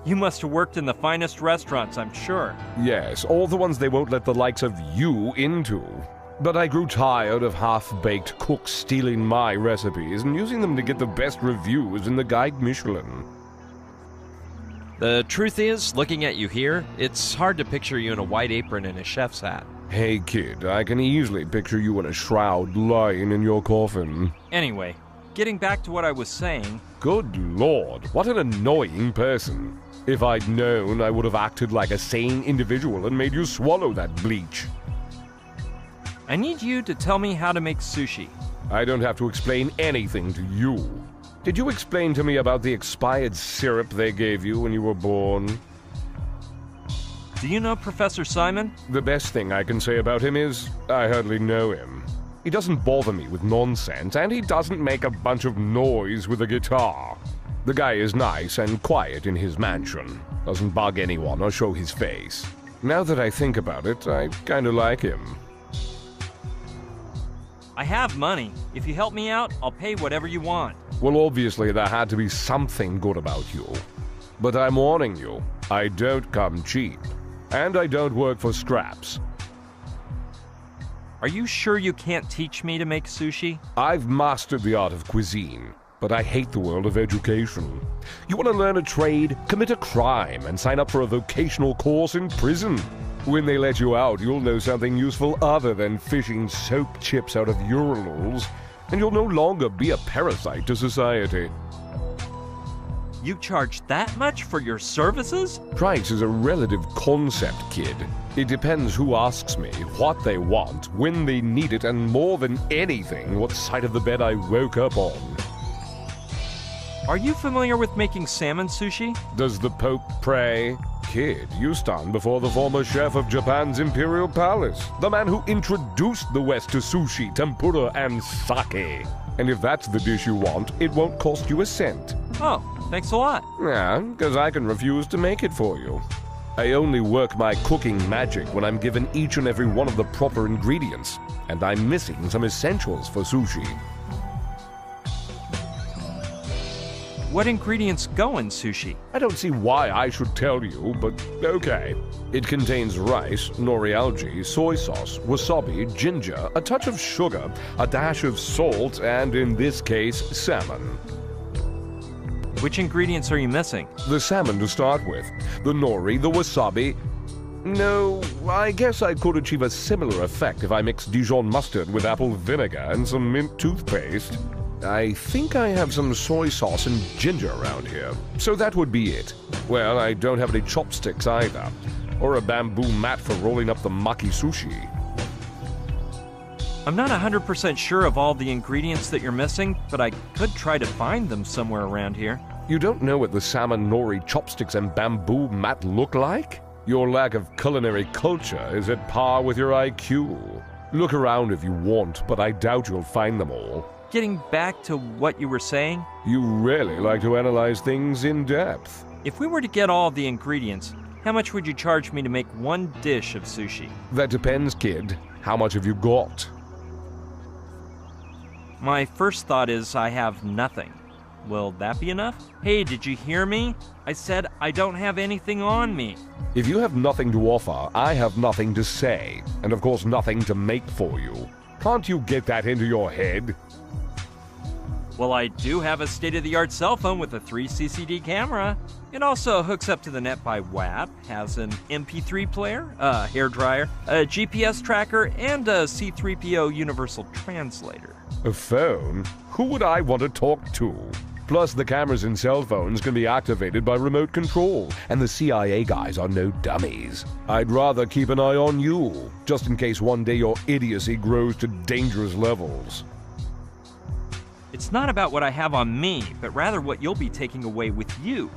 You must have worked in the finest restaurants, I'm sure. Yes, all the ones they won't let the likes of you into. But I grew tired of half-baked cooks stealing my recipes and using them to get the best reviews in the Guide Michelin. The truth is, looking at you here, it's hard to picture you in a white apron and a chef's hat. Hey kid, I can easily picture you in a shroud lying in your coffin. Anyway, getting back to what I was saying... Good lord, what an annoying person. If I'd known, I would have acted like a sane individual and made you swallow that bleach. I need you to tell me how to make sushi. I don't have to explain anything to you. Did you explain to me about the expired syrup they gave you when you were born? Do you know Professor Simon? The best thing I can say about him is, I hardly know him. He doesn't bother me with nonsense, and he doesn't make a bunch of noise with a guitar. The guy is nice and quiet in his mansion. Doesn't bug anyone or show his face. Now that I think about it, I kinda like him. I have money. If you help me out, I'll pay whatever you want. Well, obviously there had to be something good about you. But I'm warning you, I don't come cheap. And I don't work for scraps. Are you sure you can't teach me to make sushi? I've mastered the art of cuisine, but I hate the world of education. You want to learn a trade, commit a crime, and sign up for a vocational course in prison. When they let you out, you'll know something useful other than fishing soap chips out of urinals, and you'll no longer be a parasite to society. You charge that much for your services? Price is a relative concept, kid. It depends who asks me, what they want, when they need it, and more than anything, what side of the bed I woke up on. Are you familiar with making salmon sushi? Does the Pope pray? Kid, you stand before the former chef of Japan's Imperial Palace, the man who introduced the West to sushi, tempura, and sake. And if that's the dish you want, it won't cost you a cent. Oh, thanks a lot. Yeah, because I can refuse to make it for you. I only work my cooking magic when I'm given each and every one of the proper ingredients, and I'm missing some essentials for sushi. What ingredients go in sushi? I don't see why I should tell you, but okay. It contains rice, nori algae, soy sauce, wasabi, ginger, a touch of sugar, a dash of salt, and in this case, salmon. Which ingredients are you missing? The salmon to start with. The nori, the wasabi... No, I guess I could achieve a similar effect if I mixed Dijon mustard with apple vinegar and some mint toothpaste. I think I have some soy sauce and ginger around here, so that would be it. Well, I don't have any chopsticks either, or a bamboo mat for rolling up the maki sushi. I'm not 100% sure of all the ingredients that you're missing, but I could try to find them somewhere around here. You don't know what the salmon nori chopsticks and bamboo mat look like? Your lack of culinary culture is at par with your IQ. Look around if you want, but I doubt you'll find them all. Getting back to what you were saying? You really like to analyze things in depth. If we were to get all the ingredients, how much would you charge me to make one dish of sushi? That depends, kid. How much have you got? My first thought is I have nothing. Will that be enough? Hey, did you hear me? I said I don't have anything on me. If you have nothing to offer, I have nothing to say. And of course nothing to make for you. Can't you get that into your head? Well, I do have a state-of-the-art cell phone with a 3CCD camera. It also hooks up to the net by WAP, has an MP3 player, a hairdryer, a GPS tracker, and a C3PO universal translator. A phone? Who would I want to talk to? Plus, the cameras in cell phones can be activated by remote control, and the CIA guys are no dummies. I'd rather keep an eye on you, just in case one day your idiocy grows to dangerous levels. It's not about what I have on me, but rather what you'll be taking away with you.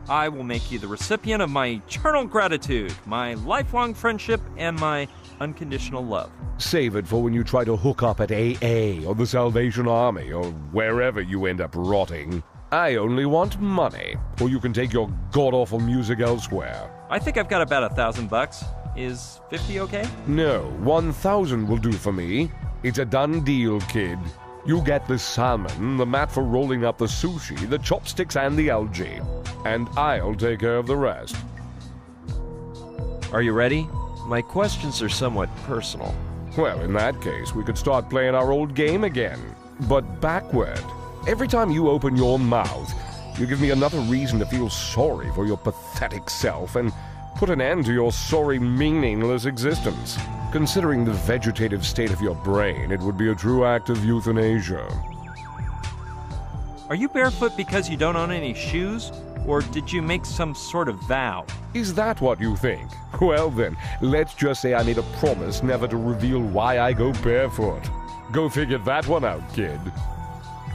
I will make you the recipient of my eternal gratitude, my lifelong friendship, and my unconditional love. Save it for when you try to hook up at AA or the Salvation Army or wherever you end up rotting. I only want money, or you can take your god-awful music elsewhere. I think I've got about $1,000. Is 50 okay? No, 1,000 will do for me. It's a done deal, kid. You get the salmon, the mat for rolling up the sushi, the chopsticks, and the algae. And I'll take care of the rest. Are you ready? My questions are somewhat personal. Well, in that case, we could start playing our old game again. But backward. Every time you open your mouth, you give me another reason to feel sorry for your pathetic self and put an end to your sorry, meaningless existence. Considering the vegetative state of your brain, it would be a true act of euthanasia. Are you barefoot because you don't own any shoes? Or did you make some sort of vow? Is that what you think? Well then, let's just say I made a promise never to reveal why I go barefoot. Go figure that one out, kid.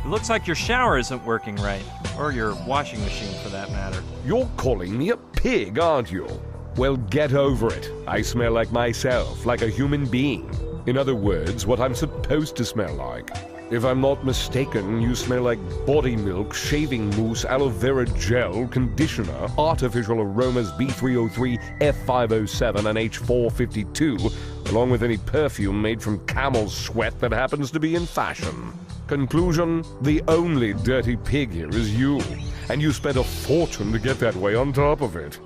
It looks like your shower isn't working right. Or your washing machine, for that matter. You're calling me a pig, aren't you? Well, get over it. I smell like myself, like a human being. In other words, what I'm supposed to smell like. If I'm not mistaken, you smell like body milk, shaving mousse, aloe vera gel, conditioner, artificial aromas B303, F507, and H452, along with any perfume made from camel's sweat that happens to be in fashion. Conclusion, the only dirty pig here is you, and you spent a fortune to get that way on top of it.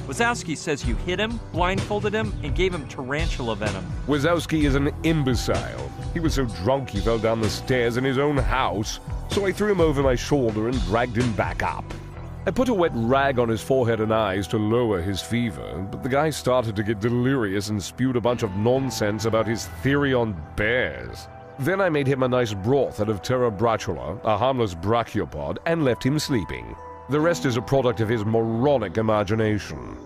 Wazowski says you hit him, blindfolded him, and gave him tarantula venom. Wazowski is an imbecile. He was so drunk he fell down the stairs in his own house, so I threw him over my shoulder and dragged him back up. I put a wet rag on his forehead and eyes to lower his fever, but the guy started to get delirious and spewed a bunch of nonsense about his theory on bears. Then I made him a nice broth out of Terra Brachula, a harmless brachiopod, and left him sleeping. The rest is a product of his moronic imagination.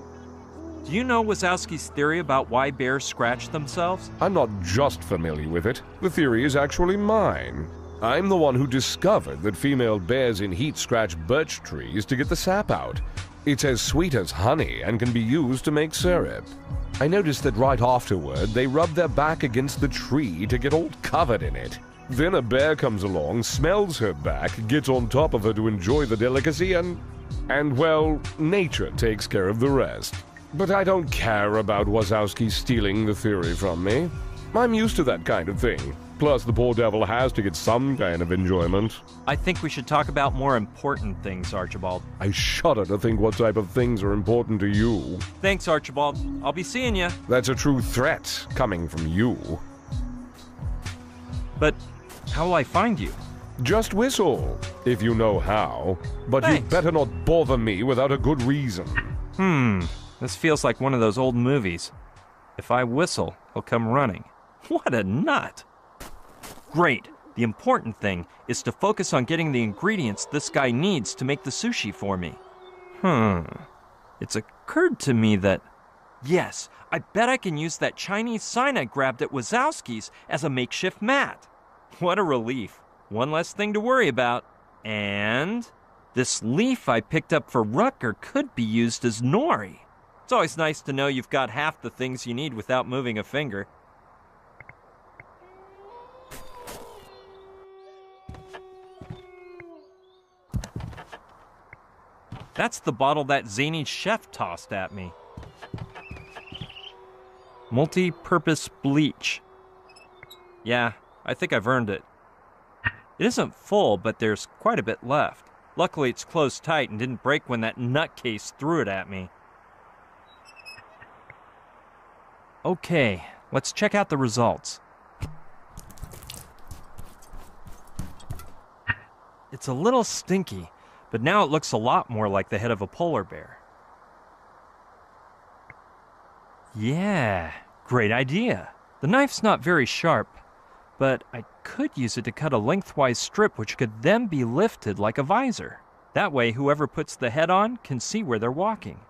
Do you know Wazowski's theory about why bears scratch themselves? I'm not just familiar with it. The theory is actually mine. I'm the one who discovered that female bears in heat scratch birch trees to get the sap out. It's as sweet as honey and can be used to make syrup. I noticed that right afterward, they rub their back against the tree to get all covered in it. Then a bear comes along, smells her back, gets on top of her to enjoy the delicacy, and well, nature takes care of the rest. But I don't care about Wazowski stealing the theory from me. I'm used to that kind of thing. Plus, the poor devil has to get some kind of enjoyment. I think we should talk about more important things, Archibald. I shudder to think what type of things are important to you. Thanks, Archibald. I'll be seeing you. That's a true threat, coming from you. But how will I find you? Just whistle, if you know how. But Thanks. You'd better not bother me without a good reason. This feels like one of those old movies. If I whistle, he'll come running. What a nut! Great. The important thing is to focus on getting the ingredients this guy needs to make the sushi for me. It's occurred to me that Yes, I bet I can use that Chinese sign I grabbed at Wazowski's as a makeshift mat. What a relief. One less thing to worry about. And this leaf I picked up for Rutger could be used as nori. It's always nice to know you've got half the things you need without moving a finger. That's the bottle that zany chef tossed at me. Multi-purpose bleach. Yeah, I think I've earned it. It isn't full, but there's quite a bit left. Luckily, it's closed tight and didn't break when that nutcase threw it at me. Okay, let's check out the results. It's a little stinky, but now it looks a lot more like the head of a polar bear. Yeah, great idea. The knife's not very sharp, but I could use it to cut a lengthwise strip which could then be lifted like a visor. That way, whoever puts the head on can see where they're walking.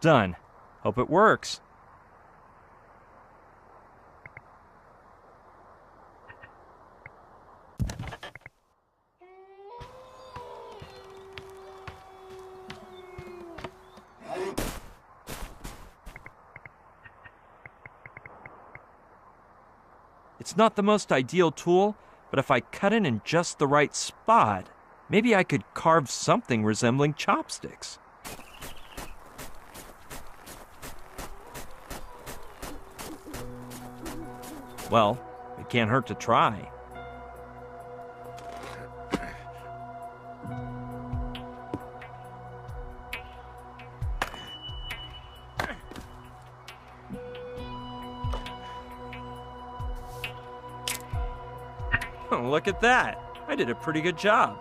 Done. Hope it works. It's not the most ideal tool, but if I cut it in just the right spot, maybe I could carve something resembling chopsticks. Well, it can't hurt to try. Look at that. I did a pretty good job.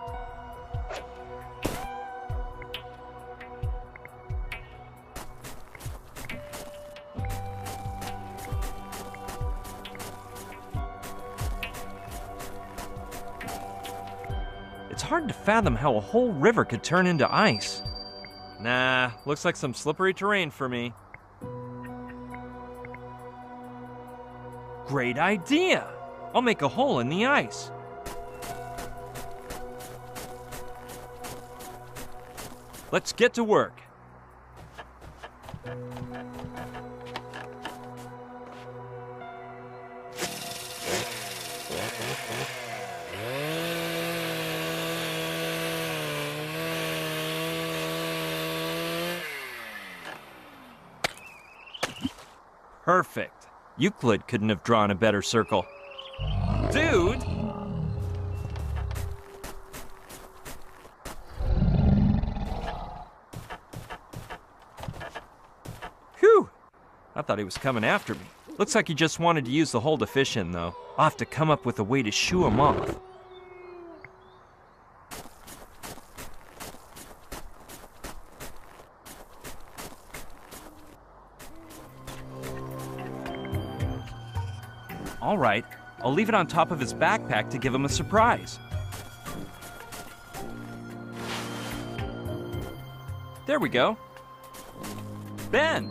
It's hard to fathom how a whole river could turn into ice. Nah, looks like some slippery terrain for me. Great idea! I'll make a hole in the ice. Let's get to work. Perfect. Euclid couldn't have drawn a better circle. Dude! Whew! I thought he was coming after me. Looks like he just wanted to use the hole to fish in, though. I'll have to come up with a way to shoo him off. All right, I'll leave it on top of his backpack to give him a surprise. There we go. Ben!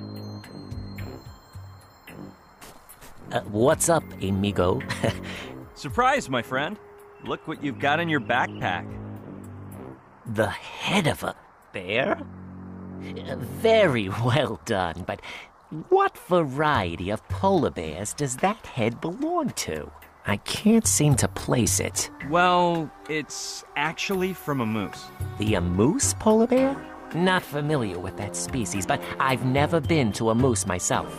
What's up, amigo? Surprise, my friend. Look what you've got in your backpack. The head of a bear? Very well done, but what variety of polar bears does that head belong to? I can't seem to place it. Well, it's actually from a moose. A moose polar bear? Not familiar with that species, but I've never been to a moose myself.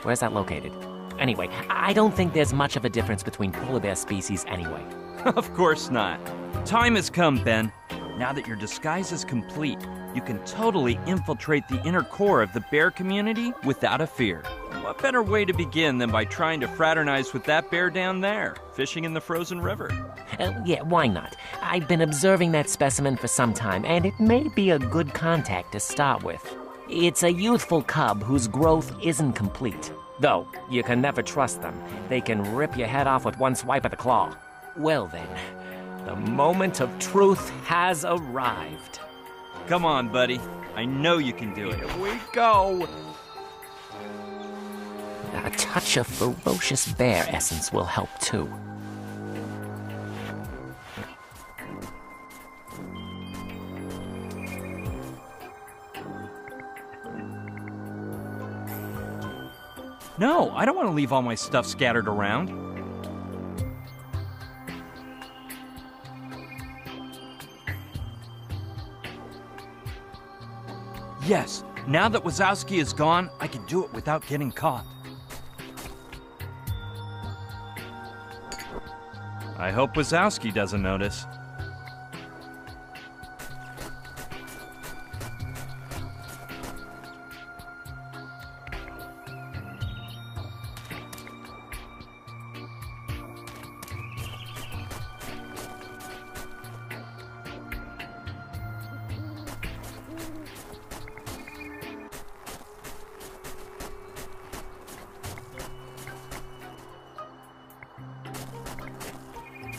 Where's that located? Anyway, I don't think there's much of a difference between polar bear species anyway. Of course not. Time has come, Ben. Now that your disguise is complete, you can totally infiltrate the inner core of the bear community without a fear. What better way to begin than by trying to fraternize with that bear down there, fishing in the frozen river? Yeah, why not? I've been observing that specimen for some time, and it may be a good contact to start with. It's a youthful cub whose growth isn't complete. Though, you can never trust them. They can rip your head off with one swipe of the claw. Well then, the moment of truth has arrived. Come on, buddy. I know you can do it. Here we go. A touch of ferocious bear essence will help too. No, I don't want to leave all my stuff scattered around. Yes, now that Wazowski is gone, I can do it without getting caught. I hope Wazowski doesn't notice.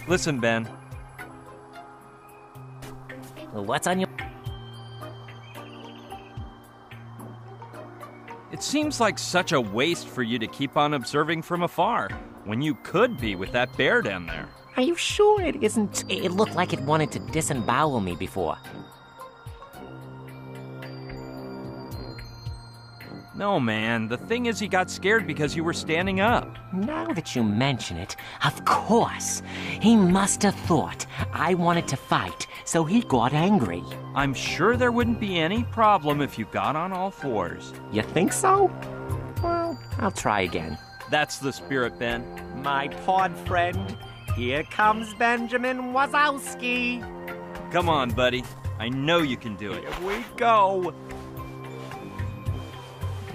Listen, Ben. What's on your... It seems like such a waste for you to keep on observing from afar, when you could be with that bear down there. Are you sure it isn't? It looked like it wanted to disembowel me before. No, man. The thing is, he got scared because you were standing up. Now that you mention it, of course. He must have thought I wanted to fight, so he got angry. I'm sure there wouldn't be any problem if you got on all fours. You think so? Well, I'll try again. That's the spirit, Ben. My pod friend, here comes Benjamin Wazowski. Come on, buddy. I know you can do it. Here we go.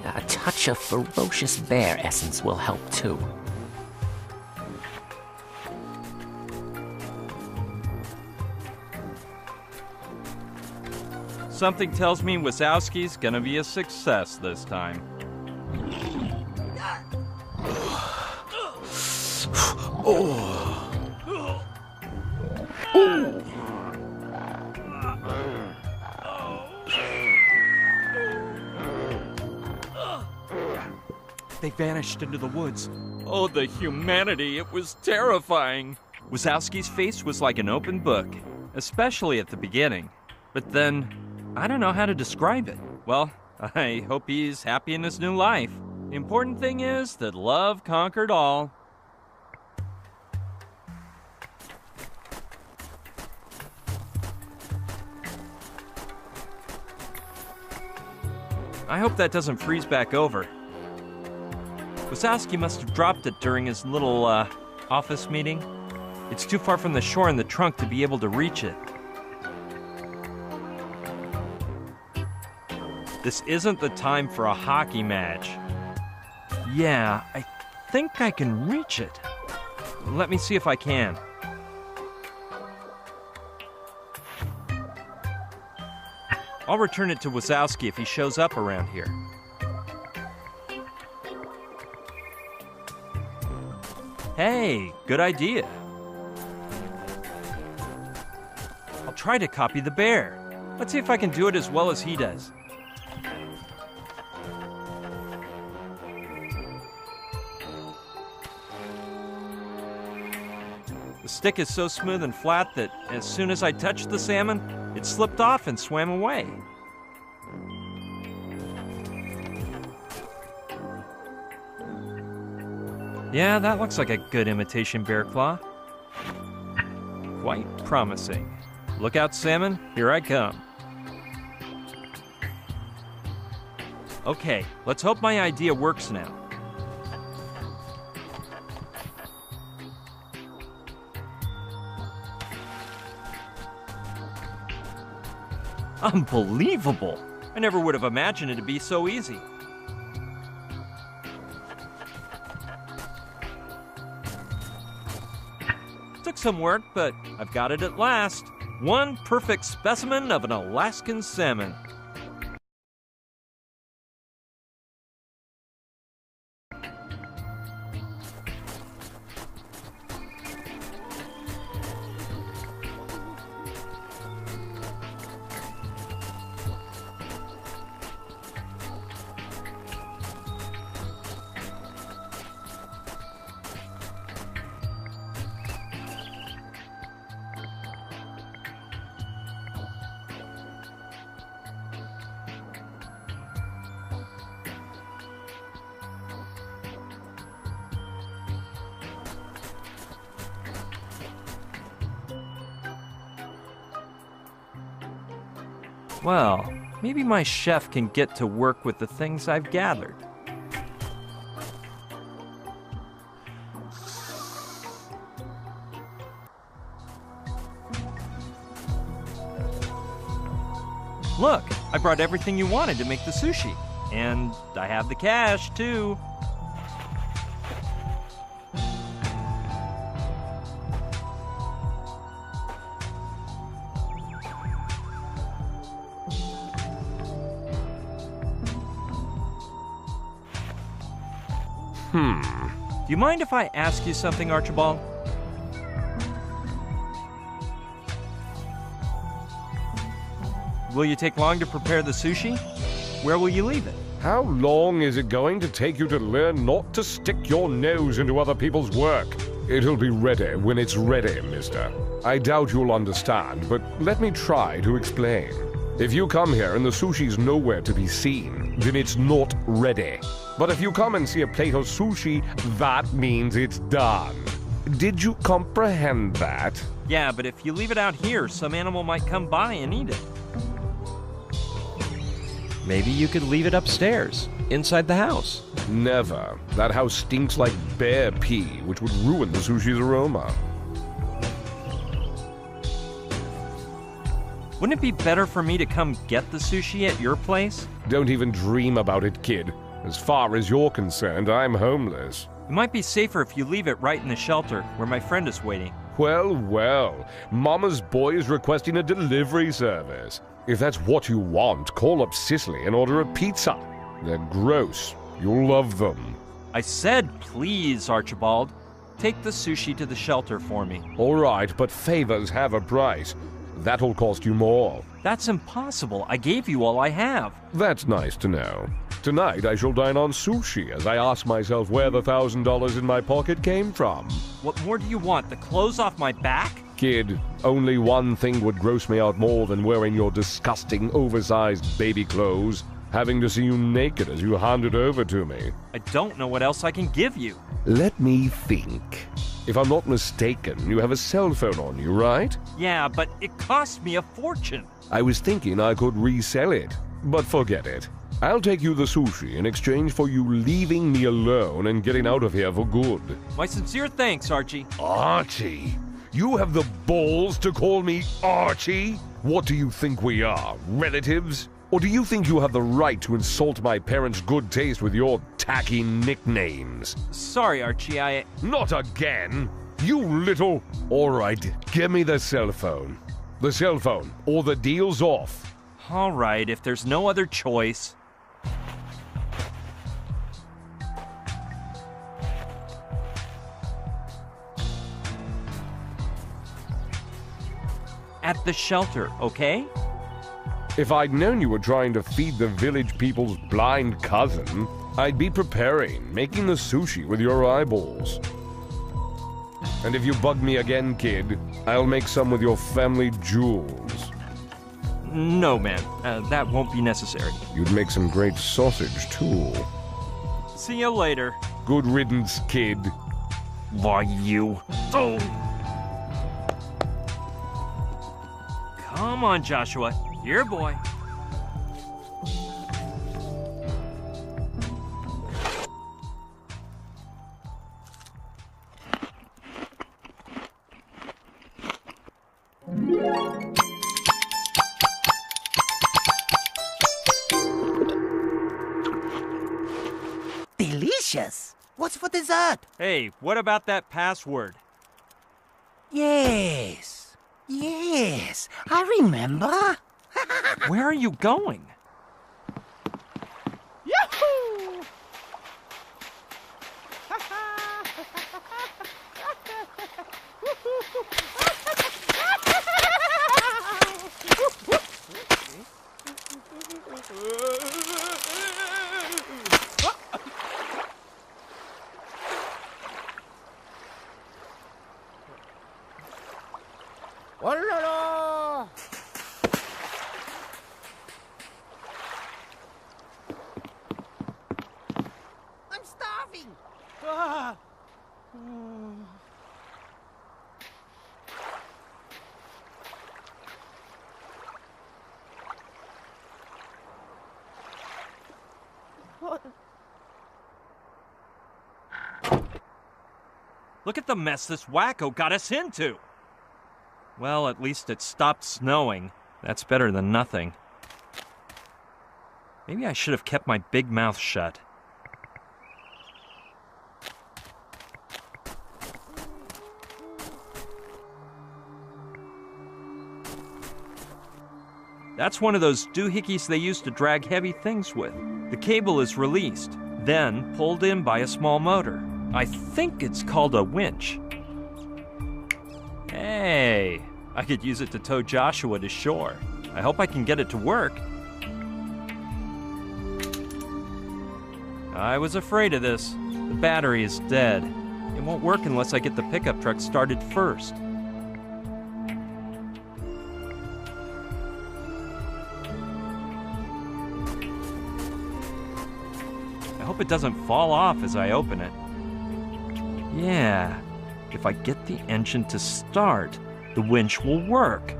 A touch of ferocious bear essence will help too. Something tells me Wazowski's gonna be a success this time. They vanished into the woods. Oh, the humanity, it was terrifying. Wazowski's face was like an open book, especially at the beginning. But then, I don't know how to describe it. Well, I hope he's happy in his new life. The important thing is that love conquered all. I hope that doesn't freeze back over. Wazowski must have dropped it during his little, office meeting. It's too far from the shore in the trunk to be able to reach it. This isn't the time for a hockey match. Yeah, I think I can reach it. Let me see if I can. I'll return it to Wazowski if he shows up around here. Hey, good idea. I'll try to copy the bear. Let's see if I can do it as well as he does. The stick is so smooth and flat that as soon as I touched the salmon, it slipped off and swam away. Yeah, that looks like a good imitation bear claw. Quite promising. Look out, salmon, here I come. Okay, let's hope my idea works now. Unbelievable! I never would have imagined it to be so easy. Took some work, but I've got it at last. One perfect specimen of an Alaskan salmon. Well, maybe my chef can get to work with the things I've gathered. Look, I brought everything you wanted to make the sushi. And I have the cash, too. Do you mind if I ask you something, Archibald? Will you take long to prepare the sushi? Where will you leave it? How long is it going to take you to learn not to stick your nose into other people's work? It'll be ready when it's ready, mister. I doubt you'll understand, but let me try to explain. If you come here and the sushi's nowhere to be seen, then it's not ready. But if you come and see a plate of sushi, that means it's done. Did you comprehend that? Yeah, but if you leave it out here, some animal might come by and eat it. Maybe you could leave it upstairs, inside the house. Never. That house stinks like bear pee, which would ruin the sushi's aroma. Wouldn't it be better for me to come get the sushi at your place? Don't even dream about it, kid. As far as you're concerned, I'm homeless. It might be safer if you leave it right in the shelter, where my friend is waiting. Well, well. Mama's boy is requesting a delivery service. If that's what you want, call up Sicily and order a pizza. They're gross. You'll love them. I said please, Archibald. Take the sushi to the shelter for me. All right, but favors have a price. That'll cost you more. That's impossible. I gave you all I have. That's nice to know. Tonight I shall dine on sushi as I ask myself where the $1,000 in my pocket came from. What more do you want? The clothes off my back? Kid, only one thing would gross me out more than wearing your disgusting, oversized baby clothes. Having to see you naked as you hand it over to me. I don't know what else I can give you. Let me think. If I'm not mistaken, you have a cell phone on you, right? Yeah, but it cost me a fortune. I was thinking I could resell it, but forget it. I'll take you the sushi in exchange for you leaving me alone and getting out of here for good. My sincere thanks, Archie. Archie? You have the balls to call me Archie? What do you think we are, relatives? Or do you think you have the right to insult my parents' good taste with your tacky nicknames? Sorry, Archie, Not again! You little... All right, give me the cell phone. The cell phone, or the deal's off. All right, if there's no other choice. At the shelter, okay? If I'd known you were trying to feed the village people's blind cousin, I'd be preparing, making the sushi with your eyeballs. And if you bug me again, kid, I'll make some with your family jewels. No, man. That won't be necessary. You'd make some great sausage, too. See you later. Good riddance, kid. Why, you... Oh! Come on, Joshua. Here, boy. Delicious. What's for dessert? Hey, what about that password? Yes. Yes. I remember. Where are you going? Yahoo! Oh la la! Look at the mess this wacko got us into! Well, at least it stopped snowing. That's better than nothing. Maybe I should have kept my big mouth shut. That's one of those doohickeys they use to drag heavy things with. The cable is released, then pulled in by a small motor. I think it's called a winch. Hey, I could use it to tow Joshua to shore. I hope I can get it to work. I was afraid of this. The battery is dead. It won't work unless I get the pickup truck started first. I hope it doesn't fall off as I open it. Yeah, if I get the engine to start, the winch will work.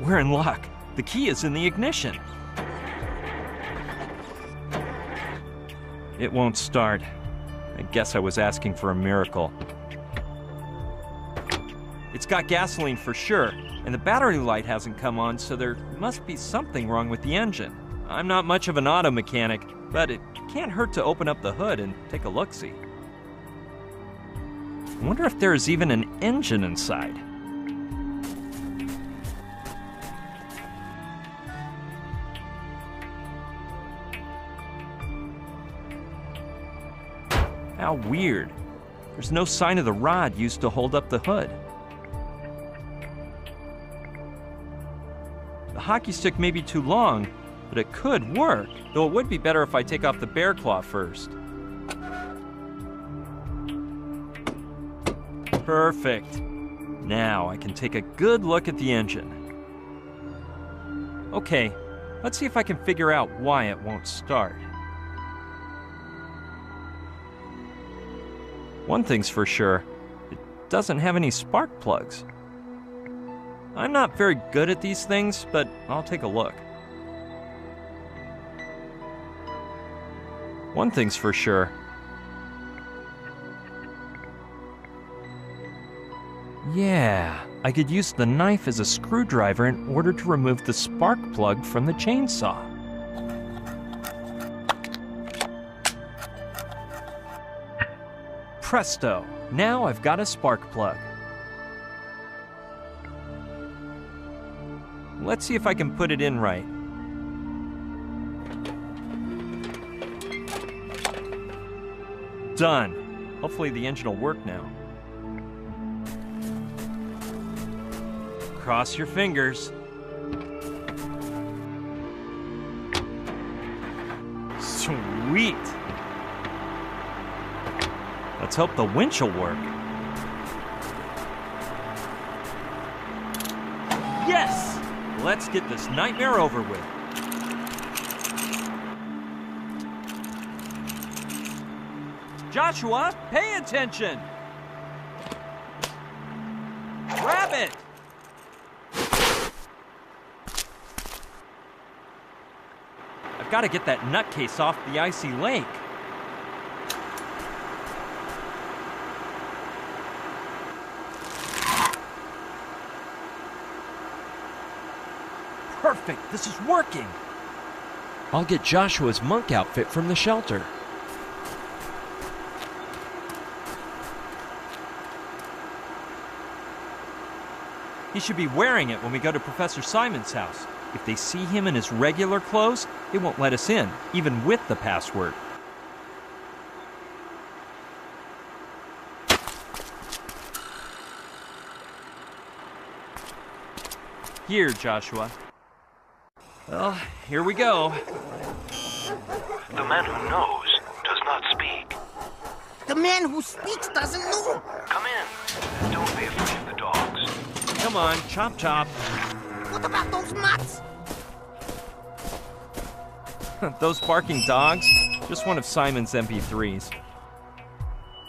We're in luck. The key is in the ignition. It won't start. I guess I was asking for a miracle. It's got gasoline for sure, and the battery light hasn't come on, so there must be something wrong with the engine. I'm not much of an auto mechanic, but it can't hurt to open up the hood and take a look-see. I wonder if there is even an engine inside. How weird. There's no sign of the rod used to hold up the hood. The hockey stick may be too long, but it could work, though it would be better if I take off the bear claw first. Perfect. Now I can take a good look at the engine. Okay, let's see if I can figure out why it won't start. One thing's for sure, it doesn't have any spark plugs. I'm not very good at these things, but I'll take a look. One thing's for sure. Yeah, I could use the knife as a screwdriver in order to remove the spark plug from the chainsaw. Presto! Now I've got a spark plug. Let's see if I can put it in right. Done. Hopefully the engine will work now. Cross your fingers. Sweet! Let's hope the winch will work. Yes! Let's get this nightmare over with. Joshua, pay attention! Grab it! I've got to get that nutcase off the icy lake. Perfect, this is working. I'll get Joshua's monk outfit from the shelter. He should be wearing it when we go to Professor Simon's house. If they see him in his regular clothes, they won't let us in, even with the password. Here, Joshua. Well, here we go. The man who knows does not speak. The man who speaks doesn't know. Come in. Don't be afraid of the dogs. Come on, chop chop. What about those mutts? Those barking dogs? Just one of Simon's MP3s.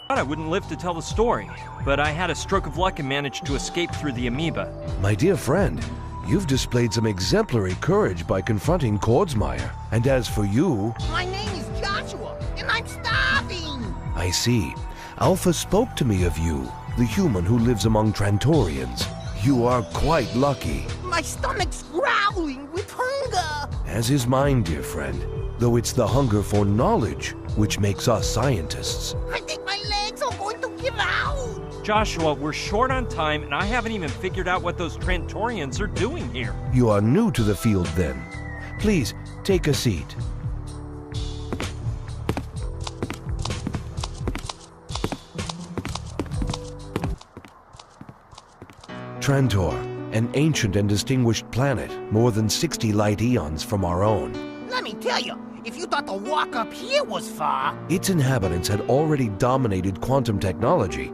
Thought I wouldn't live to tell the story, but I had a stroke of luck and managed to escape through the amoeba. My dear friend, You've displayed some exemplary courage by confronting Kordsmeyer. And as for you... My name is Joshua, and I'm starving! I see. Alpha spoke to me of you, the human who lives among Trantorians. You are quite lucky. My stomach's growling with hunger! As is mine, dear friend. Though it's the hunger for knowledge which makes us scientists. I think my legs are going to give out! Joshua, we're short on time, and I haven't even figured out what those Trantorians are doing here. You are new to the field then. Please, take a seat. Trantor, an ancient and distinguished planet, more than 60 light eons from our own. Let me tell you, if you thought the walk up here was far... Its inhabitants had already dominated quantum technology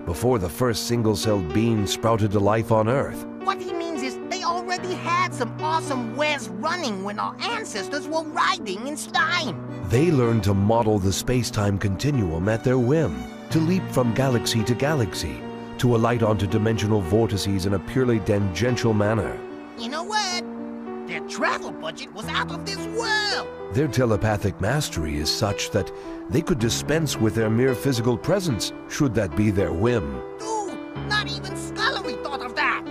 before the first single-celled being sprouted to life on Earth. What he means is they already had some awesome wares running when our ancestors were riding in Stein. They learned to model the space-time continuum at their whim, to leap from galaxy to galaxy, to alight onto dimensional vortices in a purely tangential manner. You know what? Their travel budget was out of this world! Their telepathic mastery is such that they could dispense with their mere physical presence, should that be their whim. Dude, not even Scullery thought of that!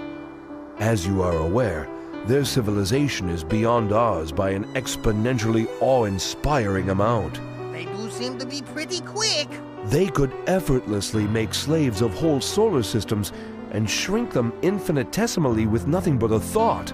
As you are aware, their civilization is beyond ours by an exponentially awe-inspiring amount. They do seem to be pretty quick. They could effortlessly make slaves of whole solar systems and shrink them infinitesimally with nothing but a thought.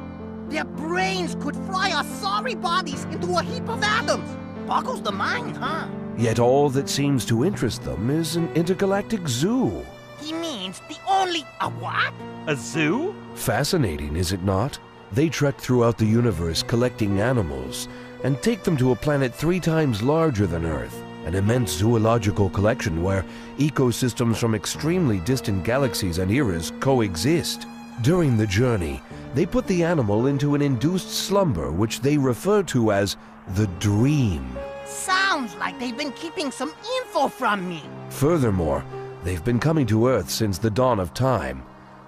Their brains could fry our sorry bodies into a heap of atoms. Boggles the mind, huh? Yet all that seems to interest them is an intergalactic zoo. He means the only... a what? A zoo? Fascinating, is it not? They trek throughout the universe collecting animals and take them to a planet 3 times larger than Earth. An immense zoological collection where ecosystems from extremely distant galaxies and eras coexist. During the journey, they put the animal into an induced slumber which they refer to as the dream. Sounds like they've been keeping some info from me. Furthermore, they've been coming to Earth since the dawn of time.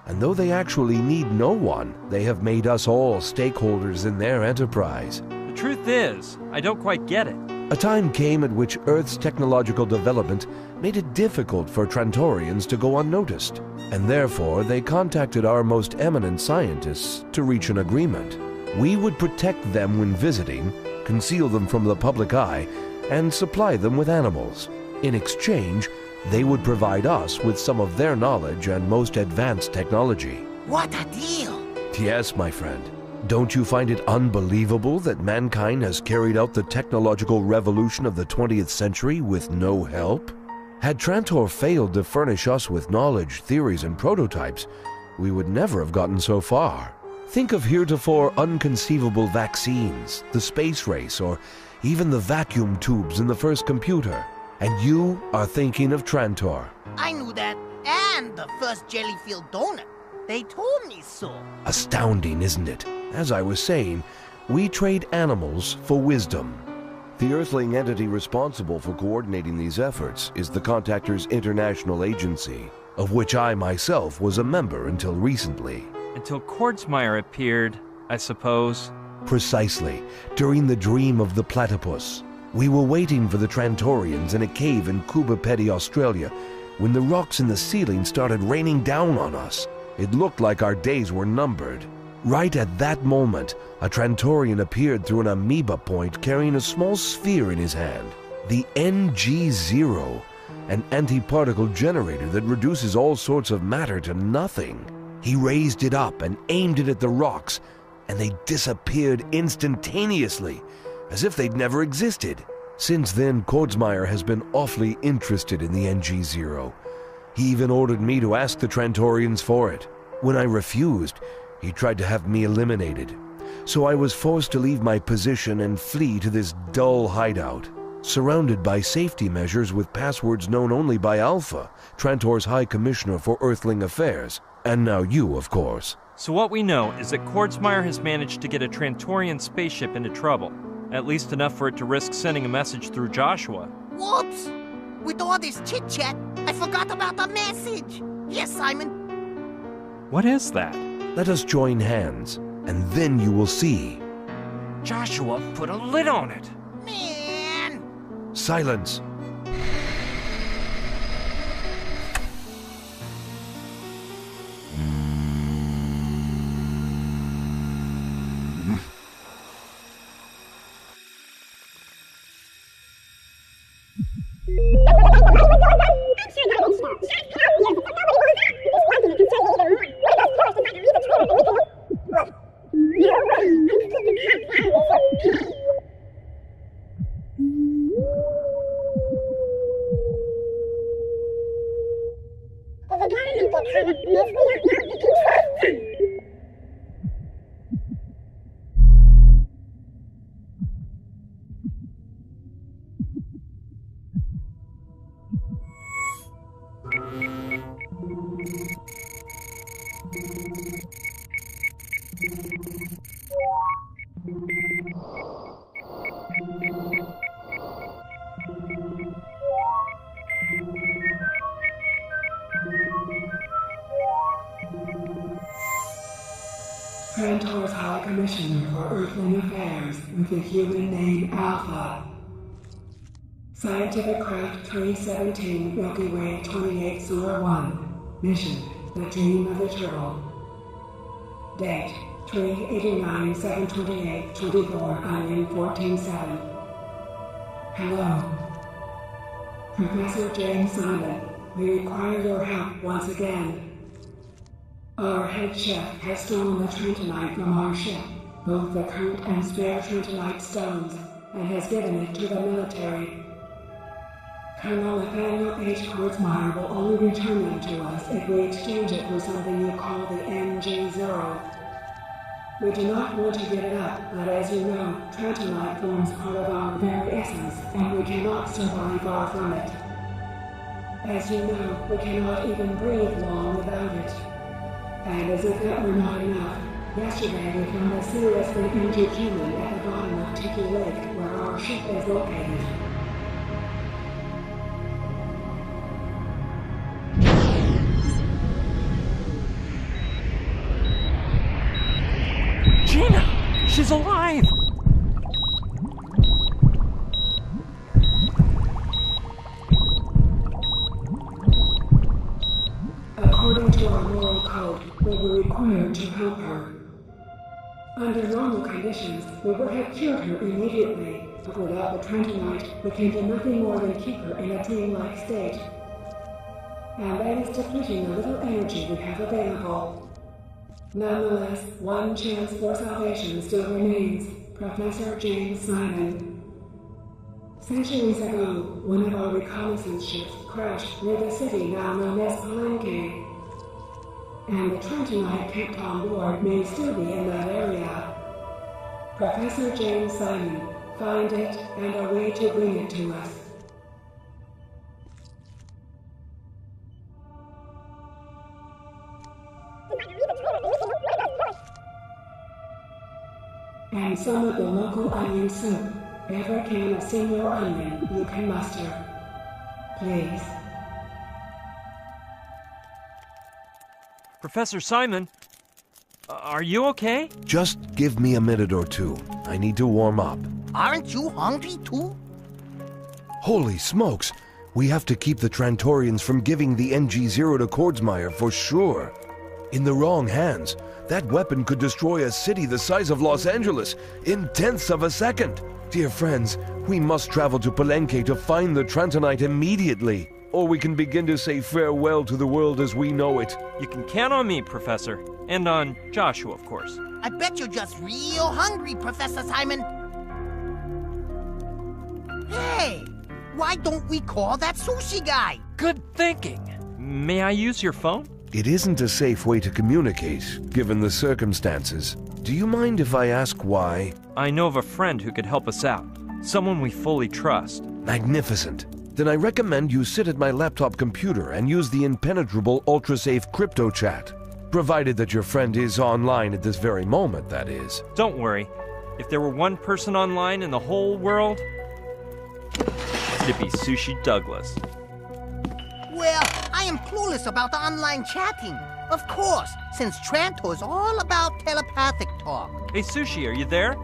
And though they actually need no one, they have made us all stakeholders in their enterprise. The truth is, I don't quite get it. A time came at which Earth's technological development made it difficult for Trantorians to go unnoticed, and therefore they contacted our most eminent scientists to reach an agreement. We would protect them when visiting, conceal them from the public eye, and supply them with animals. In exchange, they would provide us with some of their knowledge and most advanced technology. What a deal! Yes, my friend. Don't you find it unbelievable that mankind has carried out the technological revolution of the 20th century with no help? Had Trantor failed to furnish us with knowledge, theories, and prototypes, we would never have gotten so far. Think of heretofore unconceivable vaccines, the space race, or even the vacuum tubes in the first computer. And you are thinking of Trantor. I knew that, and the first jelly-filled donut. They told me so. Astounding, isn't it? As I was saying, we trade animals for wisdom. The Earthling entity responsible for coordinating these efforts is the Contactors International Agency, of which I myself was a member until recently. Until Kordsmeyer appeared, I suppose. Precisely, during the dream of the platypus. We were waiting for the Trantorians in a cave in Kubapedi, Australia, when the rocks in the ceiling started raining down on us. It looked like our days were numbered. Right at that moment, a Trantorian appeared through an amoeba point carrying a small sphere in his hand. The NG-0, an antiparticle generator that reduces all sorts of matter to nothing. He raised it up and aimed it at the rocks, and they disappeared instantaneously, as if they'd never existed. Since then, Kordsmeyer has been awfully interested in the NG-0. He even ordered me to ask the Trantorians for it. When I refused, he tried to have me eliminated. So I was forced to leave my position and flee to this dull hideout, surrounded by safety measures with passwords known only by Alpha, Trantor's High Commissioner for Earthling Affairs, and now you, of course. So what we know is that Kordsmeyer has managed to get a Trantorian spaceship into trouble, at least enough for it to risk sending a message through Joshua. Whoops! With all this chit-chat, I forgot about the message. Yes, Simon? What is that? Let us join hands. and then you will see. Joshua put a lid on it. Man! Silence. Trantor's High Commissioner for Earthling Affairs with the human name Alpha. Scientific Craft 317, Milky Way 2801. Mission, The Dream of the Turtle. Date, 389-728-24, Onion 14-7. Hello. Professor James Simon, we require your help once again. Our head chef has stolen the Trentonite from our ship, both the current and spare Trentonite stones, and has given it to the military. Colonel Nathaniel H. Kurtzmeyer will only return them to us if we exchange it for something you call the NG0. We do not want to give it up, but as you know, Trentonite forms part of our very essence, and we cannot survive far from it. As you know, we cannot even breathe long without it. And as if that were not enough, yesterday we found a seriously injured human at the bottom of Tiki Lake, where our ship is located. Gina! She's alive! According to our moral code, we were required to help her. Under normal conditions, we would have cured her immediately, but without the Trentonite, we can do nothing more than keep her in a dreamlike state. And that is depleting the little energy we have available. Nonetheless, one chance for salvation still remains. Professor James Simon. Centuries ago, one of our reconnaissance ships crashed near the city now known as Palenque. And the Trentonite kept on board may still be in that area. Professor James Simon, find it and a way to bring it to us. And some of the local onion soup. Every can of senior onion you can muster. Please. Professor Simon, are you okay? Just give me a minute or two. I need to warm up. Aren't you hungry too? Holy smokes! We have to keep the Trantorians from giving the NG0 to Kordsmeyer for sure. In the wrong hands, that weapon could destroy a city the size of Los Angeles in tenths of a second. Dear friends, we must travel to Palenque to find the Trentonite immediately, or we can begin to say farewell to the world as we know it. You can count on me, Professor. And on Joshua, of course. I bet you're just real hungry, Professor Simon. Hey, why don't we call that sushi guy? Good thinking. May I use your phone? It isn't a safe way to communicate, given the circumstances. Do you mind if I ask why? I know of a friend who could help us out. Someone we fully trust. Magnificent. Then I recommend you sit at my laptop computer and use the impenetrable ultra-safe crypto chat. Provided that your friend is online at this very moment, that is. Don't worry. If there were one person online in the whole world, it'd be Sushi Douglas. Well, I am clueless about the online chatting. Of course, since Trantor's all about telepathic talk. Hey, Sushi, are you there?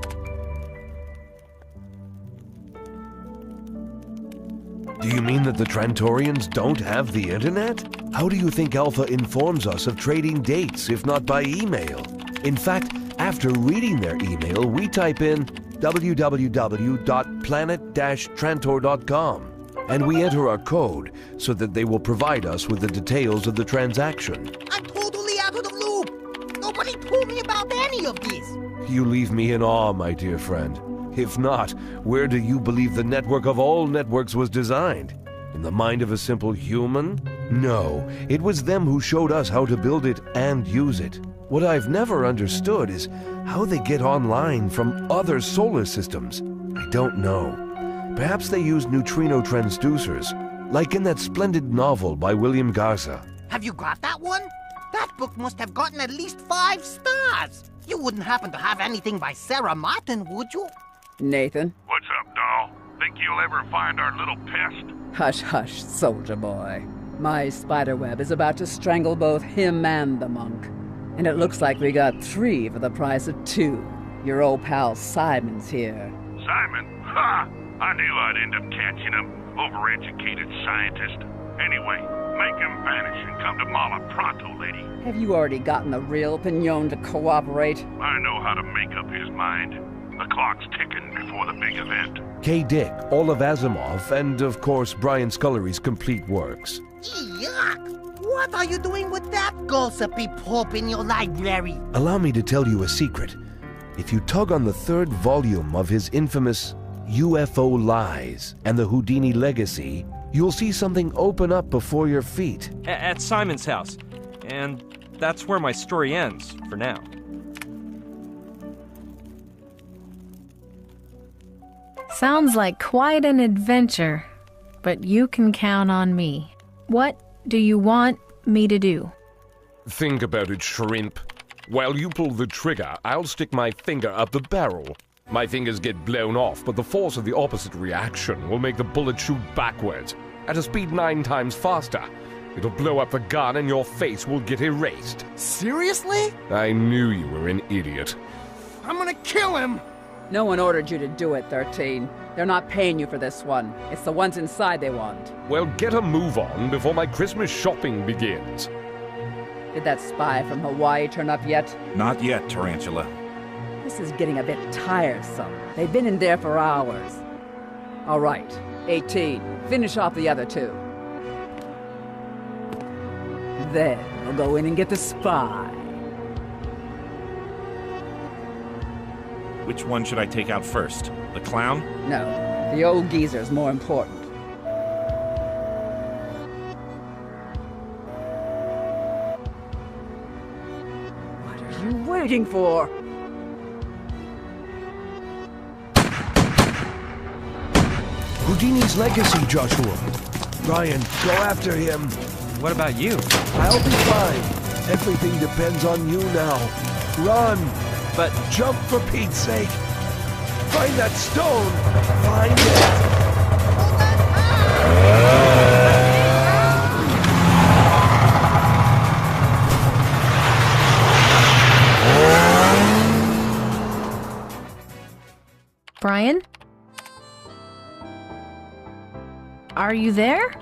Do you mean that the Trantorians don't have the internet? How do you think Alpha informs us of trading dates, if not by email? In fact, after reading their email, we type in www.planet-trantor.com and we enter our code so that they will provide us with the details of the transaction. I'm totally out of the loop. Nobody told me about any of this. You leave me in awe, my dear friend. If not, where do you believe the network of all networks was designed? In the mind of a simple human? No, it was them who showed us how to build it and use it. What I've never understood is how they get online from other solar systems. I don't know. Perhaps they use neutrino transducers, like in that splendid novel by William Garza. Have you got that one? That book must have gotten at least 5 stars. You wouldn't happen to have anything by Sarah Martin, would you? Nathan? What's up, doll? Think you'll ever find our little pest? Hush, hush, soldier boy. My spiderweb is about to strangle both him and the monk. And it looks like we got 3 for the price of 2. Your old pal Simon's here. Simon? Ha! I knew I'd end up catching him. Overeducated scientist. Anyway, make him vanish and come to Mala pronto, lady. Have you already gotten the real Pignon to cooperate? I know how to make up his mind. The clock's ticking before the big event. K. Dick, all of Asimov, and of course Brian Scullery's complete works. Yuck! What are you doing with that gossipy pulp in your library? Allow me to tell you a secret. If you tug on the 3rd volume of his infamous UFO Lies and the Houdini Legacy, you'll see something open up before your feet. At Simon's house. And that's where my story ends, for now. Sounds like quite an adventure, but you can count on me. What do you want me to do? Think about it, shrimp. While you pull the trigger, I'll stick my finger up the barrel. My fingers get blown off, but the force of the opposite reaction will make the bullet shoot backwards, at a speed 9 times faster. It'll blow up the gun and your face will get erased. Seriously? I knew you were an idiot. I'm gonna kill him! No one ordered you to do it, 13. They're not paying you for this one. It's the ones inside they want. Well, get a move on before my Christmas shopping begins. Did that spy from Hawaii turn up yet? Not yet, Tarantula. This is getting a bit tiresome. They've been in there for hours. All right, 18. Finish off the other 2. Then we'll go in and get the spy. Which one should I take out first? The clown? No, the old geezer's more important. What are you waiting for? Houdini's legacy, Joshua. Brian, go after him. What about you? I'll be fine. Everything depends on you now. Run! But jump for Pete's sake! Find that stone! Find it! Brian? Are you there?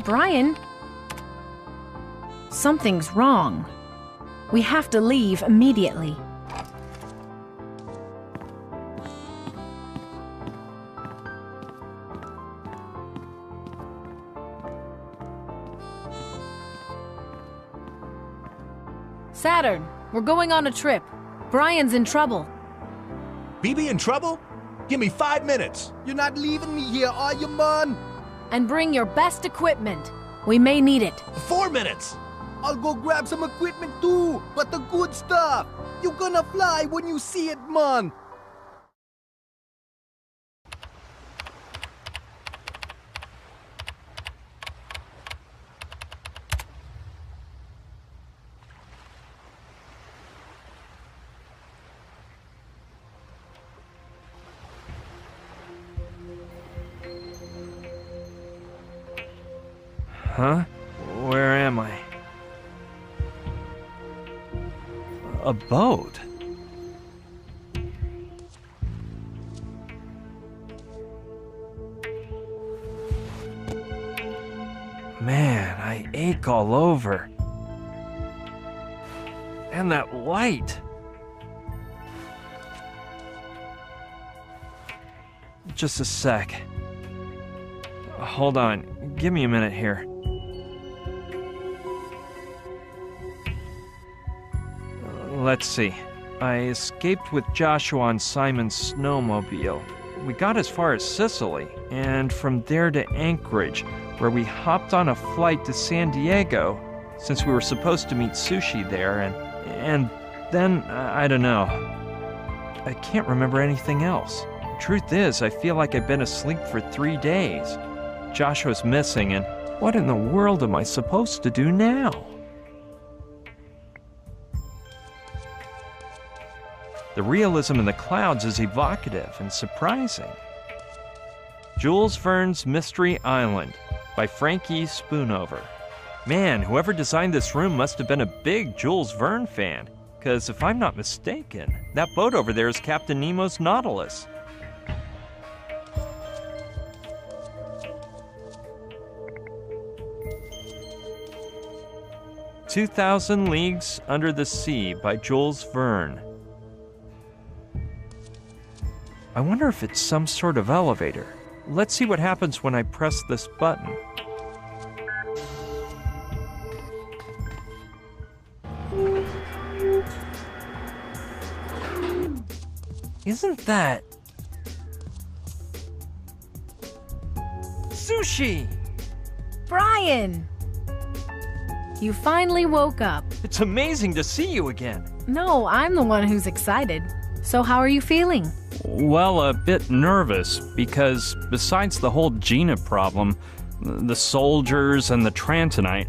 Brian? Something's wrong. We have to leave immediately. Saturn, we're going on a trip. Brian's in trouble. BB in trouble? Give me 5 minutes. You're not leaving me here, are you, man? And bring your best equipment. We may need it. 4 minutes. I'll go grab some equipment too, but the good stuff. You're gonna fly when you see it, man. Huh? Where am I? A boat? Man, I ache all over. And that light. Just a sec. Hold on. Give me a minute here. Let's see. I escaped with Joshua on Simon's snowmobile. We got as far as Sicily, and from there to Anchorage, where we hopped on a flight to San Diego, since we were supposed to meet Sushi there, and then, I don't know. I can't remember anything else. Truth is, I feel like I've been asleep for 3 days. Joshua's missing, and what in the world am I supposed to do now? The realism in the clouds is evocative and surprising. Jules Verne's Mystery Island by Frankie Spoonover. Man, whoever designed this room must have been a big Jules Verne fan, because if I'm not mistaken, that boat over there is Captain Nemo's Nautilus. "2,000 Leagues Under the Sea" by Jules Verne. I wonder if it's some sort of elevator. Let's see what happens when I press this button. Isn't that... Sushi! Brian! You finally woke up. It's amazing to see you again. No, I'm the one who's excited. So how are you feeling? Well, a bit nervous, because besides the whole Gina problem, the soldiers and the Trantonite,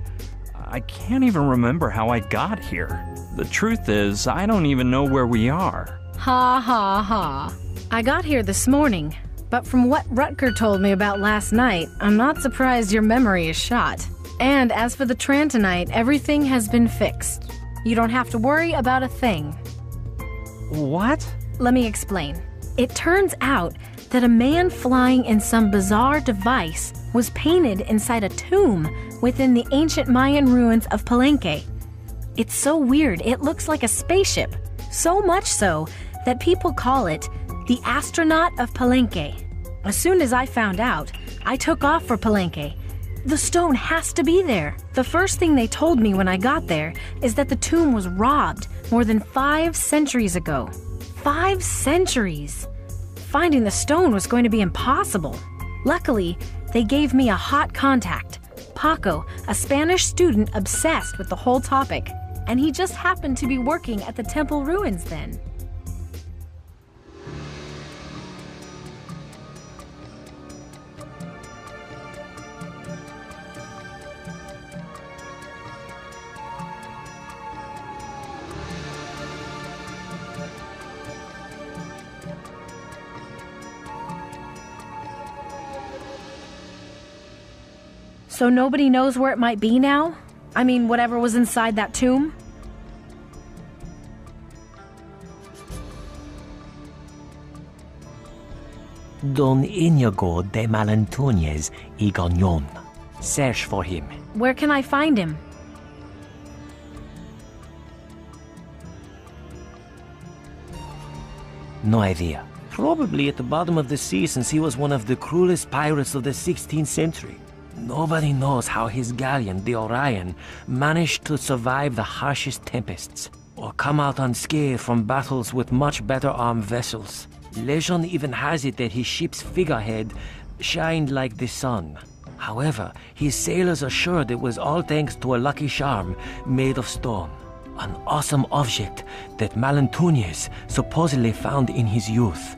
I can't even remember how I got here. The truth is, I don't even know where we are. Ha ha ha. I got here this morning, but from what Rutger told me about last night, I'm not surprised your memory is shot. And as for the Trantonite, everything has been fixed. You don't have to worry about a thing. What? Let me explain. It turns out that a man flying in some bizarre device was painted inside a tomb within the ancient Mayan ruins of Palenque. It's so weird, it looks like a spaceship. So much so that people call it the astronaut of Palenque. As soon as I found out, I took off for Palenque. The stone has to be there. The first thing they told me when I got there is that the tomb was robbed more than 5 centuries ago. 5 centuries! Finding the stone was going to be impossible. Luckily, they gave me a hot contact, Paco, a Spanish student obsessed with the whole topic, and he just happened to be working at the temple ruins then. So nobody knows where it might be now? I mean, whatever was inside that tomb? Don Inigo de Malantuñez y Gagnon. Search for him. Where can I find him? No idea. Probably at the bottom of the sea, since he was one of the cruelest pirates of the 16th century. Nobody knows how his galleon, the Orion, managed to survive the harshest tempests, or come out unscathed from battles with much better armed vessels. Legend even has it that his ship's figurehead shined like the sun. However, his sailors assured it was all thanks to a lucky charm made of stone. An awesome object that Malantuñez supposedly found in his youth.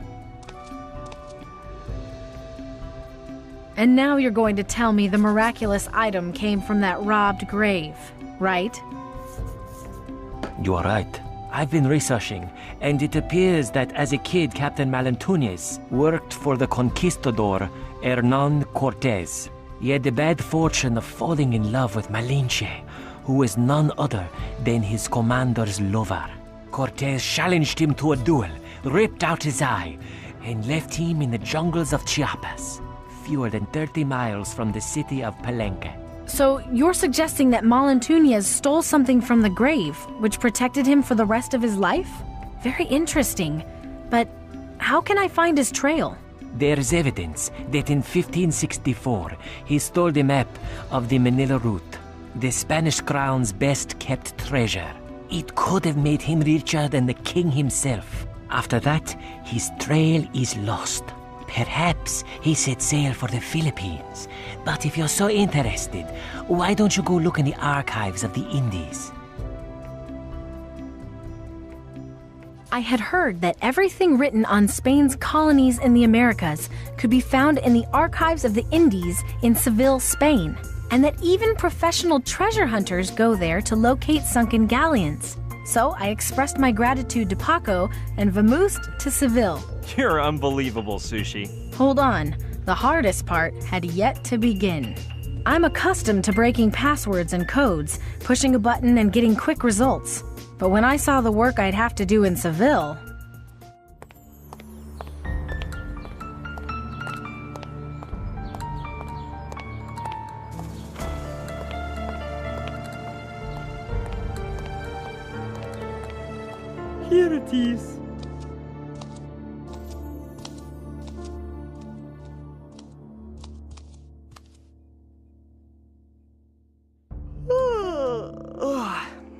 And now you're going to tell me the miraculous item came from that robbed grave, right? You are right. I've been researching, and it appears that as a kid, Captain Malantuñez worked for the conquistador Hernán Cortés. He had the bad fortune of falling in love with Malinche, who was none other than his commander's lover. Cortez challenged him to a duel, ripped out his eye, and left him in the jungles of Chiapas, fewer than 30 miles from the city of Palenque. So you're suggesting that Malintunez stole something from the grave, which protected him for the rest of his life? Very interesting. But how can I find his trail? There's evidence that in 1564 he stole the map of the Manila route, the Spanish crown's best-kept treasure. It could have made him richer than the king himself. After that, his trail is lost. Perhaps he set sail for the Philippines. But if you're so interested, why don't you go look in the archives of the Indies? I had heard that everything written on Spain's colonies in the Americas could be found in the archives of the Indies in Seville, Spain, and that even professional treasure hunters go there to locate sunken galleons. So I expressed my gratitude to Paco and vamoosed to Seville. You're unbelievable, Sushi. Hold on, the hardest part had yet to begin. I'm accustomed to breaking passwords and codes, pushing a button and getting quick results. But when I saw the work I'd have to do in Seville... Here it is.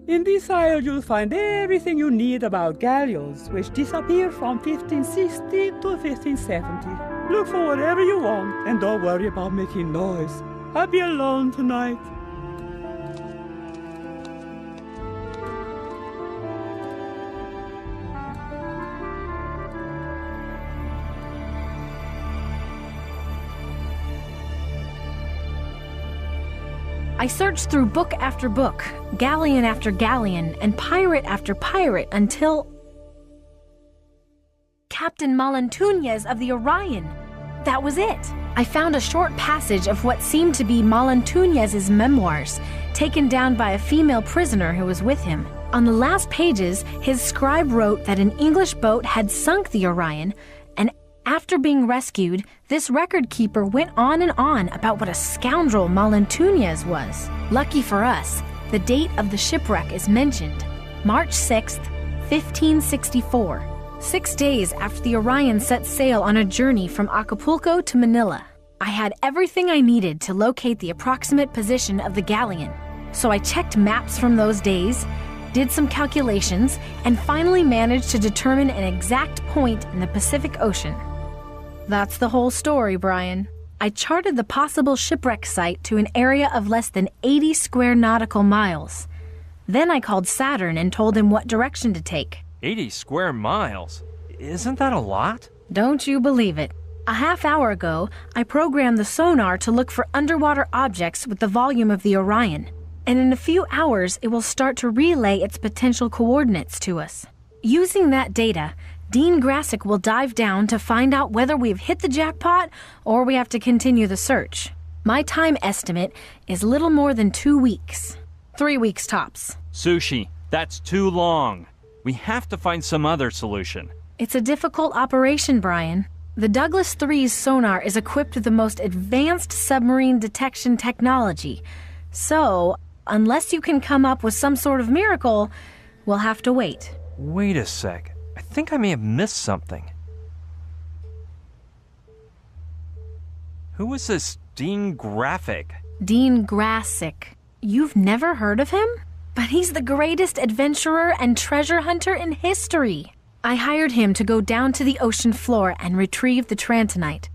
In this aisle you'll find everything you need about galleons, which disappeared from 1560 to 1570. Look for whatever you want, and don't worry about making noise. I'll be alone tonight. I searched through book after book, galleon after galleon, and pirate after pirate until... Captain Malintunez of the Orion. That was it. I found a short passage of what seemed to be Malintunez's memoirs, taken down by a female prisoner who was with him. On the last pages, his scribe wrote that an English boat had sunk the Orion, and after being rescued, this record keeper went on and on about what a scoundrel Malintunez was. Lucky for us, the date of the shipwreck is mentioned, March 6th, 1564, 6 days after the Orion set sail on a journey from Acapulco to Manila. I had everything I needed to locate the approximate position of the galleon, so I checked maps from those days, did some calculations, and finally managed to determine an exact point in the Pacific Ocean. That's the whole story, Brian. I charted the possible shipwreck site to an area of less than 80 square nautical miles. Then I called Saturn and told him what direction to take. 80 square miles? Isn't that a lot? Don't you believe it. A half hour ago, I programmed the sonar to look for underwater objects with the volume of the Orion. And in a few hours, it will start to relay its potential coordinates to us. Using that data, Dean Grassick will dive down to find out whether we've hit the jackpot or we have to continue the search. My time estimate is little more than 2 weeks. 3 weeks tops. Sushi, that's too long. We have to find some other solution. It's a difficult operation, Brian. The Douglas III's sonar is equipped with the most advanced submarine detection technology. So, unless you can come up with some sort of miracle, we'll have to wait. Wait a sec. I think I may have missed something. Who was this Dean Graphic? Dean Grassick. You've never heard of him? But he's the greatest adventurer and treasure hunter in history. I hired him to go down to the ocean floor and retrieve the Trantonite.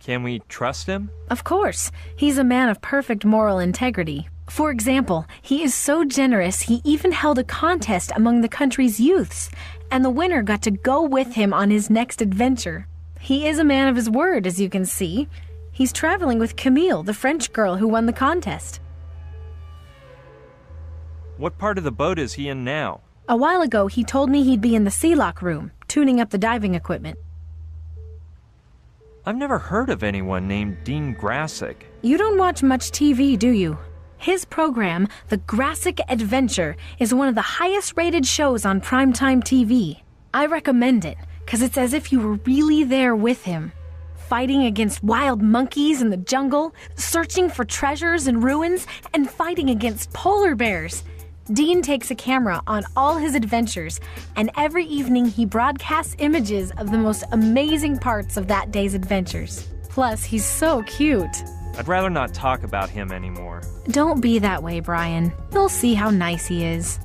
Can we trust him? Of course. He's a man of perfect moral integrity. For example, he is so generous he even held a contest among the country's youths, and the winner got to go with him on his next adventure. He is a man of his word, as you can see. He's traveling with Camille, the French girl who won the contest. What part of the boat is he in now? A while ago, he told me he'd be in the sea lock room, tuning up the diving equipment. I've never heard of anyone named Dean Grassick. You don't watch much TV, do you? His program, The Grassick Adventure, is one of the highest rated shows on primetime TV. I recommend it, because it's as if you were really there with him. Fighting against wild monkeys in the jungle, searching for treasures and ruins, and fighting against polar bears. Dean takes a camera on all his adventures, and every evening he broadcasts images of the most amazing parts of that day's adventures. Plus, he's so cute. I'd rather not talk about him anymore. Don't be that way, Brian. You'll see how nice he is.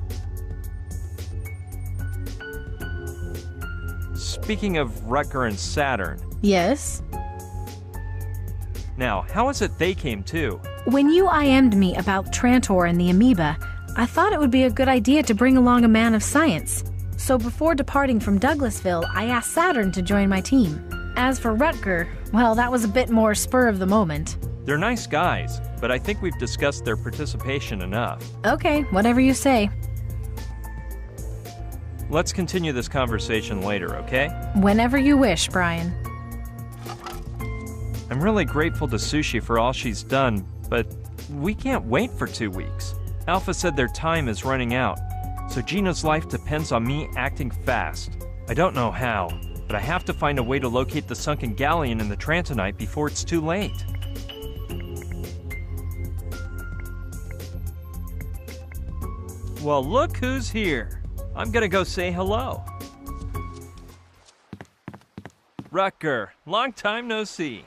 Speaking of Rutger and Saturn. Yes? Now, how is it they came too? When you IM'd me about Trantor and the amoeba, I thought it would be a good idea to bring along a man of science. So before departing from Douglasville, I asked Saturn to join my team. As for Rutger, well, that was a bit more spur of the moment. They're nice guys, but I think we've discussed their participation enough. Okay, whatever you say. Let's continue this conversation later, okay? Whenever you wish, Brian. I'm really grateful to Sushi for all she's done, but we can't wait for 2 weeks. Alpha said their time is running out, so Gina's life depends on me acting fast. I don't know how, but I have to find a way to locate the sunken galleon in the Trantonite before it's too late. Well, look who's here. I'm gonna go say hello. Rutger, long time no see.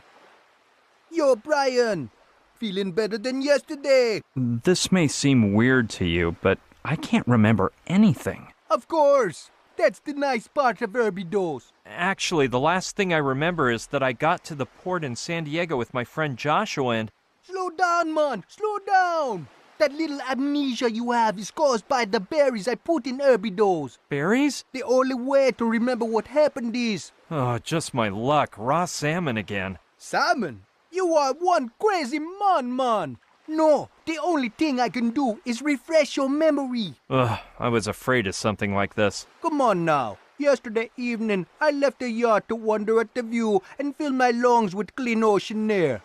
Yo, Brian! Feeling better than yesterday! This may seem weird to you, but I can't remember anything. Of course! That's the nice part of Herbidos. Actually, the last thing I remember is that I got to the port in San Diego with my friend Joshua and... Slow down, man! Slow down! That little amnesia you have is caused by the berries I put in Herbidos. Berries? The only way to remember what happened is... Oh, just my luck. Raw salmon again. Salmon? You are one crazy man. No, the only thing I can do is refresh your memory. Ugh, I was afraid of something like this. Come on now. Yesterday evening, I left the yacht to wander at the view and fill my lungs with clean ocean air.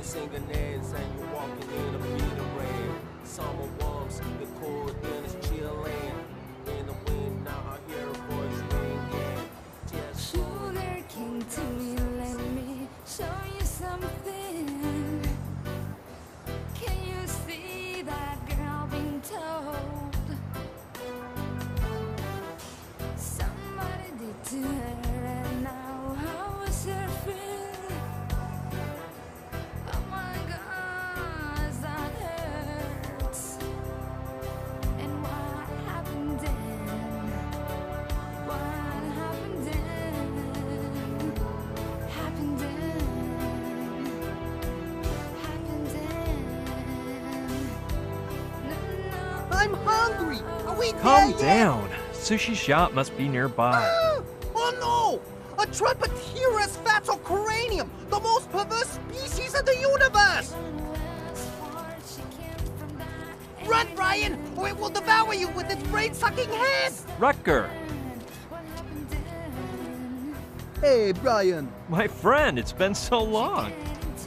Singing names and you're walking in a beating rain. Summer warms, the cold wind is chilling. In the wind, now I hear a voice ringing. Sugar came to me, let me show you something. Can you see that girl being told? Somebody did to her, and now how was her feel? I'm hungry! Are we Calm there down. Sushi's shop must be nearby. Oh no! A Tripatyrus fatocranium! The most perverse species in the universe! Run, Brian, or it will devour you with its brain-sucking head! Rutger! Hey, Brian. My friend, it's been so long.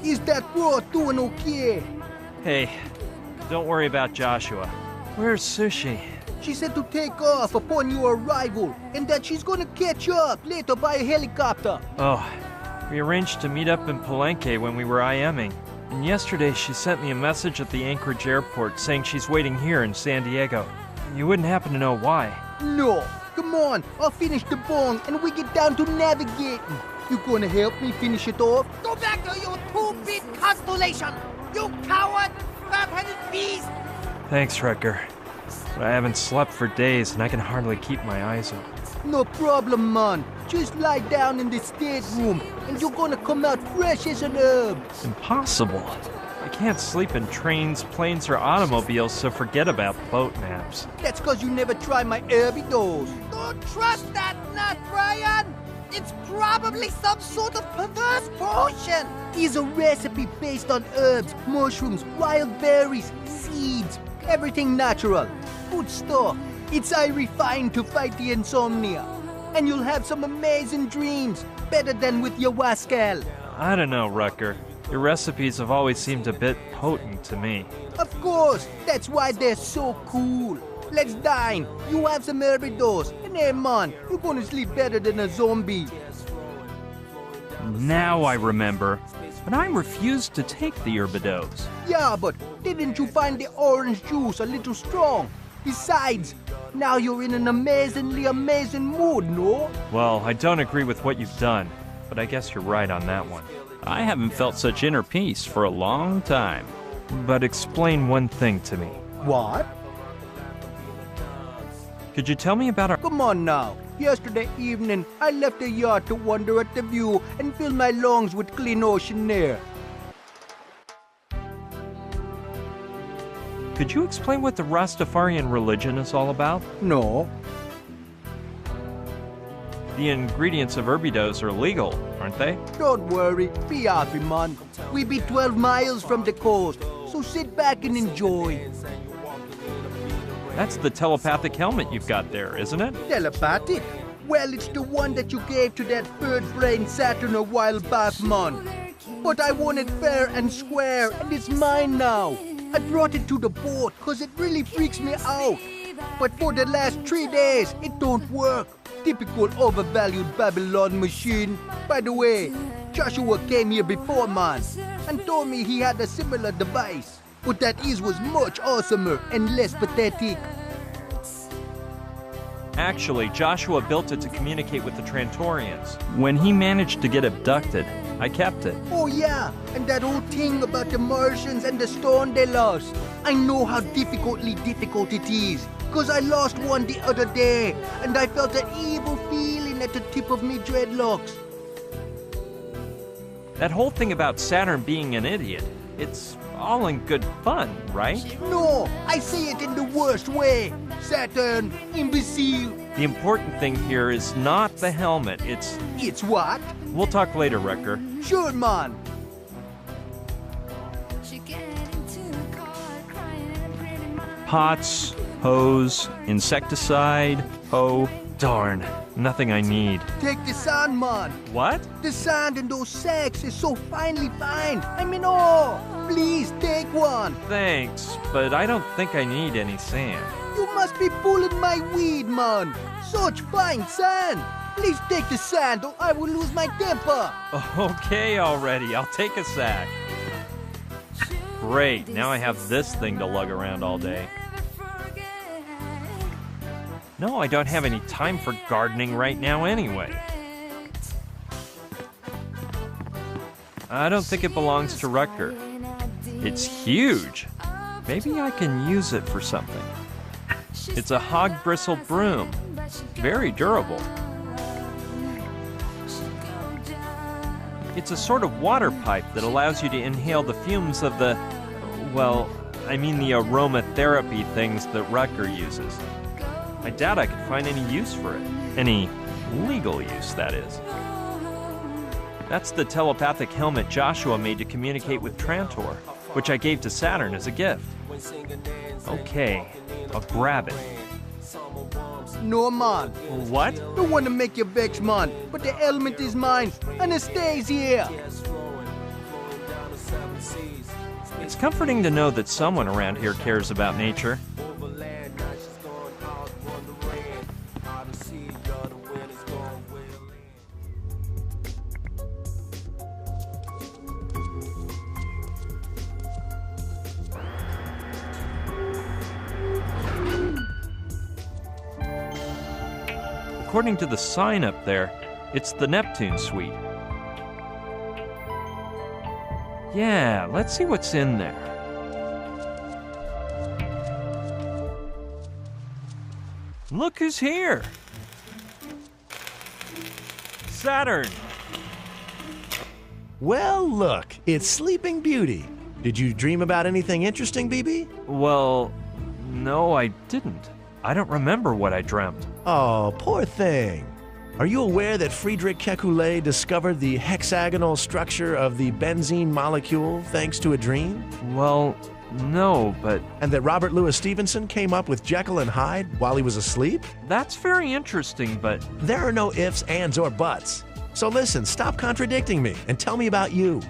Is that bro doing okay? Hey, don't worry about Joshua. Where's Sushi? She said to take off upon your arrival, and that she's gonna catch up later by a helicopter. Oh, we arranged to meet up in Palenque when we were IMing. And yesterday she sent me a message at the Anchorage airport saying she's waiting here in San Diego. You wouldn't happen to know why? No. Come on, I'll finish the bong and we get down to navigating. You gonna help me finish it off? Go back to your 2-bit constellation! You coward! Fat-headed beast! Thanks, Rutger. But I haven't slept for days and I can hardly keep my eyes open. No problem, man. Just lie down in the stateroom and you're gonna come out fresh as an herb. Impossible. I can't sleep in trains, planes, or automobiles, so forget about boat naps. That's cause you never try my Herbidos. Don't trust that nut, Brian! It's probably some sort of perverse potion. It's a recipe based on herbs, mushrooms, wild berries, seeds, everything natural. Good stuff. It's refined to fight the insomnia. And you'll have some amazing dreams, better than with your wascal. I don't know, Rucker. Your recipes have always seemed a bit potent to me. Of course, that's why they're so cool. Let's dine. You have some herbidos, and hey man, you're gonna sleep better than a zombie. Now I remember, but I refused to take the herbidos. Yeah, but didn't you find the orange juice a little strong? Besides, now you're in an amazing mood, no? Well, I don't agree with what you've done, but I guess you're right on that one. I haven't felt such inner peace for a long time. But explain one thing to me. What? Could you tell me about our... Come on now. Yesterday evening, I left the yacht to wander at the view and fill my lungs with clean ocean air. Could you explain what the Rastafarian religion is all about? No. The ingredients of herbidos are legal, aren't they? Don't worry, be happy, man. We be 12 miles from the coast, so sit back and enjoy. That's the telepathic helmet you've got there, isn't it? Telepathic? Well, it's the one that you gave to that bird-brained Saturn a while back, man. But I want it fair and square, and it's mine now. I brought it to the boat, cause it really freaks me out. But for the last 3 days, it don't work. Typical overvalued Babylon machine. By the way, Joshua came here before, man, and told me he had a similar device. But that his was much awesomer and less pathetic. Actually, Joshua built it to communicate with the Trantorians. When he managed to get abducted, I kept it. Oh yeah, and that whole thing about the Martians and the stone they lost. I know how difficult it is. Cause I lost one the other day, and I felt an evil feeling at the tip of me dreadlocks. That whole thing about Saturn being an idiot, it's all in good fun, right? No, I say it in the worst way. Saturn, imbecile. The important thing here is not the helmet, it's... It's what? We'll talk later, Wrecker. Sure, man. Pots, hose, insecticide, hoe. Darn, nothing I need. Take the sand, man. What? The sand in those sacks is so finely fine. I'm in awe. Please take one. Thanks, but I don't think I need any sand. You must be pulling my weed, man. Such fine sand. Please take the sand or I will lose my temper. Okay already, I'll take a sack. Great, now I have this thing to lug around all day. No, I don't have any time for gardening right now anyway. I don't think it belongs to Rucker. It's huge. Maybe I can use it for something. It's a hog bristle broom. Very durable. It's a sort of water pipe that allows you to inhale the fumes of the, well, I mean the aromatherapy things that Rucker uses. I doubt I could find any use for it. Any legal use, that is. That's the telepathic helmet Joshua made to communicate with Trantor, which I gave to Saturn as a gift. Okay, I'll grab it. No, man. What? Don't want to make you vex, man, but the element is mine, and it stays here. It's comforting to know that someone around here cares about nature. According to the sign up there, it's the Neptune suite. Yeah, let's see what's in there. Look who's here! Saturn! Well, look, it's Sleeping Beauty. Did you dream about anything interesting, BB? Well, no, I didn't. I don't remember what I dreamt. Oh, poor thing. Are you aware that Friedrich Kekulé discovered the hexagonal structure of the benzene molecule thanks to a dream? Well, no, but... And that Robert Louis Stevenson came up with Jekyll and Hyde while he was asleep? That's very interesting, but... There are no ifs, ands, or buts. So listen, stop contradicting me and tell me about you.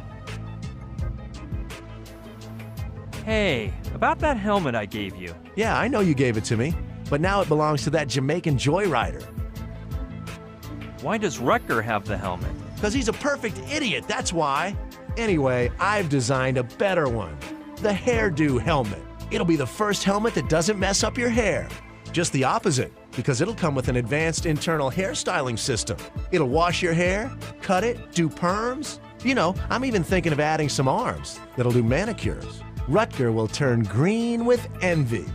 Hey, about that helmet I gave you. Yeah, I know you gave it to me, but now it belongs to that Jamaican joyrider. Why does Rutger have the helmet? Because he's a perfect idiot, that's why. Anyway, I've designed a better one. The hairdo helmet. It'll be the first helmet that doesn't mess up your hair. Just the opposite, because it'll come with an advanced internal hairstyling system. It'll wash your hair, cut it, do perms. You know, I'm even thinking of adding some arms that'll do manicures. Rutger will turn green with envy.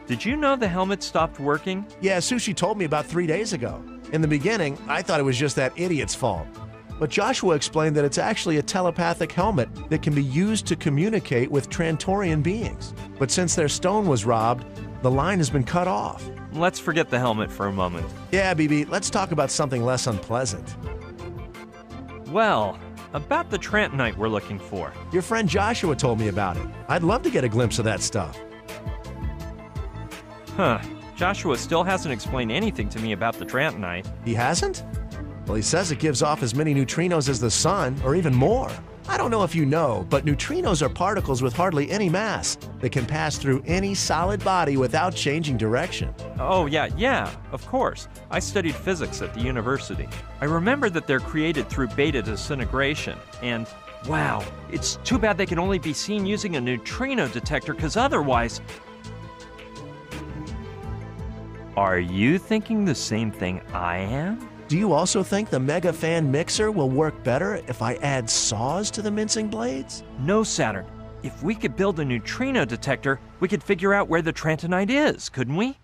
Did you know the helmet stopped working? Yeah, Sushi told me about 3 days ago. In the beginning, I thought it was just that idiot's fault. But Joshua explained that it's actually a telepathic helmet that can be used to communicate with Trantorian beings. But since their stone was robbed, the line has been cut off. Let's forget the helmet for a moment. Yeah, BB, let's talk about something less unpleasant. Well, about the Trantonite we're looking for. Your friend Joshua told me about it. I'd love to get a glimpse of that stuff. Huh. Joshua still hasn't explained anything to me about the Trantonite. He hasn't? Well, he says it gives off as many neutrinos as the sun, or even more. I don't know if you know, but neutrinos are particles with hardly any mass that can pass through any solid body without changing direction. Oh, yeah, of course. I studied physics at the university. I remember that they're created through beta disintegration, and wow, it's too bad they can only be seen using a neutrino detector, because otherwise... Are you thinking the same thing I am? Do you also think the Mega Fan Mixer will work better if I add saws to the mincing blades? No, Saturn. If we could build a neutrino detector, we could figure out where the Trantonite is, couldn't we?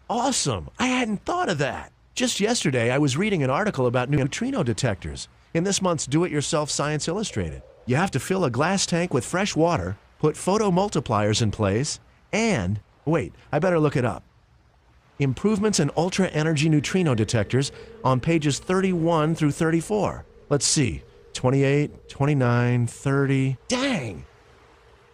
Awesome! I hadn't thought of that. Just yesterday, I was reading an article about neutrino detectors in this month's Do-It-Yourself Science Illustrated. You have to fill a glass tank with fresh water, put photomultipliers in place, and, wait, I better look it up. Improvements in ultra-energy neutrino detectors on pages 31 through 34. Let's see, 28, 29, 30. Dang!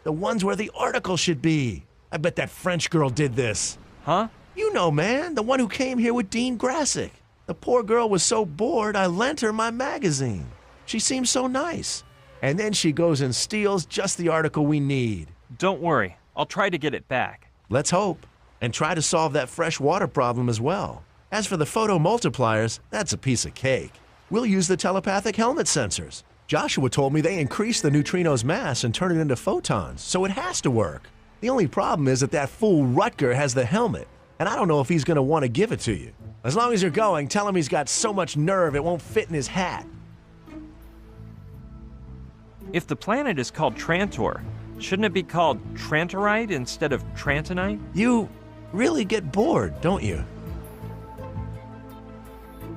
The ones where the article should be. I bet that French girl did this. Huh? You know, man, the one who came here with Dean Grassick. The poor girl was so bored, I lent her my magazine. She seems so nice. And then she goes and steals just the article we need. Don't worry, I'll try to get it back. Let's hope. And try to solve that fresh water problem as well. As for the photomultipliers, that's a piece of cake. We'll use the telepathic helmet sensors. Joshua told me they increase the neutrino's mass and turn it into photons, so it has to work. The only problem is that fool Rutger has the helmet. And I don't know if he's going to want to give it to you. As long as you're going, tell him he's got so much nerve it won't fit in his hat. If the planet is called Trantor, shouldn't it be called Trantorite instead of Trantonite? You really get bored, don't you?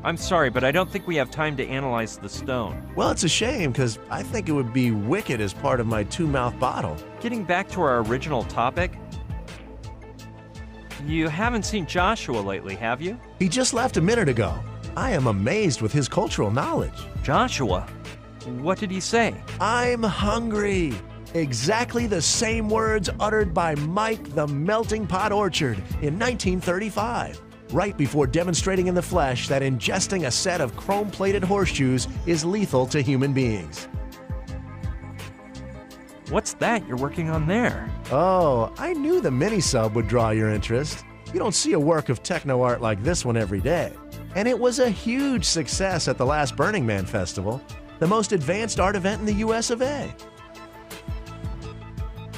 I'm sorry, but I don't think we have time to analyze the stone. Well, it's a shame, because I think it would be wicked as part of my two-mouth bottle. Getting back to our original topic, you haven't seen Joshua lately, have you? He just left a minute ago. I am amazed with his cultural knowledge. Joshua? What did he say? I'm hungry. Exactly the same words uttered by Mike the Melting Pot Orchard in 1935, right before demonstrating in the flesh that ingesting a set of chrome-plated horseshoes is lethal to human beings. What's that you're working on there? Oh, I knew the mini-sub would draw your interest. You don't see a work of techno art like this one every day. And it was a huge success at the last Burning Man Festival, the most advanced art event in the US of A.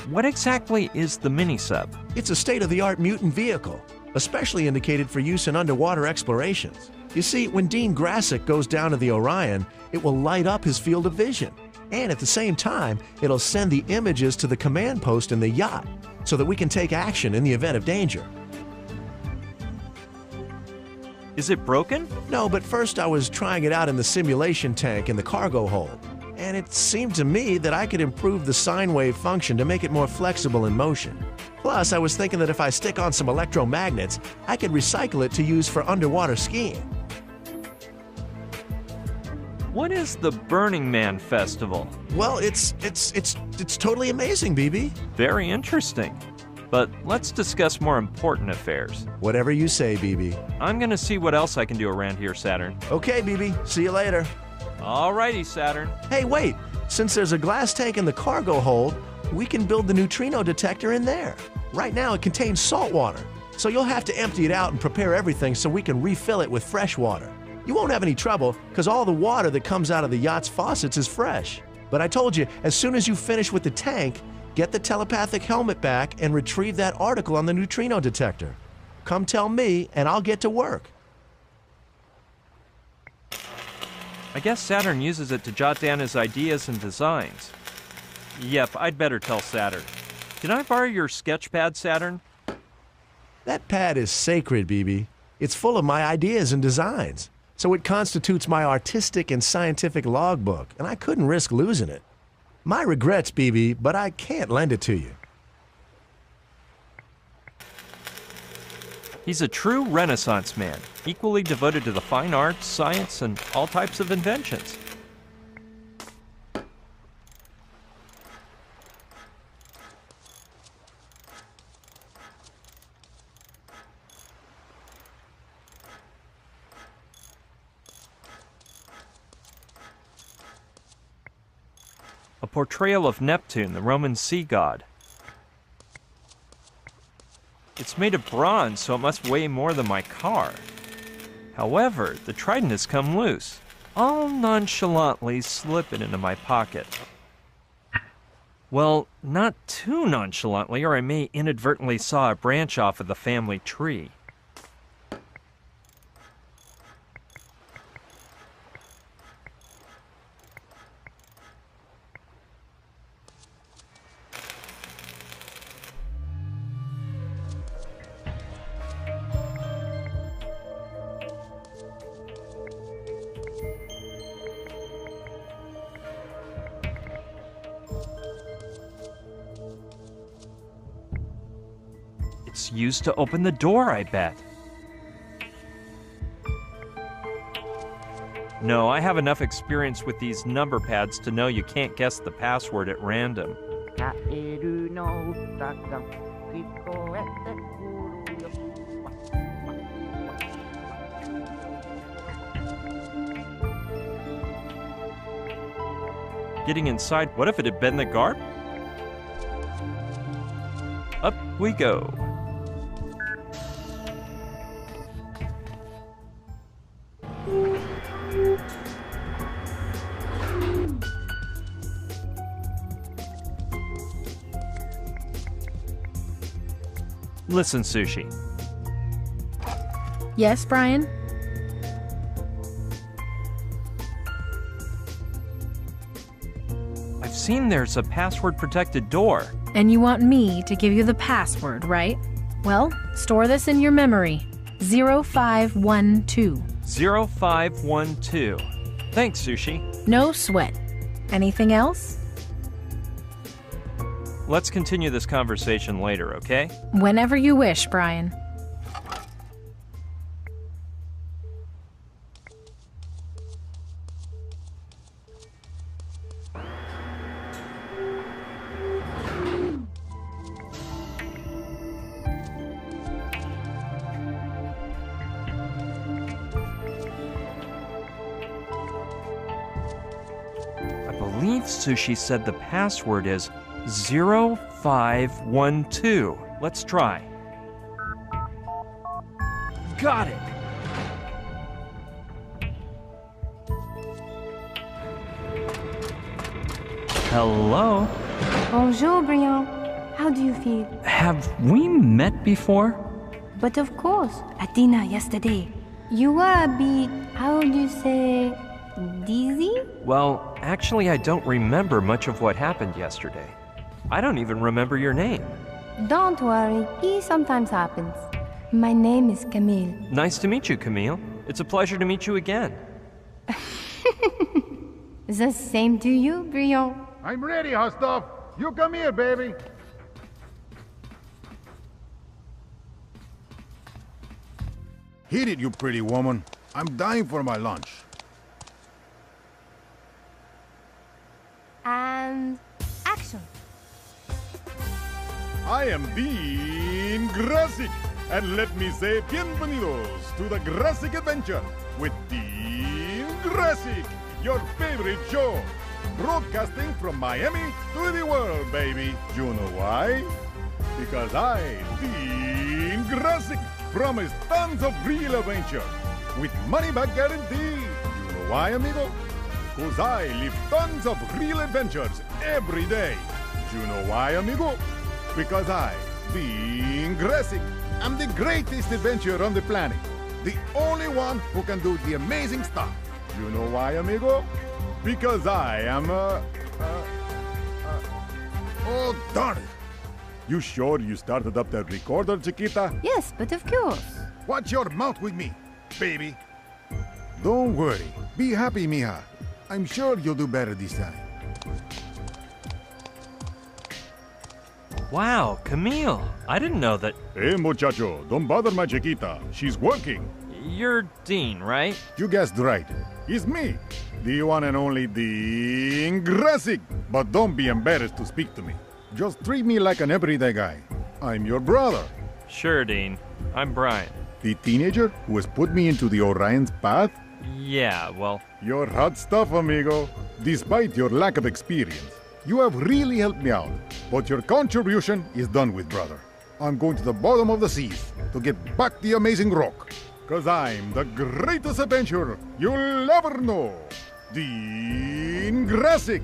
What exactly is the mini-sub? It's a state-of-the-art mutant vehicle, especially indicated for use in underwater explorations. You see, when Dean Grassick goes down to the Orion, it will light up his field of vision. And at the same time, it'll send the images to the command post in the yacht so that we can take action in the event of danger. Is it broken? No, but first I was trying it out in the simulation tank in the cargo hold. And it seemed to me that I could improve the sine wave function to make it more flexible in motion. Plus, I was thinking that if I stick on some electromagnets, I could recycle it to use for underwater skiing. What is the Burning Man Festival? Well, it's totally amazing, BB. Very interesting. But let's discuss more important affairs. Whatever you say, BB. I'm gonna see what else I can do around here, Saturn. Okay, BB. See you later. Alrighty, Saturn. Hey, wait. Since there's a glass tank in the cargo hold, we can build the neutrino detector in there. Right now, it contains salt water, so you'll have to empty it out and prepare everything so we can refill it with fresh water. You won't have any trouble, because all the water that comes out of the yacht's faucets is fresh. But I told you, as soon as you finish with the tank, get the telepathic helmet back and retrieve that article on the neutrino detector. Come tell me, and I'll get to work. I guess Saturn uses it to jot down his ideas and designs. Yep, I'd better tell Saturn. Can I borrow your sketch pad, Saturn? That pad is sacred, BB. It's full of my ideas and designs. So it constitutes my artistic and scientific logbook, and I couldn't risk losing it. My regrets, BB, but I can't lend it to you. He's a true Renaissance man, equally devoted to the fine arts, science, and all types of inventions. A portrayal of Neptune, the Roman sea god. It's made of bronze, so it must weigh more than my car. However, the trident has come loose. I'll nonchalantly slip it into my pocket. Well, not too nonchalantly, or I may inadvertently saw a branch off of the family tree. It's used to open the door, I bet. No, I have enough experience with these number pads to know you can't guess the password at random. Getting inside, what if it had been the guard? Up we go. Listen, Sushi. Yes, Brian? I've seen there's a password-protected door. And you want me to give you the password, right? Well, store this in your memory. 0512. 0512. Thanks, Sushi. No sweat. Anything else? Let's continue this conversation later, okay? Whenever you wish, Brian. I believe Sushi said the password is 0512. Let's try. Got it! Hello? Bonjour, Brian. How do you feel? Have we met before? But of course, at dinner yesterday. You were a bit, how do you say, dizzy? Well, actually, I don't remember much of what happened yesterday. I don't even remember your name. Don't worry, it sometimes happens. My name is Camille. Nice to meet you, Camille. It's a pleasure to meet you again. The same to you, Brion. I'm ready, Hostov. You come here, baby. Hit it, you pretty woman. I'm dying for my lunch. And action. I am Dean Grasic, and let me say bienvenidos to the Grasic Adventure with Dean Grasic, your favorite show, broadcasting from Miami to the world, baby. You know why? Because I, Dean Grasic, promise tons of real adventure with money-back guarantee. You know why, amigo? Because I live tons of real adventures every day. You know why, amigo? Because I, Dean Grasic, am the greatest adventurer on the planet. The only one who can do the amazing stuff. You know why, amigo? Because I am oh, darn it. You sure you started up that recorder, Chiquita? Yes, but of course. Watch your mouth with me, baby. Don't worry. Be happy, mija. I'm sure you'll do better this time. Wow, Camille. I didn't know that. Hey, muchacho, don't bother my Chiquita. She's working. You're Dean, right? You guessed right. It's me, the one and only Dean Grasic. But don't be embarrassed to speak to me. Just treat me like an everyday guy. I'm your brother. Sure, Dean. I'm Brian. The teenager who has put me into the Orion's path? Yeah, well... You're hot stuff, amigo. Despite your lack of experience, you have really helped me out. But your contribution is done with, brother. I'm going to the bottom of the seas to get back the amazing rock. 'Cause I'm the greatest adventurer you'll ever know. Dean Grasic,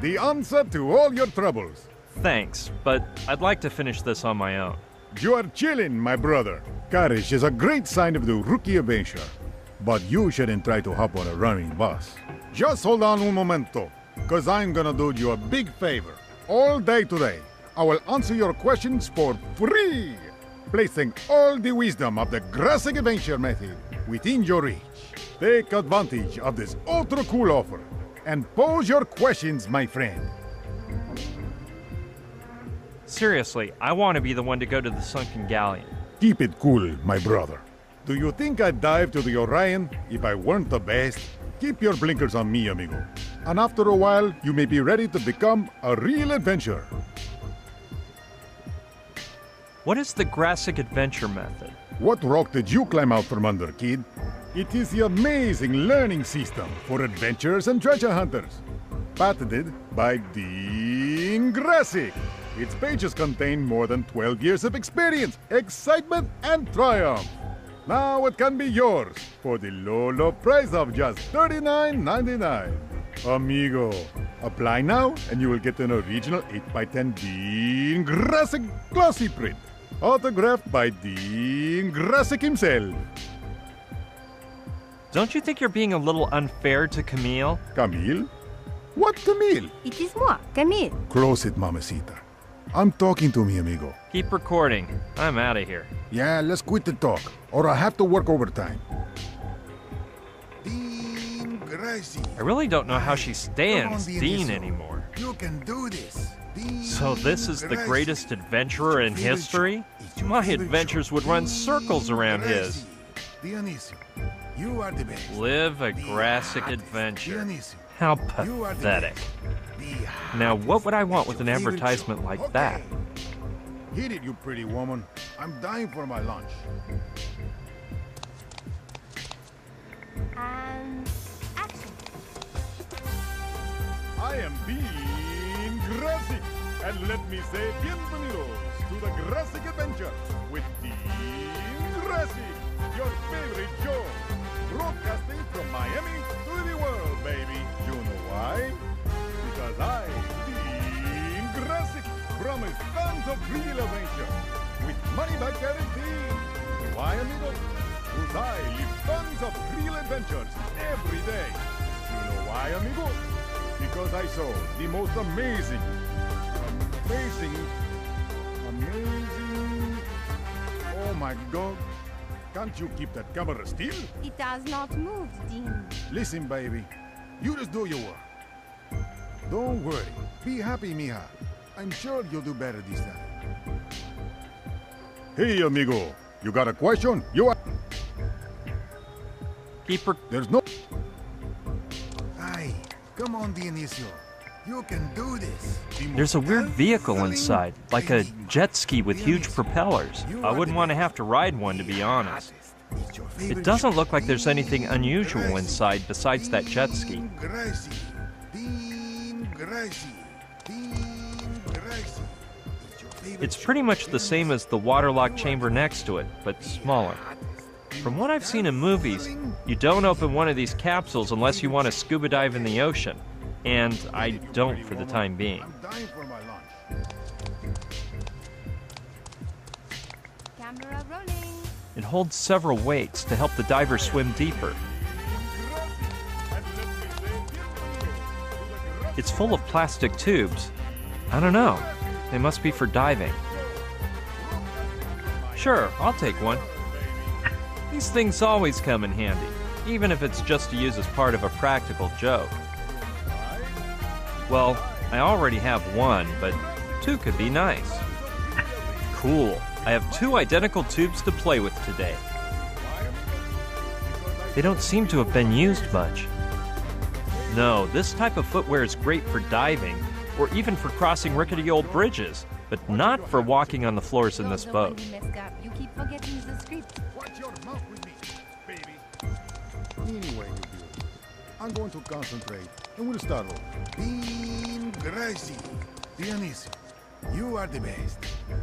the answer to all your troubles. Thanks, but I'd like to finish this on my own. You are chilling, my brother. Courage is a great sign of the rookie adventure. But you shouldn't try to hop on a running bus. Just hold on un momento, 'cause I'm gonna do you a big favor. All day today, I will answer your questions for free, placing all the wisdom of the Grasic Adventure method within your reach. Take advantage of this ultra cool offer and pose your questions, my friend. Seriously, I want to be the one to go to the sunken galleon. Keep it cool, my brother. Do you think I'd dive to the Orion if I weren't the best? Keep your blinkers on me, amigo. And after a while, you may be ready to become a real adventurer. What is the Grasic Adventure method? What rock did you climb out from under, kid? It is the amazing learning system for adventurers and treasure hunters. Patented by Dean Grasic. Its pages contain more than 12 years of experience, excitement, and triumph. Now it can be yours for the low price of just $39.99. Amigo, apply now and you will get an original 8x10 Dean Grasic glossy print, autographed by Dean Grasic himself. Don't you think you're being a little unfair to Camille? Camille? What Camille? It is moi, Camille. Close it, mamacita. I'm talking to me, amigo. Keep recording. I'm out of here. Yeah, let's quit the talk, or I have to work overtime. Dean Grasic. I really don't know how she stands Dean anymore. You can do this. So this is the greatest adventurer in history? My adventures would run circles around his. Dionisio, you are the best. Live a Grasic adventure. How pathetic. Now, what would I want with an advertisement like that? Hit it, you pretty woman. I'm dying for my lunch. And action. I am Dean Grasic, and let me say bienvenidos to the Grasic Adventure with Dean Grasic, your favorite show, broadcasting from Miami to the world, baby. You know why? Because I, Dean Grasic, promise tons of real adventure with money-back guarantee. Why, amigo? Because I live tons of real adventures every day. You know why, amigo? Because I saw the most amazing, oh my God. Can't you keep that camera still? It does not move, Dean. Listen, baby. You just do your work. Don't worry. Be happy, mija. I'm sure you'll do better this time. Hey, amigo. You got a question? Keeper. There's no... Ay, come on, Dionisio. You can do this. There's a weird vehicle inside, like a jet ski with huge propellers. I wouldn't want to have to ride one, to be honest. It doesn't look like there's anything unusual inside besides that jet ski. It's pretty much the same as the waterlock chamber next to it, but smaller. From what I've seen in movies, you don't open one of these capsules unless you want to scuba dive in the ocean. And I don't for the time being. Camera rolling. It holds several weights to help the diver swim deeper. It's full of plastic tubes. I don't know. They must be for diving. Sure, I'll take one. These things always come in handy, even if it's just to use as part of a practical joke. Well, I already have one, but two could be nice. Cool. I have two identical tubes to play with today. They don't seem to have been used much. No, this type of footwear is great for diving, or even for crossing rickety old bridges, but not for walking on the floors in this boat. You keep forgetting the script. Watch your mouth with me, baby. Anyway, you beauty. I'm going to concentrate, and we'll start over. Dean Gracie. Dionisio, you are the best.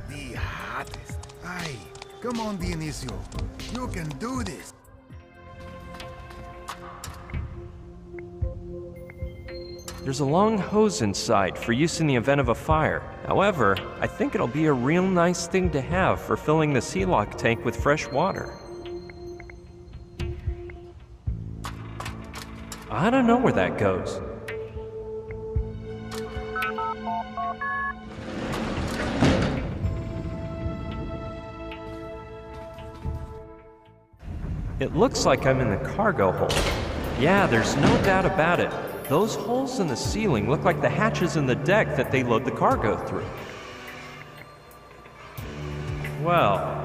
The hottest. Aye, come on, Dionisio. You can do this. There's a long hose inside for use in the event of a fire. However, I think it'll be a real nice thing to have for filling the sea lock tank with fresh water. I don't know where that goes. It looks like I'm in the cargo hold. Yeah, there's no doubt about it. Those holes in the ceiling look like the hatches in the deck that they load the cargo through. Well.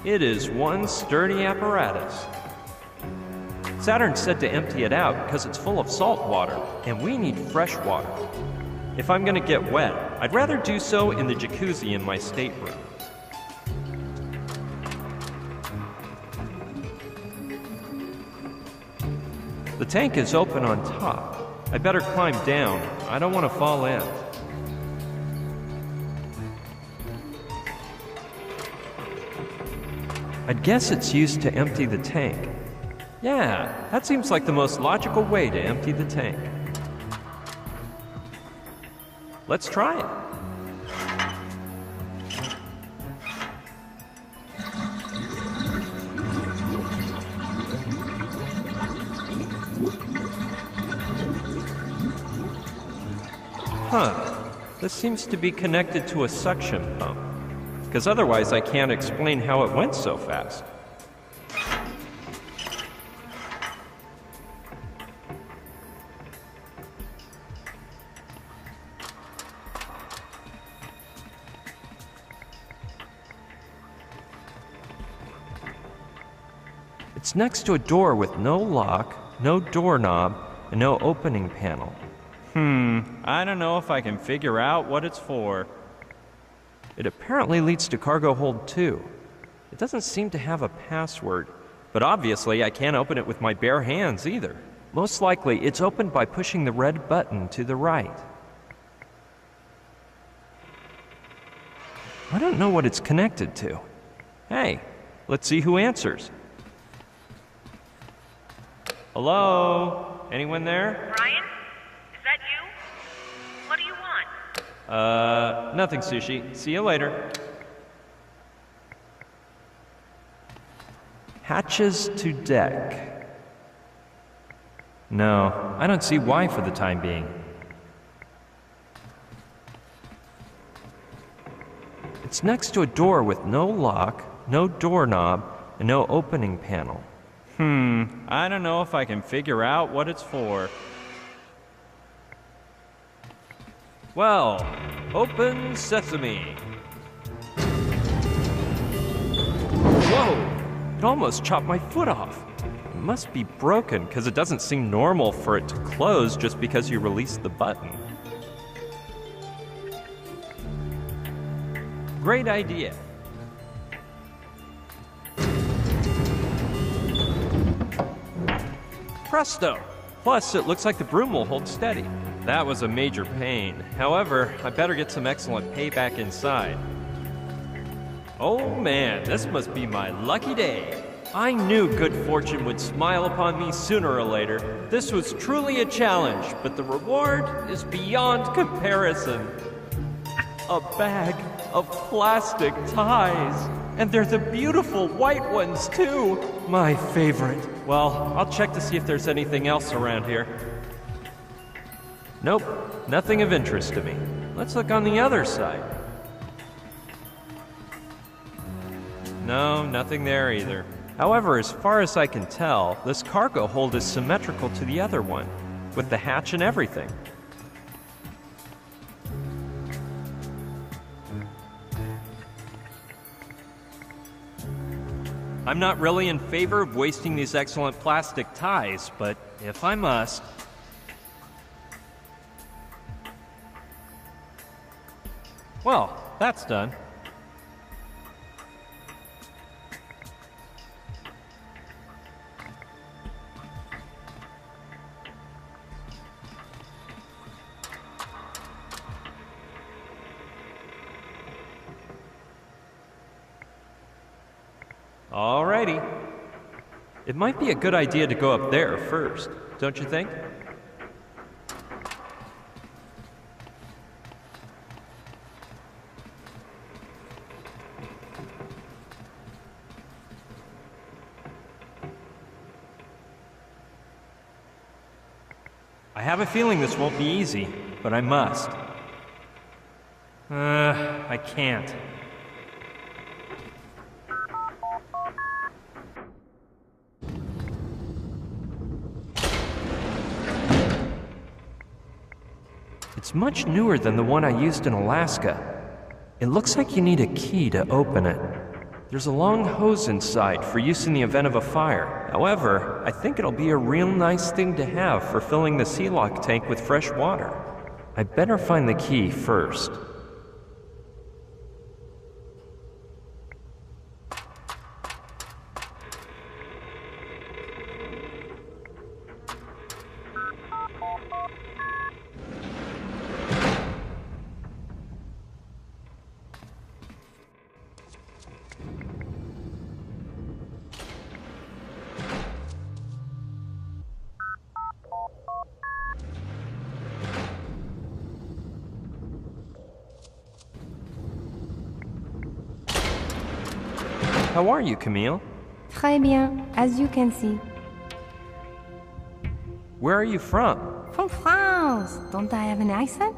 It is one sturdy apparatus. Saturn said to empty it out because it's full of salt water, and we need fresh water. If I'm gonna get wet, I'd rather do so in the jacuzzi in my stateroom. The tank is open on top. I better climb down. I don't want to fall in. I'd guess it's used to empty the tank. Yeah, that seems like the most logical way to empty the tank. Let's try it. Huh. This seems to be connected to a suction pump, because otherwise I can't explain how it went so fast. It's next to a door with no lock, no doorknob, and no opening panel. I don't know if I can figure out what it's for. It apparently leads to cargo hold 2. It doesn't seem to have a password, but obviously I can't open it with my bare hands either. Most likely it's opened by pushing the red button to the right. I don't know what it's connected to. Hey, let's see who answers. Hello? Anyone there? Ryan? Is that you? What do you want? Nothing, Sushi. See you later. Hatches to deck. No, I don't see why for the time being. It's next to a door with no lock, no doorknob, and no opening panel. I don't know if I can figure out what it's for. Well, open sesame. Whoa! It almost chopped my foot off. It must be broken, because it doesn't seem normal for it to close just because you release the button. Great idea. Presto! Plus, it looks like the broom will hold steady. That was a major pain. However, I better get some excellent payback inside. Oh man, this must be my lucky day. I knew good fortune would smile upon me sooner or later. This was truly a challenge, but the reward is beyond comparison. A bag of plastic ties. And they're the beautiful white ones, too. My favorite. Well, I'll check to see if there's anything else around here. Nope, nothing of interest to me. Let's look on the other side. No, nothing there either. However, as far as I can tell, this cargo hold is symmetrical to the other one, with the hatch and everything. I'm not really in favor of wasting these excellent plastic ties, but if I must... Well, that's done. Alrighty. It might be a good idea to go up there first, don't you think? I have a feeling this won't be easy, but I must. I can't. It's much newer than the one I used in Alaska. It looks like you need a key to open it. There's a long hose inside for use in the event of a fire. However, I think it'll be a real nice thing to have for filling the sea lock tank with fresh water. I better find the key first. How are you, Camille? Très bien, as you can see. Where are you from? From France. Don't I have an accent?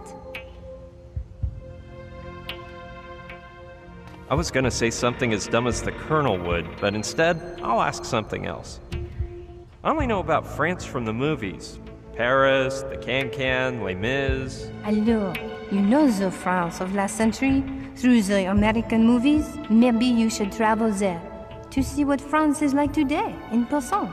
I was gonna say something as dumb as the Colonel would, but instead, I'll ask something else. I only know about France from the movies. Paris, the Can-Can, Les Mis. Alors, you know the France of last century? Through the American movies? Maybe you should travel there to see what France is like today, in person.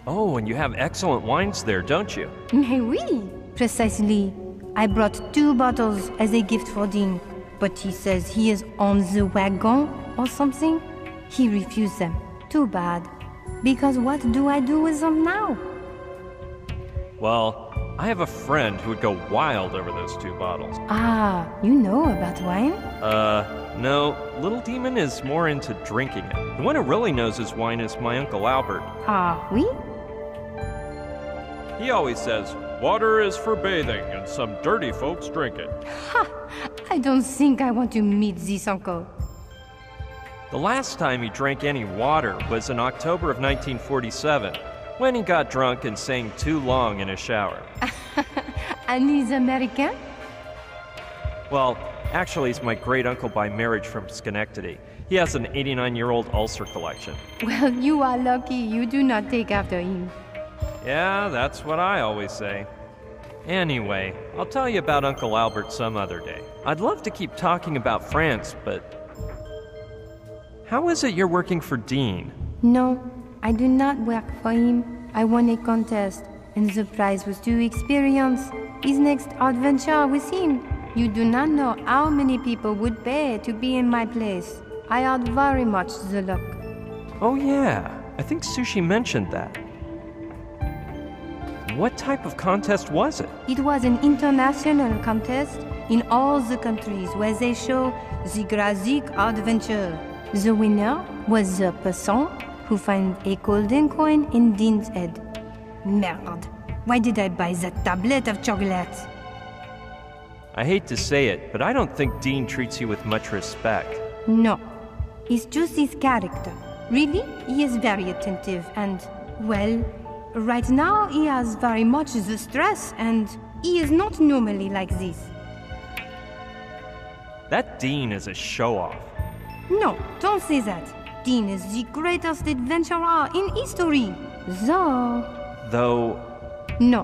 Oh, and you have excellent wines there, don't you? Mais oui, precisely. I brought 2 bottles as a gift for Dean, but he says he is on the wagon or something. He refused them. Too bad. Because what do I do with them now? Well, I have a friend who would go wild over those 2 bottles. Ah, you know about wine? No. Little Demon is more into drinking it. The one who really knows his wine is my Uncle Albert. Ah, oui? He always says, water is for bathing, and some dirty folks drink it. Ha! I don't think I want to meet this uncle. The last time he drank any water was in October of 1947. when he got drunk and sang too long in a shower. And he's American? Well, actually, he's my great uncle by marriage from Schenectady. He has an 89-year-old ulcer collection. Well, you are lucky you do not take after him. Yeah, that's what I always say. Anyway, I'll tell you about Uncle Albert some other day. I'd love to keep talking about France, but... How is it you're working for Dean? No, I do not work for him. I won a contest, and the prize was to experience his next adventure with him. You do not know how many people would pay to be in my place. I had very much the luck. Oh yeah, I think Sushi mentioned that. What type of contest was it? It was an international contest in all the countries where they show the Grazik adventure. The winner was the person who found a golden coin in Dean's head. Merde. Why did I buy that tablet of chocolate? I hate to say it, but I don't think Dean treats you with much respect. No. It's just his character. Really, he is very attentive and, well, right now he has very much the stress and he is not normally like this. That Dean is a show-off. No, don't say that. Dean is the greatest adventurer in history. Though... No,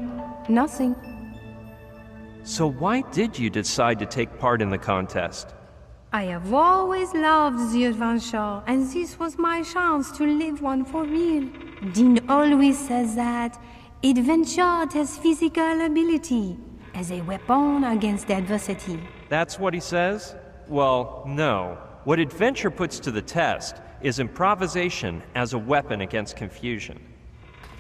nothing. So why did you decide to take part in the contest? I have always loved the adventure, and this was my chance to live one for real. Dean always says that adventure has physical ability as a weapon against adversity. That's what he says? Well, no. What adventure puts to the test is improvisation as a weapon against confusion.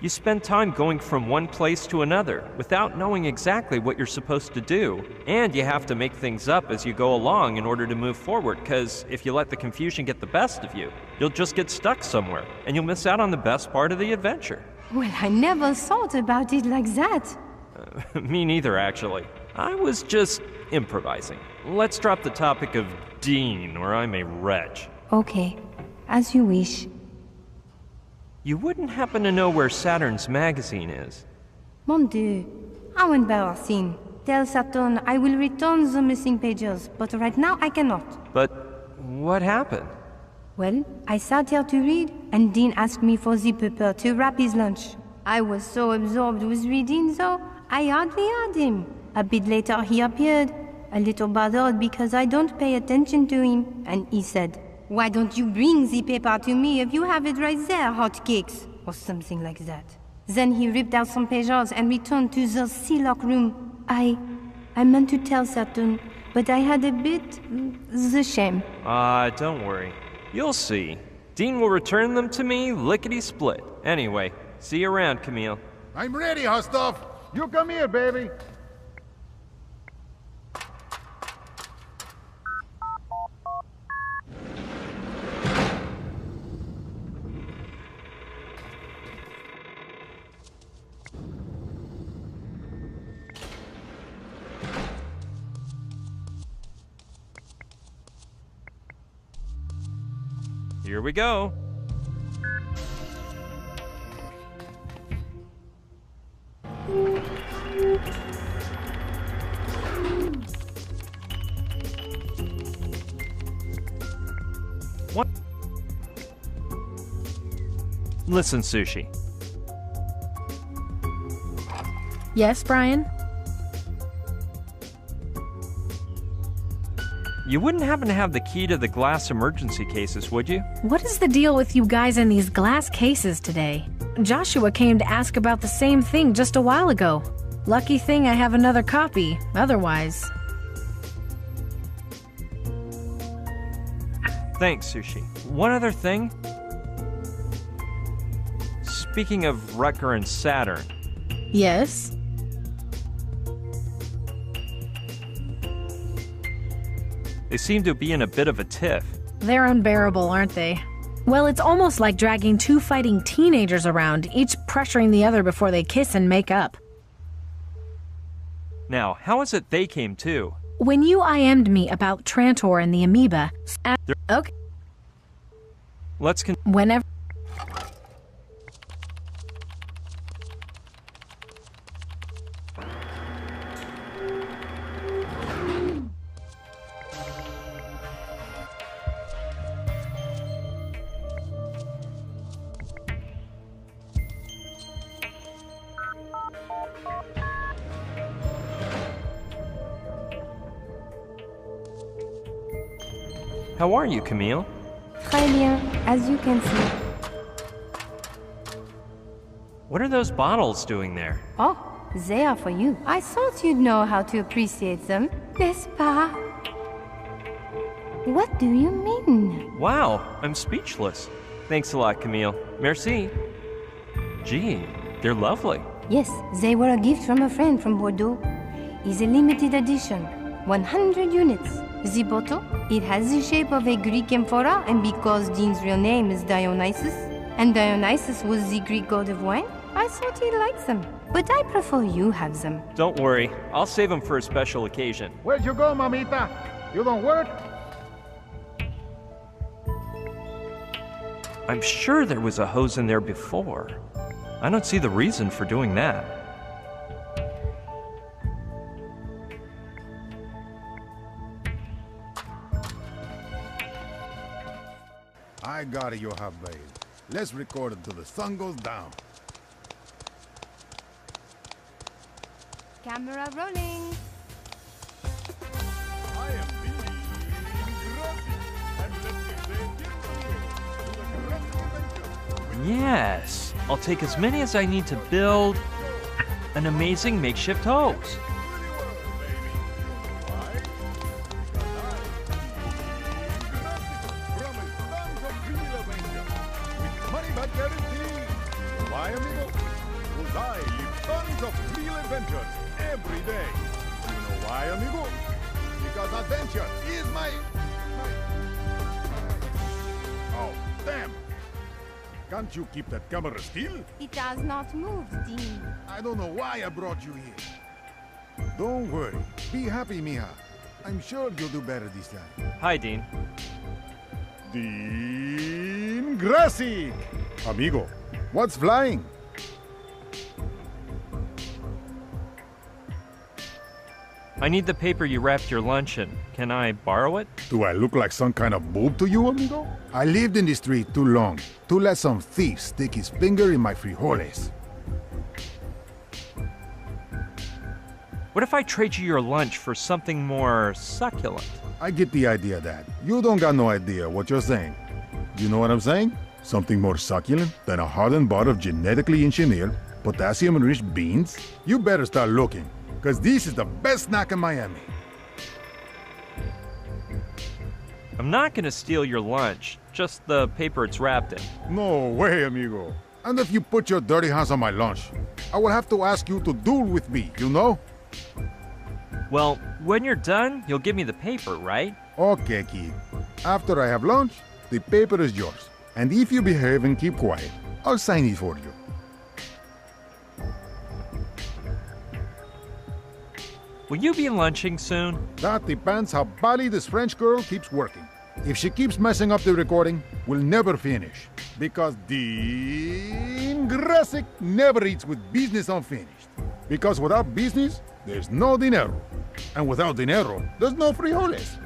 You spend time going from one place to another without knowing exactly what you're supposed to do. And you have to make things up as you go along in order to move forward, because if you let the confusion get the best of you, you'll just get stuck somewhere, and you'll miss out on the best part of the adventure. Well, I never thought about it like that. Me neither, actually. I was just improvising. Let's drop the topic of Dean, or I'm a wretch. Okay, as you wish. You wouldn't happen to know where Saturn's magazine is? Mon Dieu, how embarrassing. Tell Saturn I will return the missing pages, but right now I cannot. But what happened? Well, I sat here to read, and Dean asked me for the paper to wrap his lunch. I was so absorbed with reading, though, I hardly heard him. A bit later he appeared, a little bothered because I don't pay attention to him, and he said, "Why don't you bring the paper to me if you have it right there, hotcakes?" Or something like that. Then he ripped out some pages and returned to the Sealock room. I meant to tell Saturn, but I had a bit the shame. Don't worry. You'll see. Dean will return them to me lickety-split. Anyway, see you around, Camille. I'm ready, Hostov. You come here, baby. Here we go. What? Listen, Sushi. Yes, Brian? You wouldn't happen to have the key to the glass emergency cases, would you? What is the deal with you guys in these glass cases today? Joshua came to ask about the same thing just a while ago. Lucky thing I have another copy, otherwise... Thanks, Sushi. One other thing. Speaking of Rutger and Saturn. Yes? They seem to be in a bit of a tiff. They're unbearable, aren't they? Well, it's almost like dragging two fighting teenagers around, each pressuring the other before they kiss and make up. Now, how is it they came too? When you IM'd me about Trantor and the amoeba... Okay. Let's Whenever... How are you, Camille? Très bien, as you can see. What are those bottles doing there? Oh, they are for you. I thought you'd know how to appreciate them, n'est-ce pas? What do you mean? Wow, I'm speechless. Thanks a lot, Camille. Merci. Gee, they're lovely. Yes, they were a gift from a friend from Bordeaux. It's a limited edition, 100 units. The bottle, it has the shape of a Greek amphora, and because Dean's real name is Dionysus, and Dionysus was the Greek god of wine, I thought he'd like them. But I prefer you have them. Don't worry, I'll save them for a special occasion. Where'd you go, mamita? You don't work? I'm sure there was a hose in there before. I don't see the reason for doing that. I got it, you have, babe. Let's record it till the sun goes down. Camera rolling. I am being Grassy, and let me say bienvenido to the Grassy Adventure. Yes, I'll take as many as I need to build an amazing makeshift hose. Why, amigo? Because I live tons of real adventures every day. You know why, amigo? Because adventure is my... Oh, damn! Can't you keep that camera still? It does not move, Dean. I don't know why I brought you here. Don't worry. Be happy, mija. I'm sure you'll do better this time. Hi, Dean. Dean Grassy! Amigo, what's flying? I need the paper you wrapped your lunch in. Can I borrow it? Do I look like some kind of boob to you, amigo? I lived in the street too long to let some thief stick his finger in my frijoles. What if I trade you your lunch for something more succulent? I get the idea that you don't got no idea what you're saying. You know what I'm saying? Something more succulent than a hardened bar of genetically engineered, potassium-enriched beans? You better start looking, because this is the best snack in Miami. I'm not gonna steal your lunch, just the paper it's wrapped in. No way, amigo. And if you put your dirty hands on my lunch, I will have to ask you to duel with me, you know? Well, when you're done, you'll give me the paper, right? Okay, kid. After I have lunch, the paper is yours. And if you behave and keep quiet, I'll sign it for you. Will you be lunching soon? That depends how badly this French girl keeps working. If she keeps messing up the recording, we'll never finish. Because Dean Grassy never eats with business unfinished. Because without business, there's no dinero. And without dinero, there's no frijoles.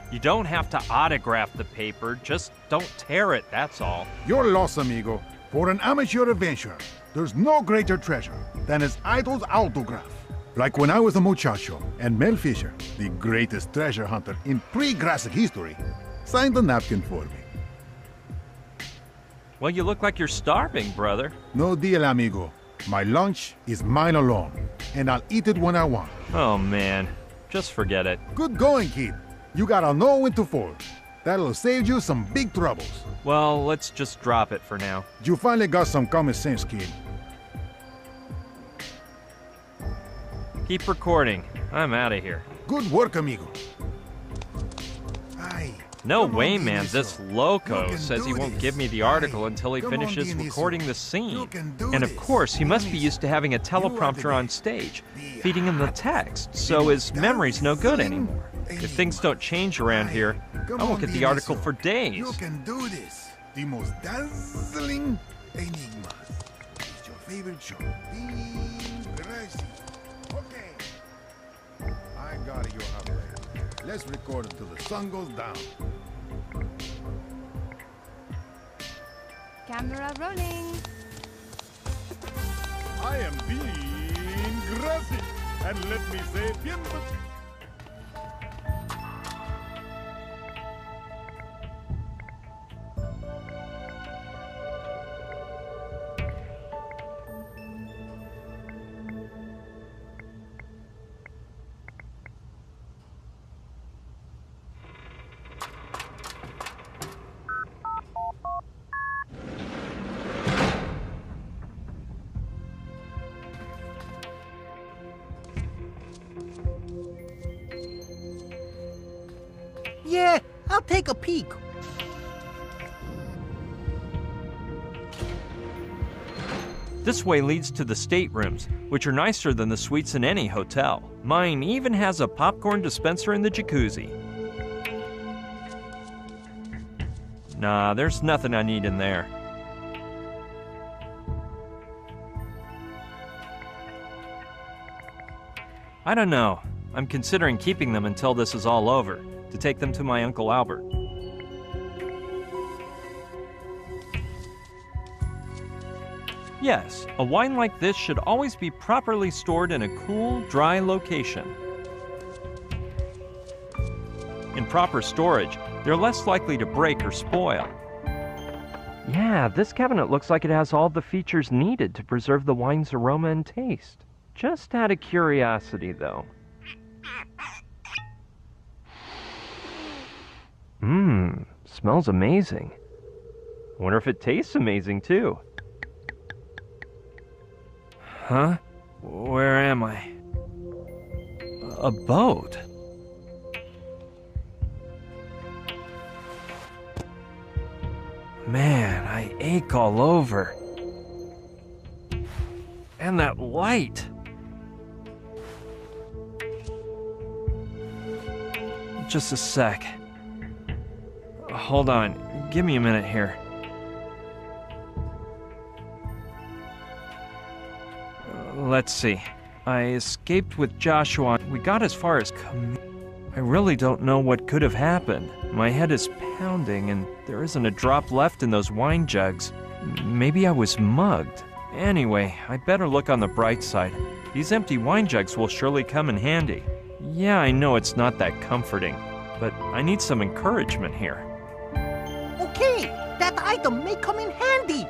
You don't have to autograph the paper, just don't tear it, that's all. You're lost, amigo. For an amateur adventurer, there's no greater treasure than his idol's autograph. Like when I was a muchacho, and Mel Fisher, the greatest treasure hunter in pre-Grassy history, signed the napkin for me. Well, you look like you're starving, brother. No deal, amigo. My lunch is mine alone, and I'll eat it when I want. Oh, man. Just forget it. Good going, kid. You gotta know when to fold. That'll save you some big troubles. Well, let's just drop it for now. You finally got some common sense, kid. Keep recording. I'm out of here. Good work, amigo. No way, man. This loco says he won't give me the article until he finishes recording the scene. And of course, he must be used to having a teleprompter on stage, feeding him the text, so his memory's no good anymore. If things don't change around here, I won't get the article for days. You can do this. The most dazzling enigma. It's your favorite show. Dean Grassy. Okay. I got it, you're halfway. Let's record it till the sun goes down. Camera rolling. I am Dean Grassy, and let me say bienvenido. Yeah, I'll take a peek. This way leads to the staterooms, which are nicer than the suites in any hotel. Mine even has a popcorn dispenser in the jacuzzi. Nah, there's nothing I need in there. I don't know. I'm considering keeping them until this is all over, to take them to my Uncle Albert. Yes, a wine like this should always be properly stored in a cool, dry location. In proper storage, they're less likely to break or spoil. Yeah, this cabinet looks like it has all the features needed to preserve the wine's aroma and taste. Just out of curiosity, though. Smells amazing. Wonder if it tastes amazing, too. Huh? Where am I? A boat? Man, I ache all over. And that light. Just a sec. Hold on. Give me a minute here. Let's see. I escaped with Joshua. We got as far as I really don't know what could have happened. My head is pounding and there isn't a drop left in those wine jugs. Maybe I was mugged. Anyway, I better look on the bright side. These empty wine jugs will surely come in handy. Yeah, I know it's not that comforting, but I need some encouragement here. Okay, that item may come in handy.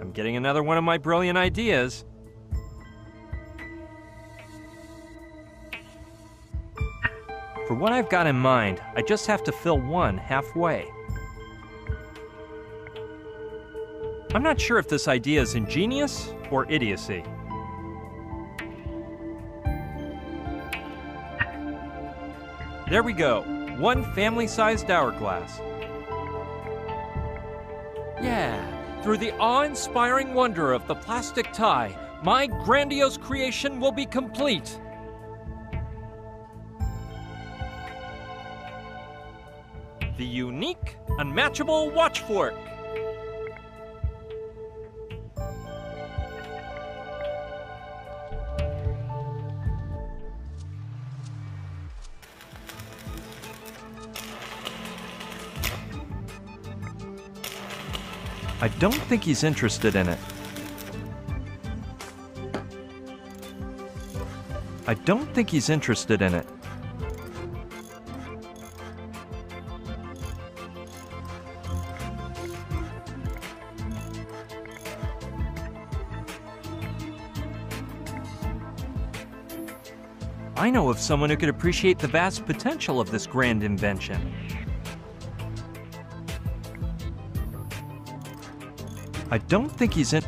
I'm getting another one of my brilliant ideas. For what I've got in mind, I just have to fill one halfway. I'm not sure if this idea is ingenious or idiocy. There we go. One family-sized hourglass. Yeah, through the awe-inspiring wonder of the plastic tie, my grandiose creation will be complete. The unique, unmatchable watch fork. I don't think he's interested in it. I don't think he's interested in it. I know of someone who could appreciate the vast potential of this grand invention. I don't think he's in.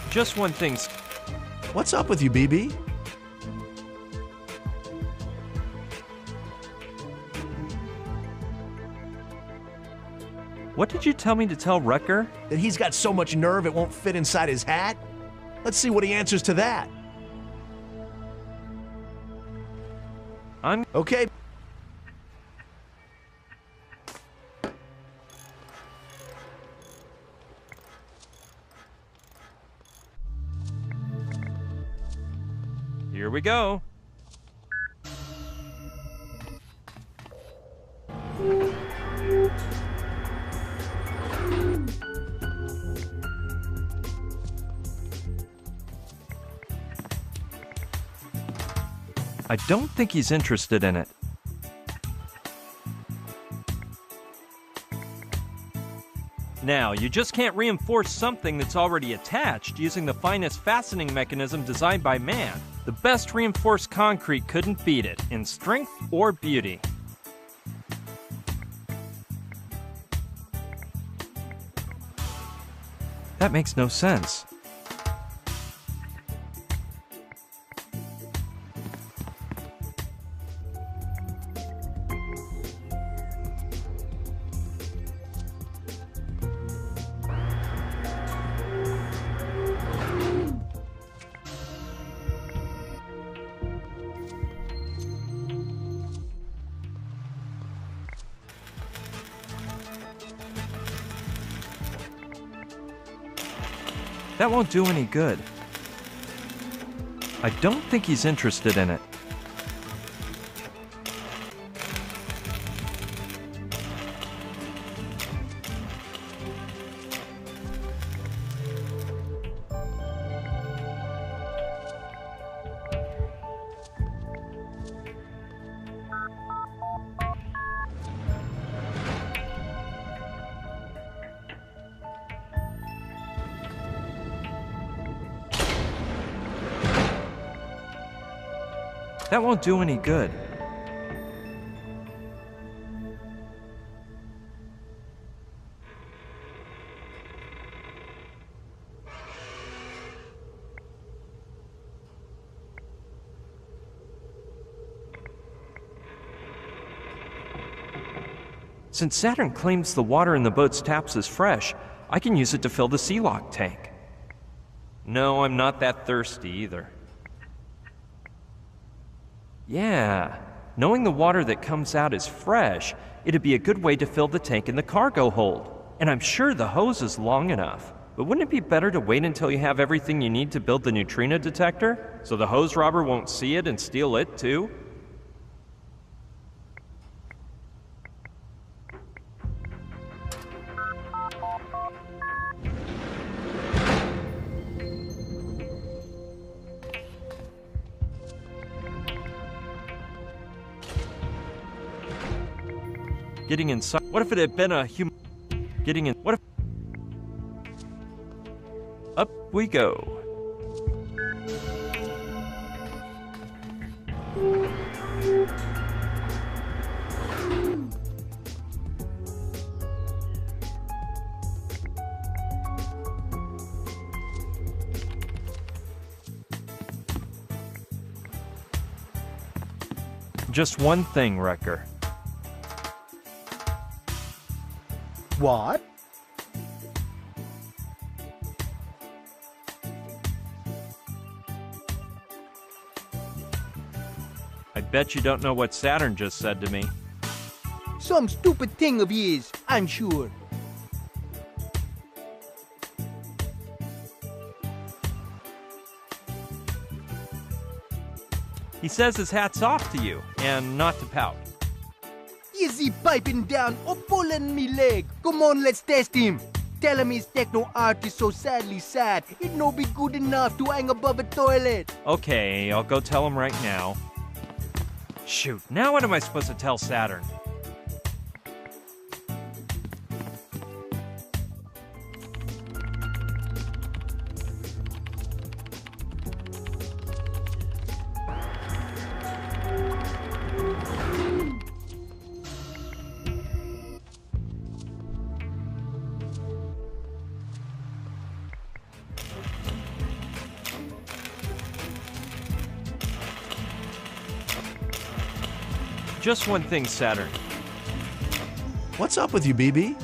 Just one thing. What's up with you, BB? What did you tell me to tell Rucker? That he's got so much nerve it won't fit inside his hat? Let's see what he answers to that. I'm okay. Here we go. I don't think he's interested in it. Now, you just can't reinforce something that's already attached using the finest fastening mechanism designed by man. The best reinforced concrete couldn't beat it in strength or beauty. That makes no sense. That won't do any good. I don't think he's interested in it. That won't do any good. Since Saturn claims the water in the boat's taps is fresh, I can use it to fill the sea-lock tank. No, I'm not that thirsty either. Yeah, knowing the water that comes out is fresh, it'd be a good way to fill the tank in the cargo hold. And I'm sure the hose is long enough. But wouldn't it be better to wait until you have everything you need to build the neutrino detector? So the hose robber won't see it and steal it too? Getting inside. What if it had been a human? Getting in. What if? Up we go. Just one thing, Wrecker. What? I bet you don't know what Saturn just said to me. Some stupid thing of his, I'm sure. He says his hat's off to you, and not to pout. Is he piping down or pulling me leg? Come on, let's test him. Tell him his techno art is so sadly sad, it no be good enough to hang above a toilet. Okay, I'll go tell him right now. Shoot, now what am I supposed to tell Saturn? Just one thing, Saturn. What's up with you, BB?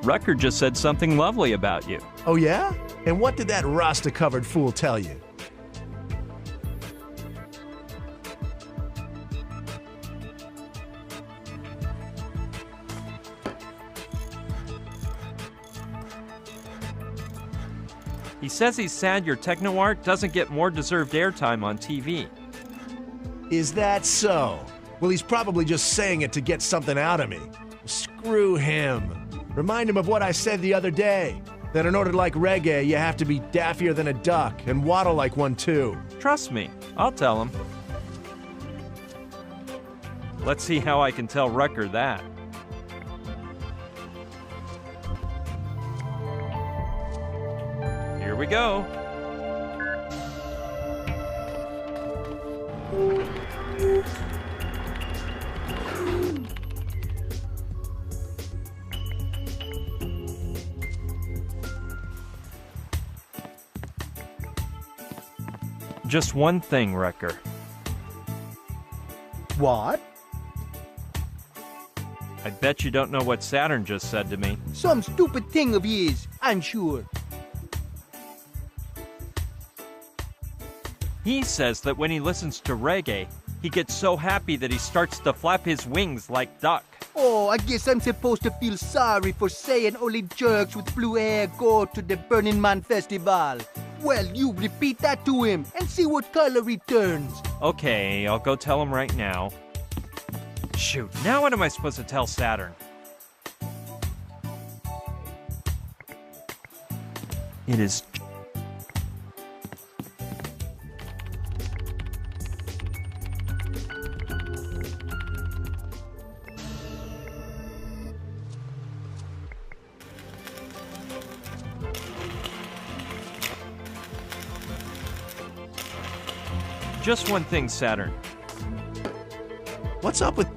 Wrecker just said something lovely about you. Oh yeah? And what did that Rasta-covered fool tell you? He says he's sad your techno art doesn't get more deserved airtime on TV. Is that so? Well, he's probably just saying it to get something out of me. Screw him. Remind him of what I said the other day. Then in order to like reggae, you have to be daffier than a duck and waddle like one too. Trust me, I'll tell him. Let's see how I can tell Rucker that. Here we go. Just one thing, Wrecker. What? I bet you don't know what Saturn just said to me. Some stupid thing of his, I'm sure. He says that when he listens to reggae, he gets so happy that he starts to flap his wings like duck. Oh, I guess I'm supposed to feel sorry for saying only jerks with blue hair go to the Burning Man Festival. Well, you repeat that to him and see what color he turns. Okay, I'll go tell him right now. Shoot, now what am I supposed to tell Saturn? It is... Just one thing, Saturn. What's up with...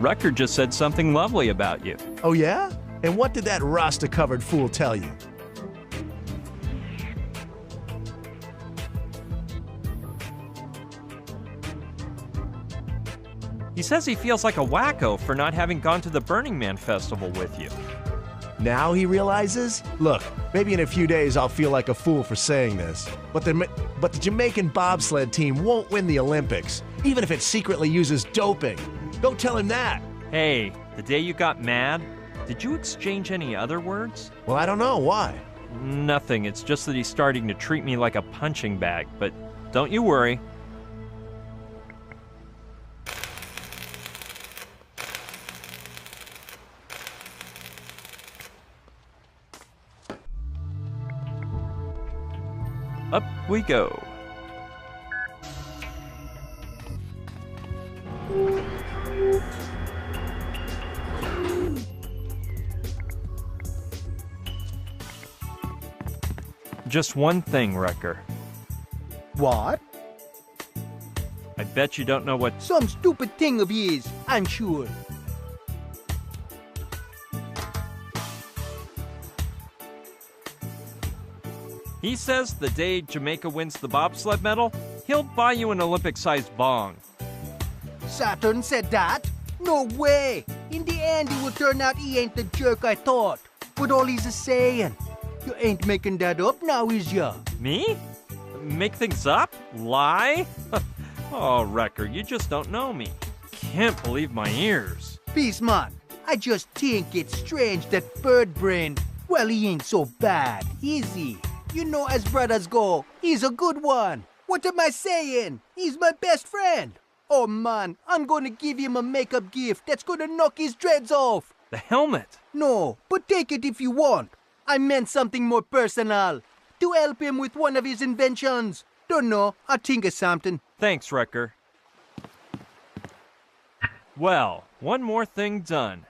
Rucker just said something lovely about you. Oh yeah? And what did that Rasta-covered fool tell you? He says he feels like a wacko for not having gone to the Burning Man Festival with you. Now he realizes? Look, maybe in a few days I'll feel like a fool for saying this, but the Jamaican bobsled team won't win the Olympics, even if it secretly uses doping. Go tell him that. Hey, the day you got mad, did you exchange any other words? Well, I don't know. Why? Nothing. It's just that he's starting to treat me like a punching bag, but don't you worry. Up we go. Just one thing, Rucker. What? I bet you don't know what... Some stupid thing of his, I'm sure. He says the day Jamaica wins the bobsled medal, he'll buy you an Olympic-sized bong. Saturn said that? No way! In the end, it will turn out he ain't the jerk I thought. But all he's a saying. You ain't making that up now, is ya? Me? Make things up? Lie? Oh, Wrecker, you just don't know me. Can't believe my ears. Peace, man. I just think it's strange that Bird Brain, well, he ain't so bad, is he? You know, as brothers go, he's a good one. What am I saying? He's my best friend. Oh man, I'm gonna give him a makeup gift that's gonna knock his dreads off. The helmet? No, but take it if you want. I meant something more personal. To help him with one of his inventions. Don't know, I'll think of something. Thanks, Wrecker. Well, one more thing done.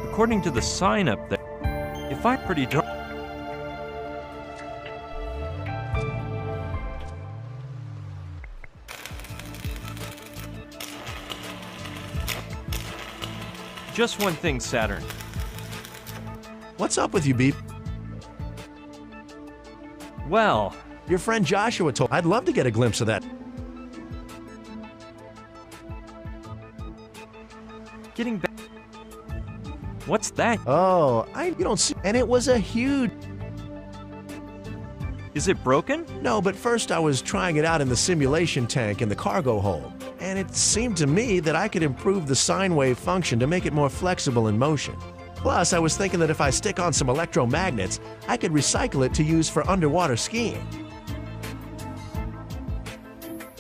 According to the sign up there, if I pretty darn... Just one thing, Saturn. What's up with you, Beep? Well... Your friend Joshua told... I'd love to get a glimpse of that. Getting back... What's that? Oh, you don't see... And it was a huge... Is it broken? No, but first I was trying it out in the simulation tank in the cargo hold. And it seemed to me that I could improve the sine wave function to make it more flexible in motion. Plus, I was thinking that if I stick on some electromagnets, I could recycle it to use for underwater skiing.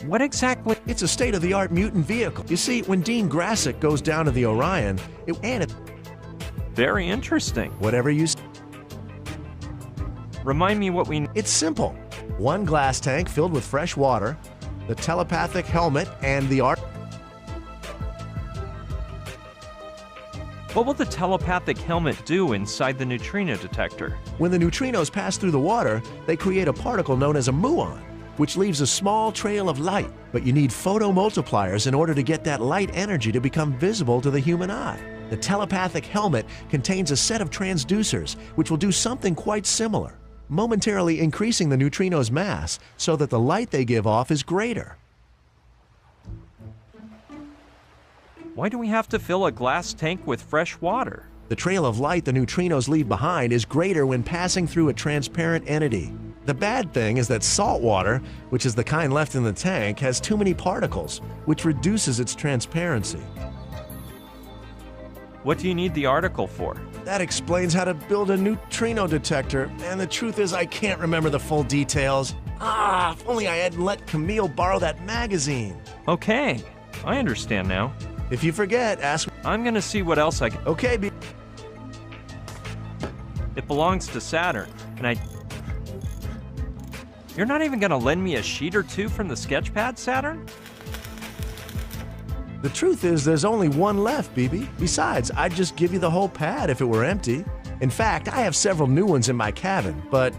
What exactly? It's a state-of-the-art mutant vehicle. You see, when Dean Grassick goes down to the Orion, it Very interesting. Whatever you... Remind me what we... It's simple. One glass tank filled with fresh water, the telepathic helmet, and the art... What will the telepathic helmet do inside the neutrino detector? When the neutrinos pass through the water, they create a particle known as a muon, which leaves a small trail of light. But you need photomultipliers in order to get that light energy to become visible to the human eye. The telepathic helmet contains a set of transducers, which will do something quite similar, momentarily increasing the neutrino's mass so that the light they give off is greater. Why do we have to fill a glass tank with fresh water? The trail of light the neutrinos leave behind is greater when passing through a transparent entity. The bad thing is that salt water, which is the kind left in the tank, has too many particles, which reduces its transparency. What do you need the article for? That explains how to build a neutrino detector, and the truth is I can't remember the full details. If only I hadn't let Camille borrow that magazine. Okay, I understand now. If you forget, ask... I'm gonna see what else I can... Okay, It belongs to Saturn, and You're not even gonna lend me a sheet or two from the sketchpad, Saturn? The truth is there's only one left, BB. Besides, I'd just give you the whole pad if it were empty. In fact, I have several new ones in my cabin, but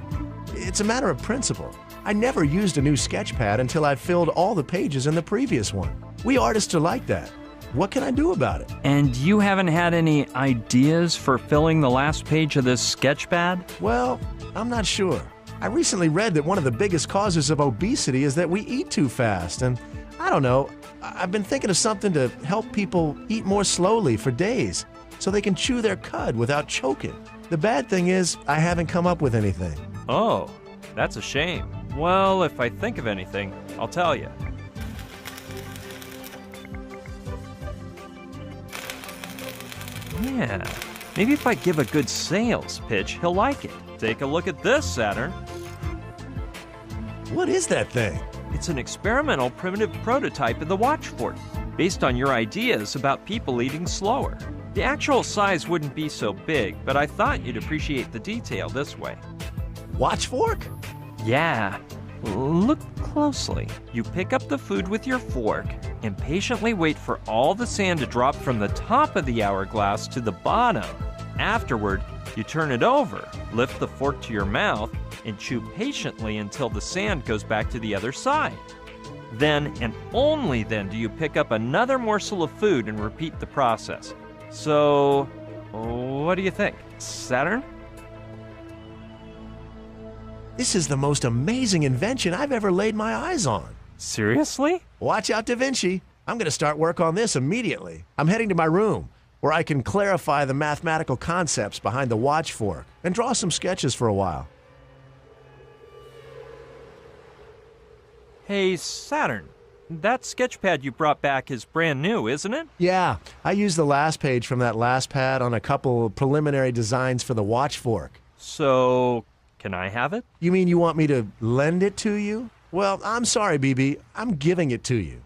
it's a matter of principle. I never used a new sketchpad until I filled all the pages in the previous one. We artists are like that. What can I do about it? And you haven't had any ideas for filling the last page of this sketchpad? Well, I'm not sure. I recently read that one of the biggest causes of obesity is that we eat too fast, and I don't know, I've been thinking of something to help people eat more slowly for days so they can chew their cud without choking. The bad thing is, I haven't come up with anything. Oh, that's a shame. Well, if I think of anything, I'll tell you. Yeah, maybe if I give a good sales pitch, he'll like it. Take a look at this, Saturn. What is that thing? It's an experimental primitive prototype of the Watchfork, based on your ideas about people eating slower. The actual size wouldn't be so big, but I thought you'd appreciate the detail this way. Watchfork? Yeah. Look closely. You pick up the food with your fork and patiently wait for all the sand to drop from the top of the hourglass to the bottom. Afterward, you turn it over, lift the fork to your mouth, and chew patiently until the sand goes back to the other side. Then, and only then, do you pick up another morsel of food and repeat the process. So, what do you think, Saturn? This is the most amazing invention I've ever laid my eyes on. Seriously? Watch out, Da Vinci. I'm going to start work on this immediately. I'm heading to my room, where I can clarify the mathematical concepts behind the Watchfork and draw some sketches for a while. Hey, Saturn, that sketchpad you brought back is brand new, isn't it? Yeah, I used the last page from that last pad on a couple of preliminary designs for the Watchfork. So, can I have it? You mean you want me to lend it to you? Well, I'm sorry, BB. I'm giving it to you.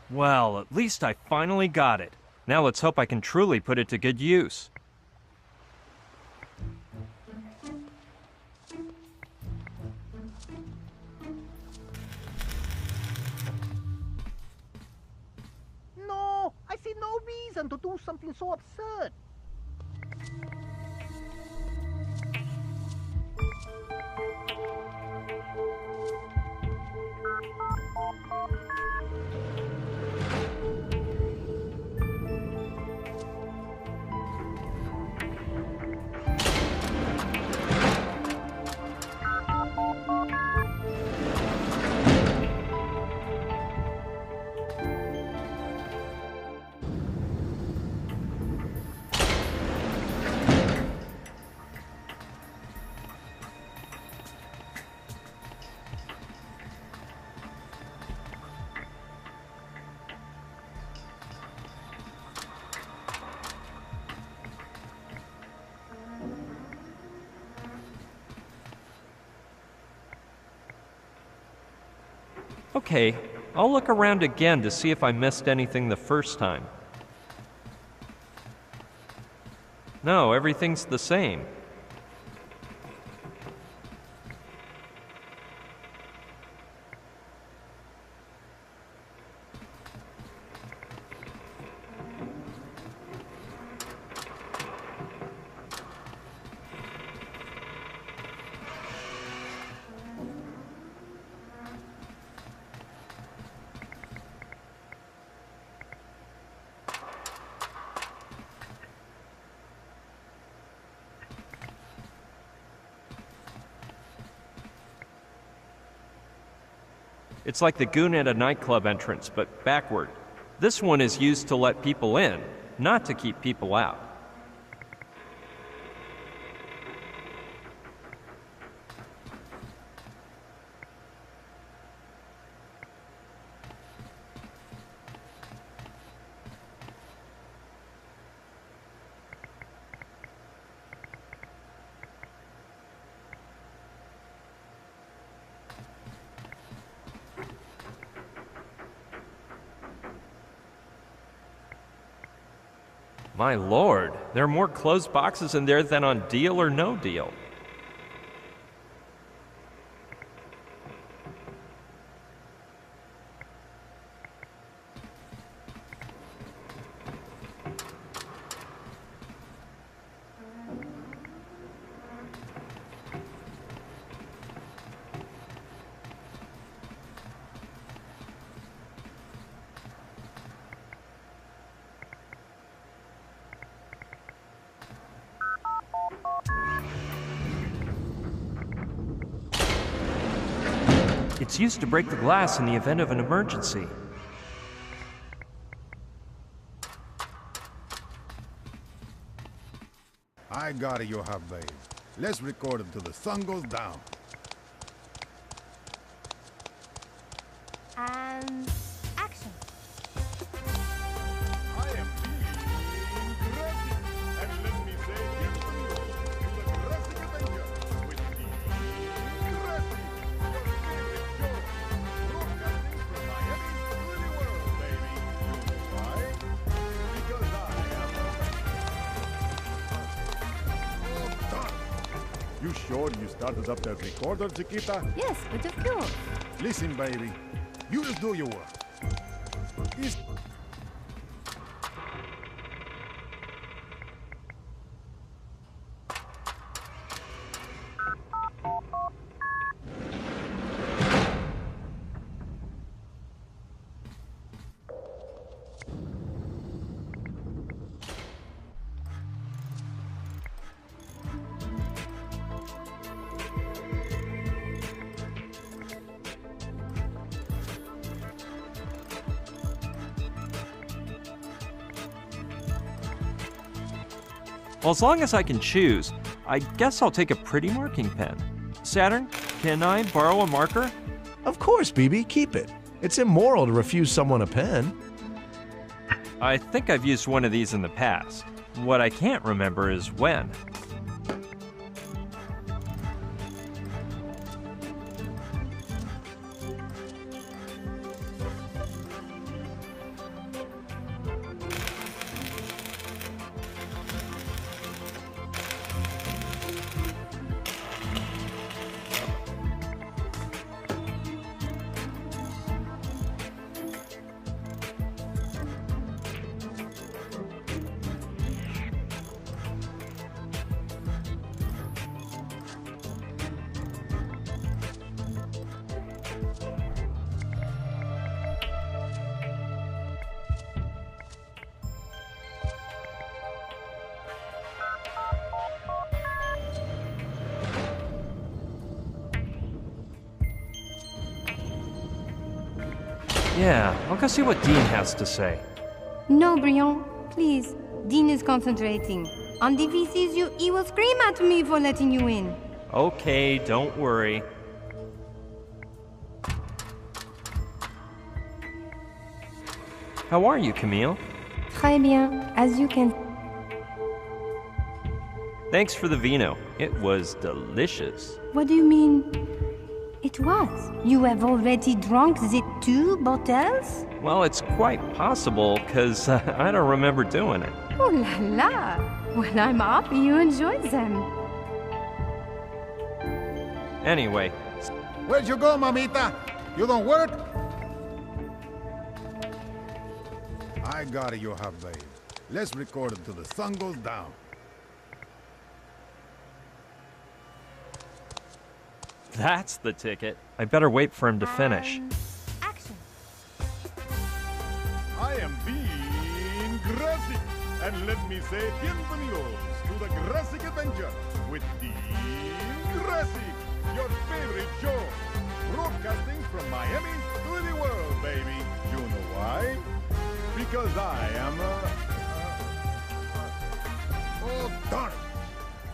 Well, at least I finally got it. Now let's hope I can truly put it to good use. No, I see no reason to do something so absurd. Okay, I'll look around again to see if I missed anything the first time. No, everything's the same. It's like the goon at a nightclub entrance, but backward. This one is used to let people in, not to keep people out. My lord, there are more closed boxes in there than on Deal or No Deal. It's used to break the glass in the event of an emergency. I got it, you have, babe. Let's record it till the sun goes down. And action. I am being Grassy, and let me say bienvenido to the Grassy Adventure with Dean Grassy, your favorite show, broadcasting from Miami's pretty world, baby. Why? Because I am oh, done. You sure you started up that recorder, Chiquita? Yes, but of course. Listen, baby. You just do your work. It's Well, as long as I can choose, I guess I'll take a pretty marking pen. Saturn, can I borrow a marker? Of course, BB, keep it. It's immoral to refuse someone a pen. I think I've used one of these in the past. What I can't remember is when. Yeah, I'll go see what Dean has to say. No, Brian, please. Dean is concentrating. And if he sees you, he will scream at me for letting you in. Okay, don't worry. How are you, Camille? Très bien, as you can. Thanks for the vino. It was delicious. What do you mean? It was. You have already drunk the 2 bottles? Well, it's quite possible, because I don't remember doing it. Oh la la! Well, I'm happy you enjoyed them. Anyway. Where'd you go, mamita? You don't work? I got it, you have, babe. Let's record until the sun goes down. That's the ticket. I better wait for him to finish. Action. I am Dean Grassic, and let me say bienvenidos to the Grassic Adventure with Dean Grassic, your favorite show, broadcasting from Miami to the world, baby. You know why? Because I am oh, darn it!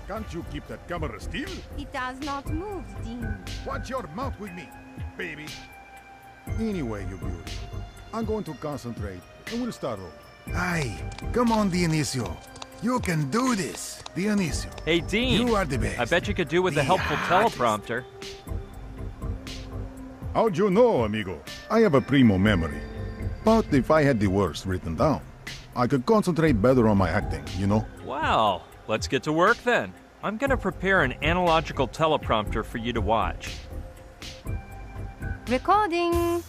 Can't you keep that camera still? It does not move, Dean. Watch your mouth with me, baby. Anyway, you beauty, I'm going to concentrate, and we'll start over. Aye, come on, Dionisio. You can do this, Dionisio. Hey, Dean. You are the best. I bet you could do with a helpful teleprompter. How'd you know, amigo? I have a primo memory. But if I had the words written down, I could concentrate better on my acting, you know? Well, let's get to work then. I'm gonna prepare an analogical teleprompter for you to watch. Recording.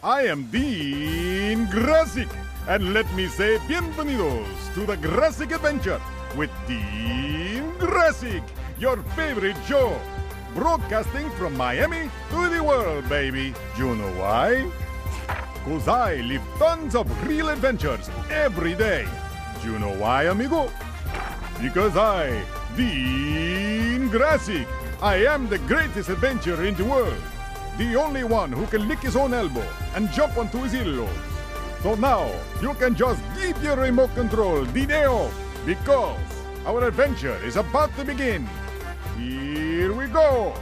I am Dean Grassic, and let me say bienvenidos to the Grassic Adventure with Dean Grassic, your favorite show, broadcasting from Miami to the world, baby. You know why? 'Cause I live tons of real adventures every day. Do you know why, amigo? Because I, Dean Grassic, I am the greatest adventurer in the world. The only one who can lick his own elbow and jump onto his earlobes. So now, you can just give your remote control the day off, because our adventure is about to begin. Here we go.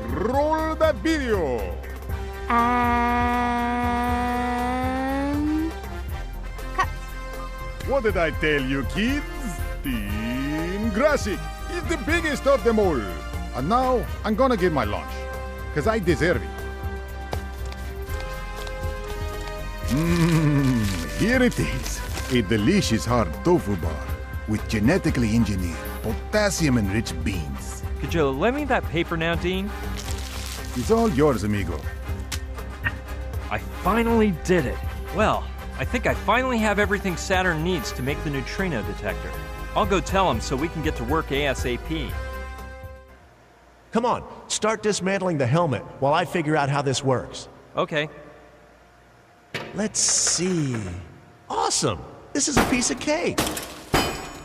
Roll that video. And cut. What did I tell you, kids? Dean Grassic is the biggest of them all. And now, I'm gonna get my lunch, because I deserve it. Here it is. A delicious hard tofu bar with genetically engineered, potassium-enriched beans. Could you lend me that paper now, Dean? It's all yours, amigo. I finally did it. Well, I think I finally have everything Saturn needs to make the neutrino detector. I'll go tell him so we can get to work ASAP. Come on, start dismantling the helmet while I figure out how this works. Okay. Let's see. Awesome! This is a piece of cake.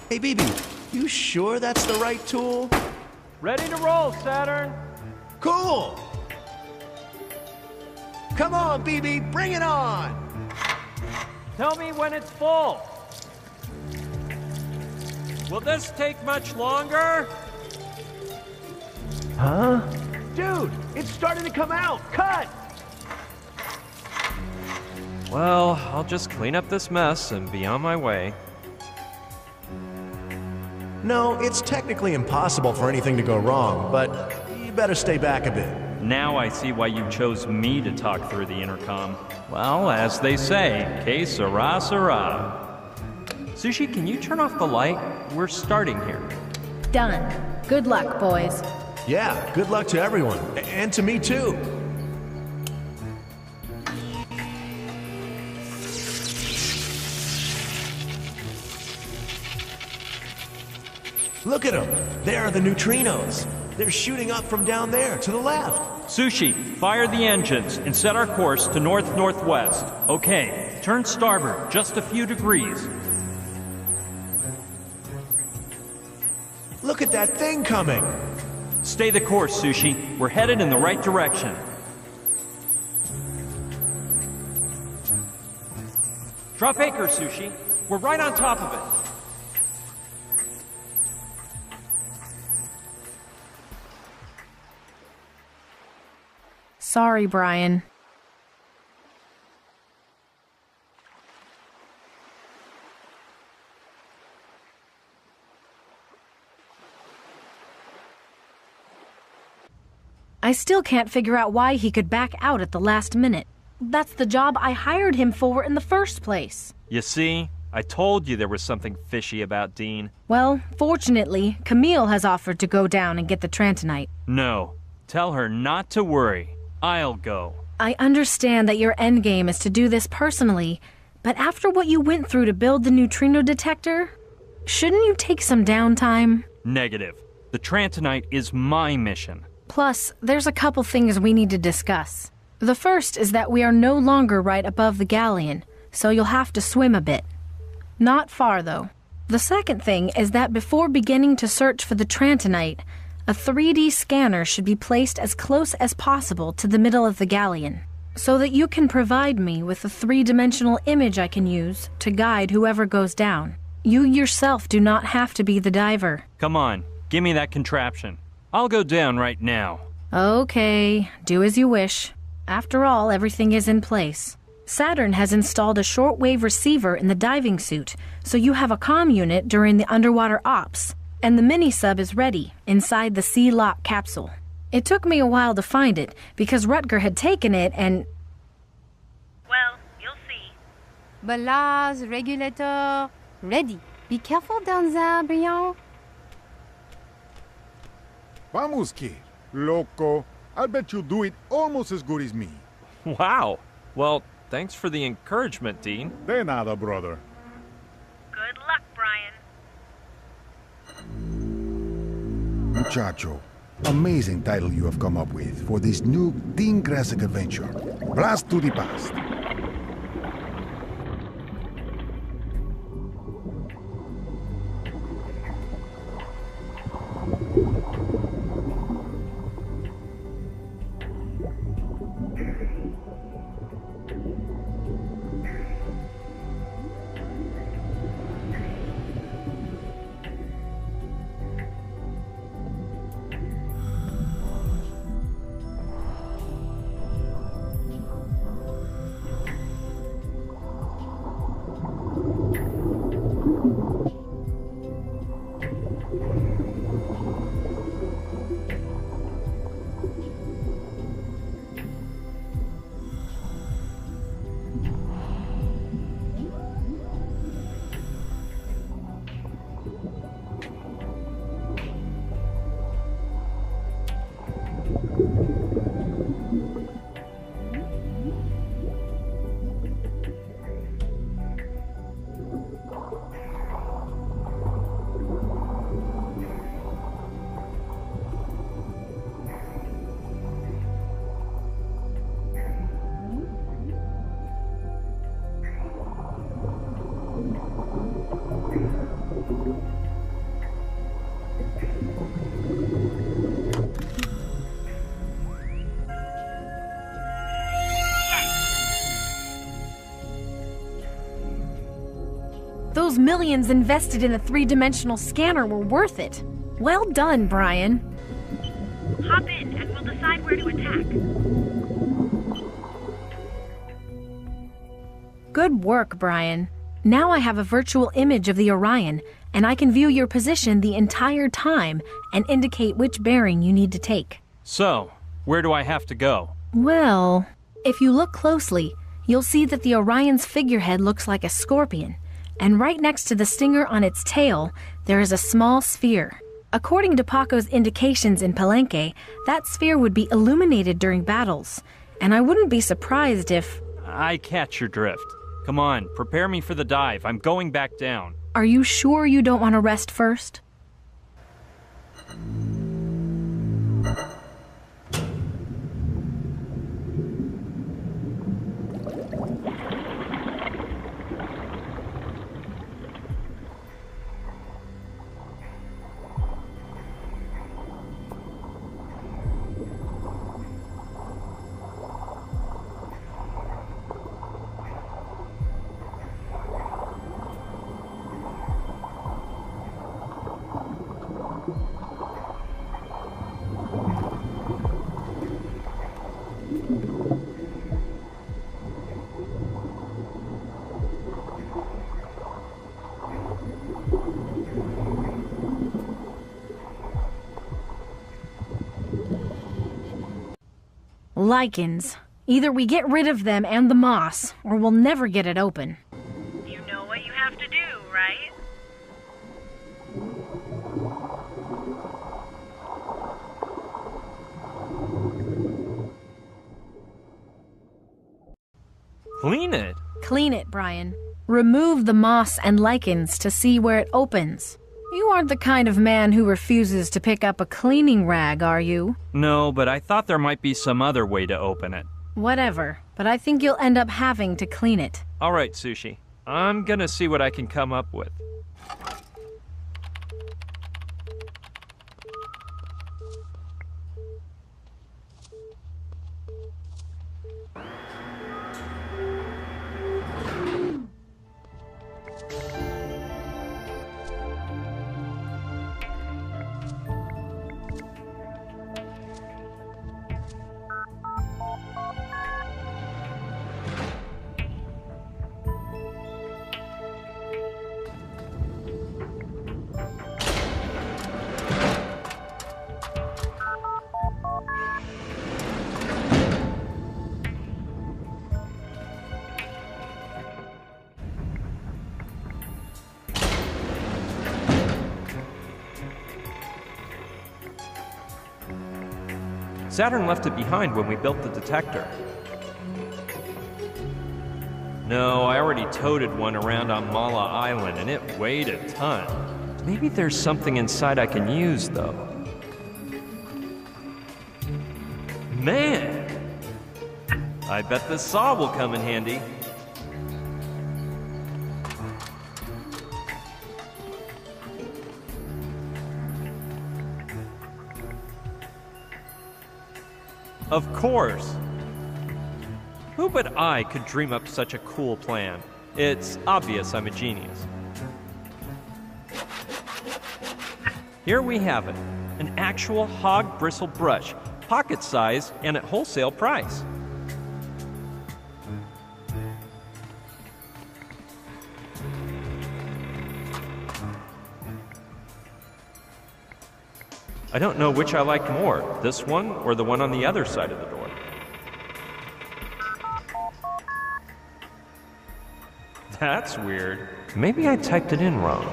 Hey, BB, you sure that's the right tool? Ready to roll, Saturn. Cool! Come on, BB, bring it on! Tell me when it's full. Will this take much longer? Huh? Dude, it's starting to come out! Cut! Well, I'll just clean up this mess and be on my way. No, it's technically impossible for anything to go wrong, but you better stay back a bit. Now I see why you chose me to talk through the intercom. Well, as they say, que sera, sera. Sushi, can you turn off the light? We're starting here. Done. Good luck, boys. Yeah, good luck to everyone. And to me, too. Look at them. There are the neutrinos. They're shooting up from down there to the left. Sushi, fire the engines and set our course to north-northwest. Okay, turn starboard just a few degrees. Look at that thing coming. Stay the course, Sushi. We're headed in the right direction. Drop anchor, Sushi. We're right on top of it. Sorry, Brian. I still can't figure out why he could back out at the last minute. That's the job I hired him for in the first place. You see, I told you there was something fishy about Dean. Well, fortunately, Camille has offered to go down and get the Trantonite. No, tell her not to worry. I'll go. I understand that your endgame is to do this personally, but after what you went through to build the neutrino detector, shouldn't you take some downtime? Negative. The Trantonite is my mission. Plus, there's a couple things we need to discuss. The first is that we are no longer right above the galleon, so you'll have to swim a bit. Not far, though. The second thing is that before beginning to search for the Trantonite, a 3D scanner should be placed as close as possible to the middle of the galleon, so that you can provide me with a 3-dimensional image I can use to guide whoever goes down. You yourself do not have to be the diver. Come on, give me that contraption. I'll go down right now. Okay, do as you wish. After all, everything is in place. Saturn has installed a shortwave receiver in the diving suit, so you have a comm unit during the underwater ops, and the mini-sub is ready inside the Sea-Lock capsule. It took me a while to find it, because Rutger had taken it and... Well, you'll see. Ballast, regulator, ready. Be careful down there, Brian. Vamos, kid. Loco. I'll bet you do it almost as good as me. Wow. Well, thanks for the encouragement, Dean. De nada, brother. Good luck, Brian. Muchacho, amazing title you have come up with for this new Dean Grassic adventure. Blast to the past. Those millions invested in a 3-dimensional scanner were worth it. Well done, Brian. Hop in and we'll decide where to attack. Good work, Brian. Now I have a virtual image of the Orion, and I can view your position the entire time and indicate which bearing you need to take. So, where do I have to go? Well, if you look closely, you'll see that the Orion's figurehead looks like a scorpion, and right next to the stinger on its tail, there is a small sphere. According to Paco's indications in Palenque, that sphere would be illuminated during battles, and I wouldn't be surprised if... I catch your drift. Come on, prepare me for the dive. I'm going back down. Are you sure you don't want to rest first? Lichens. Either we get rid of them and the moss, or we'll never get it open. You know what you have to do, right? Clean it? Clean it, Brian. Remove the moss and lichens to see where it opens. You aren't the kind of man who refuses to pick up a cleaning rag, are you? No, but I thought there might be some other way to open it. Whatever, but I think you'll end up having to clean it. All right, Sushi. I'm gonna see what I can come up with. Saturn left it behind when we built the detector. No, I already toted one around on Mala Island, and it weighed a ton. Maybe there's something inside I can use, though. Man! I bet this saw will come in handy. Of course. Who but I could dream up such a cool plan? It's obvious I'm a genius. Here we have it. An actual hog bristle brush, pocket size and at wholesale price. I don't know which I like more, this one or the one on the other side of the door. That's weird. Maybe I typed it in wrong.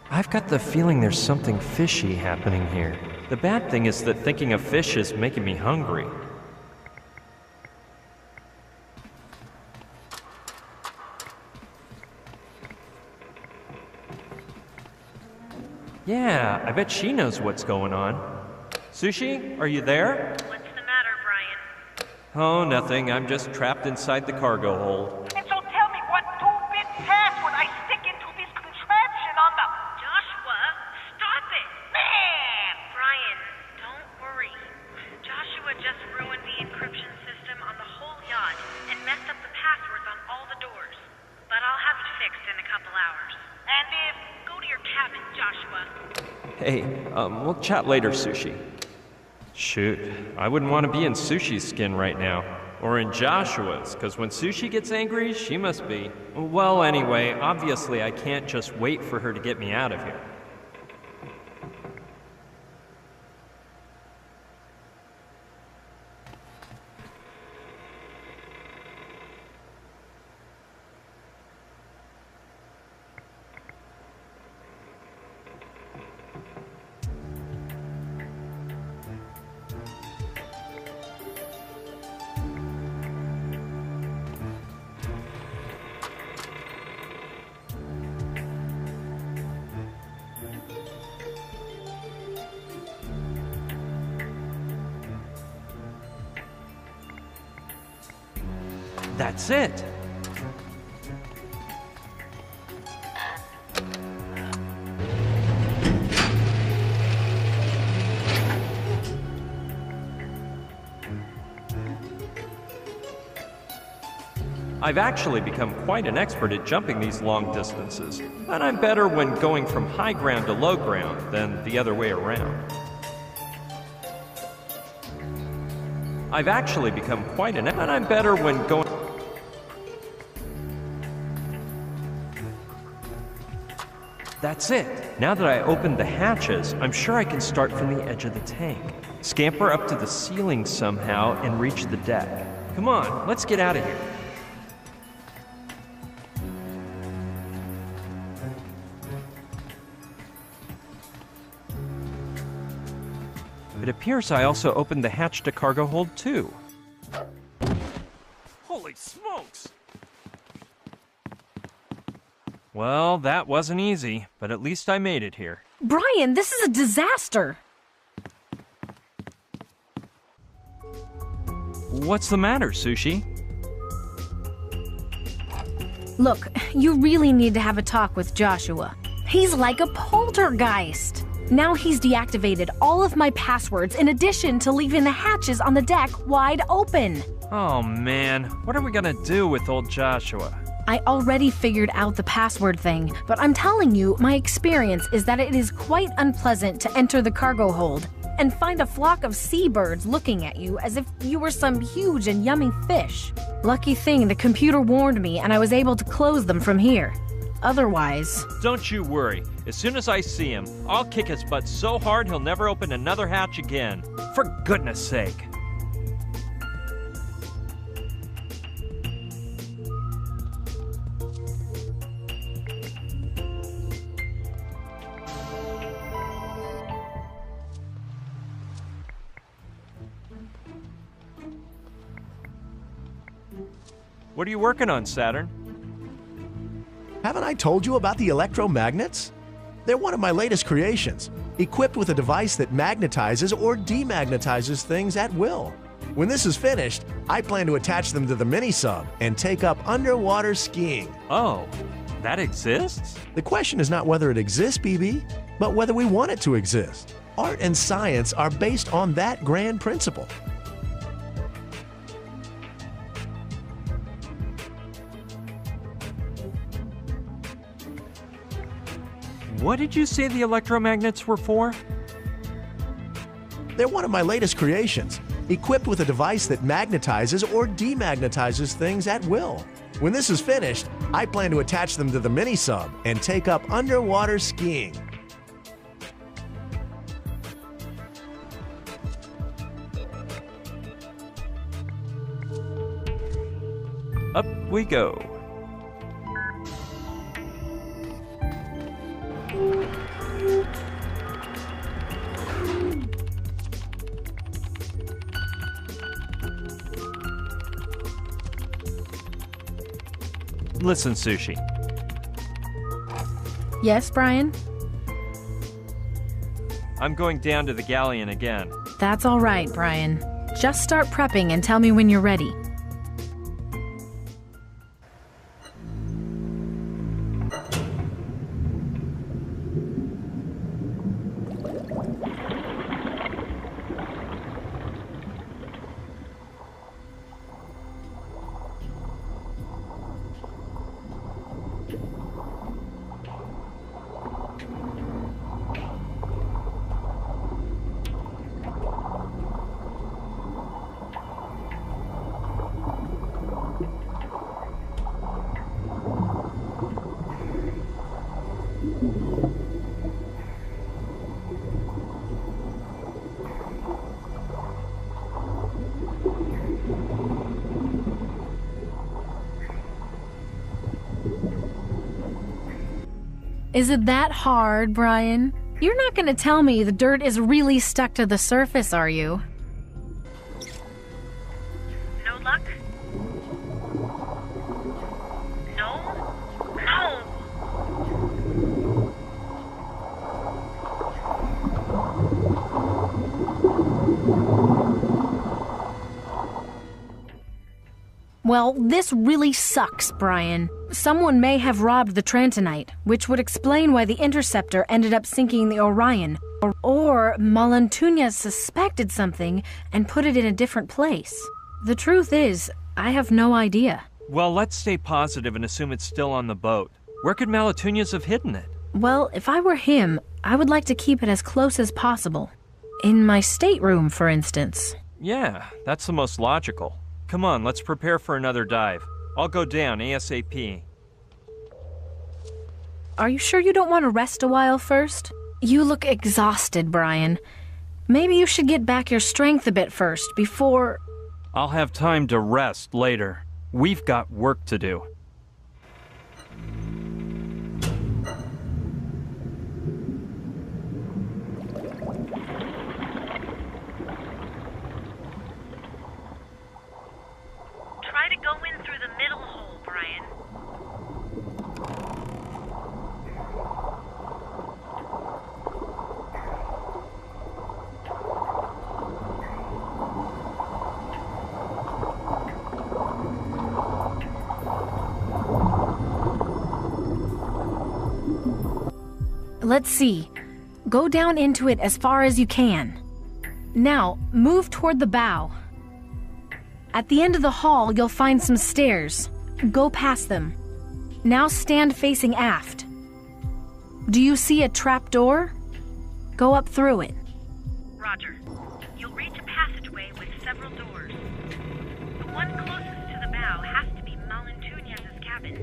I've got the feeling there's something fishy happening here. The bad thing is that thinking of fish is making me hungry. Yeah, I bet she knows what's going on. Sushi, are you there? What's the matter, Brian? Oh, nothing. I'm just trapped inside the cargo hold. And so tell me what 2-bit password I stick into this contraption on the... Joshua, stop it! Man! Brian, don't worry. Joshua just ruined the encryption system on the whole yacht and messed up the passwords on all the doors. But I'll have it fixed in a couple hours. And go to your cabin, Joshua. Hey, we'll chat later, Sushi. Shoot, I wouldn't want to be in Sushi's skin right now. Or in Joshua's, because when Sushi gets angry, she must be. Well, anyway, obviously I can't just wait for her to get me out of here. That's it. I've actually become quite an expert at jumping these long distances, and I'm better when going from high ground to low ground than the other way around. I've actually become quite an expert, and I'm better when going... That's it. Now that I opened the hatches, I'm sure I can start from the edge of the tank. scamper up to the ceiling somehow, and reach the deck. Come on, let's get out of here. It appears I also opened the hatch to cargo hold too. Holy smokes! Well, that wasn't easy, but at least I made it here. Brian, this is a disaster! What's the matter, Sushi? Look, you really need to have a talk with Joshua. He's like a poltergeist. Now he's deactivated all of my passwords in addition to leaving the hatches on the deck wide open. Oh man, what are we gonna do with old Joshua? I already figured out the password thing, but I'm telling you, my experience is that it is quite unpleasant to enter the cargo hold and find a flock of seabirds looking at you as if you were some huge and yummy fish. Lucky thing the computer warned me and I was able to close them from here. Otherwise... Don't you worry. As soon as I see him, I'll kick his butt so hard he'll never open another hatch again. For goodness sake. What are you working on, Saturn? Haven't I told you about the electromagnets? They're one of my latest creations, equipped with a device that magnetizes or demagnetizes things at will. When this is finished, I plan to attach them to the mini-sub and take up underwater skiing. Oh, that exists? The question is not whether it exists, BB, but whether we want it to exist. Art and science are based on that grand principle. What did you say the electromagnets were for? They're one of my latest creations, equipped with a device that magnetizes or demagnetizes things at will. When this is finished, I plan to attach them to the mini-sub and take up underwater skiing. Up we go. Listen, Sushi. Yes, Brian? I'm going down to the galleon again. That's all right, Brian. Just start prepping and tell me when you're ready. Is it that hard, Brian? You're not going to tell me the dirt is really stuck to the surface, are you? No luck? No? No! Well, this really sucks, Brian. Someone may have robbed the Trantonite, which would explain why the Interceptor ended up sinking the Orion. Or Malantunya suspected something and put it in a different place. The truth is, I have no idea. Well, let's stay positive and assume it's still on the boat. Where could Malatunias have hidden it? Well, if I were him, I would like to keep it as close as possible. In my stateroom, for instance. Yeah, that's the most logical. Come on, let's prepare for another dive. I'll go down ASAP. Are you sure you don't want to rest a while first? You look exhausted, Brian. Maybe you should get back your strength a bit first, before... I'll have time to rest later. We've got work to do. Try to go in through the middle hole, Brian. Let's see. Go down into it as far as you can. Now, move toward the bow. At the end of the hall, you'll find some stairs. Go past them. Now stand facing aft. Do you see a trap door? Go up through it. Roger. You'll reach a passageway with several doors. The one closest to the bow has to be Malentunez's cabin.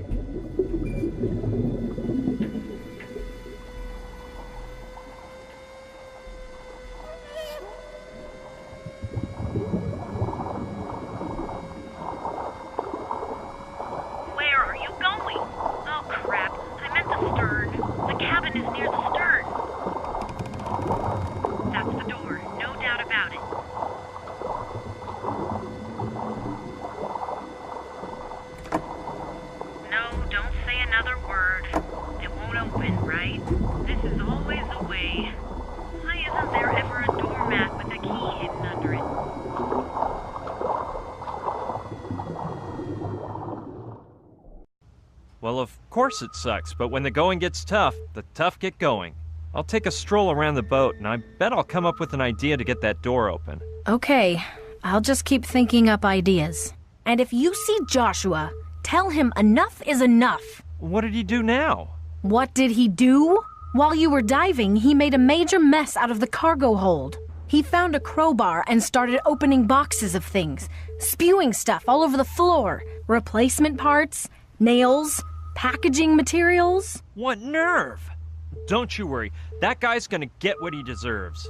Where are you going? Oh crap, I meant the stern. The cabin is near the stern. That's the door, no doubt about it. No, don't say another word. It won't open, right? This is always the way. Why isn't there ever a doormat with a key hidden under it? Well, of course it sucks, but when the going gets tough, the tough get going. I'll take a stroll around the boat, and I bet I'll come up with an idea to get that door open. Okay, I'll just keep thinking up ideas. And if you see Joshua, tell him enough is enough. What did he do now? What did he do? While you were diving, he made a major mess out of the cargo hold. He found a crowbar and started opening boxes of things, spewing stuff all over the floor. Replacement parts, nails, packaging materials. What nerve! Don't you worry, that guy's gonna get what he deserves.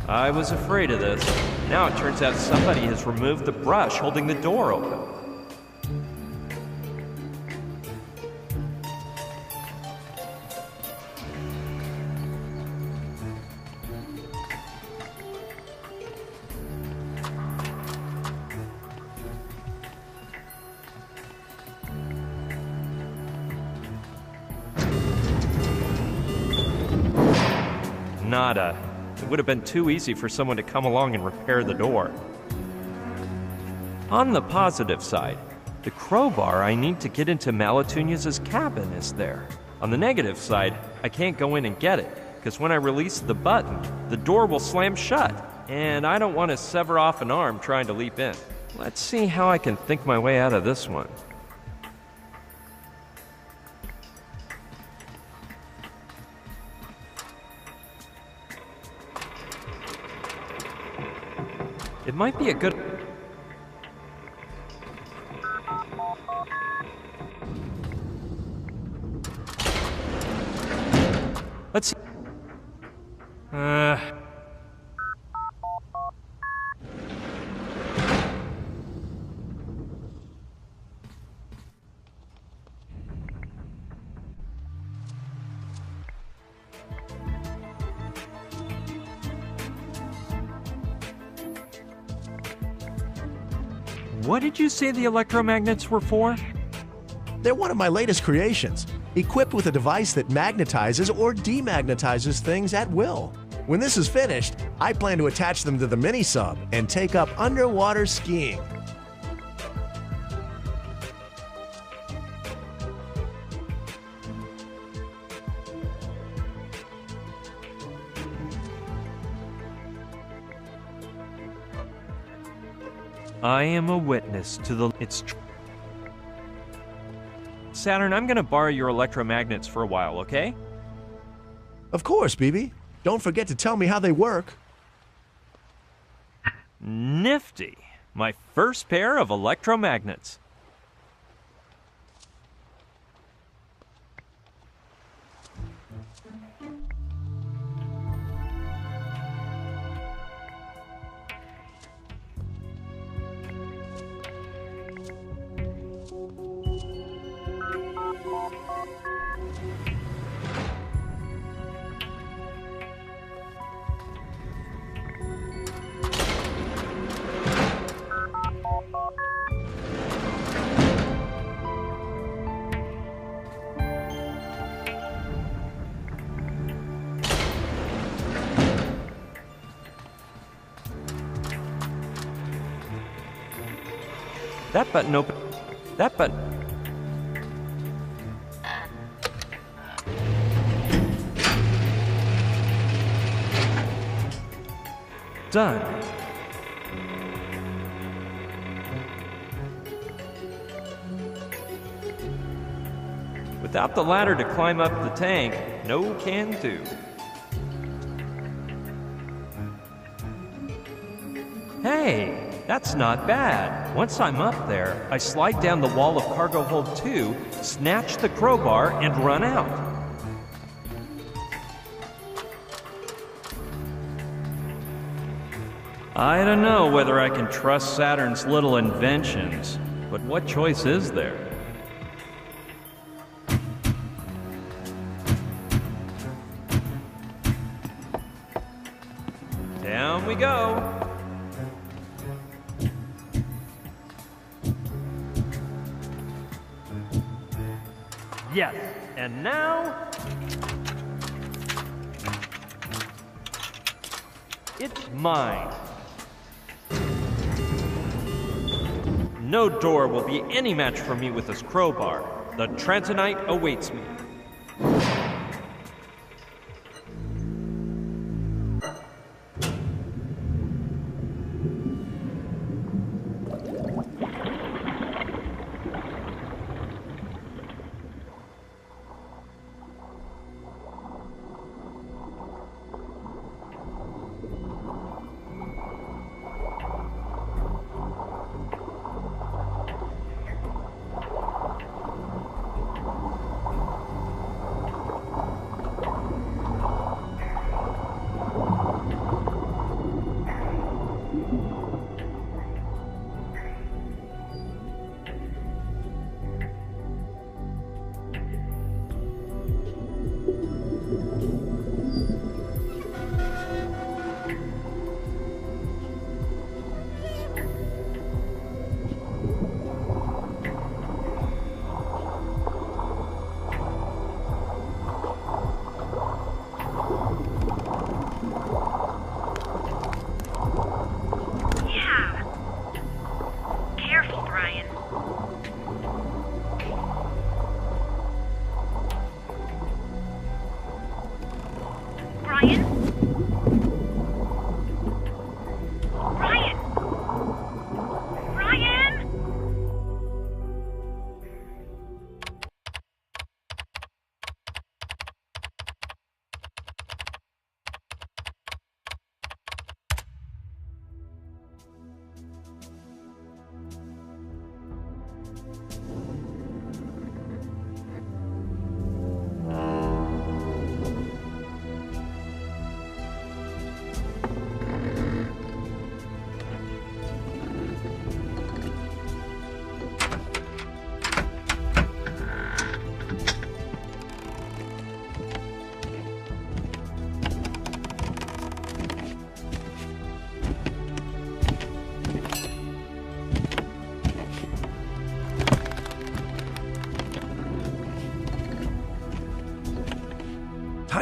I was afraid of this. Now it turns out somebody has removed the brush holding the door open. Nada. It would have been too easy for someone to come along and repair the door. On the positive side, the crowbar I need to get into Malentunez's cabin is there. On the negative side, I can't go in and get it, because when I release the button, the door will slam shut, and I don't want to sever off an arm trying to leap in. Let's see how I can think my way out of this one. It might be a good... Let's see. What did you say the electromagnets were for? They're one of my latest creations, equipped with a device that magnetizes or demagnetizes things at will. When this is finished, I plan to attach them to the mini-sub and take up underwater skiing. I am a witness to the... Saturn, I'm gonna borrow your electromagnets for a while, okay? Of course, BB. Don't forget to tell me how they work. Nifty. My first pair of electromagnets. That button open. That button. Done. Without the ladder to climb up the tank, no can do. Hey! That's not bad. Once I'm up there, I slide down the wall of cargo hold 2, snatch the crowbar, and run out. I don't know whether I can trust Saturn's little inventions, but what choice is there? Down we go. Yes, and now... it's mine. No door will be any match for me with this crowbar. The Transonite awaits me.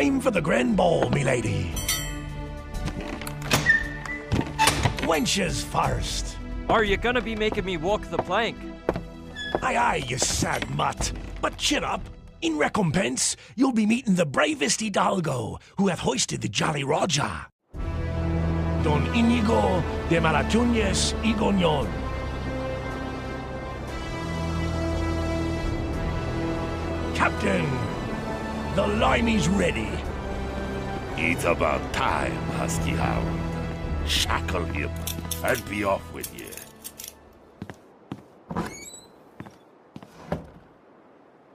Time for the grand ball, milady. Wenches first. Are you gonna be making me walk the plank? Aye, aye, you sad mutt. But chin up. In recompense, you'll be meeting the bravest hidalgo who hath hoisted the Jolly Roger. Don Inigo de Malatuñez y Goñón. Captain, the limey's ready. It's about time, Husky Hound. Shackle him and be off with you.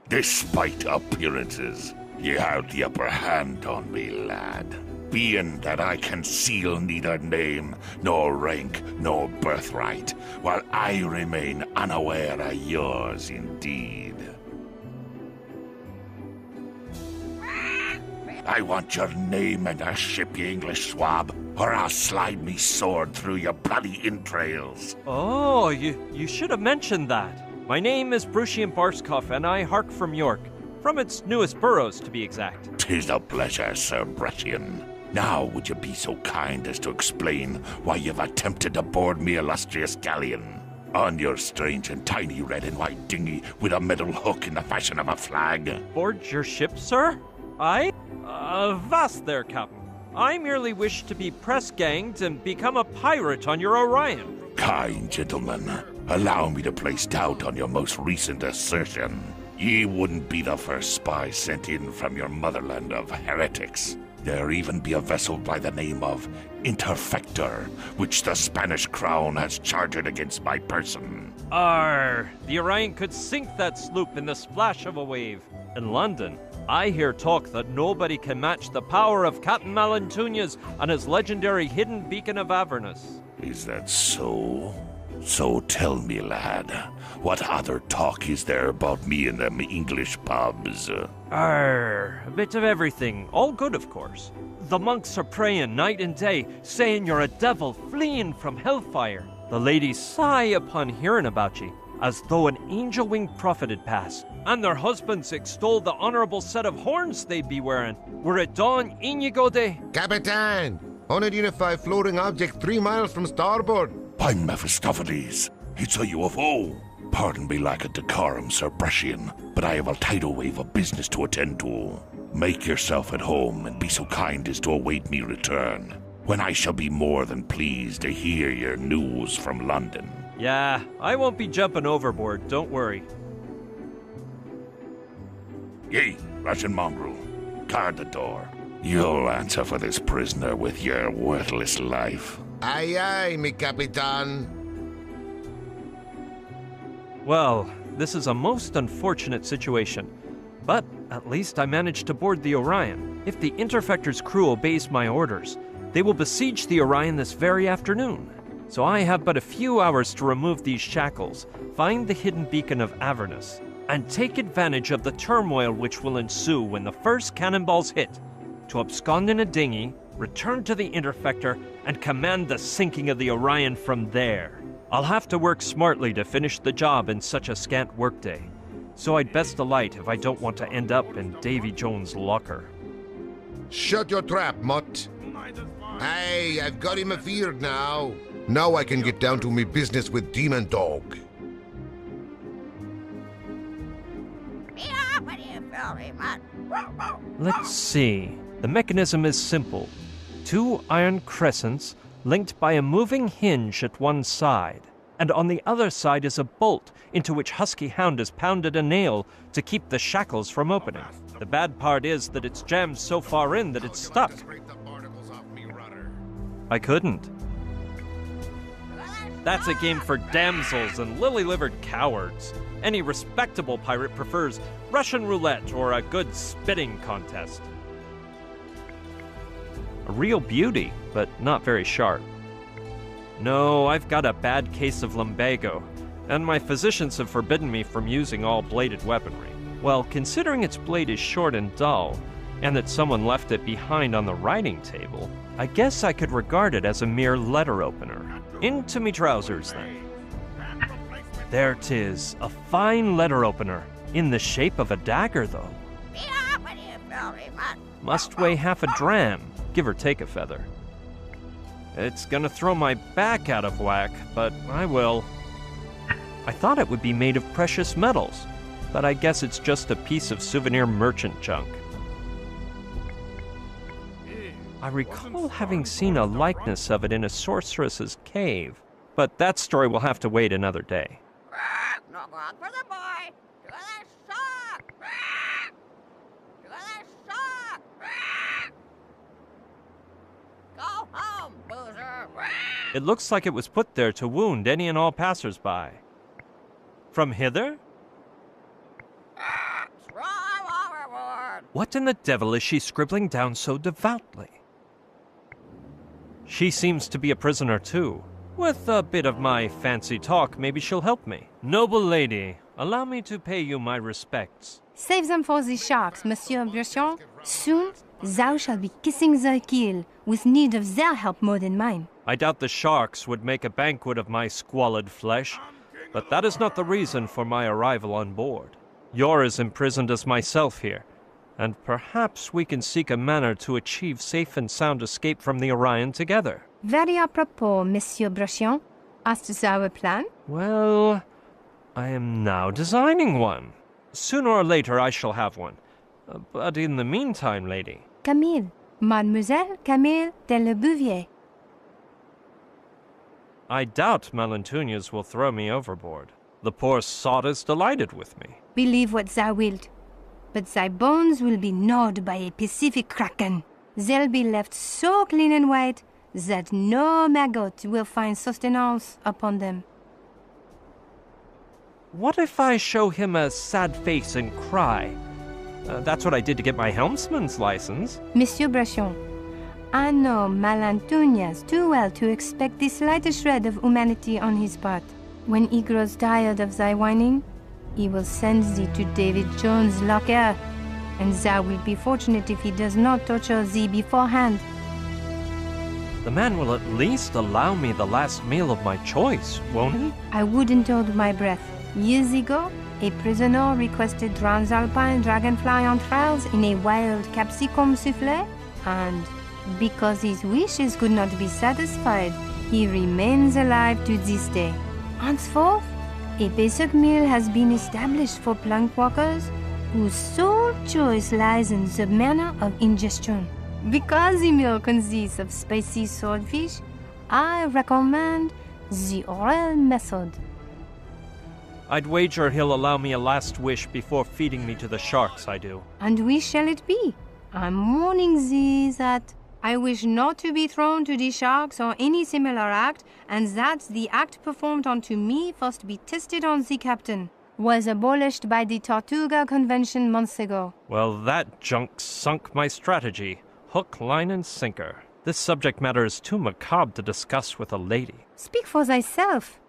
Despite appearances, you have the upper hand on me, lad. Being that I conceal neither name, nor rank, nor birthright, while I remain unaware of yours indeed. I want your name and your ship, you English swab, or I'll slide me sword through your bloody entrails. Oh, you should have mentioned that. My name is Brucian Barskoff, and I hark from York. From its newest boroughs, to be exact. 'Tis a pleasure, Sir Brucian. Now would you be so kind as to explain why you've attempted to board me illustrious galleon? On your strange and tiny red and white dinghy with a metal hook in the fashion of a flag. Board your ship, sir? I? Vast there, Captain. I merely wish to be press-ganged and become a pirate on your Orion. Kind gentlemen, allow me to place doubt on your most recent assertion. Ye wouldn't be the first spy sent in from your motherland of heretics. There even be a vessel by the name of Interfector, which the Spanish crown has chartered against my person. Arr! The Orion could sink that sloop in the splash of a wave. In London, I hear talk that nobody can match the power of Captain Malantuñas and his legendary hidden beacon of Avernus. Is that so? So tell me, lad, what other talk is there about me in them English pubs? Arr, a bit of everything. All good, of course. The monks are praying night and day, saying you're a devil fleeing from hellfire. The ladies sigh upon hearing about ye, as though an angel-winged prophet had passed, and their husbands extol the honorable set of horns they'd be wearing, were it Don Inigo de... Capitan! Unidentified floating object 3 miles from starboard. By Mephistopheles, it's a UFO. Pardon me lack of decorum, Sir Brucian, but I have a tidal wave of business to attend to. Make yourself at home and be so kind as to await me return, when I shall be more than pleased to hear your news from London. Yeah, I won't be jumping overboard, don't worry. Yea, Russian mongrel, guard the door. You'll answer for this prisoner with your worthless life. Aye, aye, mi capitan. Well, this is a most unfortunate situation. But at least I managed to board the Orion. If the Interfector's crew obeys my orders, they will besiege the Orion this very afternoon. So I have but a few hours to remove these shackles, find the hidden beacon of Avernus, and take advantage of the turmoil which will ensue when the first cannonballs hit, to abscond in a dinghy, return to the Interfector, and command the sinking of the Orion from there. I'll have to work smartly to finish the job in such a scant workday, so I'd best alight if I don't want to end up in Davy Jones' locker. Shut your trap, mutt. Hey, I've got him afeared now. Now I can get down to me business with Demon Dog. Let's see. The mechanism is simple. 2 iron crescents linked by a moving hinge at one side, and on the other side is a bolt into which Husky Hound has pounded a nail to keep the shackles from opening. The bad part is that it's jammed so far in that it's stuck. I couldn't. That's a game for damsels and lily-livered cowards. Any respectable pirate prefers Russian roulette or a good spitting contest. A real beauty, but not very sharp. No, I've got a bad case of lumbago, and my physicians have forbidden me from using all bladed weaponry. Well, considering its blade is short and dull, and that someone left it behind on the writing table, I guess I could regard it as a mere letter opener. Into me trousers, then. There 'tis, a fine letter opener, in the shape of a dagger, though. Must weigh half a dram, give or take a feather. It's gonna throw my back out of whack, but I will. I thought it would be made of precious metals, but I guess it's just a piece of souvenir merchant junk. I recall having seen a likeness of it in a sorceress's cave, but that story will have to wait another day. No going for the boy. To the shock. To the shock. Go home, boozer. It looks like it was put there to wound any and all passers-by. From hither? Throw overboard. What in the devil is she scribbling down so devoutly? She seems to be a prisoner too. With a bit of my fancy talk, maybe she'll help me. Noble lady, allow me to pay you my respects. Save them for the sharks, Monsieur Brusson. Soon thou shalt be kissing their keel, with need of their help more than mine. I doubt the sharks would make a banquet of my squalid flesh, but that is not the reason for my arrival on board. You're as imprisoned as myself here, and perhaps we can seek a manner to achieve safe and sound escape from the Orion together. Very apropos, Monsieur Brusson. Hast thou a plan? Well, I am now designing one. Sooner or later I shall have one. But in the meantime, lady... Camille. Mademoiselle Camille de Le Bouvier. I doubt Malentunias will throw me overboard. The poor sot is delighted with me. Believe what thou wilt, but thy bones will be gnawed by a Pacific kraken. They'll be left so clean and white that no maggot will find sustenance upon them. What if I show him a sad face and cry? That's what I did to get my helmsman's license. Monsieur Brusson, I know Malentunias too well to expect the slightest shred of humanity on his part. When he grows tired of thy whining, he will send thee to David Jones' locker, and thou wilt be fortunate if he does not torture thee beforehand. The man will at least allow me the last meal of my choice, won't he? I wouldn't hold my breath. Years ago, a prisoner requested transalpine dragonfly entrails in a wild capsicum souffle, and because his wishes could not be satisfied, he remains alive to this day. Henceforth, a basic meal has been established for plank walkers whose sole choice lies in the manner of ingestion. Because the meal consists of spicy swordfish, I recommend the oral method. I'd wager he'll allow me a last wish before feeding me to the sharks, I do. And which shall it be? I'm warning thee that I wish not to be thrown to the sharks or any similar act, and that the act performed unto me first be tested on the captain. Was abolished by the Tortuga Convention months ago. Well, that junk sunk my strategy. Hook, line, and sinker. This subject matter is too macabre to discuss with a lady. Speak for thyself.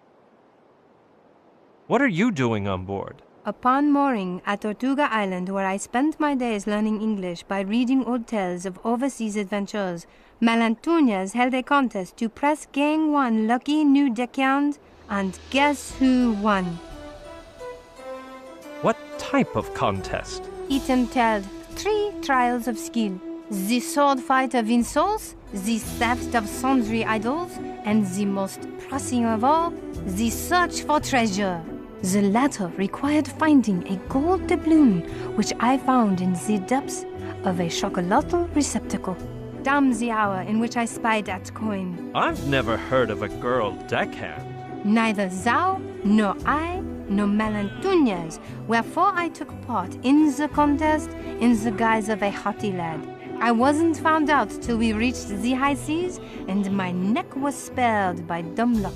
What are you doing on board? Upon mooring at Tortuga Island, where I spent my days learning English by reading old tales of overseas adventures, Malentunias held a contest to press Gang 1 lucky new deckhand, and guess who won? What type of contest? It entailed 3 trials of skill. The sword fight of insults, the theft of sundry idols, and the most pressing of all, the search for treasure. The latter required finding a gold doubloon, which I found in the depths of a chocolatl receptacle. Damn the hour in which I spied that coin. I've never heard of a girl deckhand. Neither thou, nor I, nor Malentunias, wherefore I took part in the contest in the guise of a haughty lad. I wasn't found out till we reached the high seas, and my neck was spared by dumb luck.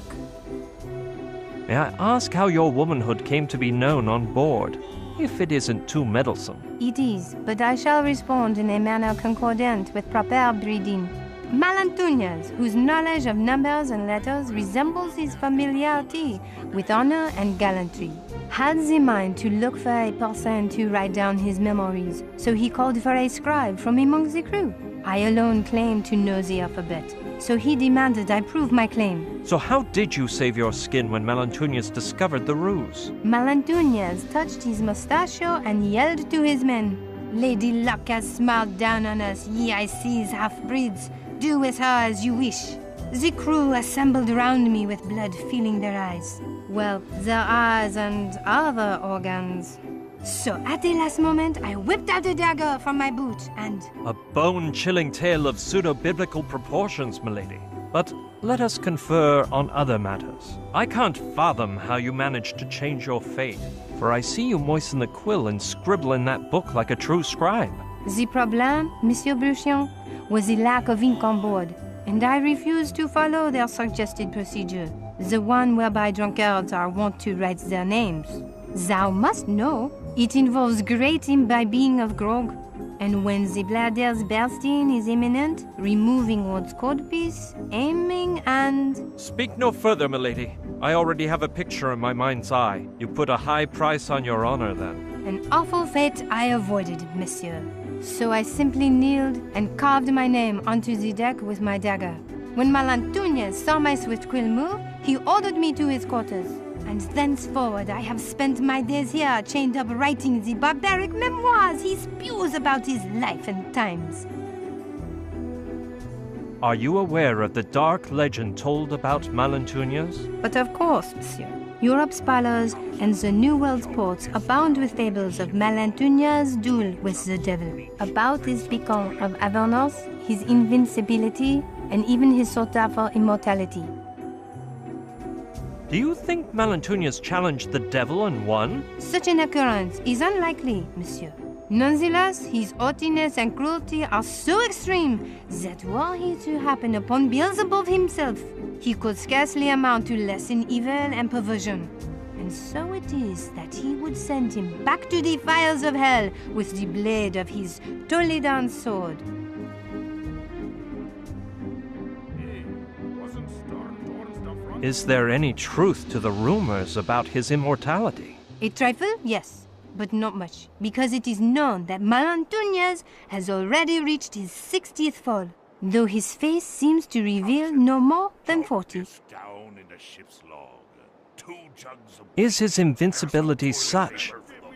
May I ask how your womanhood came to be known on board, if it isn't too meddlesome? It is, but I shall respond in a manner concordant with proper breeding. Malentunias, whose knowledge of numbers and letters resembles his familiarity with honor and gallantry, had the mind to look for a person to write down his memories, so he called for a scribe from among the crew. I alone claimed to know the alphabet, so he demanded I prove my claim. So how did you save your skin when Malentunias discovered the ruse? Malentunias touched his mustachio and yelled to his men, Lady Luck has smiled down on us, ye I sees half-breeds. Do with her as you wish. The crew assembled round me with blood filling their eyes. Well, their eyes and other organs. So at the last moment, I whipped out a dagger from my boot and... A bone-chilling tale of pseudo-biblical proportions, milady. But let us confer on other matters. I can't fathom how you managed to change your fate, for I see you moisten the quill and scribble in that book like a true scribe. The problem, Monsieur Bruchion, was the lack of ink on board, and I refused to follow their suggested procedure, the one whereby drunkards are wont to write their names. Thou must know, it involves great imbibing of grog, and when the bladder's bursting is imminent, removing one's codpiece, aiming and... Speak no further, milady. I already have a picture in my mind's eye. You put a high price on your honor, then. An awful fate I avoided, monsieur. So I simply kneeled and carved my name onto the deck with my dagger. When Malantuñez saw my swift quill move, he ordered me to his quarters. And thenceforward I have spent my days here chained up writing the barbaric memoirs he spews about his life and times. Are you aware of the dark legend told about Malantuñez? But of course, monsieur. Europe's parlors and the New World's ports abound with fables of Malantuñez's duel with the devil, about his beacon of Avernus, his invincibility, and even his sought-after immortality. Do you think Malantuñez challenged the devil and won? Such an occurrence is unlikely, monsieur. Nonetheless, his haughtiness and cruelty are so extreme that were he to happen upon Beelzebub himself, he could scarcely amount to less in evil and perversion. And so it is that he would send him back to the fires of hell with the blade of his Toledan sword. Is there any truth to the rumors about his immortality? A trifle, yes, but not much, because it is known that Malantuñez has already reached his 60th fall, though his face seems to reveal no more than 40. Down in the ship's log. 2 jugs of... Is his invincibility such,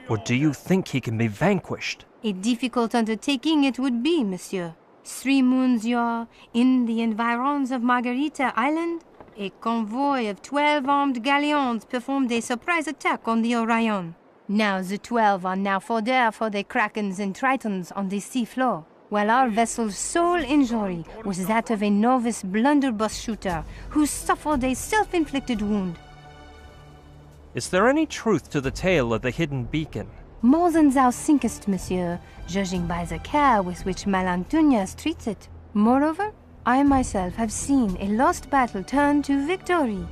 or do you think he can be vanquished? A difficult undertaking it would be, monsieur. 3 moons yore, in the environs of Margarita Island, a convoy of 12 armed galleons performed a surprise attack on the Orion. Now the 12 are now fodder for the krakens and tritons on the sea floor, while our vessel's sole injury was that of a novice blunderbuss shooter who suffered a self-inflicted wound. Is there any truth to the tale of the hidden beacon? More than thou thinkest, monsieur, judging by the care with which Malantuñez treats it. Moreover, I myself have seen a lost battle turn to victory.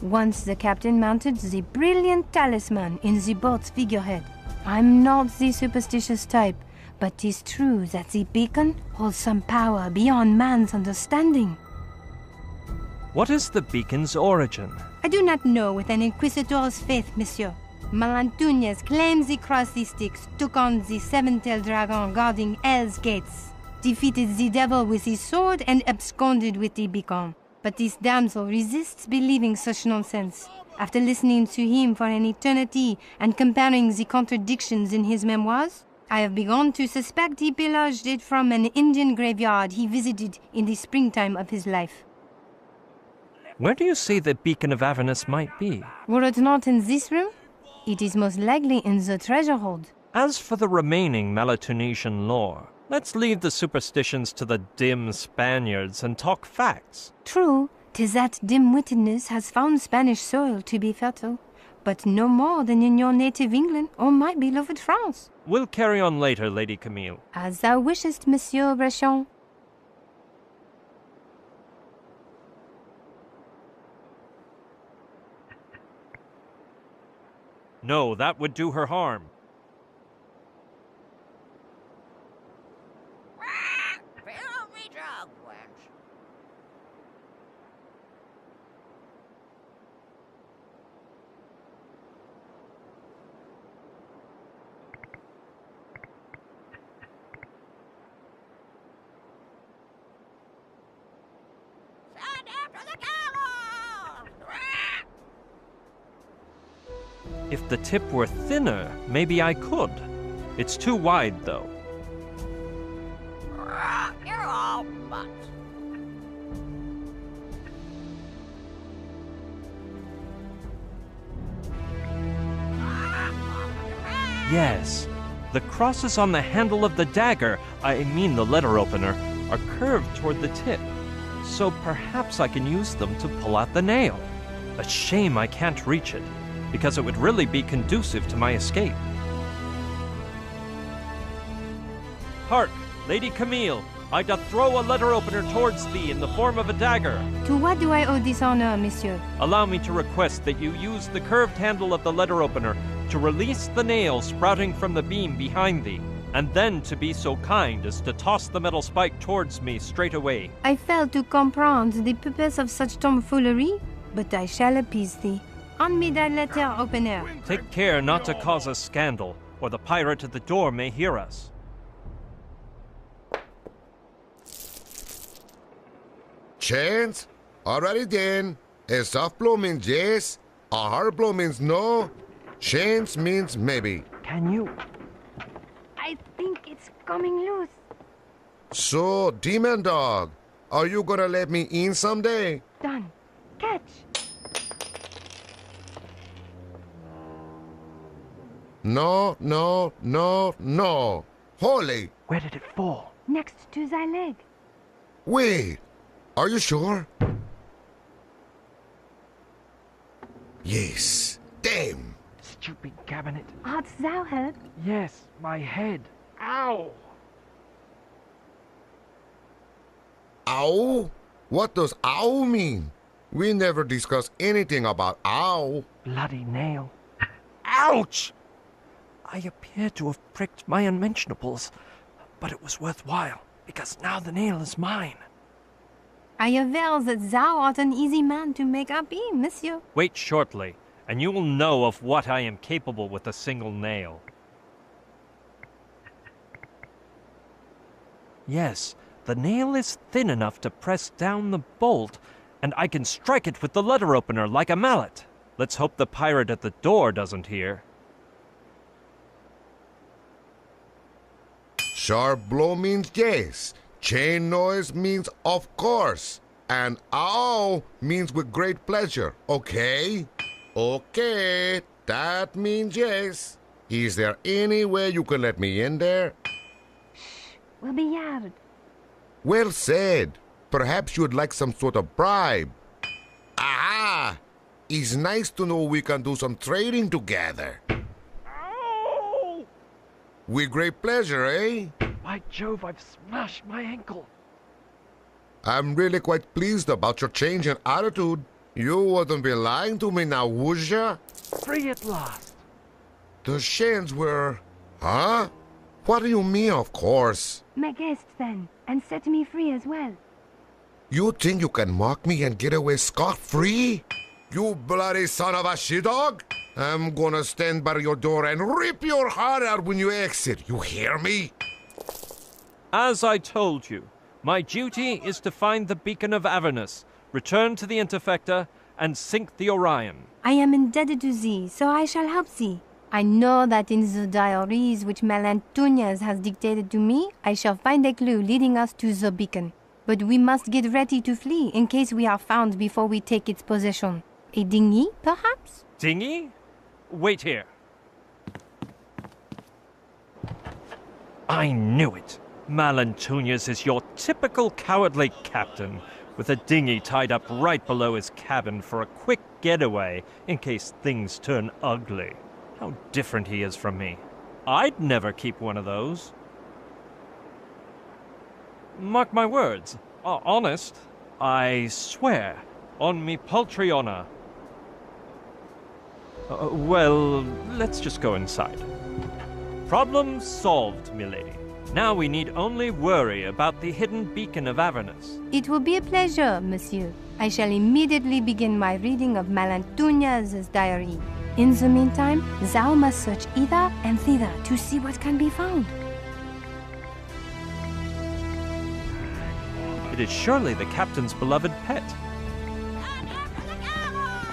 Once the captain mounted the brilliant talisman in the boat's figurehead. I'm not the superstitious type, but 'tis true that the beacon holds some power beyond man's understanding. What is the beacon's origin? I do not know with an inquisitor's faith, monsieur. Malantuñez claims he crossed the Styx, took on the 7-tailed dragon guarding Hell's gates, defeated the devil with his sword, and absconded with the beacon. But this damsel resists believing such nonsense. After listening to him for an eternity and comparing the contradictions in his memoirs, I have begun to suspect he pillaged it from an Indian graveyard he visited in the springtime of his life. Where do you say the beacon of Avernus might be? Were it not in this room, it is most likely in the treasure hold. As for the remaining Melatonesian lore, let's leave the superstitions to the dim Spaniards and talk facts. True, 'tis that dim-wittedness has found Spanish soil to be fertile, but no more than in your native England or my beloved France. We'll carry on later, Lady Camille. As thou wishest, Monsieur Brechon. No, that would do her harm. Fill me jug, wench. Send after the gallows! If the tip were thinner, maybe I could. It's too wide, though. box. Yes. The crosses on the handle of the dagger, I mean the letter opener, are curved toward the tip. So perhaps I can use them to pull out the nail. A shame I can't reach it, because it would really be conducive to my escape. Hark, Lady Camille, I doth throw a letter opener towards thee in the form of a dagger. To what do I owe this honor, monsieur? Allow me to request that you use the curved handle of the letter opener to release the nail sprouting from the beam behind thee, and then to be so kind as to toss the metal spike towards me straight away. I fail to comprehend the purpose of such tomfoolery, but I shall appease thee. On me that letter opener. Take care not to cause a scandal, or the pirate at the door may hear us. Chance? Alrighty then. A soft blow means yes, a hard blow means no. Chance means maybe. Can you? I think it's coming loose. So, Demon Dog, are you gonna let me in someday? Done. Catch. No, no, no, no. Holy. Where did it fall? Next to thy leg. Wait. Are you sure? Yes. Damn. Stupid cabinet. Art thou hurt? Yes, my head. Ow! Ow? What does ow mean? We never discussed anything about ow. Bloody nail. Ouch! I appear to have pricked my unmentionables, but it was worthwhile, because now the nail is mine. I aver that thou art an easy man to make happy, monsieur. Wait shortly, and you will know of what I am capable with a single nail. Yes, the nail is thin enough to press down the bolt, and I can strike it with the letter opener like a mallet. Let's hope the pirate at the door doesn't hear. Sharp blow means yes. Chain noise means of course. And ow means with great pleasure, okay? Okay, that means yes. Is there any way you can let me in there? We'll be yard. Well said. Perhaps you'd like some sort of bribe. Aha! It's nice to know we can do some trading together. Ow! With great pleasure, eh? By Jove, I've smashed my ankle. I'm really quite pleased about your change in attitude. You wouldn't be lying to me now, would ya? Free at last. The Shans were... Huh? What do you mean, of course? My guest, then, and set me free as well. You think you can mock me and get away scot-free? You bloody son of a she-dog! I'm gonna stand by your door and rip your heart out when you exit. You hear me? As I told you, my duty is to find the beacon of Avernus, return to the Interfecta, and sink the Orion. I am indebted to thee, so I shall help thee. I know that in the diaries which Melantunez has dictated to me, I shall find a clue leading us to the beacon. But we must get ready to flee in case we are found before we take its possession. A dinghy, perhaps? Dinghy? Wait here. I knew it. Melantunez is your typical cowardly captain, with a dinghy tied up right below his cabin for a quick getaway in case things turn ugly. How different he is from me. I'd never keep one of those. Mark my words. Honest. I swear. On me paltry honor. Well, let's just go inside. Problem solved, milady. Now we need only worry about the hidden beacon of Avernus. It will be a pleasure, monsieur. I shall immediately begin my reading of Melantunez's diary. In the meantime, thou must search hither and thither to see what can be found. It is surely the captain's beloved pet.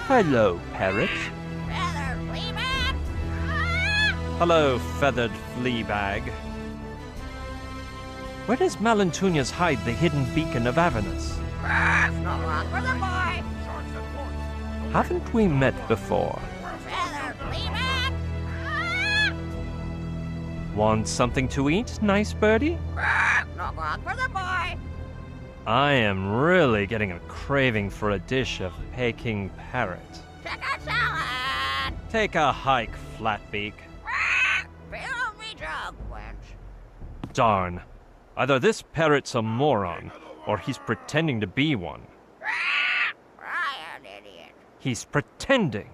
Hello, parrot. Feather Fleabag? Hello, feathered flea bag. Where does Malentunius hide the hidden beacon of Avernus? No wrong for the boy. Haven't we met before? Feather, Fleabag. Want something to eat, nice birdie? No wrong for the boy. I am really getting a craving for a dish of Peking parrot. Chicken salad. Take a hike, Flatbeak. Fill me jug, wench. Darn. Either this parrot's a moron, or he's pretending to be one. Brian, idiot. He's pretending.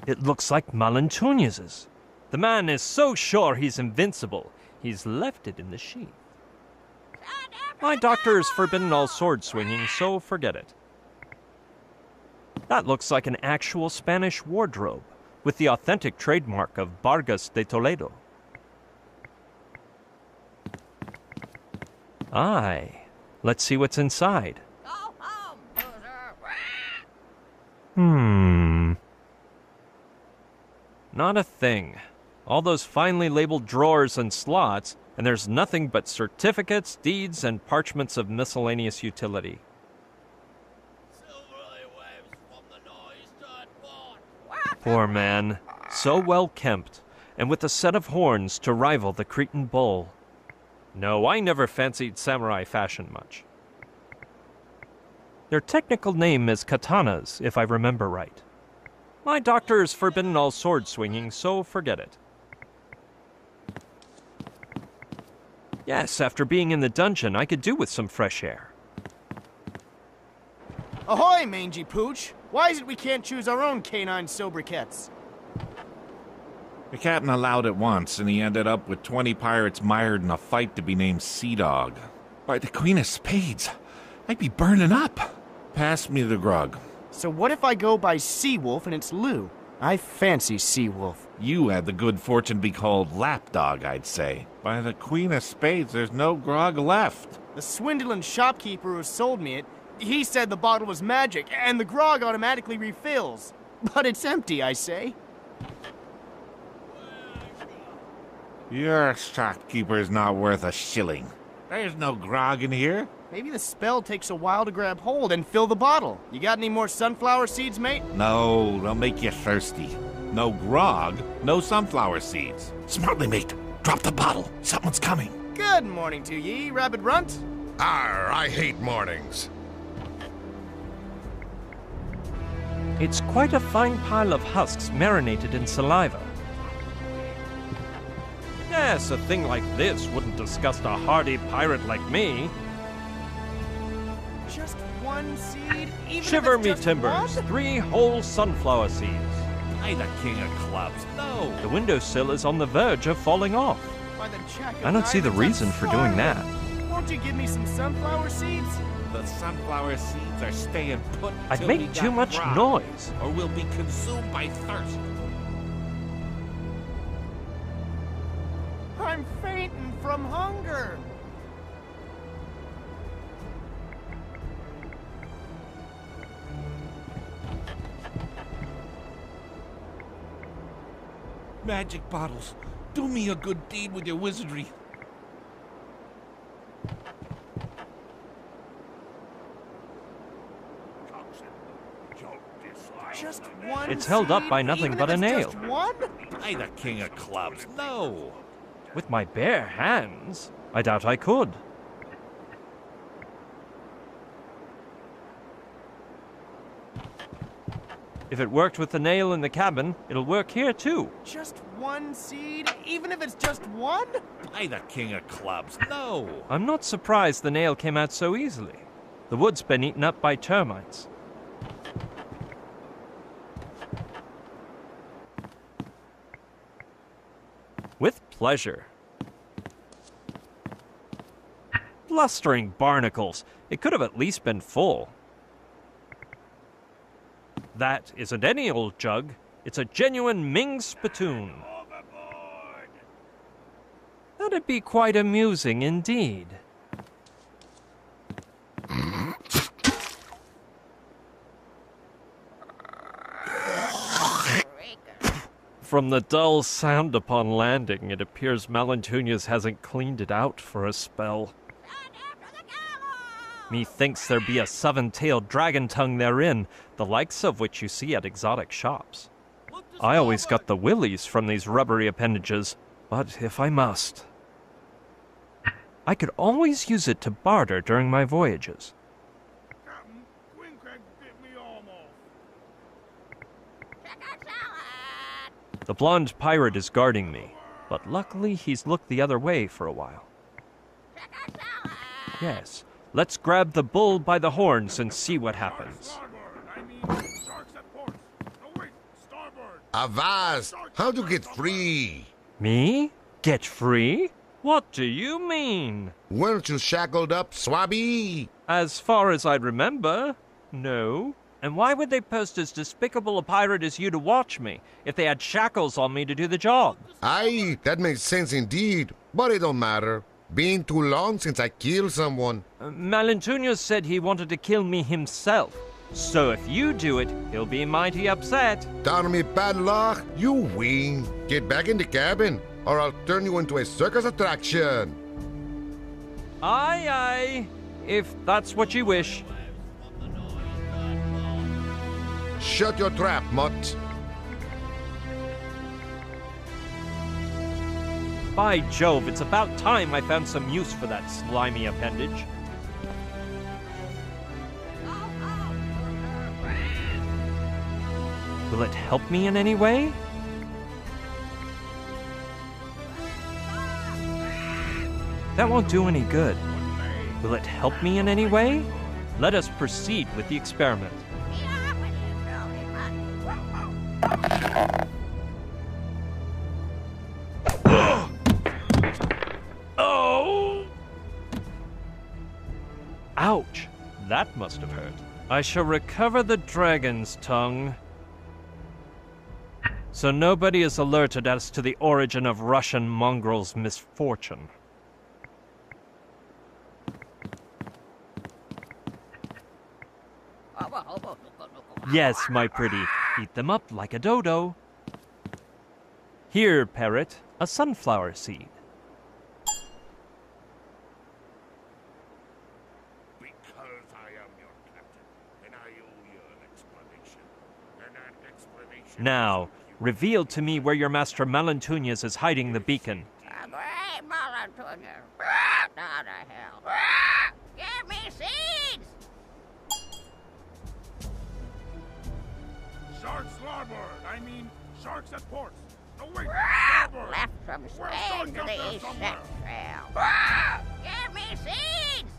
It looks like Malentunius's. The man is so sure he's invincible, he's left it in the sheath. My doctor is forbidden all sword swinging, so forget it. That looks like an actual Spanish wardrobe, with the authentic trademark of Vargas de Toledo. Aye. Let's see what's inside. Go home, loser. Not a thing. All those finely labeled drawers and slots, and there's nothing but certificates, deeds, and parchments of miscellaneous utility. Poor man. So well kempt, and with a set of horns to rival the Cretan bull. No, I never fancied samurai fashion much. Their technical name is katanas, if I remember right. My doctor is forbidden all sword swinging, so forget it. Yes, after being in the dungeon, I could do with some fresh air. Ahoy, mangy pooch! Why is it we can't choose our own canine sobriquets? The captain allowed it once, and he ended up with 20 pirates mired in a fight to be named Sea Dog. By the Queen of Spades, I'd be burning up. Pass me the grog. So what if I go by Seawolf and it's Lou? I fancy Seawolf. You had the good fortune to be called Lapdog, I'd say. By the Queen of Spades, there's no grog left. The swindling shopkeeper who sold me it, he said the bottle was magic, and the grog automatically refills. But it's empty, I say. Your shopkeeper's not worth a shilling. There's no grog in here. Maybe the spell takes a while to grab hold and fill the bottle. You got any more sunflower seeds, mate? No, they'll make you thirsty. No grog, no sunflower seeds. Smartly, mate. Drop the bottle. Someone's coming. Good morning to ye, Rabbit Runt. Arr, I hate mornings. It's quite a fine pile of husks marinated in saliva. Yes, a thing like this wouldn't disgust a hardy pirate like me. Just one seed? Even Shiver if it's me just timbers, one? 3 whole sunflower seeds. I'm the king of clubs. No. The windowsill is on the verge of falling off. By the jack of I don't see the diamonds, I'm reason for doing that. starving. Won't you give me some sunflower seeds? The sunflower seeds are staying put. I'd till we make got too much grog, noise. or we'll be consumed by thirst. I'm fainting from hunger. Magic bottles. Do me a good deed with your wizardry. Just one It's held up seed, by nothing even but if a it's nail. Just one? I'm the king of clubs. No. With my bare hands, I doubt I could. If it worked with the nail in the cabin, it'll work here too. Just one seed, even if it's just one? I'm the king of clubs. No. I'm not surprised the nail came out so easily. The wood's been eaten up by termites. With pleasure. Blustering barnacles. It could have at least been full. That isn't any old jug. It's a genuine Ming spittoon. That'd be quite amusing indeed. From the dull sound upon landing, it appears Malentunius hasn't cleaned it out for a spell. Methinks there be a seven-tailed dragon tongue therein, the likes of which you see at exotic shops. I always got the willies from these rubbery appendages, but if I must, I could always use it to barter during my voyages. The blonde pirate is guarding me, but luckily he's looked the other way for a while. Yes, let's grab the bull by the horns and see what happens. Avast! How'd you get free? Me? Get free? What do you mean? Weren't you shackled up, Swabby? As far as I remember, no. And why would they post as despicable a pirate as you to watch me, if they had shackles on me to do the job? Aye, that makes sense indeed, but it don't matter. Been too long since I killed someone. Malentunius said he wanted to kill me himself. So if you do it, he'll be mighty upset. Darn me bad luck, you win. Get back in the cabin, or I'll turn you into a circus attraction. Aye, aye, if that's what you wish. Shut your trap, mutt. By Jove, it's about time I found some use for that slimy appendage. Will it help me in any way? That won't do any good. Will it help me in any way? Let us proceed with the experiment. Oh! Ouch! That must have hurt. I shall recover the dragon's tongue, so nobody is alerted as to the origin of Russian mongrel's misfortune. Yes, my pretty. Eat them up like a dodo. Here, parrot, a sunflower seed. Because I am your captain, and I owe you an explanation. And that explanation... Now, reveal to me where your master Malentunius is hiding the beacon. Great Malentunius. Down to hell. Give me seeds! Sharks larboard! I mean, sharks at ports! No, wait! Starboard! Left from Spain to the east trail. Give me seeds!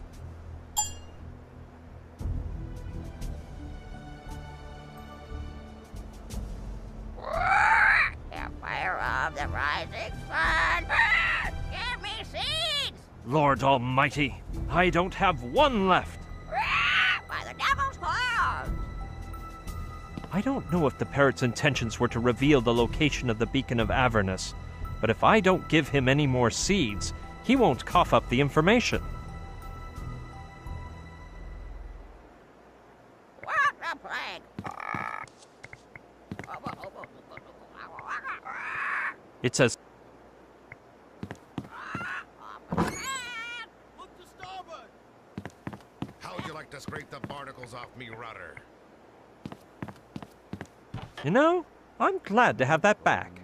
Empire of the rising sun! Give me seeds! Lord Almighty, I don't have one left. By the devil's horns! I don't know if the parrot's intentions were to reveal the location of the beacon of Avernus, but if I don't give him any more seeds, he won't cough up the information. What the plague? It says... How would you like to scrape the barnacles off me rudder? You know, I'm glad to have that back.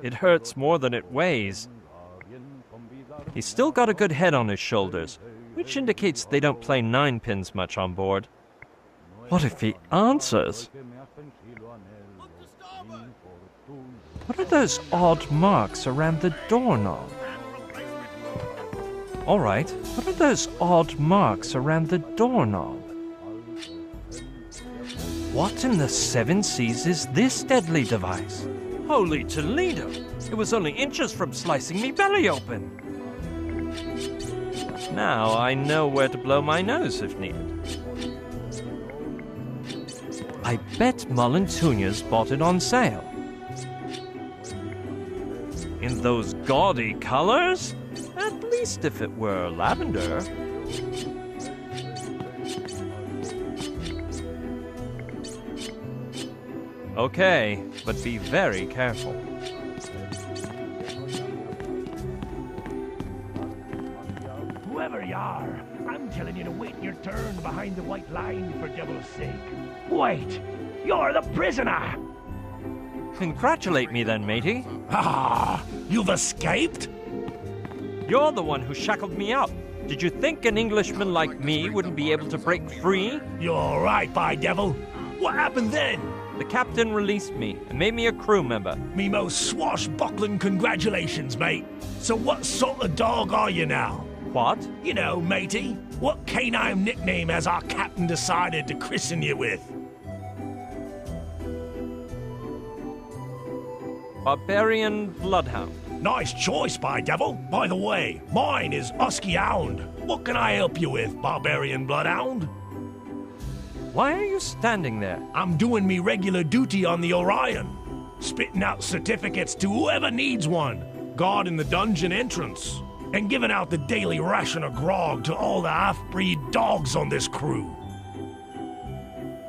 It hurts more than it weighs. He's still got a good head on his shoulders, which indicates they don't play ninepins much on board. What if he answers? What are those odd marks around the doorknob? All right, what are those odd marks around the doorknob? What in the seven seas is this deadly device? Holy Toledo! It was only inches from slicing me belly open. Now I know where to blow my nose if needed. I bet Malentunius bought it on sale. In those gaudy colors? At least if it were lavender. Okay, but be very careful. Whoever you are, I'm telling you to wait your turn behind the white line for devil's sake. Wait! You're the prisoner! Congratulate me then, matey. Ah! You've escaped? You're the one who shackled me up. Did you think an Englishman like me wouldn't be able to break free? You're right, by devil. What happened then? The captain released me and made me a crew member. Me most swashbuckling congratulations, mate. So what sort of dog are you now? What? You know, matey. What canine nickname has our captain decided to christen you with? Barbarian Bloodhound. Nice choice, by devil. By the way, mine is Husky Hound. What can I help you with, Barbarian Bloodhound? Why are you standing there? I'm doing me regular duty on the Orion. Spitting out certificates to whoever needs one. Guarding the dungeon entrance. And giving out the daily ration of grog to all the half-breed dogs on this crew.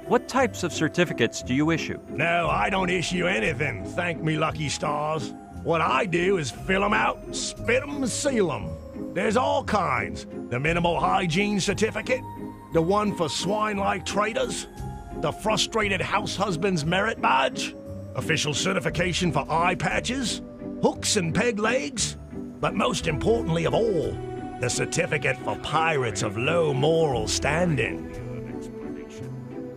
What types of certificates do you issue? No, I don't issue anything, thank me lucky stars. What I do is fill them out, spit them, and seal them. There's all kinds. The minimal hygiene certificate, the one for swine-like traders, the frustrated house husband's merit badge, official certification for eye patches, hooks and peg legs, but most importantly of all, the certificate for pirates of low moral standing.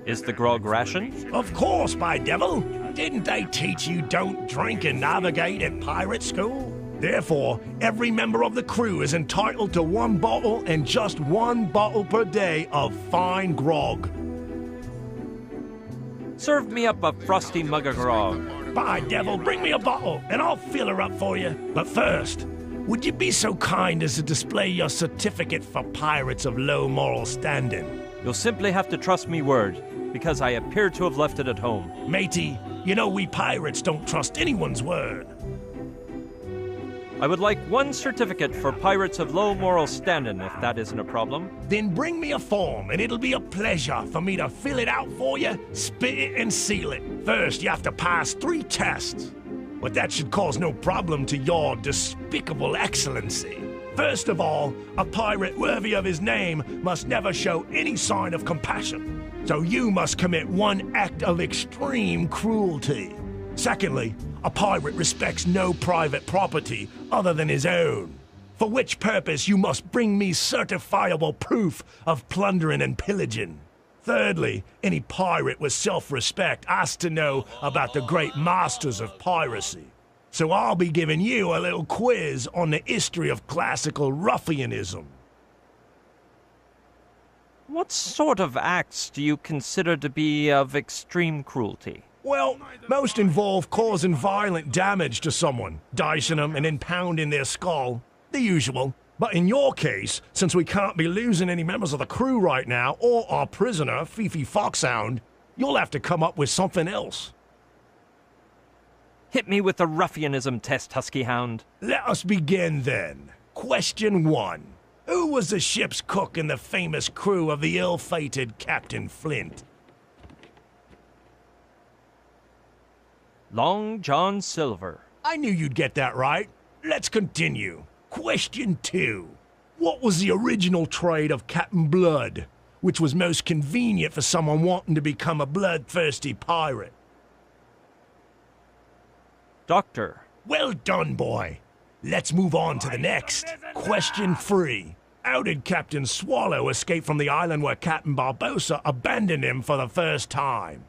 Is the grog rationed? Of course, by devil. Didn't they teach you don't drink and navigate at pirate school? Therefore, every member of the crew is entitled to 1 bottle and just 1 bottle per day of fine grog. Serve me up a frosty mug of grog. By devil, bring me a bottle and I'll fill her up for you. But first, would you be so kind as to display your certificate for pirates of low moral standing? You'll simply have to trust me word, because I appear to have left it at home. Matey, you know we pirates don't trust anyone's word. I would like 1 certificate for pirates of low moral standing, if that isn't a problem. Then bring me a form, and it'll be a pleasure for me to fill it out for you, spit it, and seal it. First, you have to pass 3 tests. But that should cause no problem to your despicable excellency. First of all, a pirate worthy of his name must never show any sign of compassion. So you must commit 1 act of extreme cruelty. Secondly, a pirate respects no private property other than his own. For which purpose you must bring me certifiable proof of plundering and pillaging. Thirdly, any pirate with self-respect has to know about the great masters of piracy. So I'll be giving you a little quiz on the history of classical ruffianism. What sort of acts do you consider to be of extreme cruelty? Well, most involve causing violent damage to someone, dicing them and then pounding their skull. The usual. But in your case, since we can't be losing any members of the crew right now, or our prisoner, Fifi Foxhound, you'll have to come up with something else. Hit me with the ruffianism test, Husky Hound. Let us begin then. Question 1. Who was the ship's cook in the famous crew of the ill-fated Captain Flint? Long John Silver. I knew you'd get that right. Let's continue. Question 2. What was the original trade of Captain Blood, which was most convenient for someone wanting to become a bloodthirsty pirate? Doctor. Well done, boy. Let's move on to the next. Question 3. How did Captain Swallow escape from the island where Captain Barbossa abandoned him for the first time?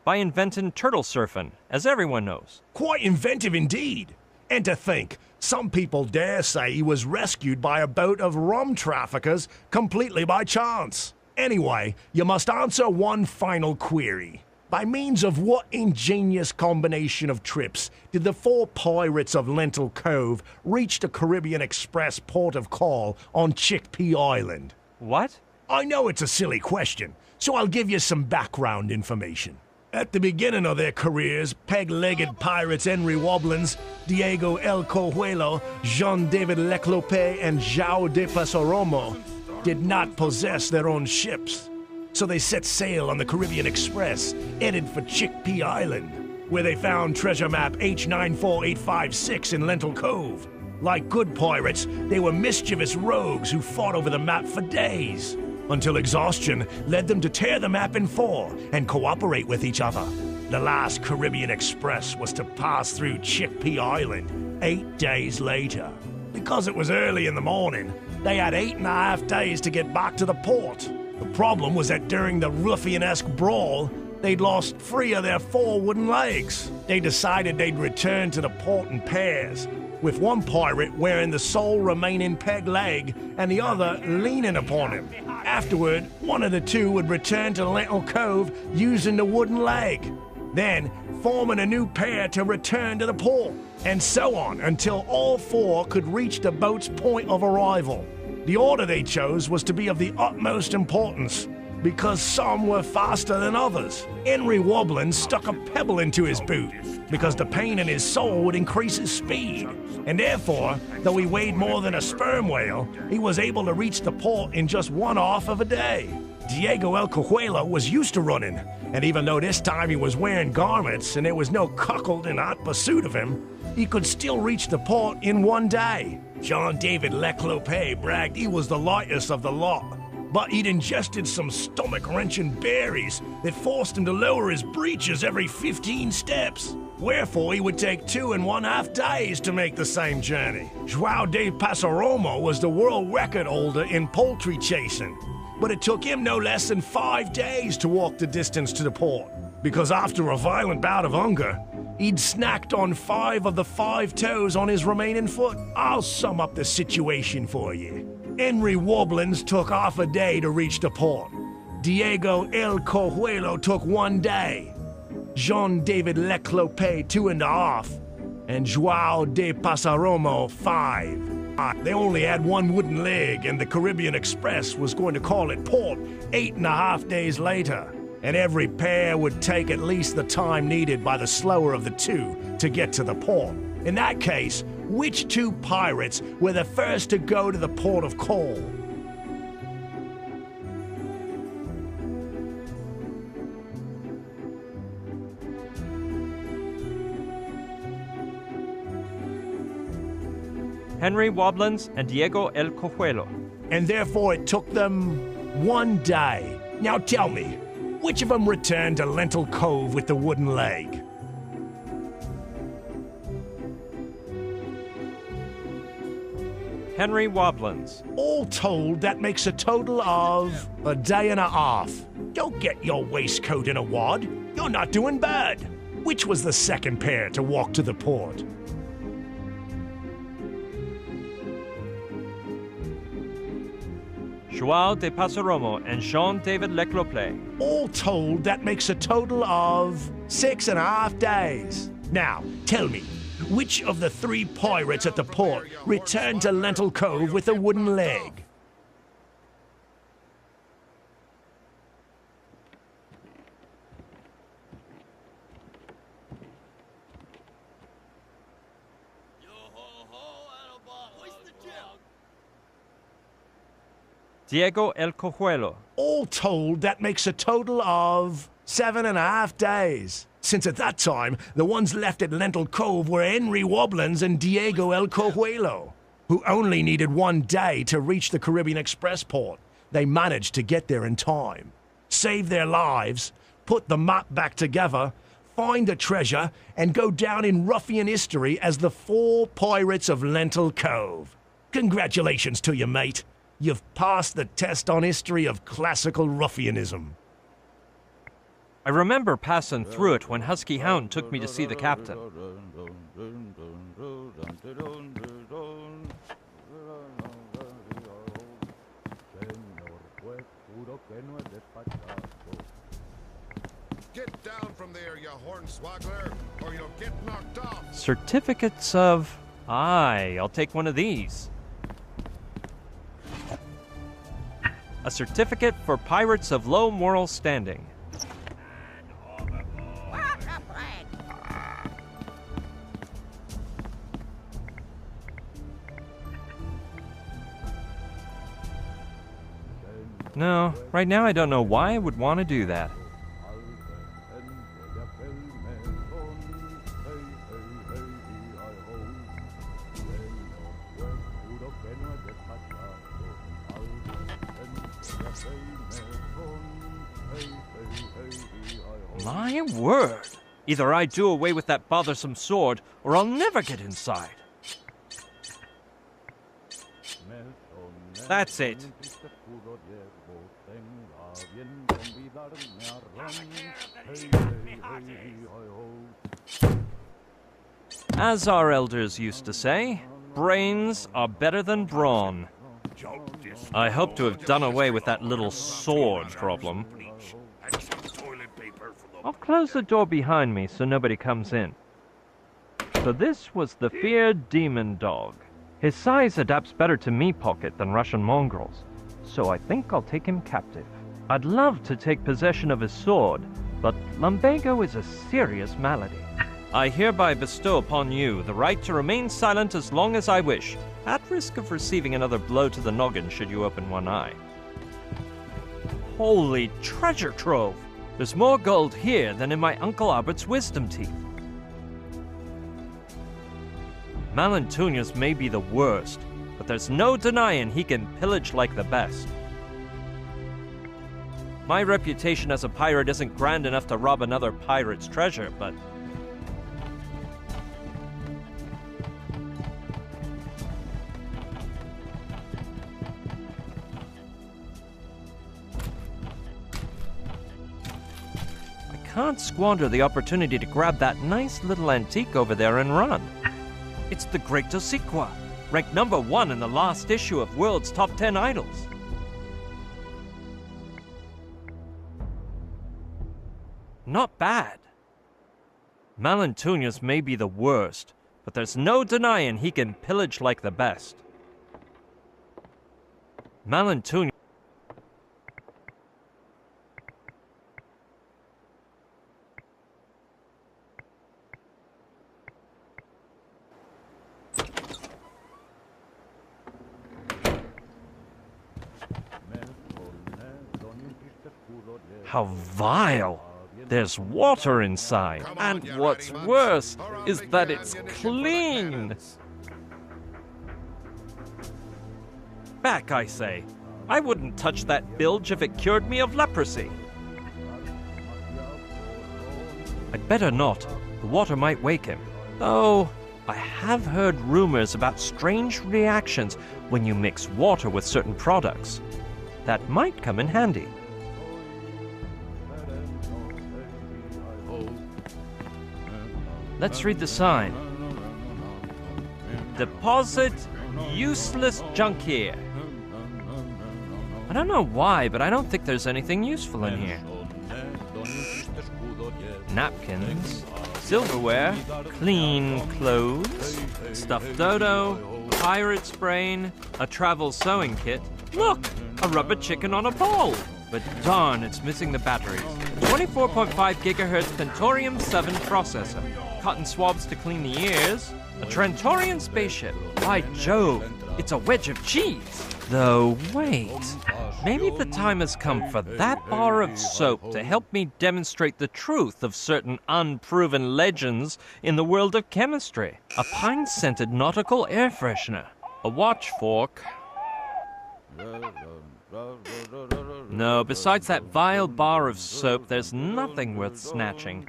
By inventing turtle surfing, as everyone knows. Quite inventive indeed. And to think, some people dare say he was rescued by a boat of rum traffickers completely by chance. Anyway, you must answer one final query. By means of what ingenious combination of trips did the 4 pirates of Lentil Cove reach the Caribbean Express port of call on Chickpea Island? What? I know it's a silly question, so I'll give you some background information. At the beginning of their careers, peg-legged pirates Henry Wobblins, Diego El Cojuelo, Jean-David Leclope, and João de Pasoromo did not possess their own ships. So they set sail on the Caribbean Express, headed for Chickpea Island, where they found treasure map H94856 in Lentil Cove. Like good pirates, they were mischievous rogues who fought over the map for days, until exhaustion led them to tear the map in four and cooperate with each other. The last Caribbean Express was to pass through Chickpea Island 8 days later. Because it was early in the morning, they had 8.5 days to get back to the port. The problem was that during the ruffianesque brawl, they'd lost 3 of their 4 wooden legs. They decided they'd return to the port in pairs, with one pirate wearing the sole remaining peg leg and the other leaning upon him. Afterward, one of the two would return to Lentil Cove using the wooden leg, then forming a new pair to return to the port, and so on until all 4 could reach the boat's point of arrival. The order they chose was to be of the utmost importance, because some were faster than others. Henry Wobblins stuck a pebble into his boot, because the pain in his sole would increase his speed, and therefore, though he weighed more than a sperm whale, he was able to reach the port in just 1/2 of a day. Diego El Cojuelo was used to running, and even though this time he was wearing garments and there was no cuckold in hot pursuit of him, he could still reach the port in 1 day. Jean-David Leclope bragged he was the lightest of the lot, but he'd ingested some stomach-wrenching berries that forced him to lower his breeches every 15 steps. Wherefore, he would take 2.5 days to make the same journey. João de Pasoromo was the world record holder in poultry chasing, but it took him no less than 5 days to walk the distance to the port, because after a violent bout of hunger, he'd snacked on 5 of the 5 toes on his remaining foot. I'll sum up the situation for you. Henry Wobblins took half a day to reach the port. Diego El Cojuelo took 1 day. Jean-David Leclope 2.5, and João de Pasoromo 5. They only had 1 wooden leg, and the Caribbean Express was going to call at port 8.5 days later, and every pair would take at least the time needed by the slower of the 2 to get to the port. In that case, which 2 pirates were the first to go to the port of call? Henry Wobblins and Diego El Cojuelo. And therefore it took them 1 day. Now tell me, which of them returned to Lentil Cove with the wooden leg? Henry Wobblins. All told, that makes a total of 1.5 days. Don't get your waistcoat in a wad. You're not doing bad. Which was the second pair to walk to the port? João de Pasoromo and Jean-David Leclope. All told, that makes a total of 6.5 days. Now, tell me, which of the 3 pirates at the port returned to Lentil Cove with a wooden leg? Diego El Cojuelo. All told, that makes a total of 7.5 days. Since at that time, the ones left at Lentil Cove were Henry Wobblins and Diego El Cojuelo, who only needed 1 day to reach the Caribbean Express port. They managed to get there in time, save their lives, put the map back together, find the treasure, and go down in ruffian history as the 4 pirates of Lentil Cove. Congratulations to you, mate. You've passed the test on history of classical ruffianism. I remember passing through it when Husky Hound took me to see the captain. Get down from there, you hornswoggler, or you'll get knocked off. Certificates of... Aye, I'll take one of these. A certificate for pirates of low moral standing. No, right now I don't know why I would want to do that. My word! Either I do away with that bothersome sword, or I'll never get inside. That's it. As our elders used to say, brains are better than brawn. I hope to have done away with that little sword problem. I'll close the door behind me so nobody comes in. So this was the feared demon dog. His size adapts better to me pocket than Russian mongrels, so I think I'll take him captive. I'd love to take possession of his sword, but lumbago is a serious malady. I hereby bestow upon you the right to remain silent as long as I wish, at risk of receiving another blow to the noggin should you open one eye. Holy treasure trove! There's more gold here than in my Uncle Albert's wisdom teeth. Malentunius may be the worst, but there's no denying he can pillage like the best. My reputation as a pirate isn't grand enough to rob another pirate's treasure, but... I can't squander the opportunity to grab that nice little antique over there and run. It's the Great Dosiqua, ranked #1 in the last issue of World's Top 10 Idols. Not bad. Malentunius may be the worst, but there's no denying he can pillage like the best. Malentunius... How vile! There's water inside, and what's worse is that it's clean! Back, I say. I wouldn't touch that bilge if it cured me of leprosy. I'd better not. The water might wake him. Though, I have heard rumors about strange reactions when you mix water with certain products. That might come in handy. Let's read the sign. Deposit useless junk here. I don't know why, but I don't think there's anything useful in here. Napkins, silverware, clean clothes, stuffed dodo, pirate's brain, a travel sewing kit. Look, a rubber chicken on a pole. But darn, it's missing the batteries. 24.5 gigahertz Pentorium 7 processor. Cotton swabs to clean the ears. A Trentorian spaceship. By Jove, it's a wedge of cheese. Though, wait. Maybe the time has come for that bar of soap to help me demonstrate the truth of certain unproven legends in the world of chemistry. A pine-scented nautical air freshener. A watch fork. No, besides that vile bar of soap, there's nothing worth snatching.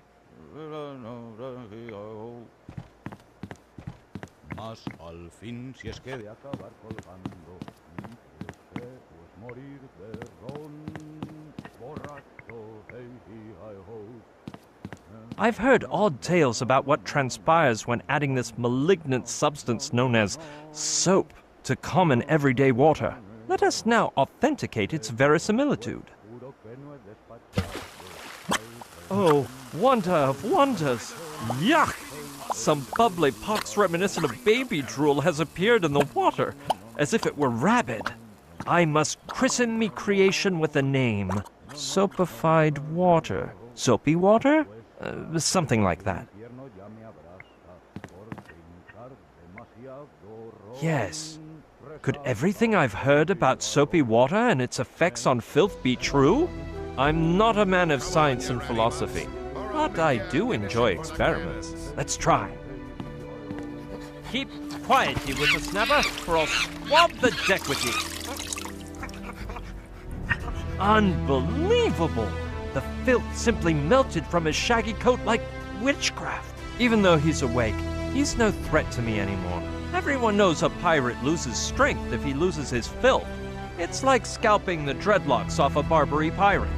I've heard odd tales about what transpires when adding this malignant substance known as soap to common everyday water. Let us now authenticate its verisimilitude. Oh, wonder of wonders! Yuck! Some bubbly pox reminiscent of baby drool has appeared in the water, as if it were rabid. I must christen me creation with a name. Soapified water. Soapy water? Something like that. Yes. Could everything I've heard about soapy water and its effects on filth be true? I'm not a man of science and philosophy, but I do enjoy experiments. Let's try. Keep quiet, you whippersnapper, or I'll swab the deck with you. Unbelievable! The filth simply melted from his shaggy coat like witchcraft. Even though he's awake, he's no threat to me anymore. Everyone knows a pirate loses strength if he loses his filth. It's like scalping the dreadlocks off a Barbary pirate.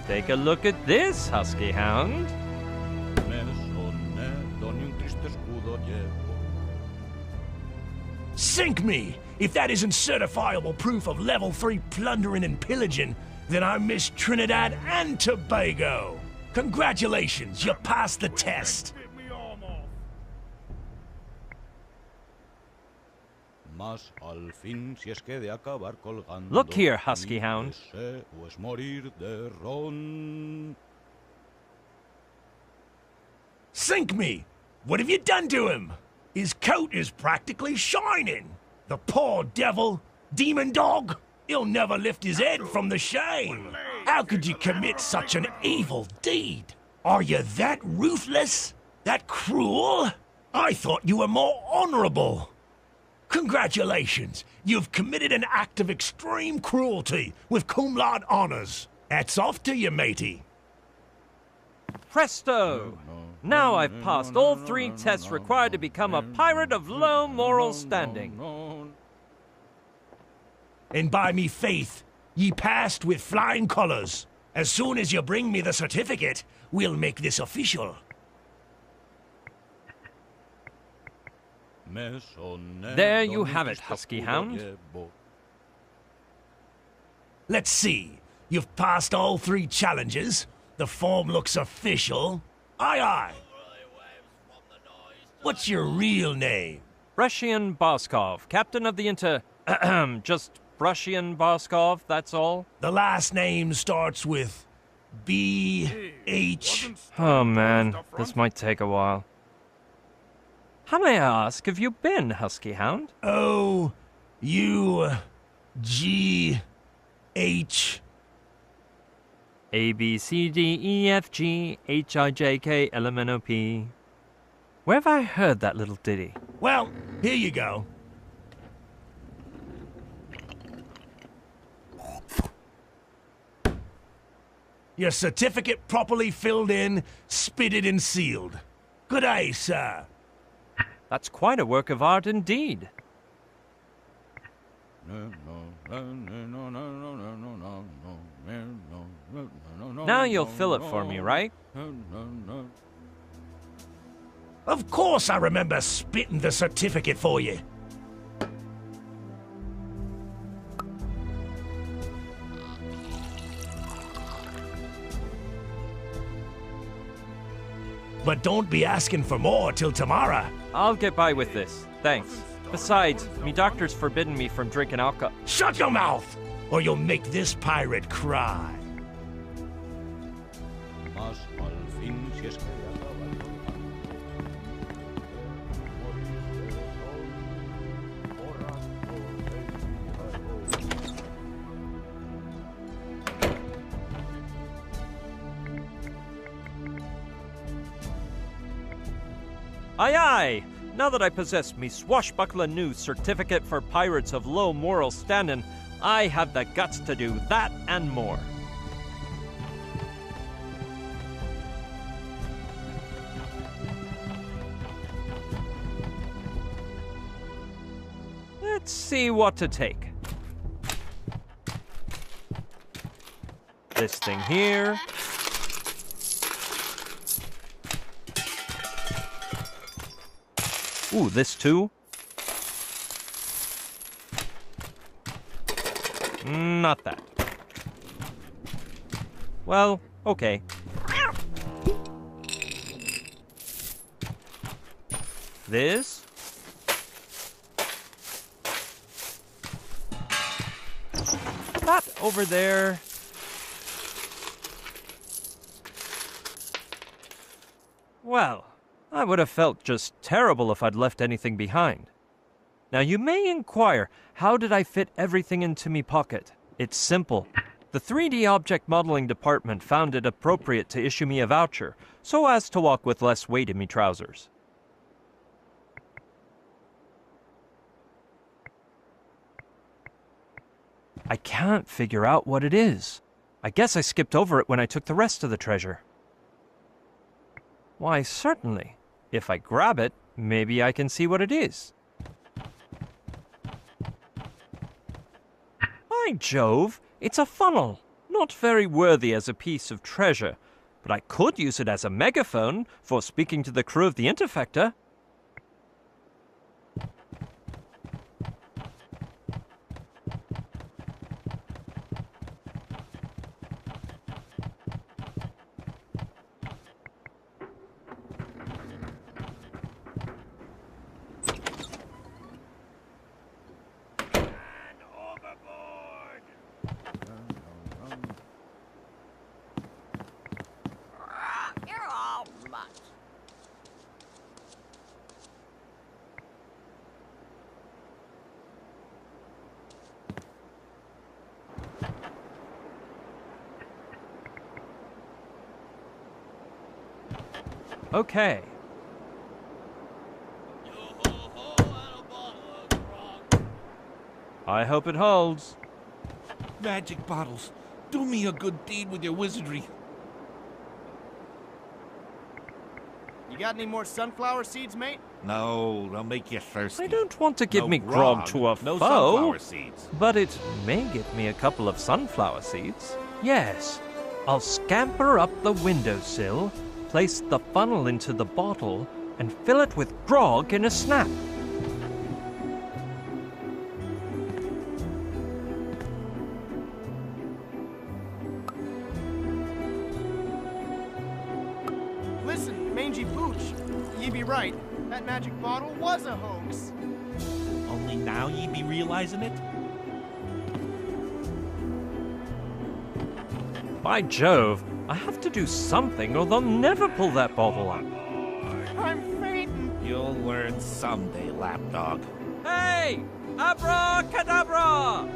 Take a look at this, Husky Hound. Sink me! If that isn't certifiable proof of level 3 plundering and pillaging, then I'm Miss Trinidad and Tobago. Congratulations, you passed the test. Look here, Husky Hound. Sink me! What have you done to him? His coat is practically shining. The poor devil, demon dog, he'll never lift his head from the shame. How could you commit such an evil deed? Are you that ruthless? That cruel? I thought you were more honorable. Congratulations, you've committed an act of extreme cruelty with cum laude honors. Hats off to you, matey. Presto! Now I've passed all 3 tests required to become a pirate of low moral standing. And by me faith, ye passed with flying colors. As soon as you bring me the certificate, we'll make this official. There you have it, Husky Hound. Let's see. You've passed all 3 challenges. The form looks official. Aye, aye. What's your real name? Brushian Boskov, captain of the just Brushian Boskov, that's all. The last name starts with B-H... Oh man, this might take a while. How may I ask have you been, Husky Hound? O-U-G-H... A-B-C-D-E-F-G-H-I-J-K-L-M-N-O-P. Where have I heard that little ditty? Well, here you go. Your certificate properly filled in, spitted and sealed. Good day, sir. That's quite a work of art indeed. Now you'll fill it for me, right? Of course I remember spitting the certificate for you. But don't be asking for more till tomorrow. I'll get by with this, thanks. Besides, me doctor's forbidden me from drinking alcohol. Shut your mouth, or you'll make this pirate cry. Aye aye! Now that I possess me swashbuckler new certificate for pirates of low moral standing, I have the guts to do that and more. Let's see what to take. This thing here. Ooh, this too? Not that. Well, okay. This? That over there. Well, I would have felt just terrible if I'd left anything behind. Now you may inquire, how did I fit everything into me pocket? It's simple. The 3D object modeling department found it appropriate to issue me a voucher, so as to walk with less weight in me trousers. I can't figure out what it is. I guess I skipped over it when I took the rest of the treasure. Why, certainly. If I grab it, maybe I can see what it is. By Jove, it's a funnel. Not very worthy as a piece of treasure, but I could use it as a megaphone for speaking to the crew of the Interfector. You're all much. Okay. I hope it holds. Magic bottles, do me a good deed with your wizardry. You got any more sunflower seeds, mate? No, they'll make you thirsty. I don't want to give No me grog to a no foe, sunflower seeds. but it may get me a couple of sunflower seeds. Yes, I'll scamper up the windowsill, place the funnel into the bottle, and fill it with grog in a snap. Listen, Mangy Pooch, ye be right. That magic bottle was a hoax. Only now ye be realizing it? By Jove, I have to do something or they'll never pull that bottle up. I'm fainting. You'll learn someday, lapdog. Hey! Abracadabra!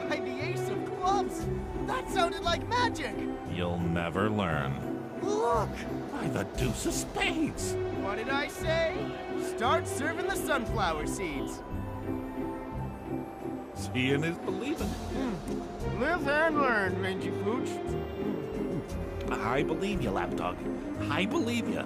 By the ace of clubs! That sounded like magic! You'll never learn. Look! By the deuce of spades! What did I say? Start serving the sunflower seeds. Seeing is believing. Live and learn, Mangy Pooch. I believe you, lapdog. I believe you.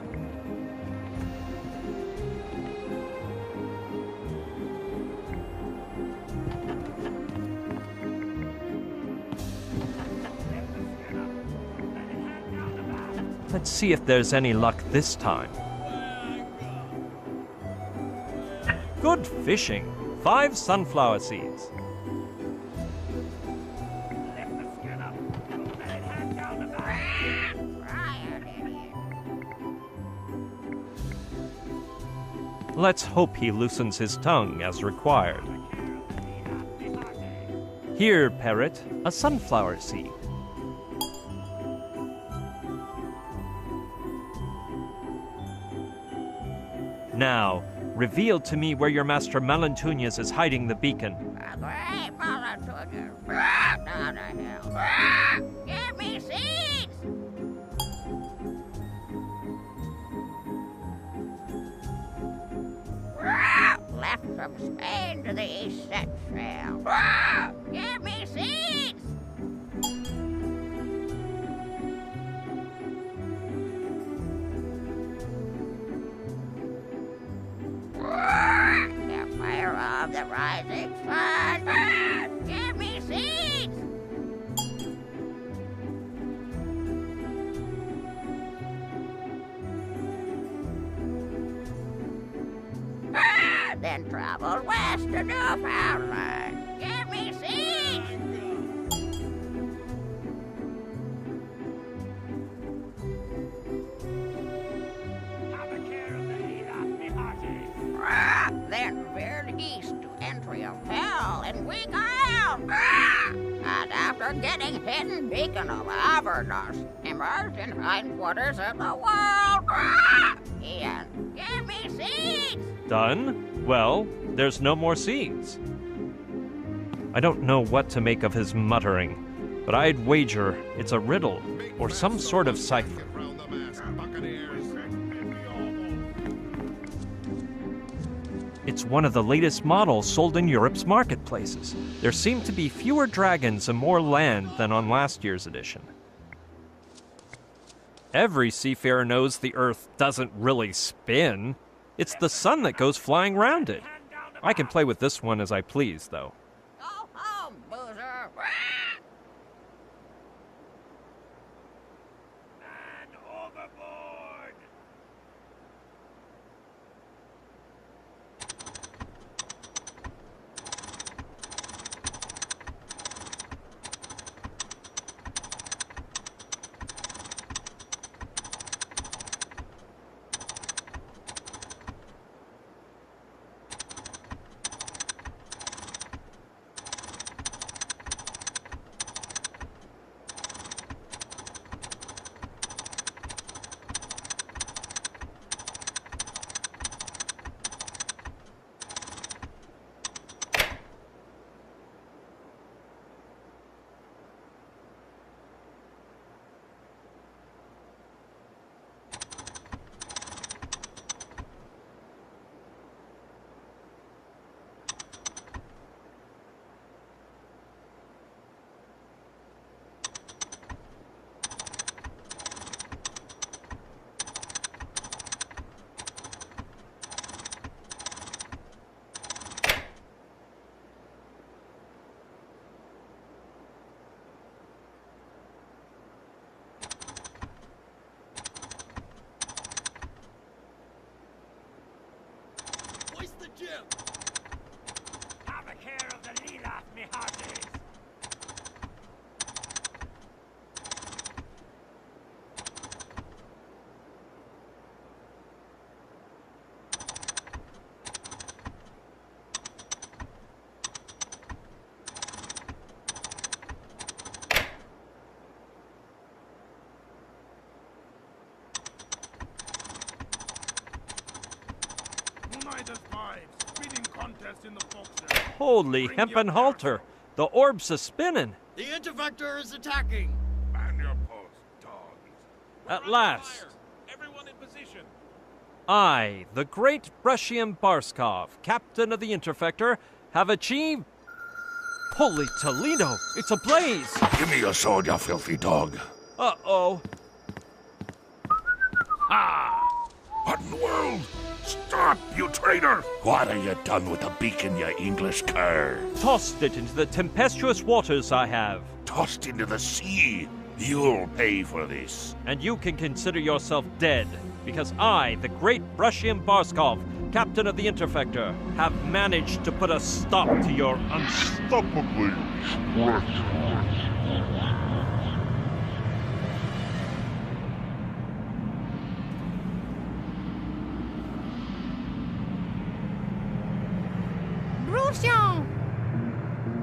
Let's see if there's any luck this time. Good fishing. 5 sunflower seeds. Let's hope he loosens his tongue as required. Here, parrot, a sunflower seed. Now, reveal to me where your master Malantunias is hiding the beacon. Great Malantunias, down the hill. Give me seeds! Left from Spain to the east set sail. Give me seeds! The fire of the rising sun. Give me seeds! Then travel west to Newfoundland. Give me seeds! Then veered east to entry of hell and weak isle. but after getting hidden beacon of Avernus, emerged in hindquarters of the world. Ian, give me seeds! Done? Well, there's no more seeds. I don't know what to make of his muttering, but I'd wager it's a riddle or some sort of cipher. It's one of the latest models sold in Europe's marketplaces. There seem to be fewer dragons and more land than on last year's edition. Every seafarer knows the Earth doesn't really spin. It's the sun that goes flying round it. I can play with this one as I please, though. Go home, boozer! And overboard! Have a care of the Lilith, me hearties! In the forecastle. Holy hempen halter! The orb's a-spinning! The Intervector is attacking! Man your post, dogs. At last! Everyone in position. I, the great Brushian Barskov, captain of the Interfector, have achieved... Holy Toledo! It's ablaze! Give me your sword, you filthy dog. Uh-oh. Ah! What in the world? Stop, you traitor! What have you done with the beacon, you English cur? Tossed it into the tempestuous waters I have. Tossed into the sea? You'll pay for this. And you can consider yourself dead, because I, the great Brushian Barskov, captain of the Interfector, have managed to put a stop to your unstoppably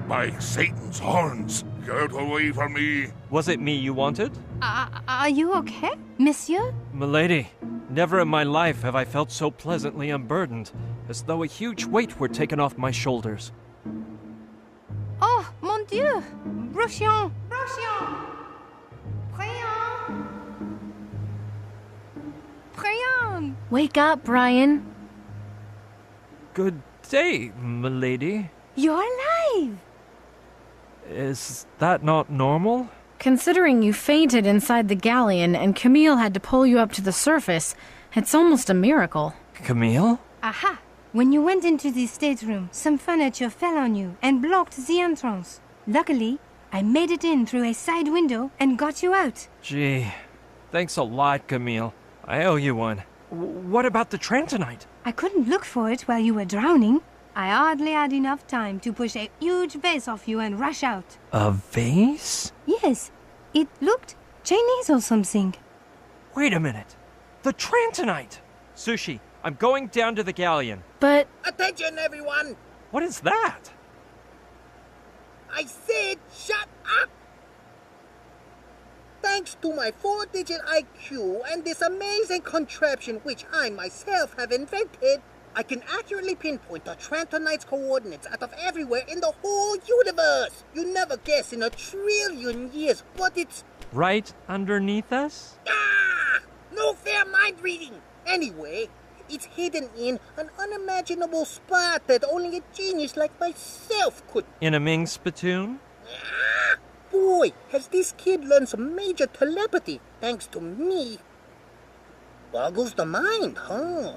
By Satan's horns! Get away from me! Was it me you wanted? Are you okay, monsieur? Milady, never in my life have I felt so pleasantly unburdened, as though a huge weight were taken off my shoulders. Oh, mon Dieu! Brushion! Brushion! Prions! Prions! Wake up, Brian. Good day, milady. You're alive! Is that not normal? Considering you fainted inside the galleon and Camille had to pull you up to the surface, it's almost a miracle. Camille? Aha! When you went into the stateroom, some furniture fell on you and blocked the entrance. Luckily, I made it in through a side window and got you out. Gee, thanks a lot, Camille. I owe you one. What about the Trantonite? I couldn't look for it while you were drowning. I hardly had enough time to push a huge vase off you and rush out. A vase? Yes, it looked Chinese or something. Wait a minute. The Trantonite! Sushi, I'm going down to the galleon. But... Attention, everyone! What is that? I said shut Thanks to my 4-digit IQ and this amazing contraption which I myself have invented, I can accurately pinpoint the Trantonite's coordinates out of everywhere in the whole universe. You never guess in a trillion years, but it's... Right underneath us? Ah! No fair mind reading! Anyway, it's hidden in an unimaginable spot that only a genius like myself could... In a Ming spittoon? Ah! Boy, has this kid learned some major telepathy, thanks to me. Boggles the mind, huh?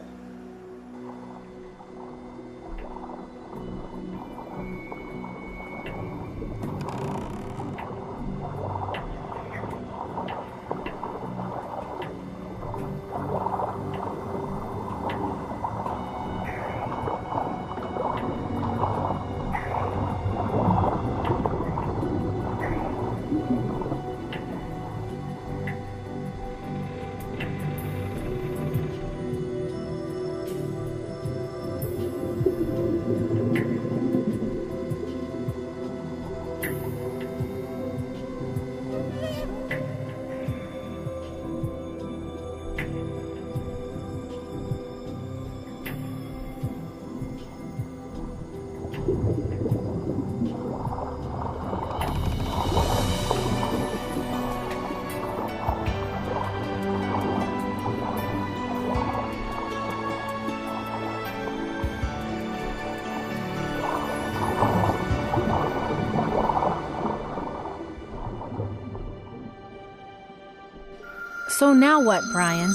So now what, Brian?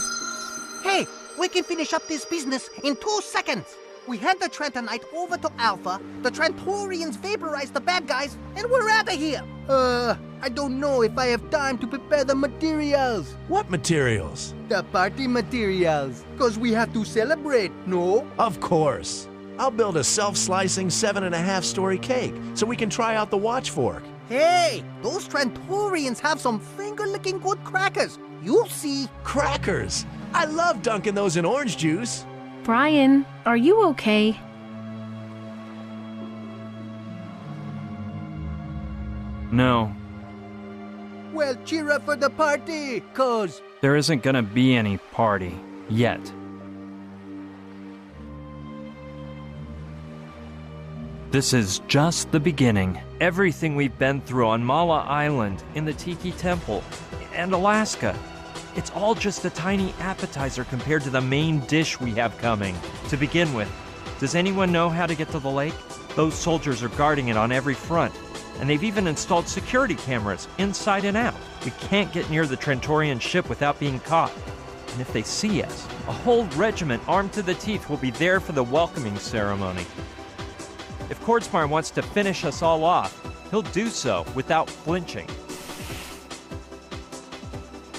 Hey, we can finish up this business in 2 seconds. We hand the Trantonite over to Alpha, the Trantorians vaporize the bad guys, and we're out of here. I don't know if I have time to prepare the materials. What materials? The party materials. 'Cause we have to celebrate, no? Of course. I'll build a self-slicing 7.5-story cake so we can try out the watch fork. Hey, those Trantorians have some finger-licking good crackers. You'll see. Crackers! I love dunking those in orange juice. Brian, are you okay? No, Well, cheer up for the party, 'cause... there isn't gonna be any party. Yet. This is just the beginning. Everything we've been through on Mala Island, in the Tiki Temple, and Alaska. It's all just a tiny appetizer compared to the main dish we have coming. To begin with, does anyone know how to get to the lake? Those soldiers are guarding it on every front, and they've even installed security cameras inside and out. We can't get near the Trantorian ship without being caught. And if they see us, a whole regiment armed to the teeth will be there for the welcoming ceremony. If Kordsmeyer wants to finish us all off, he'll do so without flinching.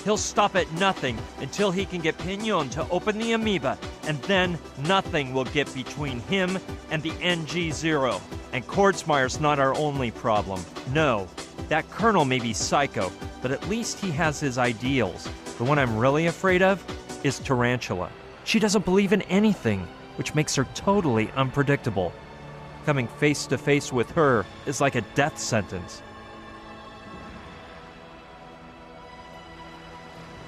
He'll stop at nothing until he can get Pignon to open the amoeba, and then nothing will get between him and the NG-0. And Kordsmeyer's not our only problem. No, that colonel may be psycho, but at least he has his ideals. The one I'm really afraid of is Tarantula. She doesn't believe in anything, which makes her totally unpredictable. Coming face to face with her is like a death sentence.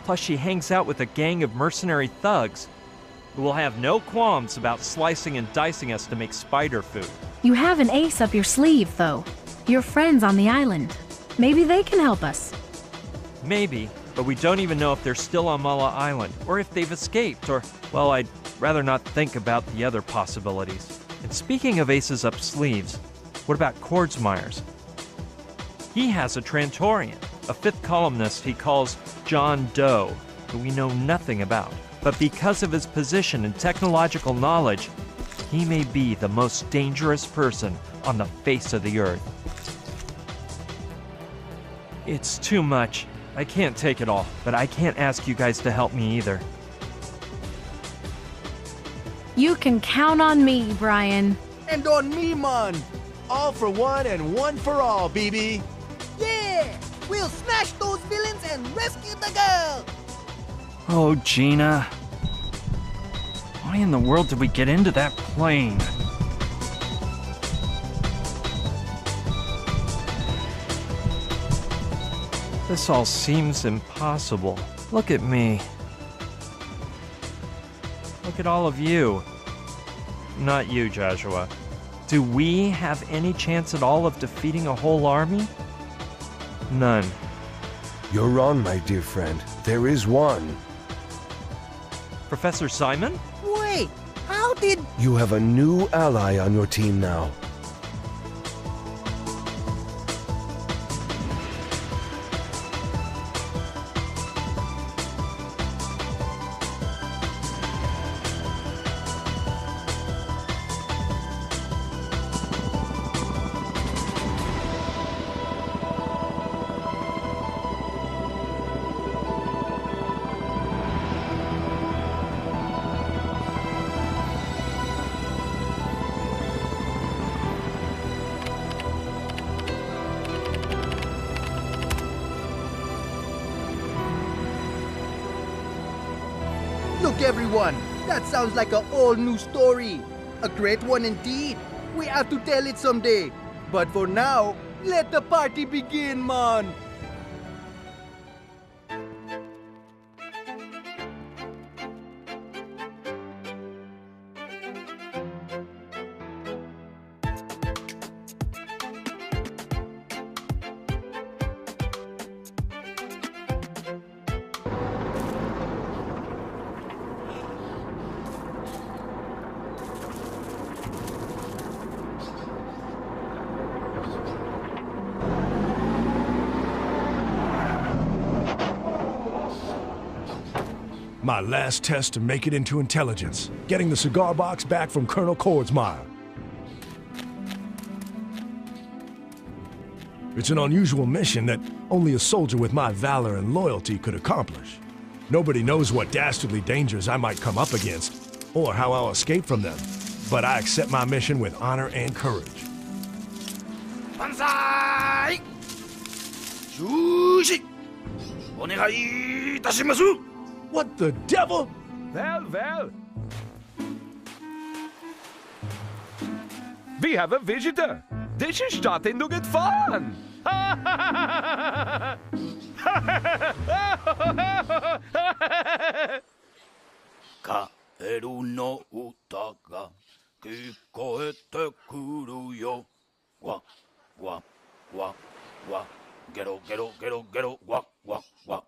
Plus, she hangs out with a gang of mercenary thugs who will have no qualms about slicing and dicing us to make spider food. You have an ace up your sleeve, though. Your friends on the island. Maybe they can help us. Maybe, but we don't even know if they're still on Mala Island, or if they've escaped, or, well, I'd rather not think about the other possibilities. And speaking of aces up sleeves, what about Kordsmeyer's? He has a Trantorian, a fifth columnist he calls John Doe, who we know nothing about. But because of his position and technological knowledge, he may be the most dangerous person on the face of the earth. It's too much. I can't take it all, but I can't ask you guys to help me either. You can count on me, Brian. And on me, man. All for one and one for all, BB. Yeah! We'll smash those villains and rescue the girl! Oh, Gina. Why in the world did we get into that plane? This all seems impossible. Look at me. Look at all of you. Not you, Joshua. Do we have any chance at all of defeating a whole army? None. You're wrong, my dear friend. There is one. Professor Simon? Wait, how did... You have a new ally on your team now. Look, everyone, that sounds like a all new story. A great one indeed. We have to tell it someday. But for now, let the party begin, man. My last test to make it into intelligence. Getting the cigar box back from Colonel Kordsmeyer. It's an unusual mission that only a soldier with my valor and loyalty could accomplish. Nobody knows what dastardly dangers I might come up against, or how I'll escape from them. But I accept my mission with honor and courage. Banzai! Shushi! Onegai itashimasu! What the devil? Well. We have a visitor. This is starting to get fun. Kaeru no uta ga kikoete kuru yo. Wa, wa, wa, wa. Gero, gero, gero, gero, wa, wa, wa.